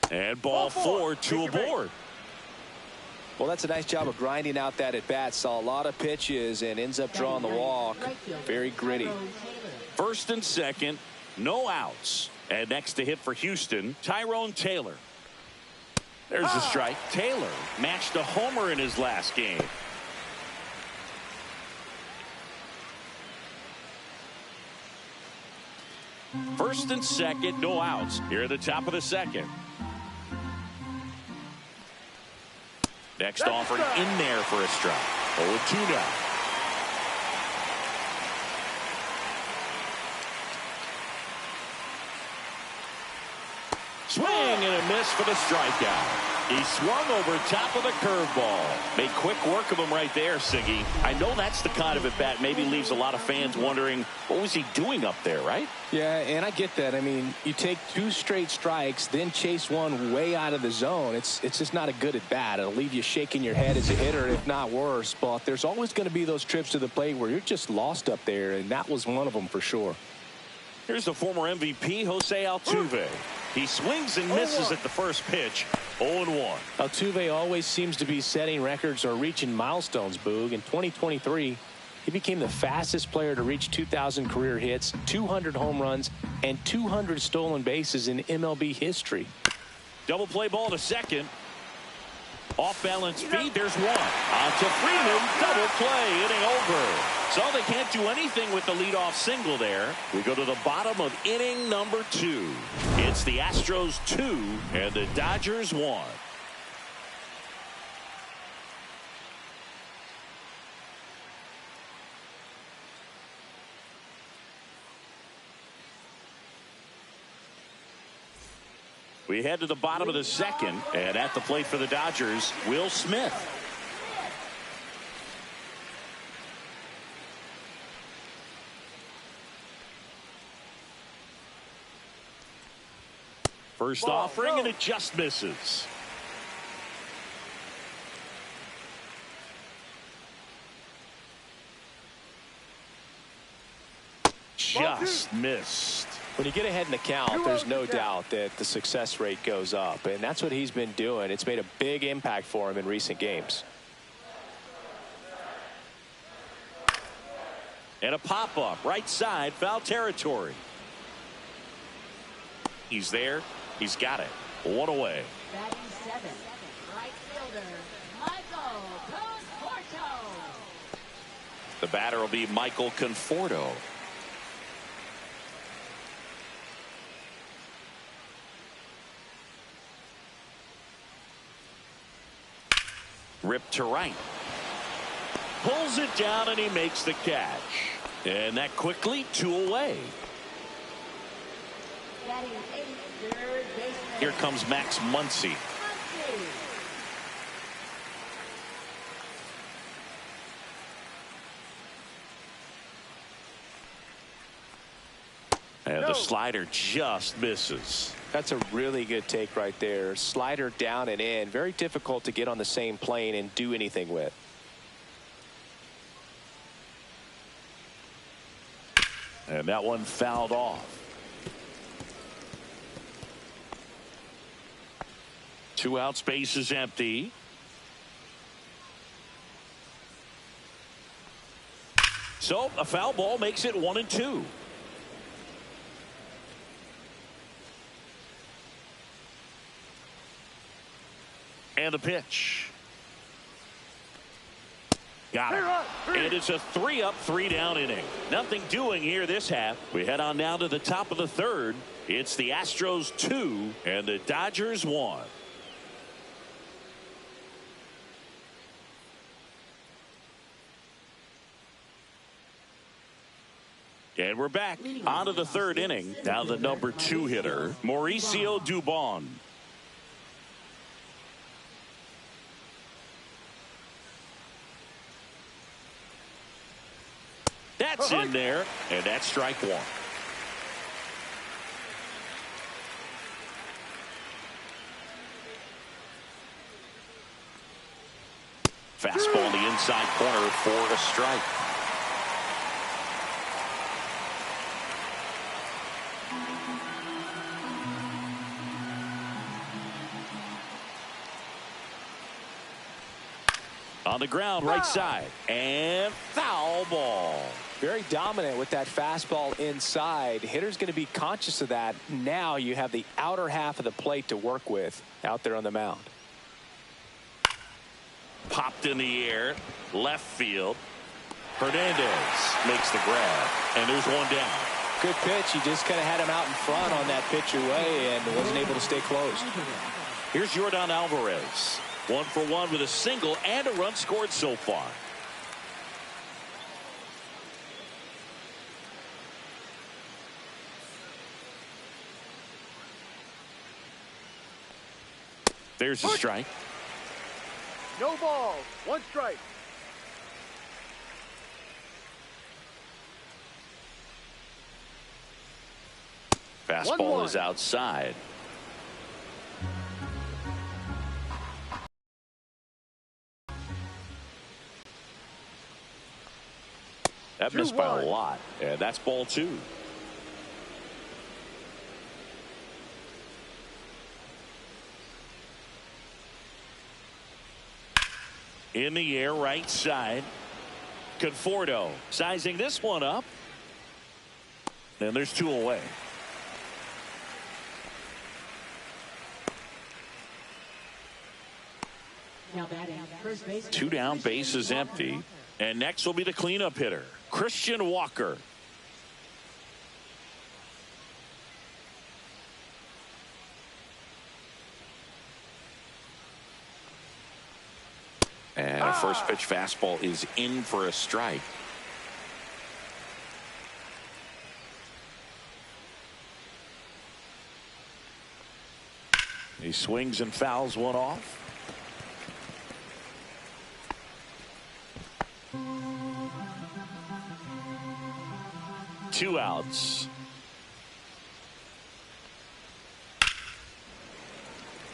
And ball 4, 2 aboard. Well, that's a nice job of grinding out that at bat. Saw a lot of pitches and ends up drawing the walk. Very gritty. First and second, no outs. And next to hit for Houston, Tyrone Taylor. There's the strike. Taylor matched a homer in his last game. First and second, no outs. Here at the top of the second. Next offering in there for a strike. 0-2 now. Swing and a miss for the strikeout. He swung over top of the curveball. Made quick work of him right there, Siggy. I know that's the kind of at bat maybe leaves a lot of fans wondering, what was he doing up there, right? Yeah, and I get that. I mean, you take 2 straight strikes, then chase one way out of the zone. It's just not a good at bat. It'll leave you shaking your head as a hitter, if not worse. But there's always going to be those trips to the plate where you're just lost up there, and that was one of them for sure. Here's the former MVP, Jose Altuve. He swings and misses at the first pitch. 0-1. Altuve always seems to be setting records or reaching milestones, Boog. In 2023, he became the fastest player to reach 2,000 career hits, 200 home runs, and 200 stolen bases in MLB history. Double play ball to second. Off balance feed. There's one. On to Freeman. Double play. Inning over. So they can't do anything with the leadoff single there. We go to the bottom of inning number 2. It's the Astros 2 and the Dodgers 1. We head to the bottom of the second, and at the plate for the Dodgers, Will Smith. First offering, and it just misses. Just missed. When you get ahead in the count, there's no doubt that the success rate goes up, and that's what he's been doing. It's made a big impact for him in recent games. And a pop-up, right side, foul territory. He's there. He's got it. 1 away. Batting 7, right fielder, Michael Conforto. The batter will be Michael Conforto. Ripped to right. Pulls it down and he makes the catch. And that quickly 2 away. Batting 8, third baseman. Here comes Max Muncy. And the slider just misses. That's a really good take right there. Slider down and in. Very difficult to get on the same plane and do anything with. And that one fouled off. 2 out, space is empty. So a foul ball makes it 1-2. And the pitch. Got it. And it's a 3-up, 3-down inning. Nothing doing here this half. We head on now to the top of the third. It's the Astros 2 and the Dodgers 1. And we're back on to the third inning. Now the number 2 hitter, Mauricio Dubon. That's in there, and that's strike 1. Fastball in the inside corner for a strike. On the ground, right side, and foul ball. Very dominant with that fastball inside. Hitter's going to be conscious of that. Now you have the outer half of the plate to work with out there on the mound. Popped in the air, left field. Hernandez makes the grab, and there's one down. Good pitch. He just kind of had him out in front on that pitch away and wasn't able to stay close. Here's Yordan Alvarez. 1 for 1 with a single and a run scored so far. There's a strike. No ball. 1 strike. Fastball is outside. That missed by a lot, and that's ball 2. In the air, right side. Conforto sizing this one up. And there's 2 away. Now batting, first base. 2 down, base is empty. And next will be the cleanup hitter, Christian Walker. And a first pitch fastball is in for a strike. He swings and fouls one off. Two outs.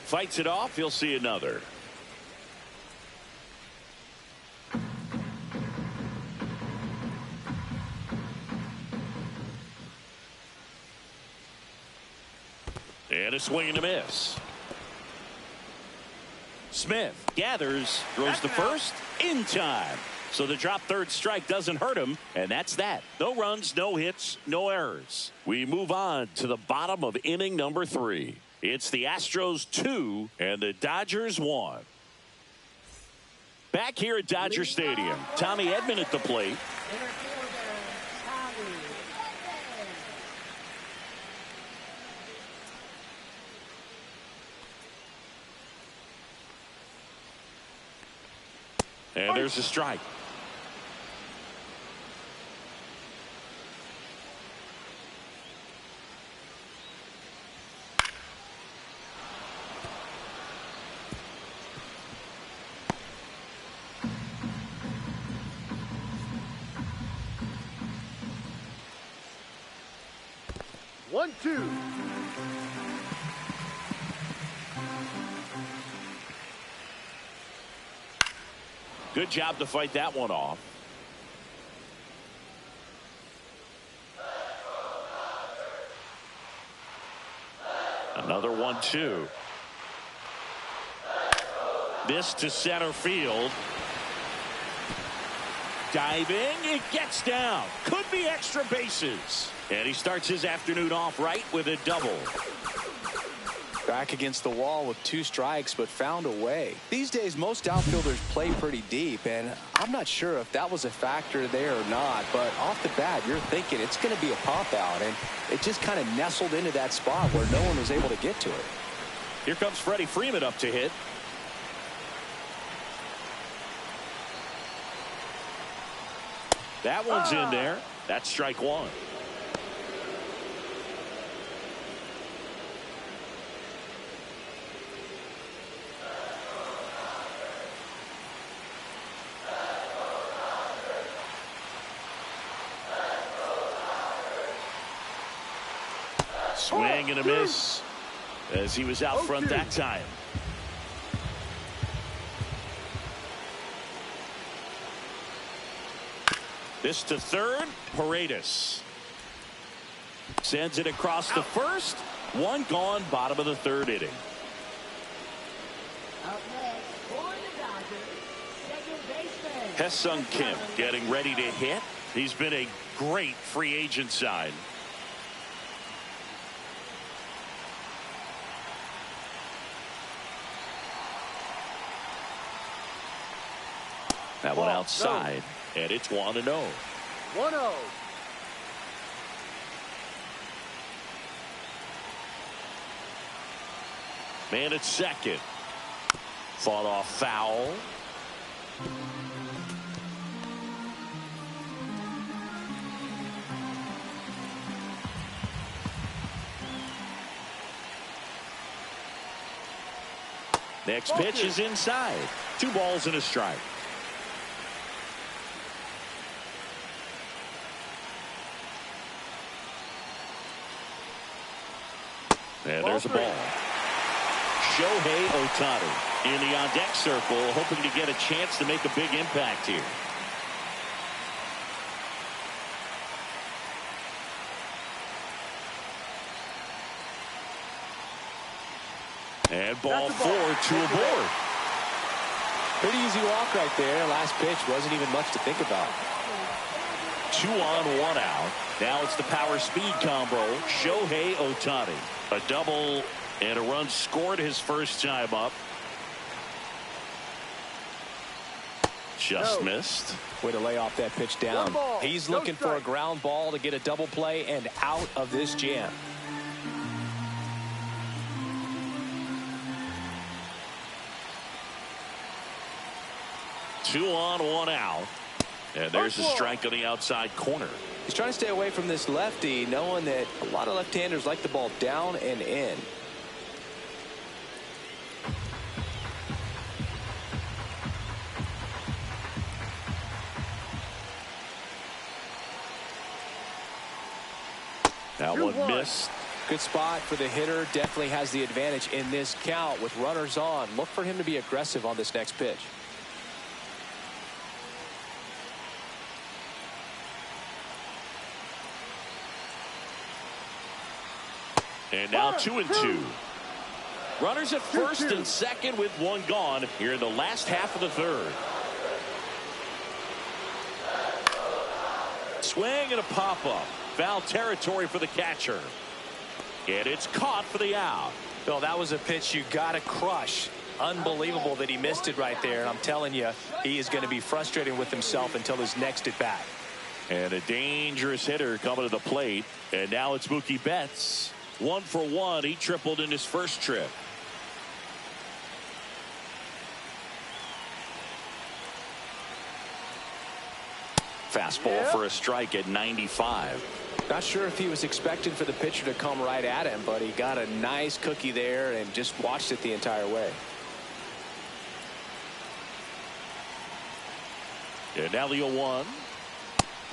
Fights it off. He'll see another. And a swing and a miss. Smith gathers, throws the first in time. So the drop third strike doesn't hurt him, and that's that. No runs, no hits, no errors. We move on to the bottom of inning number 3. It's the Astros 2 and the Dodgers 1. Back here at Dodger Stadium, Tommy Edman at the plate. And there's a strike. One, two. Good job to fight that one off. Another 1-2. This to center field. Diving, it gets down. Could be extra bases. And he starts his afternoon off right with a double. Back against the wall with 2 strikes, but found a way. These days, most outfielders play pretty deep, and I'm not sure if that was a factor there or not, but off the bat, you're thinking it's going to be a pop-out, and it just kind of nestled into that spot where no one was able to get to it. Here comes Freddie Freeman up to hit. That one's in there. That's strike 1. Swing and a miss as he was out front that time. This to third. Paredes sends it across the first. One gone, bottom of the third inning. Up next for the Dodgers, second baseman. Hesung Kim getting ready to hit. He's been a great free agent sign. That one outside, and it's 1-0. 1-0. Man at second. Fought off foul. Next pitch is inside. 2 balls and a strike. And there's a ball. Shohei Ohtani in the on-deck circle, hoping to get a chance to make a big impact here. And ball 4 to a board. Pretty easy walk right there. Last pitch wasn't even much to think about. 2 on, 1 out. Now it's the power speed combo. Shohei Ohtani. A double and a run scored his first time up. Just missed. Way to lay off that pitch down. He's looking for a ground ball to get a double play and out of this jam. Two on, 1 out. And there's a strike on the outside corner. He's trying to stay away from this lefty, knowing that a lot of left-handers like the ball down and in. That one missed. Good spot for the hitter. Definitely has the advantage in this count with runners on. Look for him to be aggressive on this next pitch. And now 2-2. Runners at first and second with 1 gone here in the last half of the third. Swing and a pop-up. Foul territory for the catcher. And it's caught for the out. Well, that was a pitch you got to crush. Unbelievable that he missed it right there. And I'm telling you, he is going to be frustrated with himself until his next at bat. And a dangerous hitter coming to the plate. And now it's Mookie Betts. 1 for 1. He tripled in his first trip. Fastball for a strike at 95. Not sure if he was expecting for the pitcher to come right at him, but he got a nice cookie there and just watched it the entire way. And now the 0-1.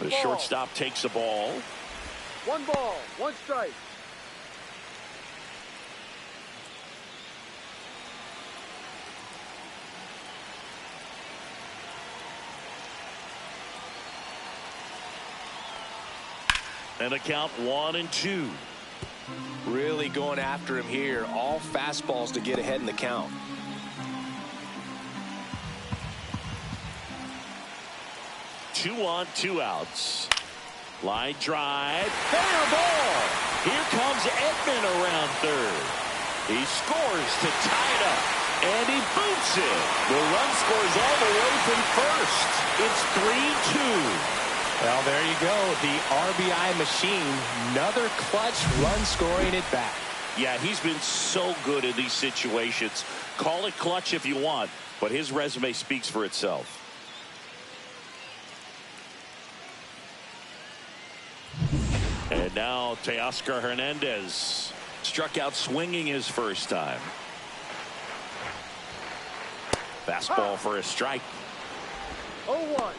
The shortstop takes the ball. 1 ball, 1 strike. And a count 1-2. Really going after him here. All fastballs to get ahead in the count. Two on, 2 outs. Line drive. Fair ball. Here comes Edman around third. He scores to tie it up. And he boots it. The run scores all the way from first. It's 3-2. Well, there you go. The RBI machine. Another clutch run scoring at bat. Yeah, he's been so good in these situations. Call it clutch if you want, but his resume speaks for itself. And now Teoscar Hernandez struck out swinging his first time. Fastball for a strike. 0-1.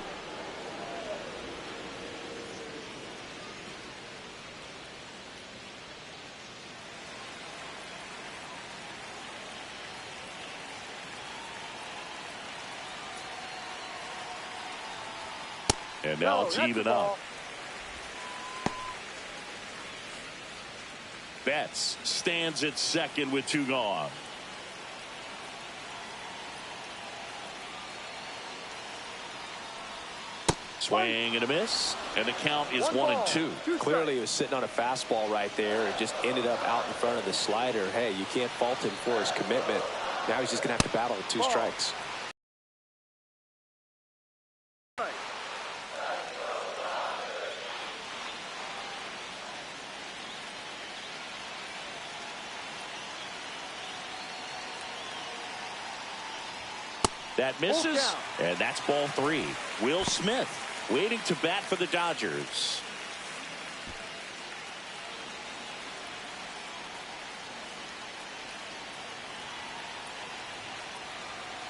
And now it's even up. Betts stands at second with 2 gone. Swing and a miss, and the count is 1-2. Clearly, he was sitting on a fastball right there. It just ended up out in front of the slider. Hey, you can't fault him for his commitment. Now he's just going to have to battle with 2 strikes. That misses, and that's ball 3. Will Smith waiting to bat for the Dodgers.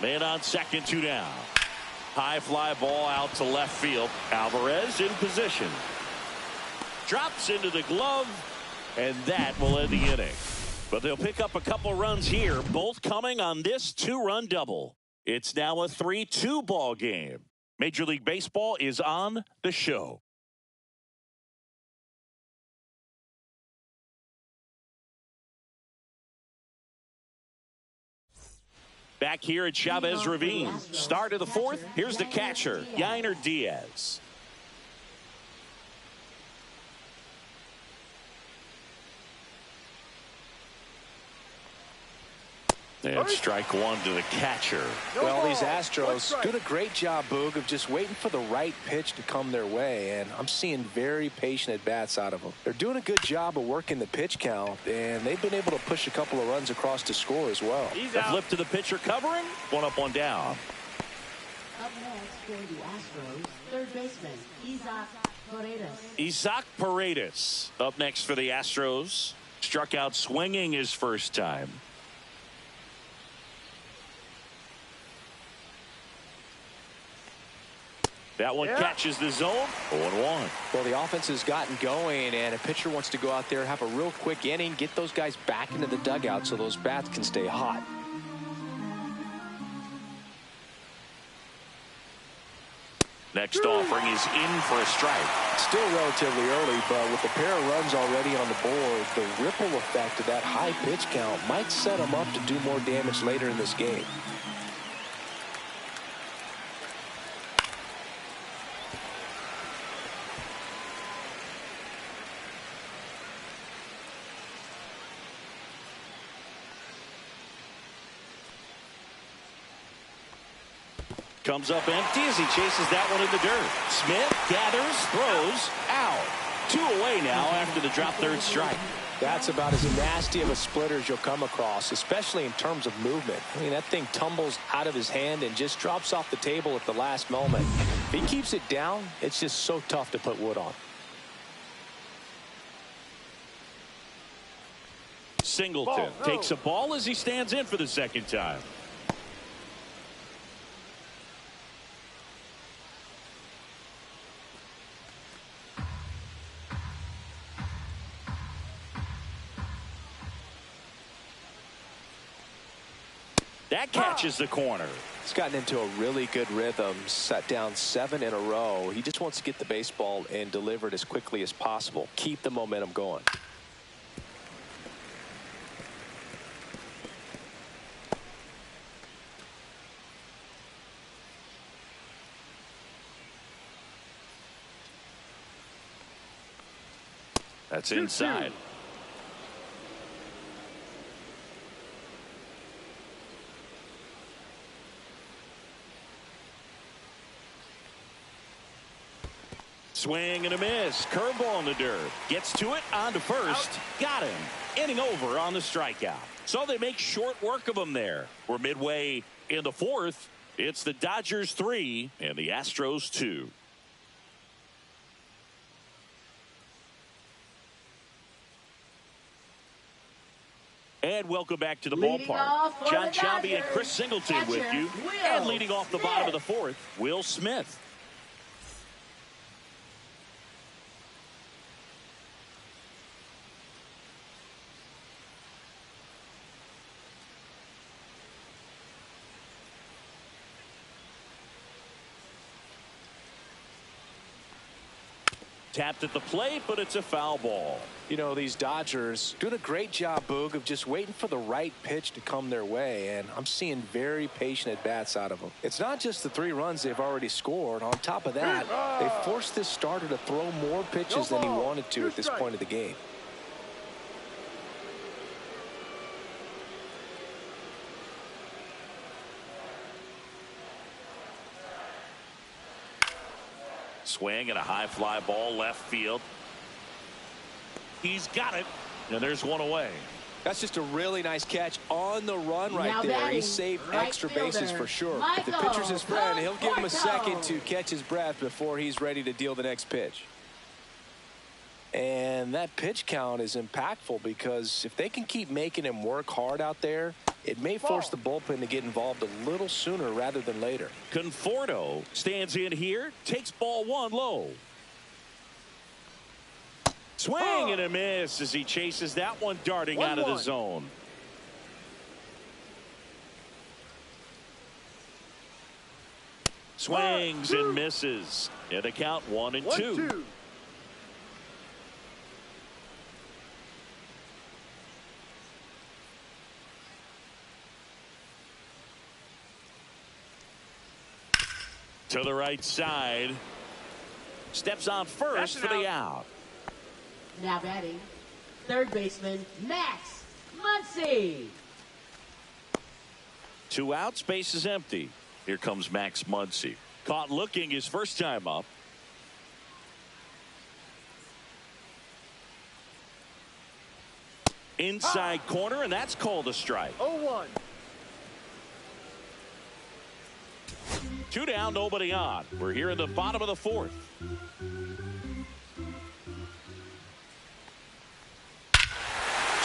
Man on second, 2 down. High fly ball out to left field. Alvarez in position. Drops into the glove, and that will end the inning. But they'll pick up a couple runs here, both coming on this 2-run double. It's now a 3-2 ball game. Major League Baseball is on the show. Back here at Chavez Ravine. Start of the 4th. Here's the catcher, Yainer Diaz. And strike 1 to the catcher. Well, these Astros doing a great job, Boog, of just waiting for the right pitch to come their way, and I'm seeing very patient at-bats out of them. They're doing a good job of working the pitch count, and they've been able to push a couple of runs across to score as well. The flip to the pitcher covering. 1 up, 1 down. Up next for the Astros, third baseman, Isaac Paredes. Isaac Paredes up next for the Astros. Struck out swinging his first time. That one catches the zone. 0-1. Well, the offense has gotten going, and a pitcher wants to go out there, have a real quick inning, get those guys back into the dugout so those bats can stay hot. Next offering is in for a strike. Still relatively early, but with a pair of runs already on the board, the ripple effect of that high pitch count might set them up to do more damage later in this game. Comes up empty as he chases that one in the dirt. Smith gathers, throws, out. 2 away now after the drop third strike. That's about as nasty of a splitter as you'll come across, especially in terms of movement. I mean, that thing tumbles out of his hand and just drops off the table at the last moment. If he keeps it down, it's just so tough to put wood on. Singleton takes a ball as he stands in for the second time. That catches the corner. He's gotten into a really good rhythm, set down 7 in a row. He just wants to get the baseball and deliver it as quickly as possible. Keep the momentum going. That's inside. Swing and a miss. Curveball in the dirt. Gets to it. On to first. Got him. Inning over on the strikeout. So they make short work of him there. We're midway in the 4th. It's the Dodgers 3 and the Astros 2. And welcome back to the ballpark. John Chambi and Chris Singleton with you. And leading off the bottom of the 4th, Will Smith. Tapped at the plate, but it's a foul ball. You know, these Dodgers doing a great job, Boog, of just waiting for the right pitch to come their way, and I'm seeing very patient at-bats out of them. It's not just the 3 runs they've already scored. On top of that, they forced this starter to throw more pitches than he wanted to at this point of the game. Swing and a high fly ball left field. He's got it, and there's one away. That's just a really nice catch on the run right there. He saved extra bases for sure. If the pitcher's his friend, he'll give him a second to catch his breath before he's ready to deal the next pitch. And that pitch count is impactful because if they can keep making him work hard out there, it may force the bullpen to get involved a little sooner rather than later. Conforto stands in here, takes ball 1 low. Swing and a miss as he chases that one darting out of the zone. Swings and misses. And the count 1-2. To the right side. Steps on first for the out. Now batting, third baseman, Max Muncy. 2 outs, base is empty. Here comes Max Muncy. Caught looking his first time up. Inside corner, and that's called a strike. 0-1. 2 down, nobody on. We're here in the bottom of the 4th.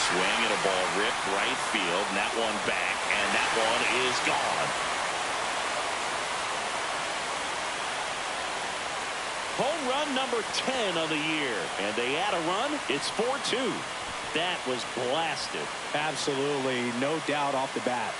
Swing and a ball ripped right field, and that one back, and that one is gone. Home run number 10 of the year, and they add a run. It's 4-2. That was blasted. Absolutely, no doubt off the bat.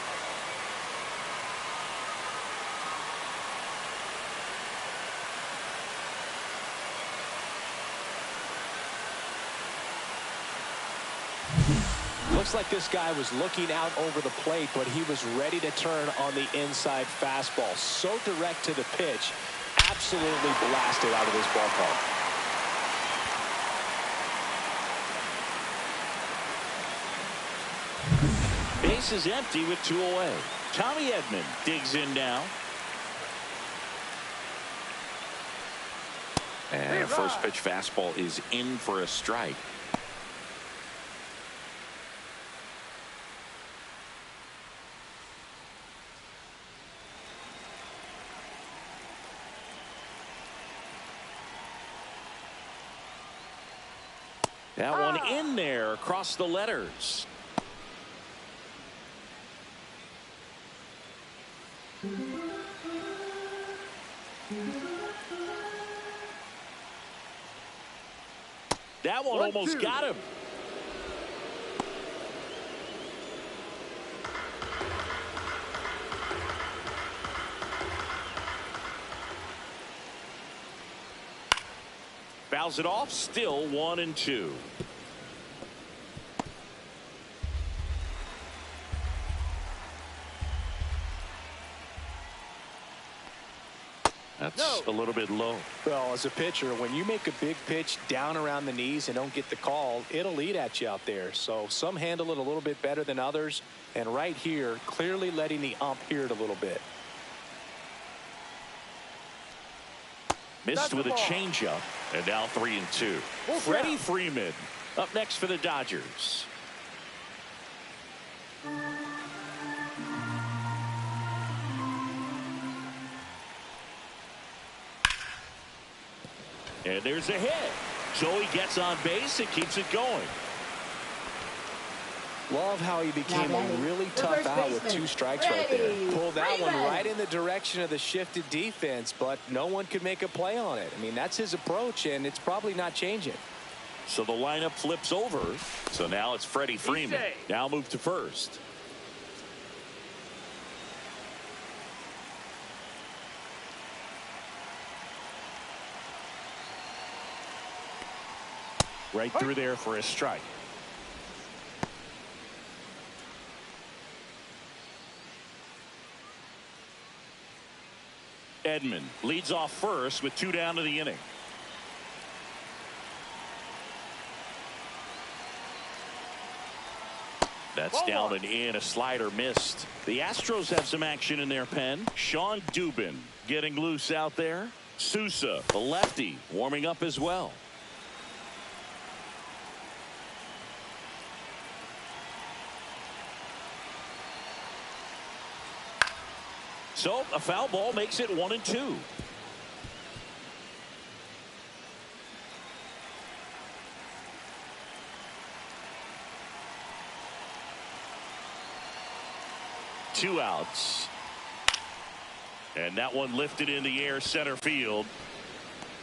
Looks like this guy was looking out over the plate, but he was ready to turn on the inside fastball. So direct to the pitch, absolutely blasted out of this ballpark. Base is empty with 2 away. Tommy Edman digs in now. And a first pitch fastball is in for a strike. That one in there across the letters. That one almost got him. Fouls it off, still 1-2. That's a little bit low. Well, as a pitcher, when you make a big pitch down around the knees and don't get the call, it'll eat at you out there. So some handle it a little bit better than others. And right here, clearly letting the ump hear it a little bit. Missed with a changeup, and now 3-2. Freddie Freeman up next for the Dodgers. And there's a hit. Joey gets on base and keeps it going. Love how he became a really tough out with 2 strikes right there. Pulled that one right in the direction of the shifted defense, but no one could make a play on it. I mean, that's his approach, and it's probably not changing. So the lineup flips over. So now it's Freddie Freeman. Now move to first. Right through there for a strike. Edman leads off first with 2 down to the inning. That's down and in. A slider missed. The Astros have some action in their pen. Sean Dubin getting loose out there. Sousa, the lefty, warming up as well. So a foul ball makes it 1-2. Two outs. And that one lifted in the air center field.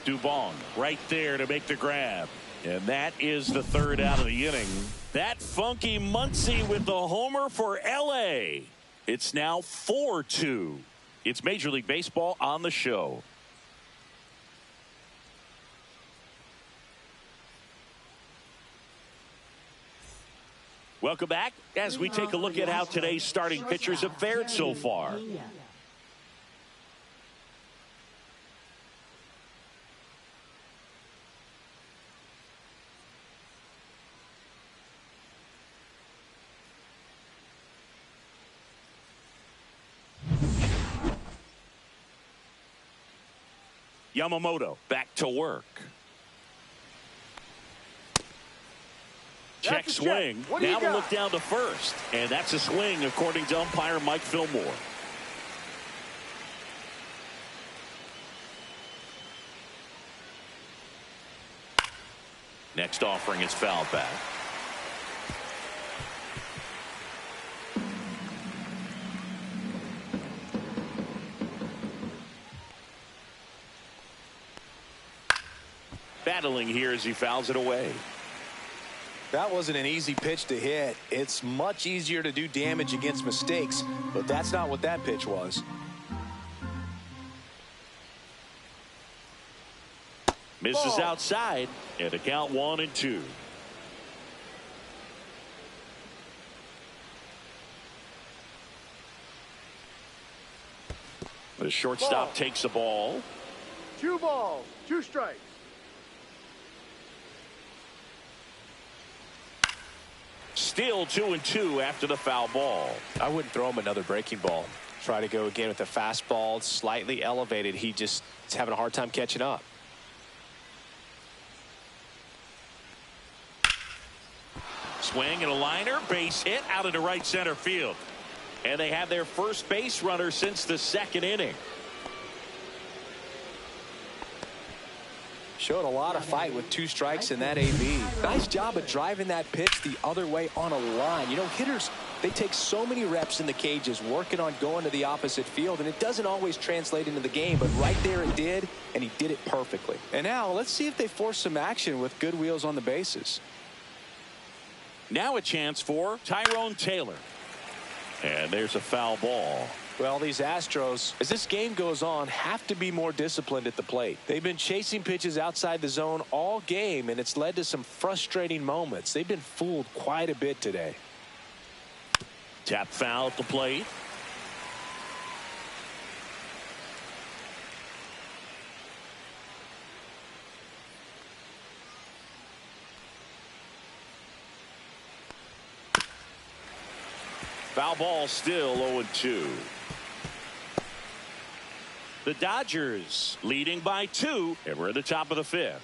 Dubon right there to make the grab. And that is the 3rd out of the inning. That funky Muncy with the homer for LA. It's now 4-2. It's Major League Baseball on the show. Welcome back as we take a look at how today's starting pitchers have fared so far. Yamamoto back to work. Check swing. Now to look down to first. And that's a swing according to umpire Mike Fillmore. Next offering is fouled back. Battling here as he fouls it away. That wasn't an easy pitch to hit. It's much easier to do damage against mistakes, but that's not what that pitch was. Misses outside, and a count 1-2. The shortstop takes the ball. 2 balls, 2 strikes. Still 2-2 after the foul ball. I wouldn't throw him another breaking ball. Try to go again with the fastball, slightly elevated. He just is having a hard time catching up. Swing and a liner, base hit out into right center field. And they have their first base runner since the 2nd inning. Showed a lot of fight with 2 strikes in that AB. Nice job of driving that pitch the other way on a line. You know, hitters, they take so many reps in the cages working on going to the opposite field, and it doesn't always translate into the game, but right there it did, and he did it perfectly. And now let's see if they force some action with good wheels on the bases. Now a chance for Tyrone Taylor. And there's a foul ball. Well, these Astros, as this game goes on, have to be more disciplined at the plate. They've been chasing pitches outside the zone all game, and it's led to some frustrating moments. They've been fooled quite a bit today. Tap foul at the plate. Foul ball, still 0-2. The Dodgers leading by 2, and we're at the top of the 5th.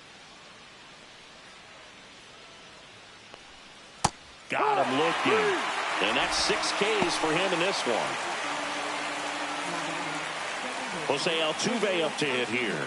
Got him looking. And that's 6 Ks for him in this one. Jose Altuve up to hit here.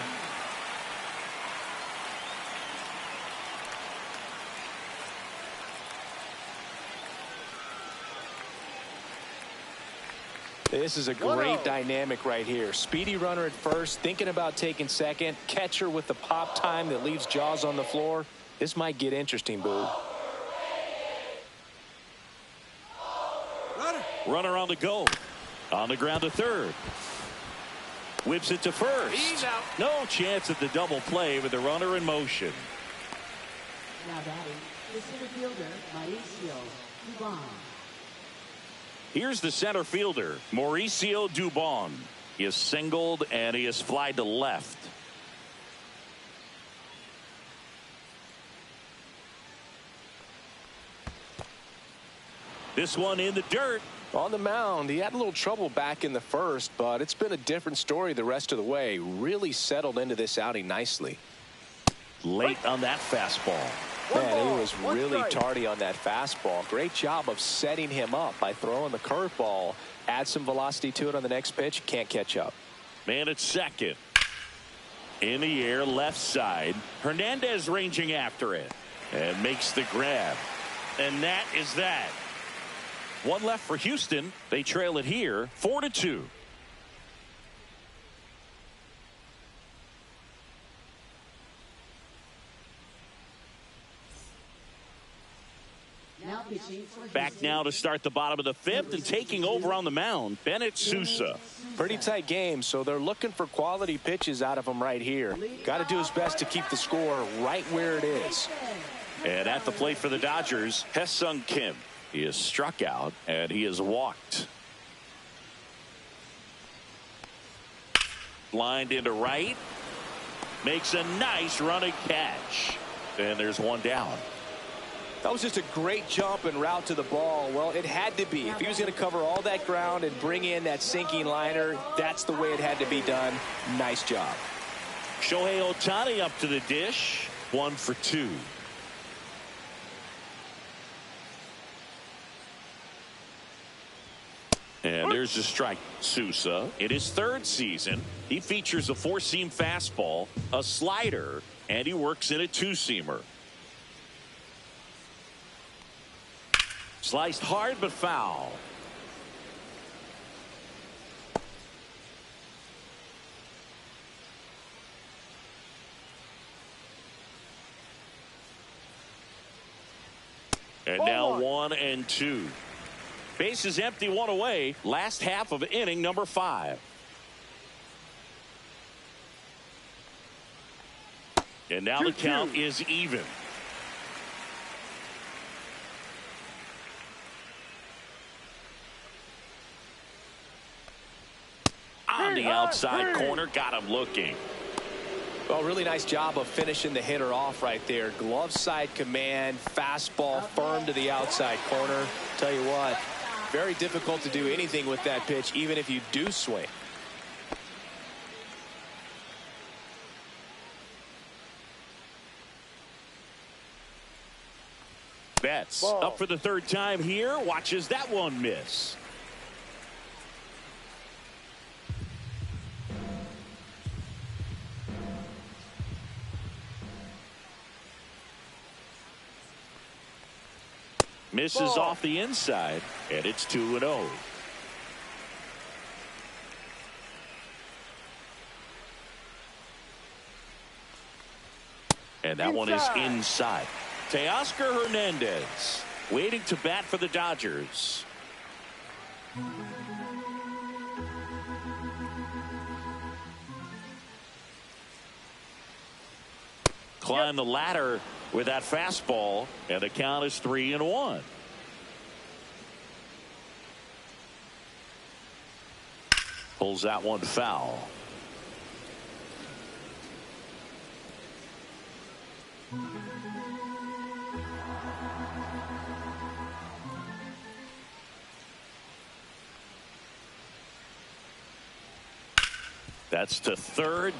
This is a great dynamic right here. Speedy runner at first, thinking about taking second. Catcher with the pop time that leaves Jaws on the floor. This might get interesting, Boo. Runner on the go. On the ground to third. Whips it to first. He's out. No chance at the double play with the runner in motion. Now batting, the center fielder, Mauricio Dubon. Here's the center fielder, Mauricio Dubon. He is singled and he is flied to left. This one in the dirt. On the mound, he had a little trouble back in the first, but it's been a different story the rest of the way. Really settled into this outing nicely. Late on that fastball. Man, he was really tardy on that fastball. Great job of setting him up by throwing the curveball. Add some velocity to it on the next pitch. Can't catch up. Man at second. In the air, left side. Hernandez ranging after it. And makes the grab. And that is that. One left for Houston. They trail it here, 4-2. Back now to start the bottom of the fifth, and taking over on the mound, Bennett Sousa. Pretty tight game, so they're looking for quality pitches out of him right here. Got to do his best to keep the score right where it is. And at the plate for the Dodgers, Hye-Sung Kim. He is struck out and he is walked. Lined into right. Makes a nice running catch. And there's one down. That was just a great jump and route to the ball. Well, it had to be. If he was going to cover all that ground and bring in that sinking liner, that's the way it had to be done. Nice job. Shohei Ohtani up to the dish. 1 for 2. And there's a strike. Sousa, in his third season, he features a four-seam fastball, a slider, and he works in a two-seamer. Sliced hard but foul. And now 1-2. Bases empty, one away. Last half of inning number 5. And now the count is even. On the outside corner, got him looking. Well, really nice job of finishing the hitter off right there. Glove side command, fastball firm to the outside corner. Tell you what, very difficult to do anything with that pitch, even if you do swing. Betts up for the third time here. Watches that one miss. Misses off the inside, and it's 2-0. And that one is inside. Teoscar Hernandez waiting to bat for the Dodgers. Climb the ladder with that fastball, and the count is 3-1. Pulls that one foul. That's to third.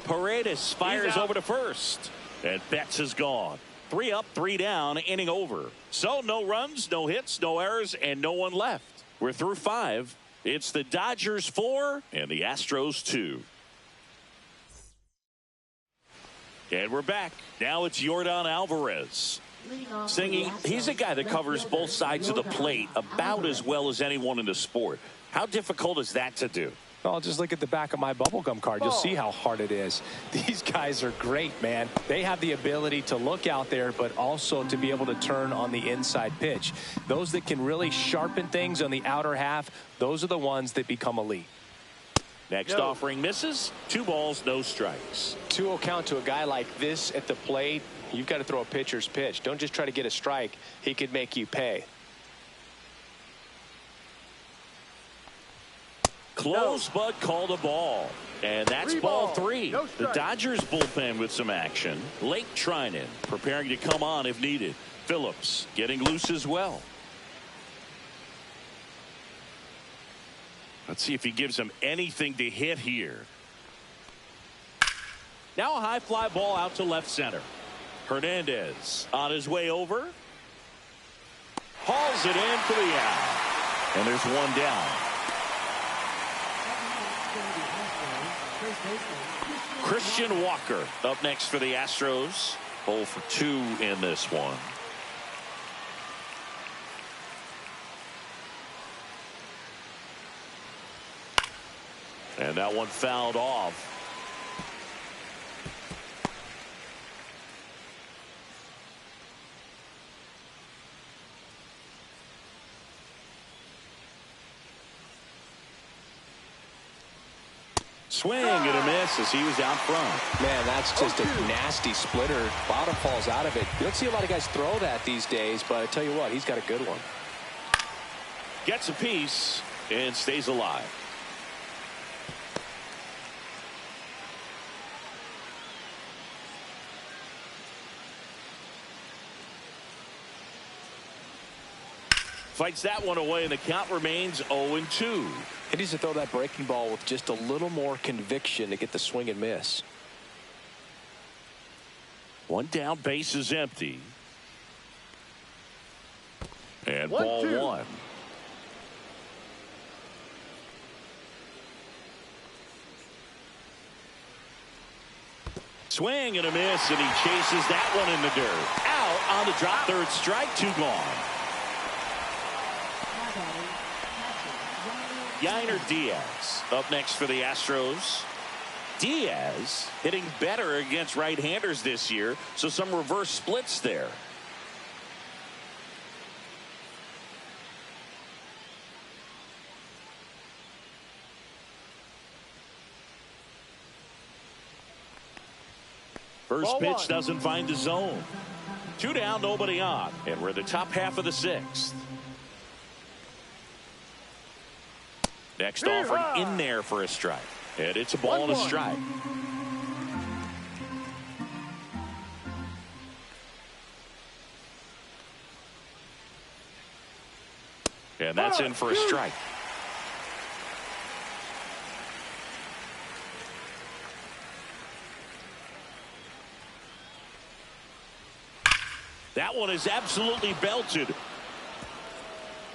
Paredes fires over to first. And Betts is gone. 3 up, 3 down, inning over. So no runs, no hits, no errors, and no one left. We're through 5. It's the Dodgers 4 and the Astros 2. And we're back. Now it's Yordan Alvarez. Singing, he's a guy that covers both sides of the plate about as well as anyone in the sport. How difficult is that to do? Well, just look at the back of my bubblegum card. You'll see how hard it is. These guys are great, man. They have the ability to look out there, but also to be able to turn on the inside pitch. Those that can really sharpen things on the outer half, those are the ones that become elite. Next offering misses. 2 balls, no strikes. 2-0 count to a guy like this at the plate. You've got to throw a pitcher's pitch. Don't just try to get a strike. He could make you pay. Close, but called a ball. And that's ball 3. No The Dodgers bullpen with some action. Lake Trinan preparing to come on if needed. Phillips getting loose as well. Let's see if he gives him anything to hit here. Now a high fly ball out to left center. Hernandez on his way over. Hauls it in for the out. And there's 1 down. Christian Walker up next for the Astros. 0 for 2 in this one. And that one fouled off. Swing and a miss as he was out front. Man, that's just a nasty splitter. Bottom falls out of it. You don't see a lot of guys throw that these days, but I tell you what, he's got a good one. Gets a piece and stays alive. Fights that one away, and the count remains 0-2. He needs to throw that breaking ball with just a little more conviction to get the swing and miss. 1 down, base is empty. And ball 1. Swing and a miss, and he chases that one in the dirt. Out on the drop, 3rd strike, 2 gone. Yainer Diaz up next for the Astros. Diaz hitting better against right-handers this year, so some reverse splits there. First pitch doesn't find the zone. 2 down, nobody on, and we're in the top half of the 6th. Next offering in there for a strike. And it's a ball and a strike. And that's in for a strike. That one is absolutely belted.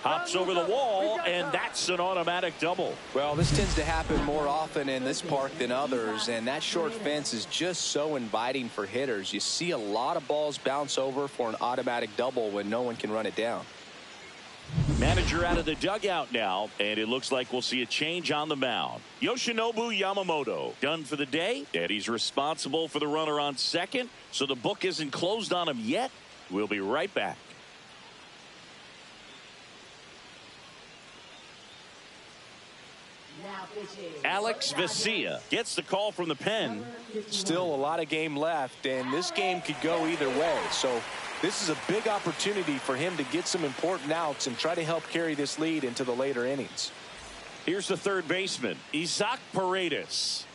Hops over the wall, and that's an automatic double. Well, this tends to happen more often in this park than others, and that short fence is just so inviting for hitters. You see a lot of balls bounce over for an automatic double when no one can run it down. Manager out of the dugout now, and it looks like we'll see a change on the mound. Yoshinobu Yamamoto done for the day, and he's responsible for the runner on second, so the book isn't closed on him yet. We'll be right back. Alex Vesia gets the call from the pen. Still a lot of game left, and this game could go either way. So this is a big opportunity for him to get some important outs and try to help carry this lead into the later innings. Here's the 3rd baseman, Isaac Paredes.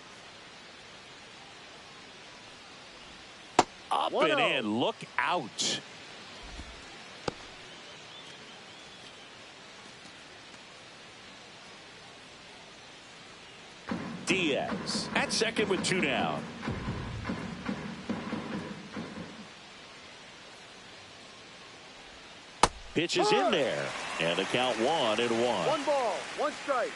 Up and in, look out. Diaz at second with 2 down. Pitch is in there, and the count 1-1. 1 ball, 1 strike.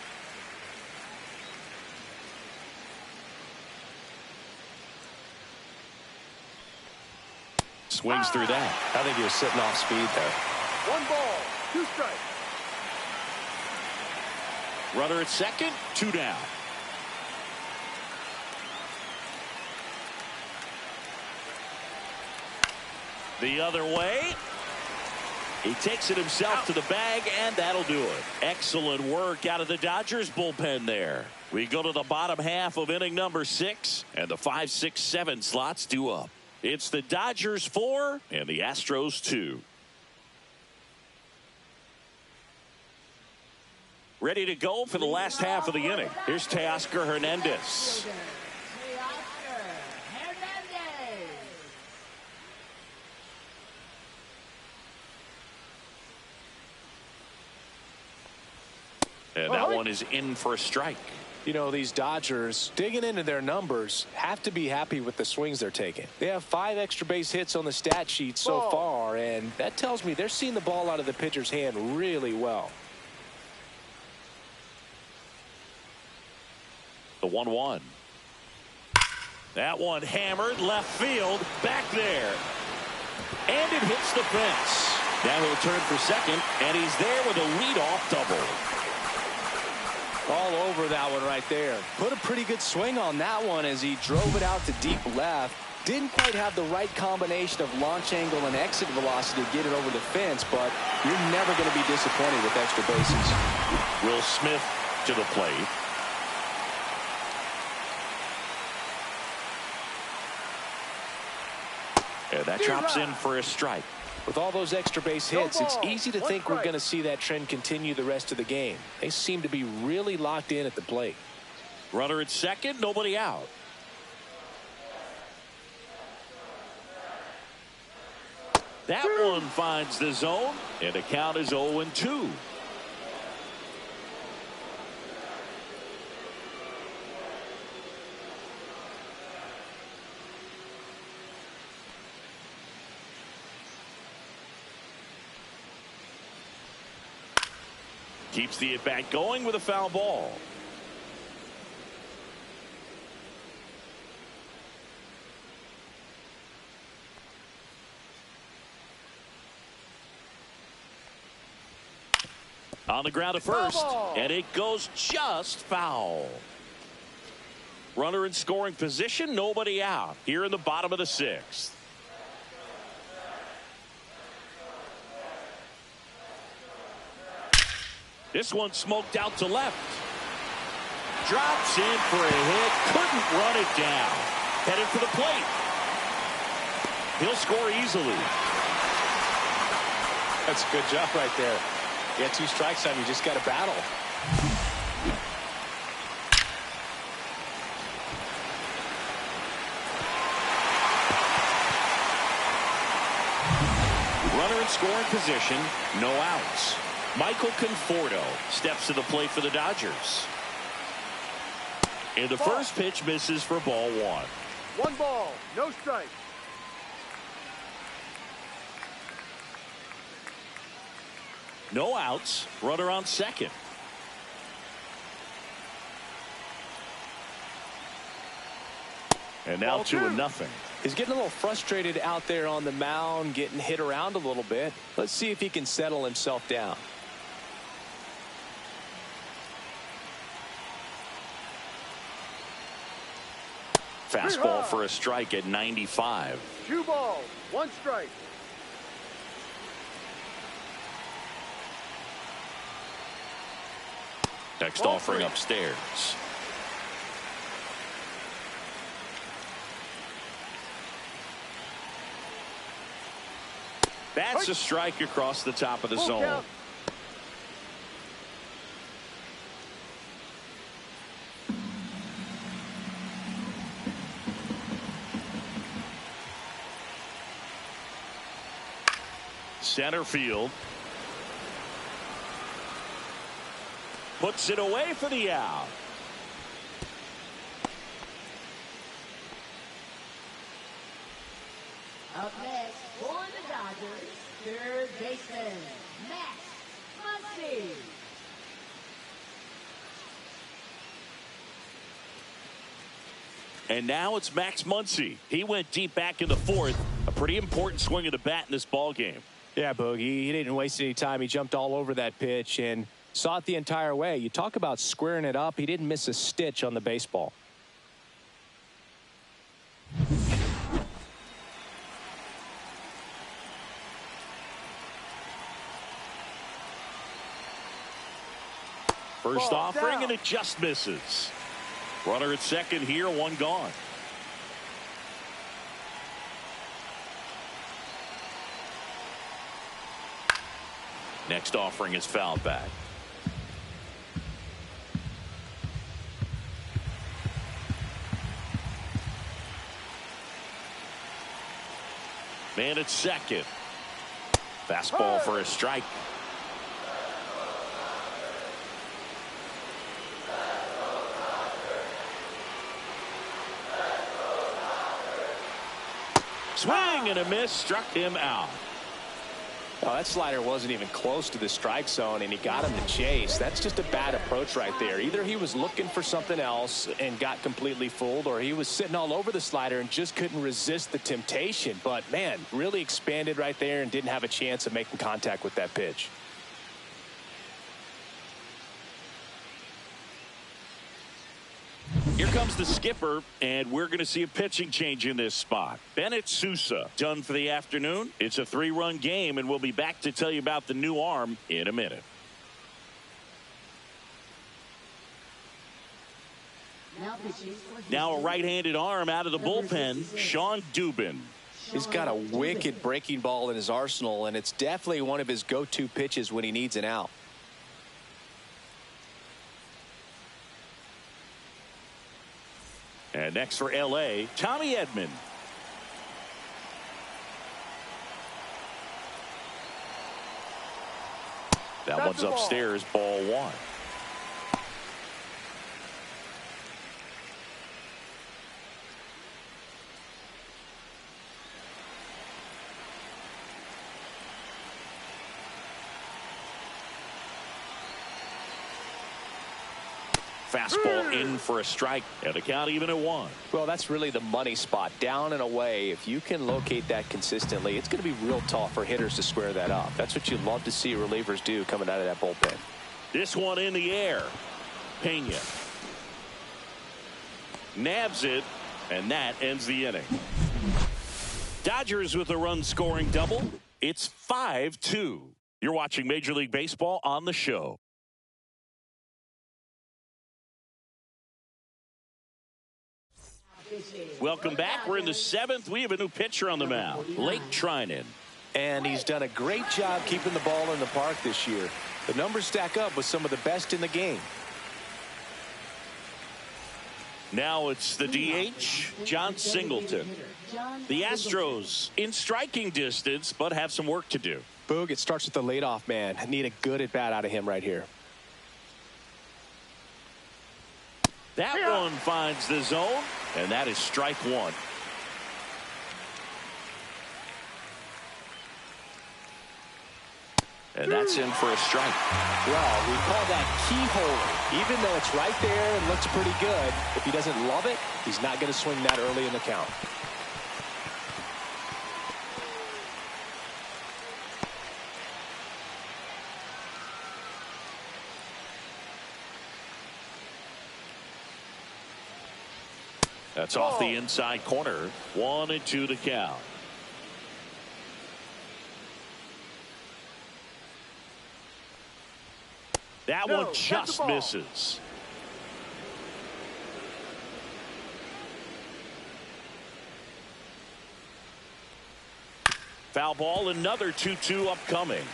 Swings through that. I think he was sitting off speed there. 1 ball, 2 strikes. Runner at second, 2 down. The other way. He takes it himself to the bag, and that'll do it. Excellent work out of the Dodgers bullpen there. We go to the bottom half of inning number 6, and the 5, 6, 7 slots due up. It's the Dodgers 4 and the Astros 2. Ready to go for the last half of the inning. Here's Teoscar Hernandez. And that one is in for a strike. You know, these Dodgers, digging into their numbers, have to be happy with the swings they're taking. They have 5 extra base hits on the stat sheet so far, and that tells me they're seeing the ball out of the pitcher's hand really well. The 1-1. That one hammered left field, back there. And it hits the fence. Now he'll turn for second, and he's there with a leadoff double. All over that one right there. Put a pretty good swing on that one as he drove it out to deep left. Didn't quite have the right combination of launch angle and exit velocity to get it over the fence, but you're never going to be disappointed with extra bases. Will Smith to the plate. And that drops in for a strike. With all those extra base hits, it's easy to think we're going to see that trend continue the rest of the game. They seem to be really locked in at the plate. Runner at second, nobody out. That one finds the zone, and the count is 0-2. Keeps the at-bat going with a foul ball. On the ground at first, and it goes just foul. Runner in scoring position, nobody out here in the bottom of the 6th. This one smoked out to left. Drops in for a hit. Couldn't run it down. Headed for the plate. He'll score easily. That's a good job right there. You got 2 strikes on you. Just got to battle. Runner in scoring position. No outs. Michael Conforto steps to the plate for the Dodgers. And the first pitch misses for ball 1. 1 ball, no strike. No outs. Runner on second. And now 2-0. He's getting a little frustrated out there on the mound, getting hit around a little bit. Let's see if he can settle himself down. Fastball for a strike at 95. 2 balls, 1 strike. Next offering upstairs. That's a strike across the top of the zone. Center field. Puts it away for the out. Up next for the Dodgers, third baseman, Max Muncy. And now it's Max Muncy. He went deep back in the 4th. A pretty important swing of the bat in this ball game. Yeah, Boogie. He didn't waste any time. He jumped all over that pitch and saw it the entire way. You talk about squaring it up. He didn't miss a stitch on the baseball. First Ball offering, down. and it just misses. Runner at second here, one gone. Next offering is fouled back. Man at second. Fastball for a strike. Swing and a miss, struck him out. Oh, that slider wasn't even close to the strike zone, and he got him to chase. That's just a bad approach right there. Either he was looking for something else and got completely fooled, or he was sitting all over the slider and just couldn't resist the temptation. But, man, really expanded right there and didn't have a chance of making contact with that pitch. Here comes the skipper, and we're going to see a pitching change in this spot. Bennett Sousa done for the afternoon. It's a 3-run game, and we'll be back to tell you about the new arm in a minute. Now a right-handed arm out of the bullpen, Sean Dubin. He's got a wicked breaking ball in his arsenal, and it's definitely one of his go-to pitches when he needs an out. And next for L.A., Tommy Edman. That one's upstairs, ball one. Fastball in for a strike, and the count even at 1. Well, that's really the money spot, down and away. If you can locate that consistently, it's going to be real tough for hitters to square that up. That's what you love to see relievers do coming out of that bullpen. This one in the air. Pena nabs it, and that ends the inning. Dodgers with a run-scoring double. It's 5-2. You're watching Major League Baseball on the show. Welcome back. We're in the 7th. We have a new pitcher on the mound, Blake Trinan. And he's done a great job keeping the ball in the park this year. The numbers stack up with some of the best in the game. Now it's the DH, John Singleton. The Astros in striking distance, but have some work to do. Boog, it starts with the leadoff man. Need a good at-bat out of him right here. That one finds the zone, and that is strike one. And that's in for a strike. Well, we call that keyhole. Even though it's right there and looks pretty good, if he doesn't love it, he's not going to swing that early in the count. That's off the inside corner. 1-2 to count. That one just misses. Foul ball, another 2-2 upcoming.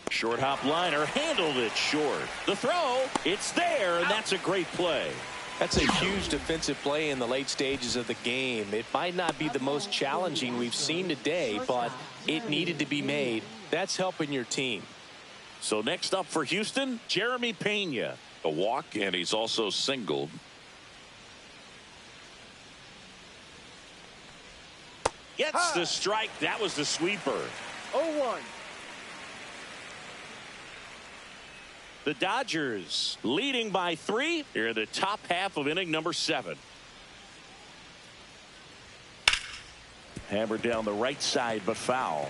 Short hop liner, handled it short. The throw, it's there, and that's a great play. That's a huge defensive play in the late stages of the game. It might not be the most challenging we've seen today, but it needed to be made. That's helping your team. So next up for Houston, Jeremy Pena. A walk, and he's also singled. Gets the strike. That was the sweeper. 0-1. The Dodgers leading by 3 here in the top half of inning number 7. Hammered down the right side, but foul.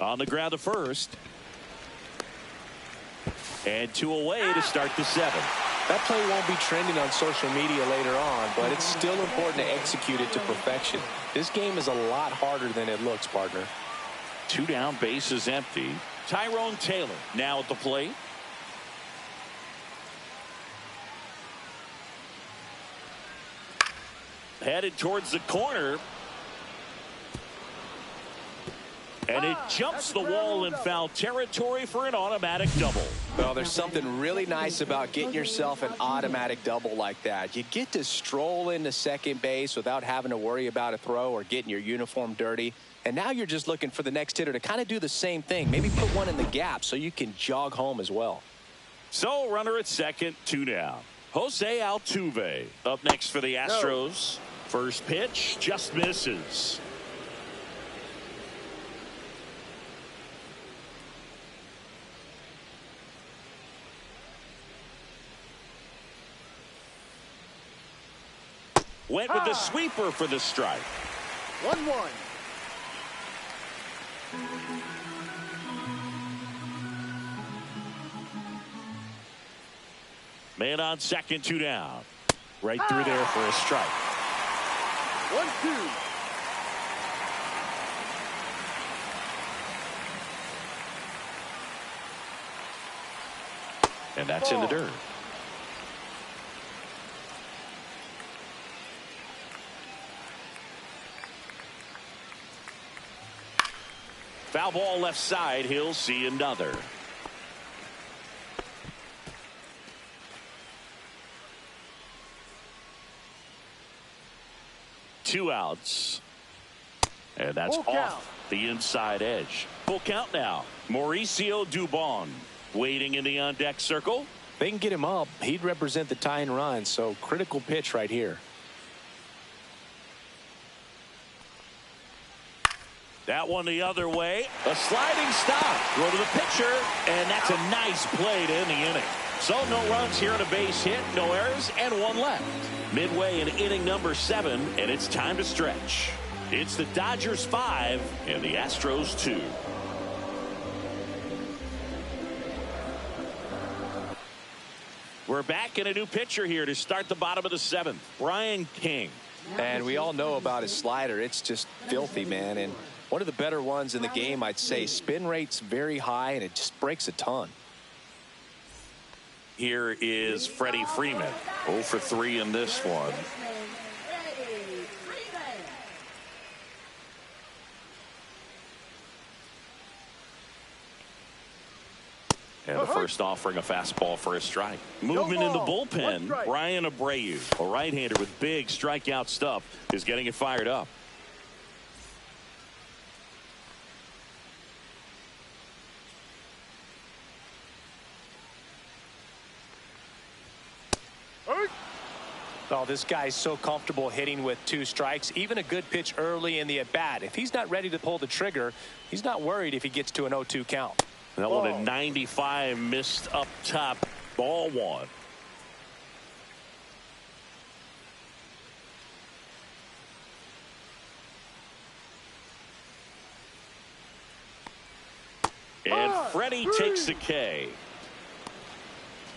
On the ground to first. And 2 away to start the 7th. That play won't be trending on social media later on, but it's still important to execute it to perfection. This game is a lot harder than it looks, partner. 2 down, bases empty. Tyrone Taylor now at the plate. Headed towards the corner. And it jumps the wall in foul territory for an automatic double. Well, there's something really nice about getting yourself an automatic double like that. You get to stroll into second base without having to worry about a throw or getting your uniform dirty. And now you're just looking for the next hitter to kind of do the same thing. Maybe put one in the gap so you can jog home as well. So runner at second, 2 down. Jose Altuve up next for the Astros. First pitch just misses. Went with the sweeper for the strike. 1-1. Man on second, 2 down. Right through there for a strike. 1-2. And that's in the dirt. Foul ball left side. He'll see another. Two outs. And that's off the inside edge. Full count now. Mauricio Dubon waiting in the on-deck circle. They can get him up. He'd represent the tying run, so critical pitch right here. That one the other way. A sliding stop. Throw to the pitcher, and that's a nice play to end the inning. So no runs here on a base hit, no errors, and 1 left. Midway in inning number 7, and it's time to stretch. It's the Dodgers 5 and the Astros 2. We're back in a new pitcher here to start the bottom of the 7th. Brian King. And we all know about his slider. It's just filthy, man. And one of the better ones in the game, I'd say. Spin rate's very high, and it just breaks a ton. Here is Freddie Freeman. 0 for 3 in this one. And the first offering a fastball for a strike. Movement in the bullpen. Brian Abreu, a right-hander with big strikeout stuff, is getting it fired up. Oh, this guy's so comfortable hitting with 2 strikes. Even a good pitch early in the at-bat. If he's not ready to pull the trigger, he's not worried if he gets to an 0-2 count. That one at 95, missed up top, ball 1. And Freddie takes the K.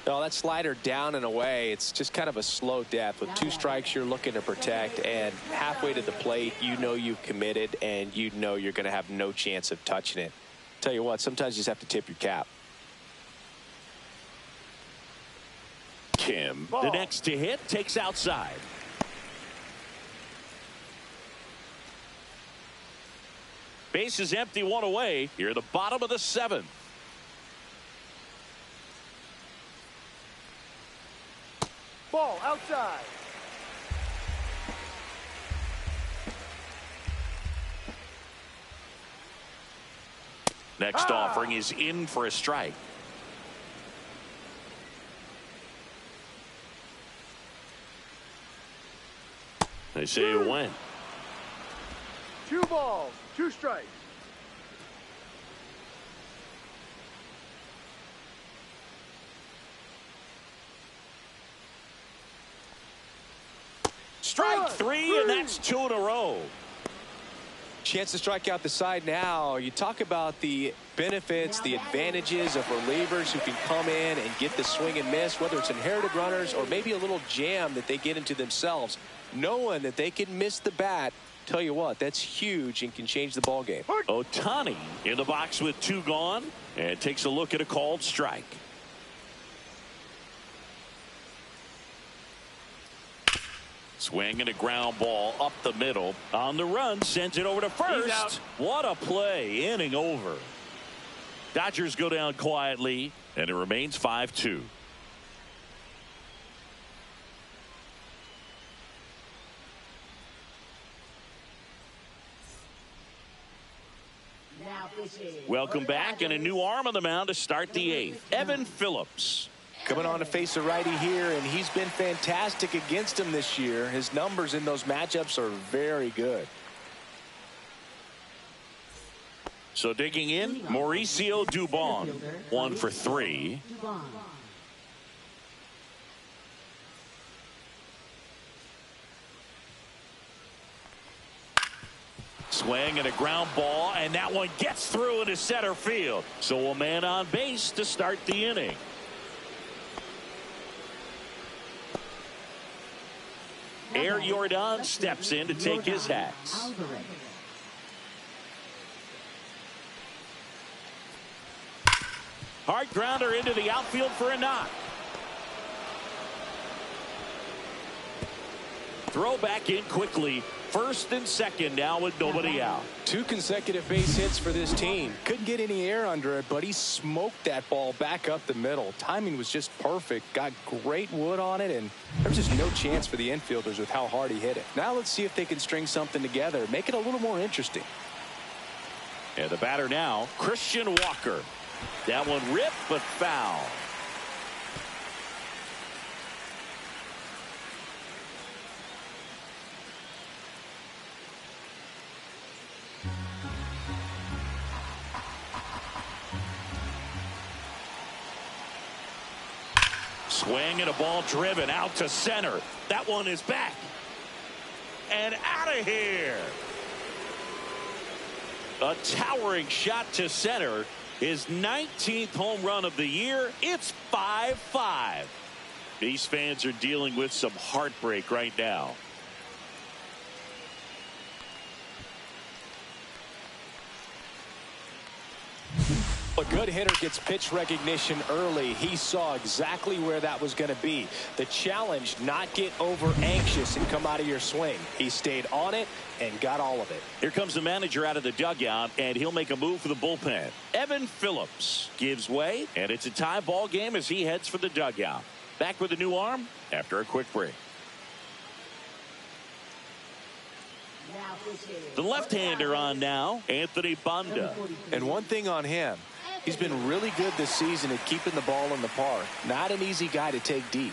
No, that slider down and away, it's just kind of a slow death. With 2 strikes you're looking to protect, and halfway to the plate you know you've committed and you know you're going to have no chance of touching it. Tell you what, sometimes you just have to tip your cap. Kim, the next to hit, takes outside. Base is empty, 1 away. Here at the bottom of the 7th. Ball outside. Next offering is in for a strike. They say it went. 2 balls, 2 strikes. Strike 3, and that's 2 in a row. Chance to strike out the side now. You talk about the benefits, the advantages of relievers who can come in and get the swing and miss, whether it's inherited runners or maybe a little jam that they get into themselves. Knowing that they can miss the bat, tell you what, that's huge and can change the ball game. Ohtani in the box with 2 gone and takes a look at a called strike. Swing and a ground ball up the middle. On the run, sends it over to first. What a play. Inning over. Dodgers go down quietly, and it remains 5-2. Welcome back, and a new arm on the mound to start the 8th. Evan Phillips. Coming on to face a righty here, and he's been fantastic against him this year. His numbers in those matchups are very good. So digging in, Mauricio Dubon, 1 for 3. Swing and a ground ball, and that one gets through into center field. So a man on base to start the inning. Air Jordan steps in to take his hats. Hard grounder into the outfield for a knock. Throw back in quickly. First and second now with nobody out. 2 consecutive base hits for this team. Couldn't get any air under it, but he smoked that ball back up the middle. Timing was just perfect. Got great wood on it, and there was just no chance for the infielders with how hard he hit it. Now let's see if they can string something together, make it a little more interesting. And the batter now, Christian Walker. That one ripped but foul. Swing and a ball driven out to center. That one is back. And out of here. A towering shot to center. His 19th home run of the year. It's 5-5. These fans are dealing with some heartbreak right now. A good hitter gets pitch recognition early. He saw exactly where that was going to be. The challenge, not get over anxious and come out of your swing. He stayed on it and got all of it. Here comes the manager out of the dugout, and he'll make a move for the bullpen. Evan Phillips gives way, and it's a tie ball game as he heads for the dugout. Back with a new arm after a quick break. The left-hander on now, Anthony Banda. And one thing on him, he's been really good this season at keeping the ball in the park. Not an easy guy to take deep.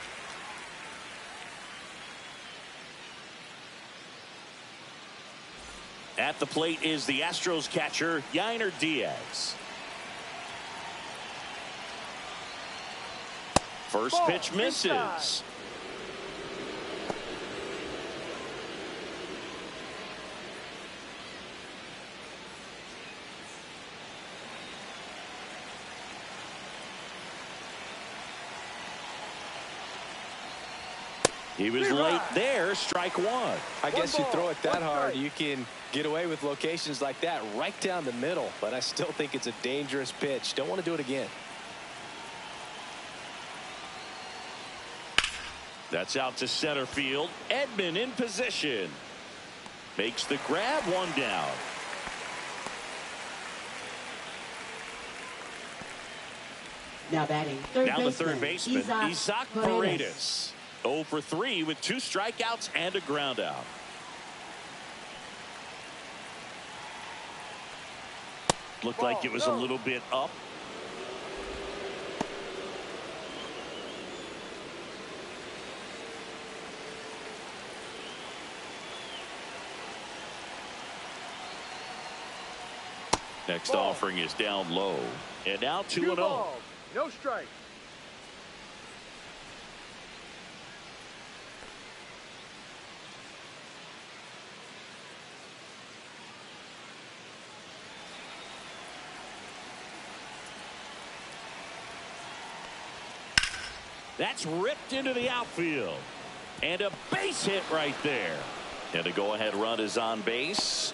At the plate is the Astros catcher, Yainer Diaz. First pitch misses. He was late there, strike 1. I guess you throw it that hard, you can get away with locations like that right down the middle. But I still think it's a dangerous pitch. Don't want to do it again. That's out to center field. Edman in position. Makes the grab, 1 down. Now batting Down the third baseman, Isaac Paredes. 0 for 3 with 2 strikeouts and a ground out. Looked like it was a little bit up. Next offering is down low. And now 2-0. No strike. That's ripped into the outfield. And a base hit right there. And a go-ahead run is on base.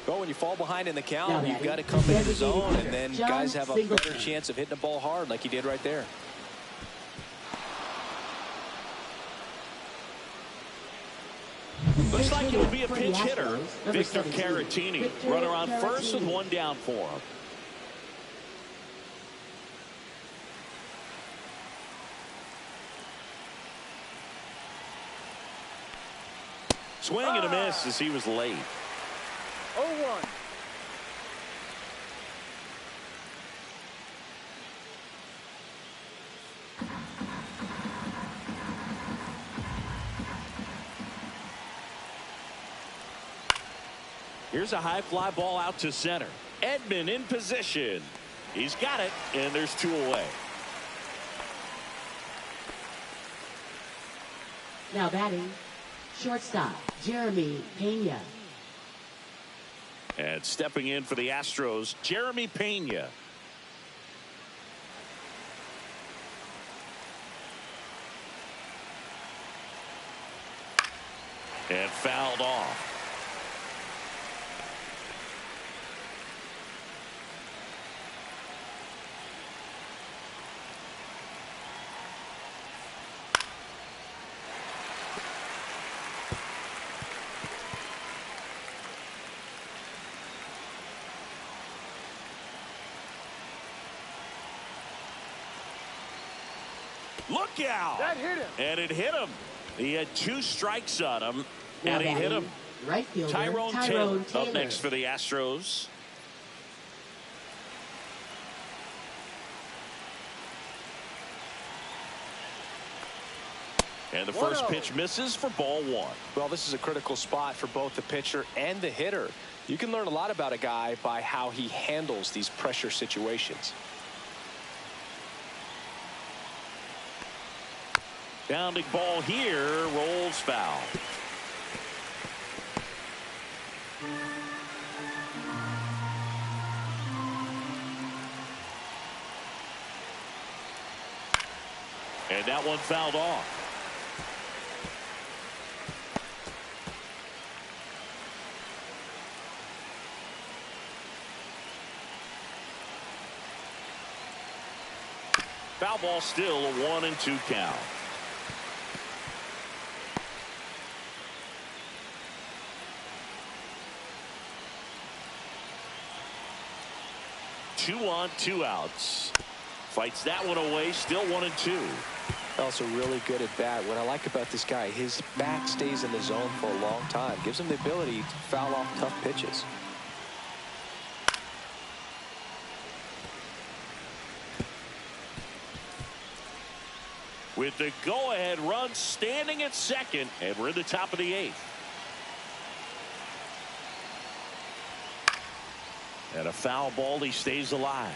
Well, when you fall behind in the count, you've got to come into the zone, and then guys have a better chance of hitting the ball hard like he did right there. Looks like it'll be a pinch hitter. Victor Caratini. Runner on first with one down for him. Swing and a miss as he was late. 0-1. Here's a high fly ball out to center. Edman in position. He's got it, and there's two away. Now batting, shortstop, Jeremy Pena. And stepping in for the Astros, Jeremy Pena. And fouled off. Look out! That hit him. And it hit him. He had two strikes on him, and he hit him. Right fielder, Tyrone Taylor up next for the Astros. And the first pitch misses for ball one. Well, this is a critical spot for both the pitcher and the hitter. You can learn a lot about a guy by how he handles these pressure situations. Bounding ball here, rolls foul. And that one fouled off. Foul ball, still a 1-2 count. Two on, two outs. Fights that one away, still 1-2. Also really good at bat. What I like about this guy, his bat stays in the zone for a long time. Gives him the ability to foul off tough pitches. With the go-ahead run standing at second, and we're in the top of the eighth. And a foul ball, he stays alive.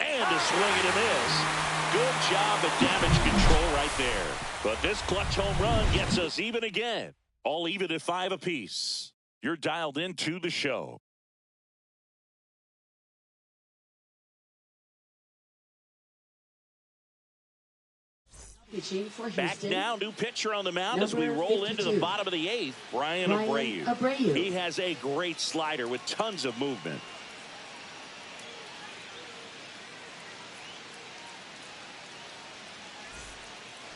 And a swing and a miss. Good job at damage control right there. But this clutch home run gets us even again. All even at 5 apiece. You're dialed into the show. Back now, new pitcher on the mound as we roll into the bottom of the eighth. Brian Abreu. He has a great slider with tons of movement.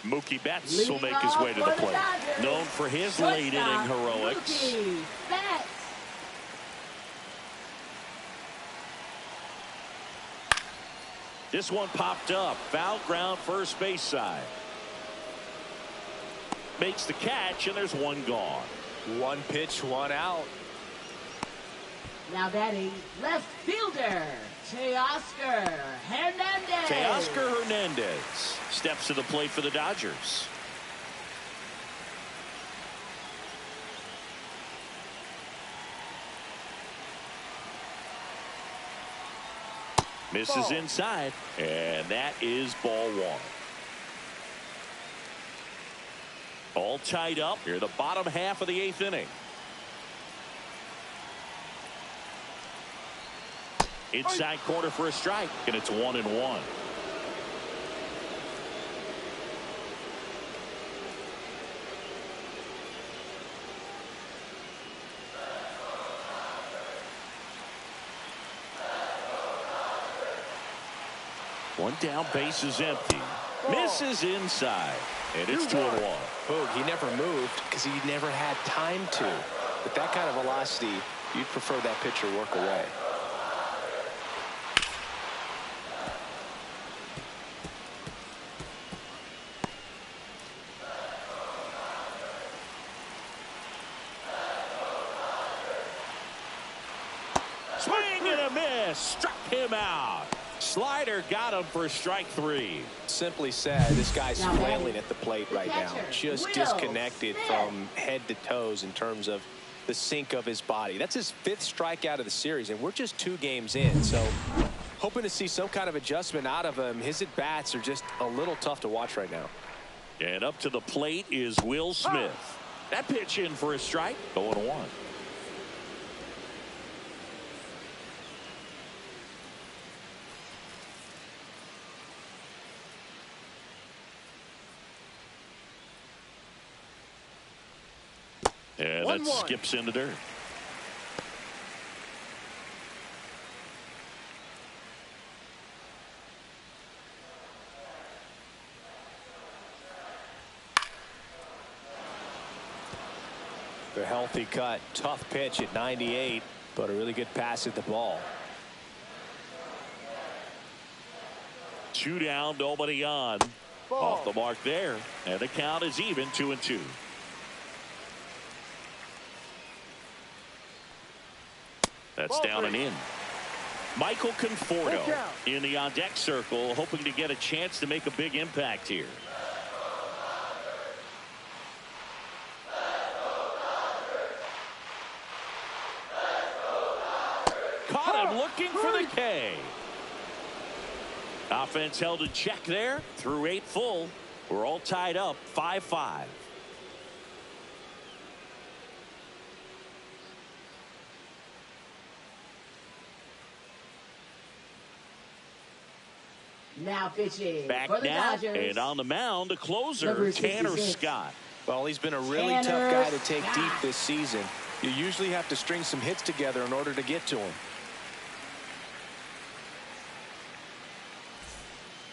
Mookie Betts will make his way to the plate. Known for his late inning heroics. This one popped up. Foul ground, first base side. Makes the catch, and there's one gone. One pitch, one out. Now batting, left fielder, Teoscar Hernandez. Teoscar Hernandez steps to the plate for the Dodgers. Misses inside, and that is ball one. All tied up here, the bottom half of the 8th inning. Inside corner for a strike, and it's 1-1. One down, base is empty. Misses inside, and it's 2-1. Boog, he never moved because he never had time to. With that kind of velocity, you'd prefer that pitcher work away. Swing and a miss. Struck him out. Slider got him for strike 3. Simply said, this guy's flailing at the plate right now. Just disconnected from head to toes in terms of the sink of his body. That's his 5th strikeout of the series, and we're just 2 games in. So hoping to see some kind of adjustment out of him. His at-bats are just a little tough to watch right now. And up to the plate is Will Smith. That pitch in for a strike, 0-1. And that skips into dirt. A healthy cut, tough pitch at 98, but a really good pass at the ball. 2 down, nobody on. Off the mark there, and the count is even, 2-2. That's down and in. Michael Conforto in the on-deck circle, hoping to get a chance to make a big impact here. Caught him looking for the K. Offense held in check there through 8 full. We're all tied up 5-5. Now pitching back for the now, Dodgers. and on the mound, the closer, Number Tanner 66. Scott. Well, he's been a really tough guy to take deep this season. You usually have to string some hits together in order to get to him.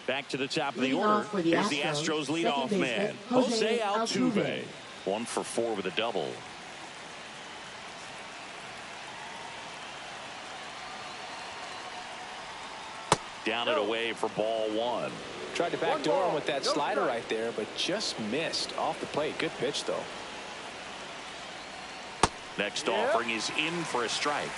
Back to the top of the Leading order. off for the Here's the Astros, Astros leadoff second man, baseman, Jose Jose Altuve. Altuve. 1 for 4 with a double. Down and away for ball 1. Tried to backdoor him with that slider right there, but just missed off the plate. Good pitch, though. Next offering is in for a strike.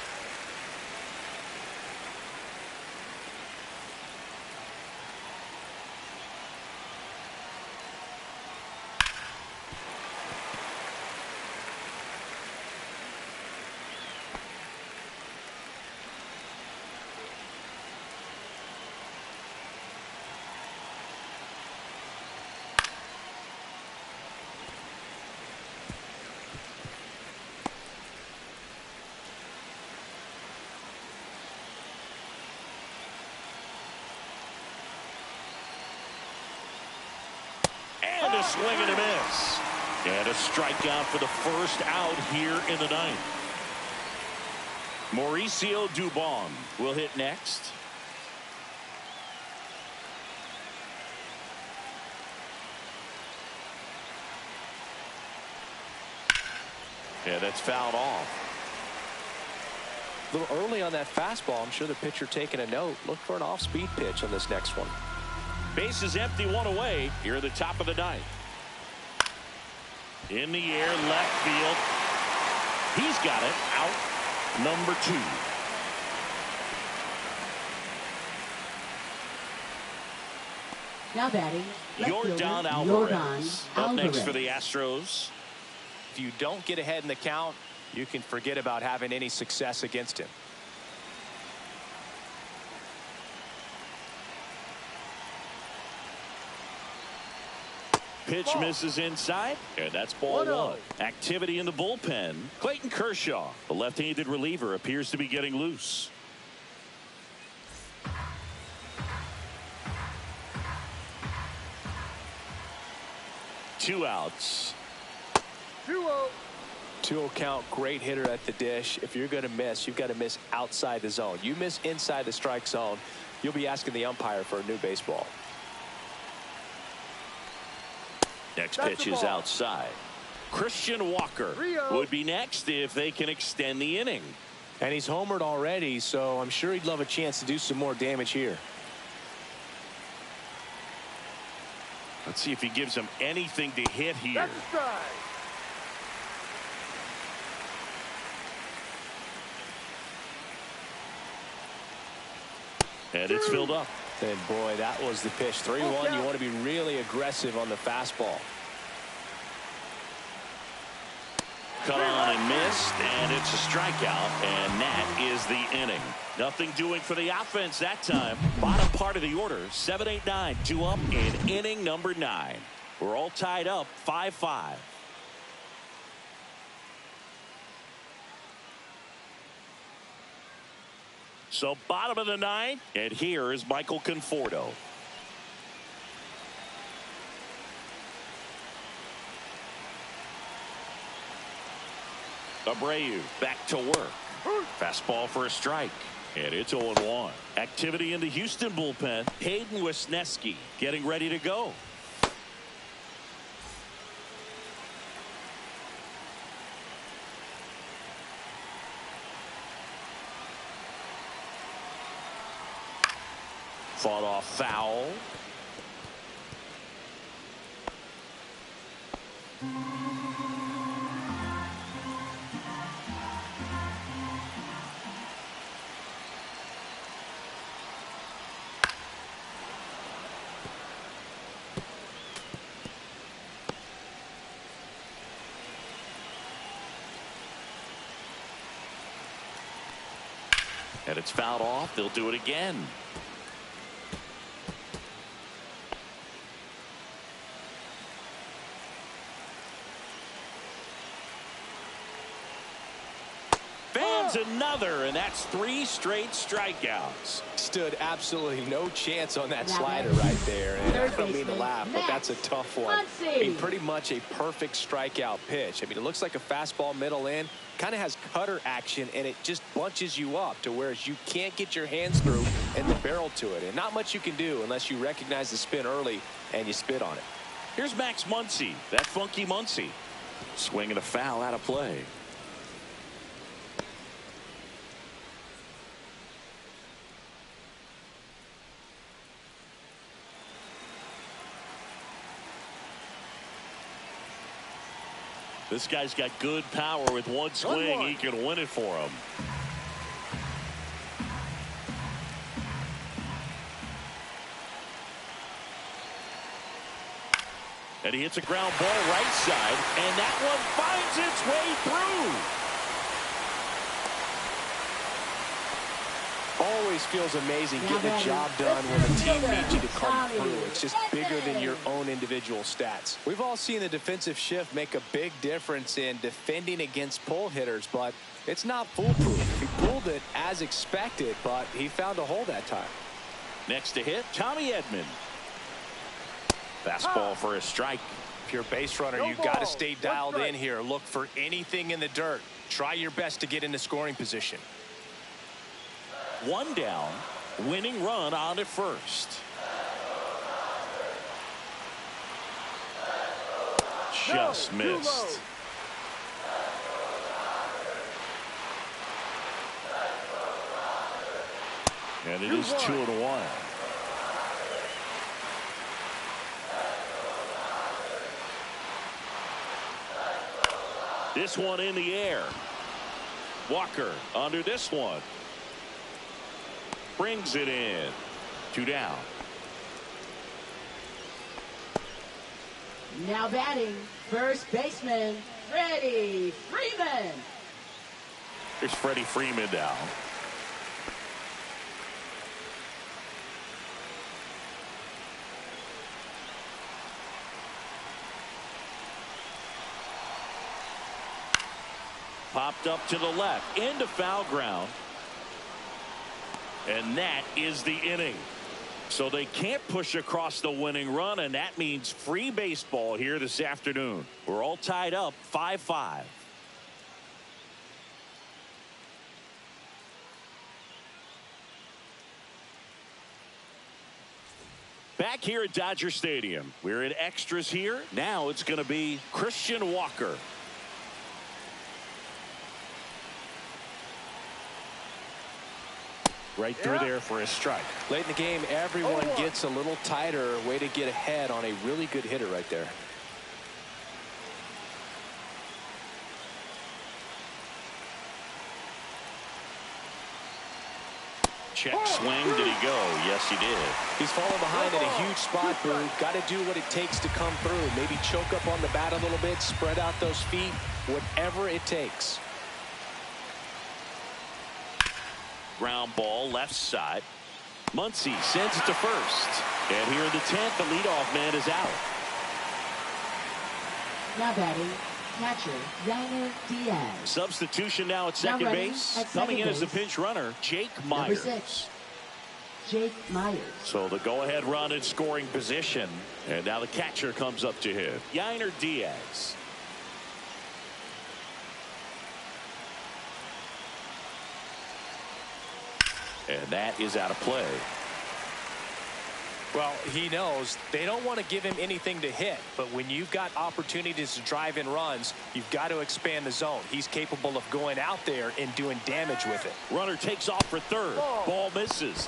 And a swing and a miss. And a strikeout for the first out here in the 9th. Mauricio Dubon will hit next. Yeah, that's fouled off. A little early on that fastball. I'm sure the pitcher taking a note. Look for an off-speed pitch on this next one. Base is empty, 1 away here at the top of the 9th. In the air, left field. He's got it. Out number 2. Now batting, left Yordan fielder, Alvarez. Yordan Up next Alvarez. for the Astros. If you don't get ahead in the count, you can forget about having any success against him. Pitch misses inside, and that's ball 1. Activity in the bullpen. Clayton Kershaw, the left-handed reliever, appears to be getting loose. Two outs. 2-0 count. Great hitter at the dish. If you're going to miss, you've got to miss outside the zone. You miss inside the strike zone, you'll be asking the umpire for a new baseball. Next pitch is outside. Christian Walker would be next if they can extend the inning. And he's homered already, so I'm sure he'd love a chance to do some more damage here. Let's see if he gives him anything to hit here. And it's filled up. And boy, that was the pitch. 3-1. You want to be really aggressive on the fastball. Cut on and missed, and it's a strikeout, and that is the inning. Nothing doing for the offense that time. Bottom part of the order, 7-8-9, 2 up in inning number 9. We're all tied up 5-5. So bottom of the 9th, and here is Michael Conforto. Abreu back to work. Fastball for a strike, and it's 0-1. Activity in the Houston bullpen. Hayden Wesneski getting ready to go. Fought off foul. And it's fouled off. They'll do it again. Another, and that's 3 straight strikeouts. Stood absolutely no chance on that slider right there. And I don't mean to laugh, but that's a tough one. I mean, pretty much a perfect strikeout pitch. I mean, it looks like a fastball middle in, kind of has cutter action, and it just bunches you up to where you can't get your hands through and the barrel to it. And not much you can do unless you recognize the spin early and you spit on it. Here's Max Muncy, that funky Muncy. Swinging a foul out of play. This guy's got good power. With one swing, he can win it for him. And he hits a ground ball right side, and that one finds its way through. Always feels amazing getting a job done when the team needs you to come through. It's just bigger than your own individual stats. We've all seen the defensive shift make a big difference in defending against pull hitters, but it's not foolproof. He pulled it as expected, but he found a hole that time. Next to hit, Tommy Edman. Fastball for a strike. If you're a base runner, you've got to stay dialed in here. Look for anything in the dirt. Try your best to get into scoring position. 1 down, winning run on at first. Just missed. And it is 2-1. This one in the air. Walker under this one. Brings it in. 2 down. Now batting, first baseman, Freddie Freeman. Here's Freddie Freeman down. Popped up to the left into foul ground. And that is the inning. So they can't push across the winning run, and that means free baseball here this afternoon. We're all tied up 5-5. Back here at Dodger Stadium, we're in extras here. Now it's going to be Christian Walker. Right through there for a strike. Late in the game, everyone gets a little tighter. Way to get ahead on a really good hitter right there. Check swing. Did he go? Yes, he did. He's falling behind in a huge spot, Boog. Got to do what it takes to come through. Maybe choke up on the bat a little bit, spread out those feet, whatever it takes. Ground ball left side. Muncy sends it to first. And here in the 10th, the leadoff man is out. Now batting, catcher, Yainer Diaz. Substitution now at second base. Coming in as the pinch runner, Jake Myers. Number 6, Jake Myers. So the go-ahead run in scoring position. And now the catcher comes up to hit. Yainer Diaz. And that is out of play. Well, he knows they don't want to give him anything to hit, but when you've got opportunities to drive in runs, you've got to expand the zone. He's capable of going out there and doing damage with it. Runner takes off for third. Ball misses.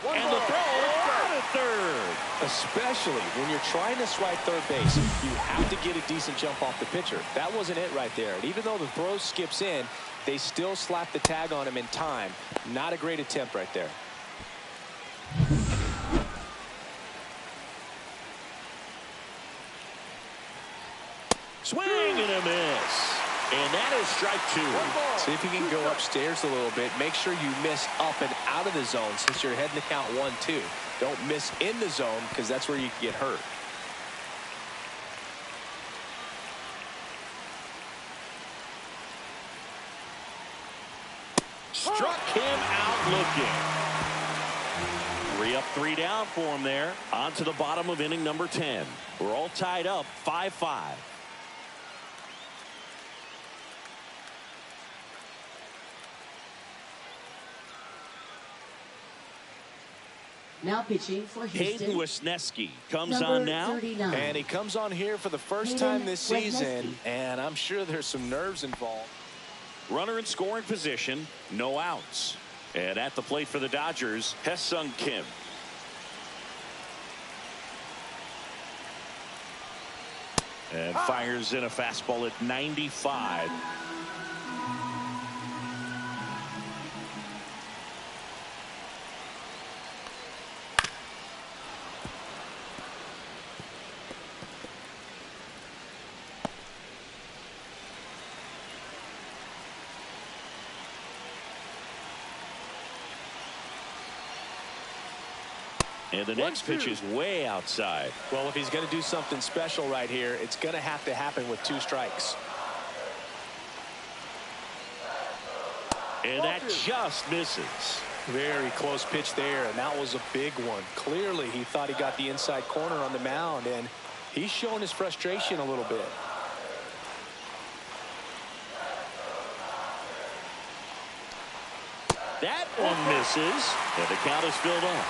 And the throw out at third. Especially when you're trying to swipe third base, you have to get a decent jump off the pitcher. That wasn't it right there. And even though the throw skips in, they still slap the tag on him in time. Not a great attempt right there. Swing and a miss. And that is strike 2. See if you can go upstairs a little bit. Make sure you miss up and out of the zone since you're heading to count 1-2. Don't miss in the zone because that's where you can get hurt. Struck him out looking. 3 up, 3 down for him there. On to the bottom of inning number 10. We're all tied up 5-5. Now pitching for Houston. Hayden Wesneski comes Number on now. 39. And he comes on here for the first Hayden time this season, Wesneski. and I'm sure there's some nerves involved. Runner in scoring position, no outs. And at the plate for the Dodgers, Hesung Kim. And fires in a fastball at 95. And the next pitch is way outside. Well, if he's going to do something special right here, it's going to have to happen with 2 strikes. And that just misses. Very close pitch there, and that was a big one. Clearly, he thought he got the inside corner on the mound, and he's showing his frustration a little bit. That one misses, and the count is filled up.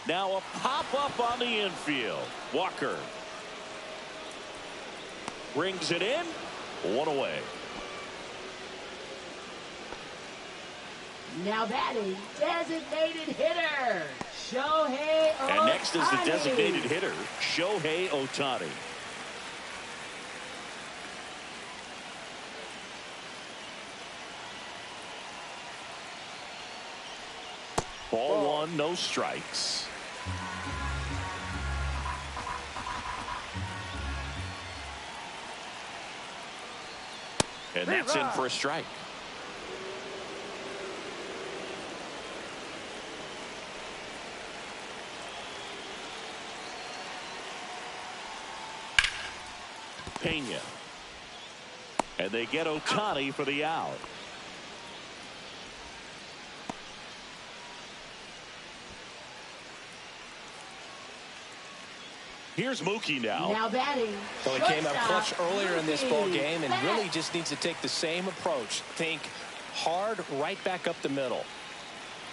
Now a pop-up on the infield. Walker brings it in. 1 away. Now batting, designated hitter, Shohei Ohtani. And next is the designated hitter, Shohei Ohtani. Ball one, no strikes. And that's in for a strike. Pena. And they get Ohtani for the out. Here's Mookie now. Now batting. Well, he came up clutch earlier in this ball game and really just needs to take the same approach. Think hard right back up the middle.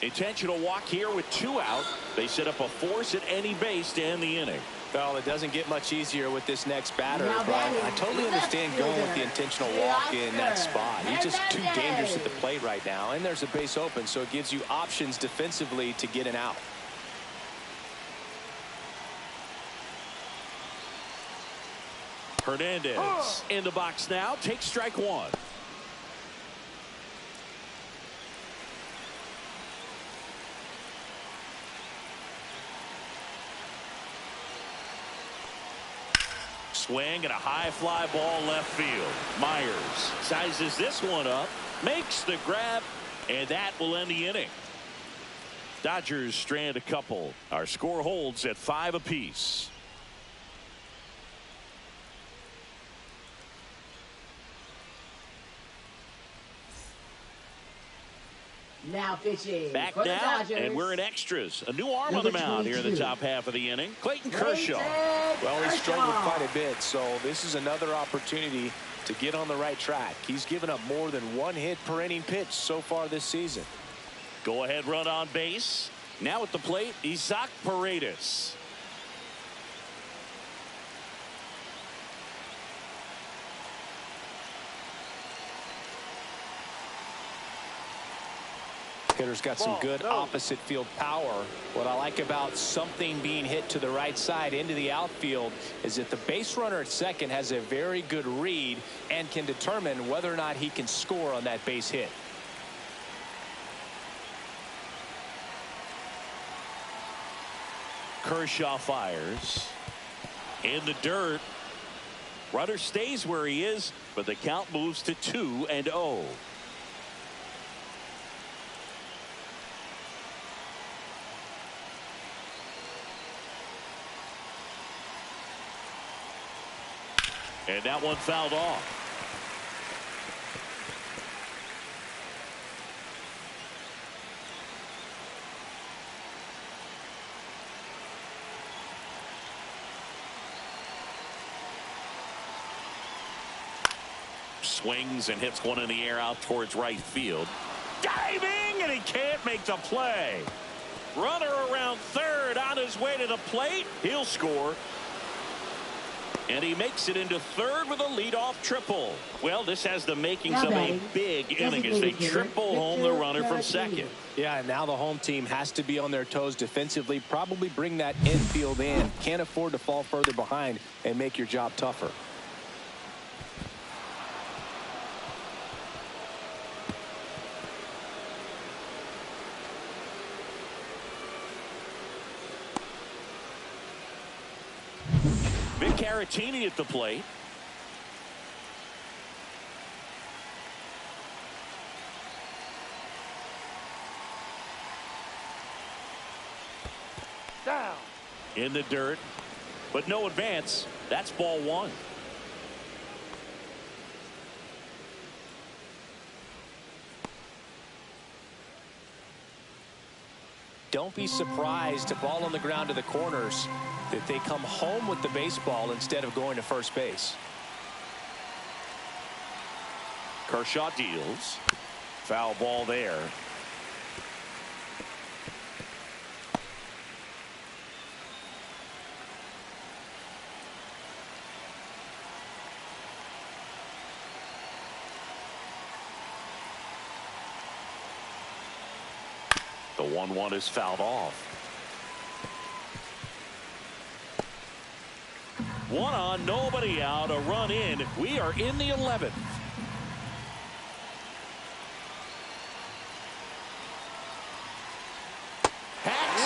Intentional walk here with 2 out. They set up a force at any base to end the inning. Well, it doesn't get much easier with this next batter, Now but batting, I totally understand going with the intentional walk in that spot. He's just too dangerous at the plate right now, and there's a base open, so it gives you options defensively to get an out. Hernandez in the box now. Takes strike one. Swing and a high fly ball left field. Myers sizes this one up, makes the grab, and that will end the inning. Dodgers strand a couple. Our score holds at 5 apiece. Now pitching. Back for the now, Dodgers. and we're in extras. A new arm on the mound here in the top half of the inning. Clayton Kershaw. Well, he struggled quite a bit, so this is another opportunity to get on the right track. He's given up more than 1 hit per inning pitch so far this season. Go ahead run on base. Now at the plate, Isaac Paredes. Hitter's got some good opposite field power. What I like about something being hit to the right side into the outfield is that the base runner at second has a very good read and can determine whether or not he can score on that base hit. Kershaw fires in the dirt. Runner stays where he is, but the count moves to 2-0. And that one fouled off. Swings and hits one in the air out towards right field. Diving, and he can't make the play. Runner around third on his way to the plate. He'll score. And he makes it into third with a leadoff triple. Well, this has the makings of a big inning as they triple home the runner from second. Yeah, and now the home team has to be on their toes defensively, probably bring that infield in. Can't afford to fall further behind and make your job tougher. Caratini at the plate. Down. In the dirt, but no advance. That's ball one. Don't be surprised to ball on the ground to the corners that they come home with the baseball instead of going to first base. Kershaw deals. Foul ball there. The 1-1 is fouled off. 1 on, nobody out, a run in. We are in the 11th.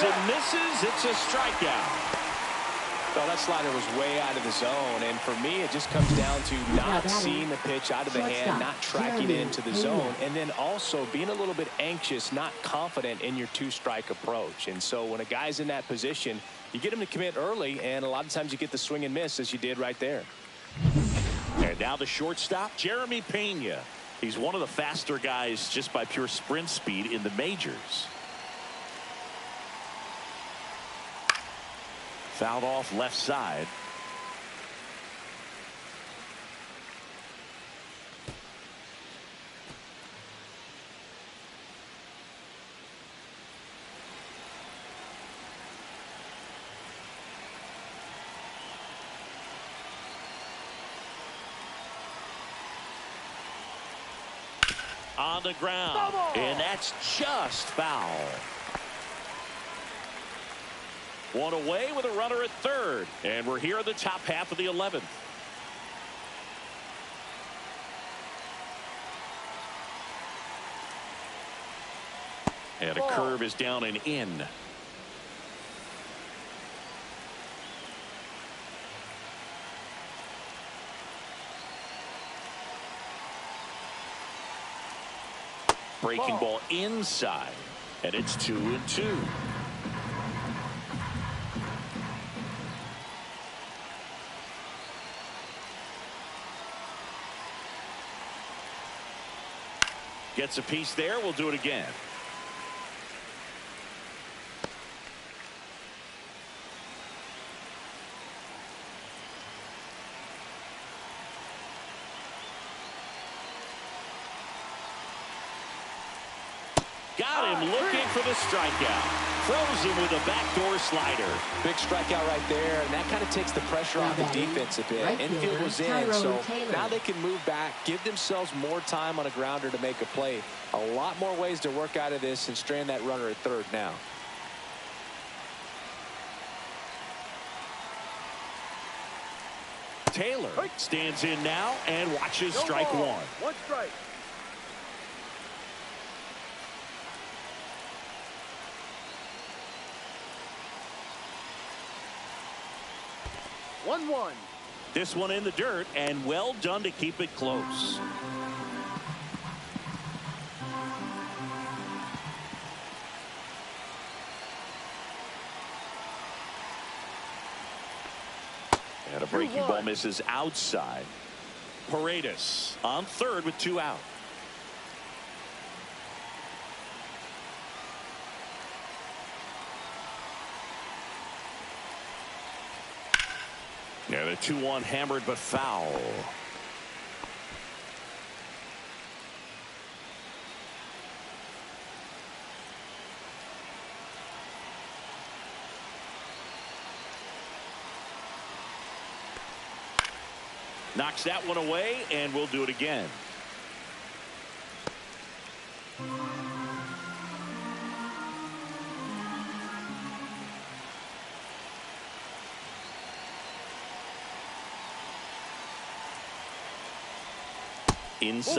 swings and misses. It's a strikeout. Well, that slider was way out of the zone, and for me, it just comes down to not seeing the pitch out of the hand, not tracking it into the zone, and then also being a little bit anxious, not confident in your two-strike approach. And so when a guy's in that position, you get him to commit early, and a lot of times you get the swing and miss, as you did right there. And now the shortstop, Jeremy Pena. He's one of the faster guys just by pure sprint speed in the majors. Fouled off left side. On the ground, and that's just foul. One away with a runner at third, and we're here in the top half of the 11th. And a curve is down and in. Breaking ball inside, and it's 2-2. Gets a piece there. We'll do it again. Got him looking for the strikeout. Throws him with a backdoor slider. Big strikeout right there, and that kind of takes the pressure off the defense a bit. Infield was in, so now they can move back, give themselves more time on a grounder to make a play. A lot more ways to work out of this and strand that runner at third now. Taylor stands in now and watches strike one. One strike. 1-1. This one in the dirt, and well done to keep it close. And a breaking ball misses outside. Paredes on third with 2 out. Yeah, the 2-1 hammered but foul. Knocks that one away, and we'll do it again. Inside.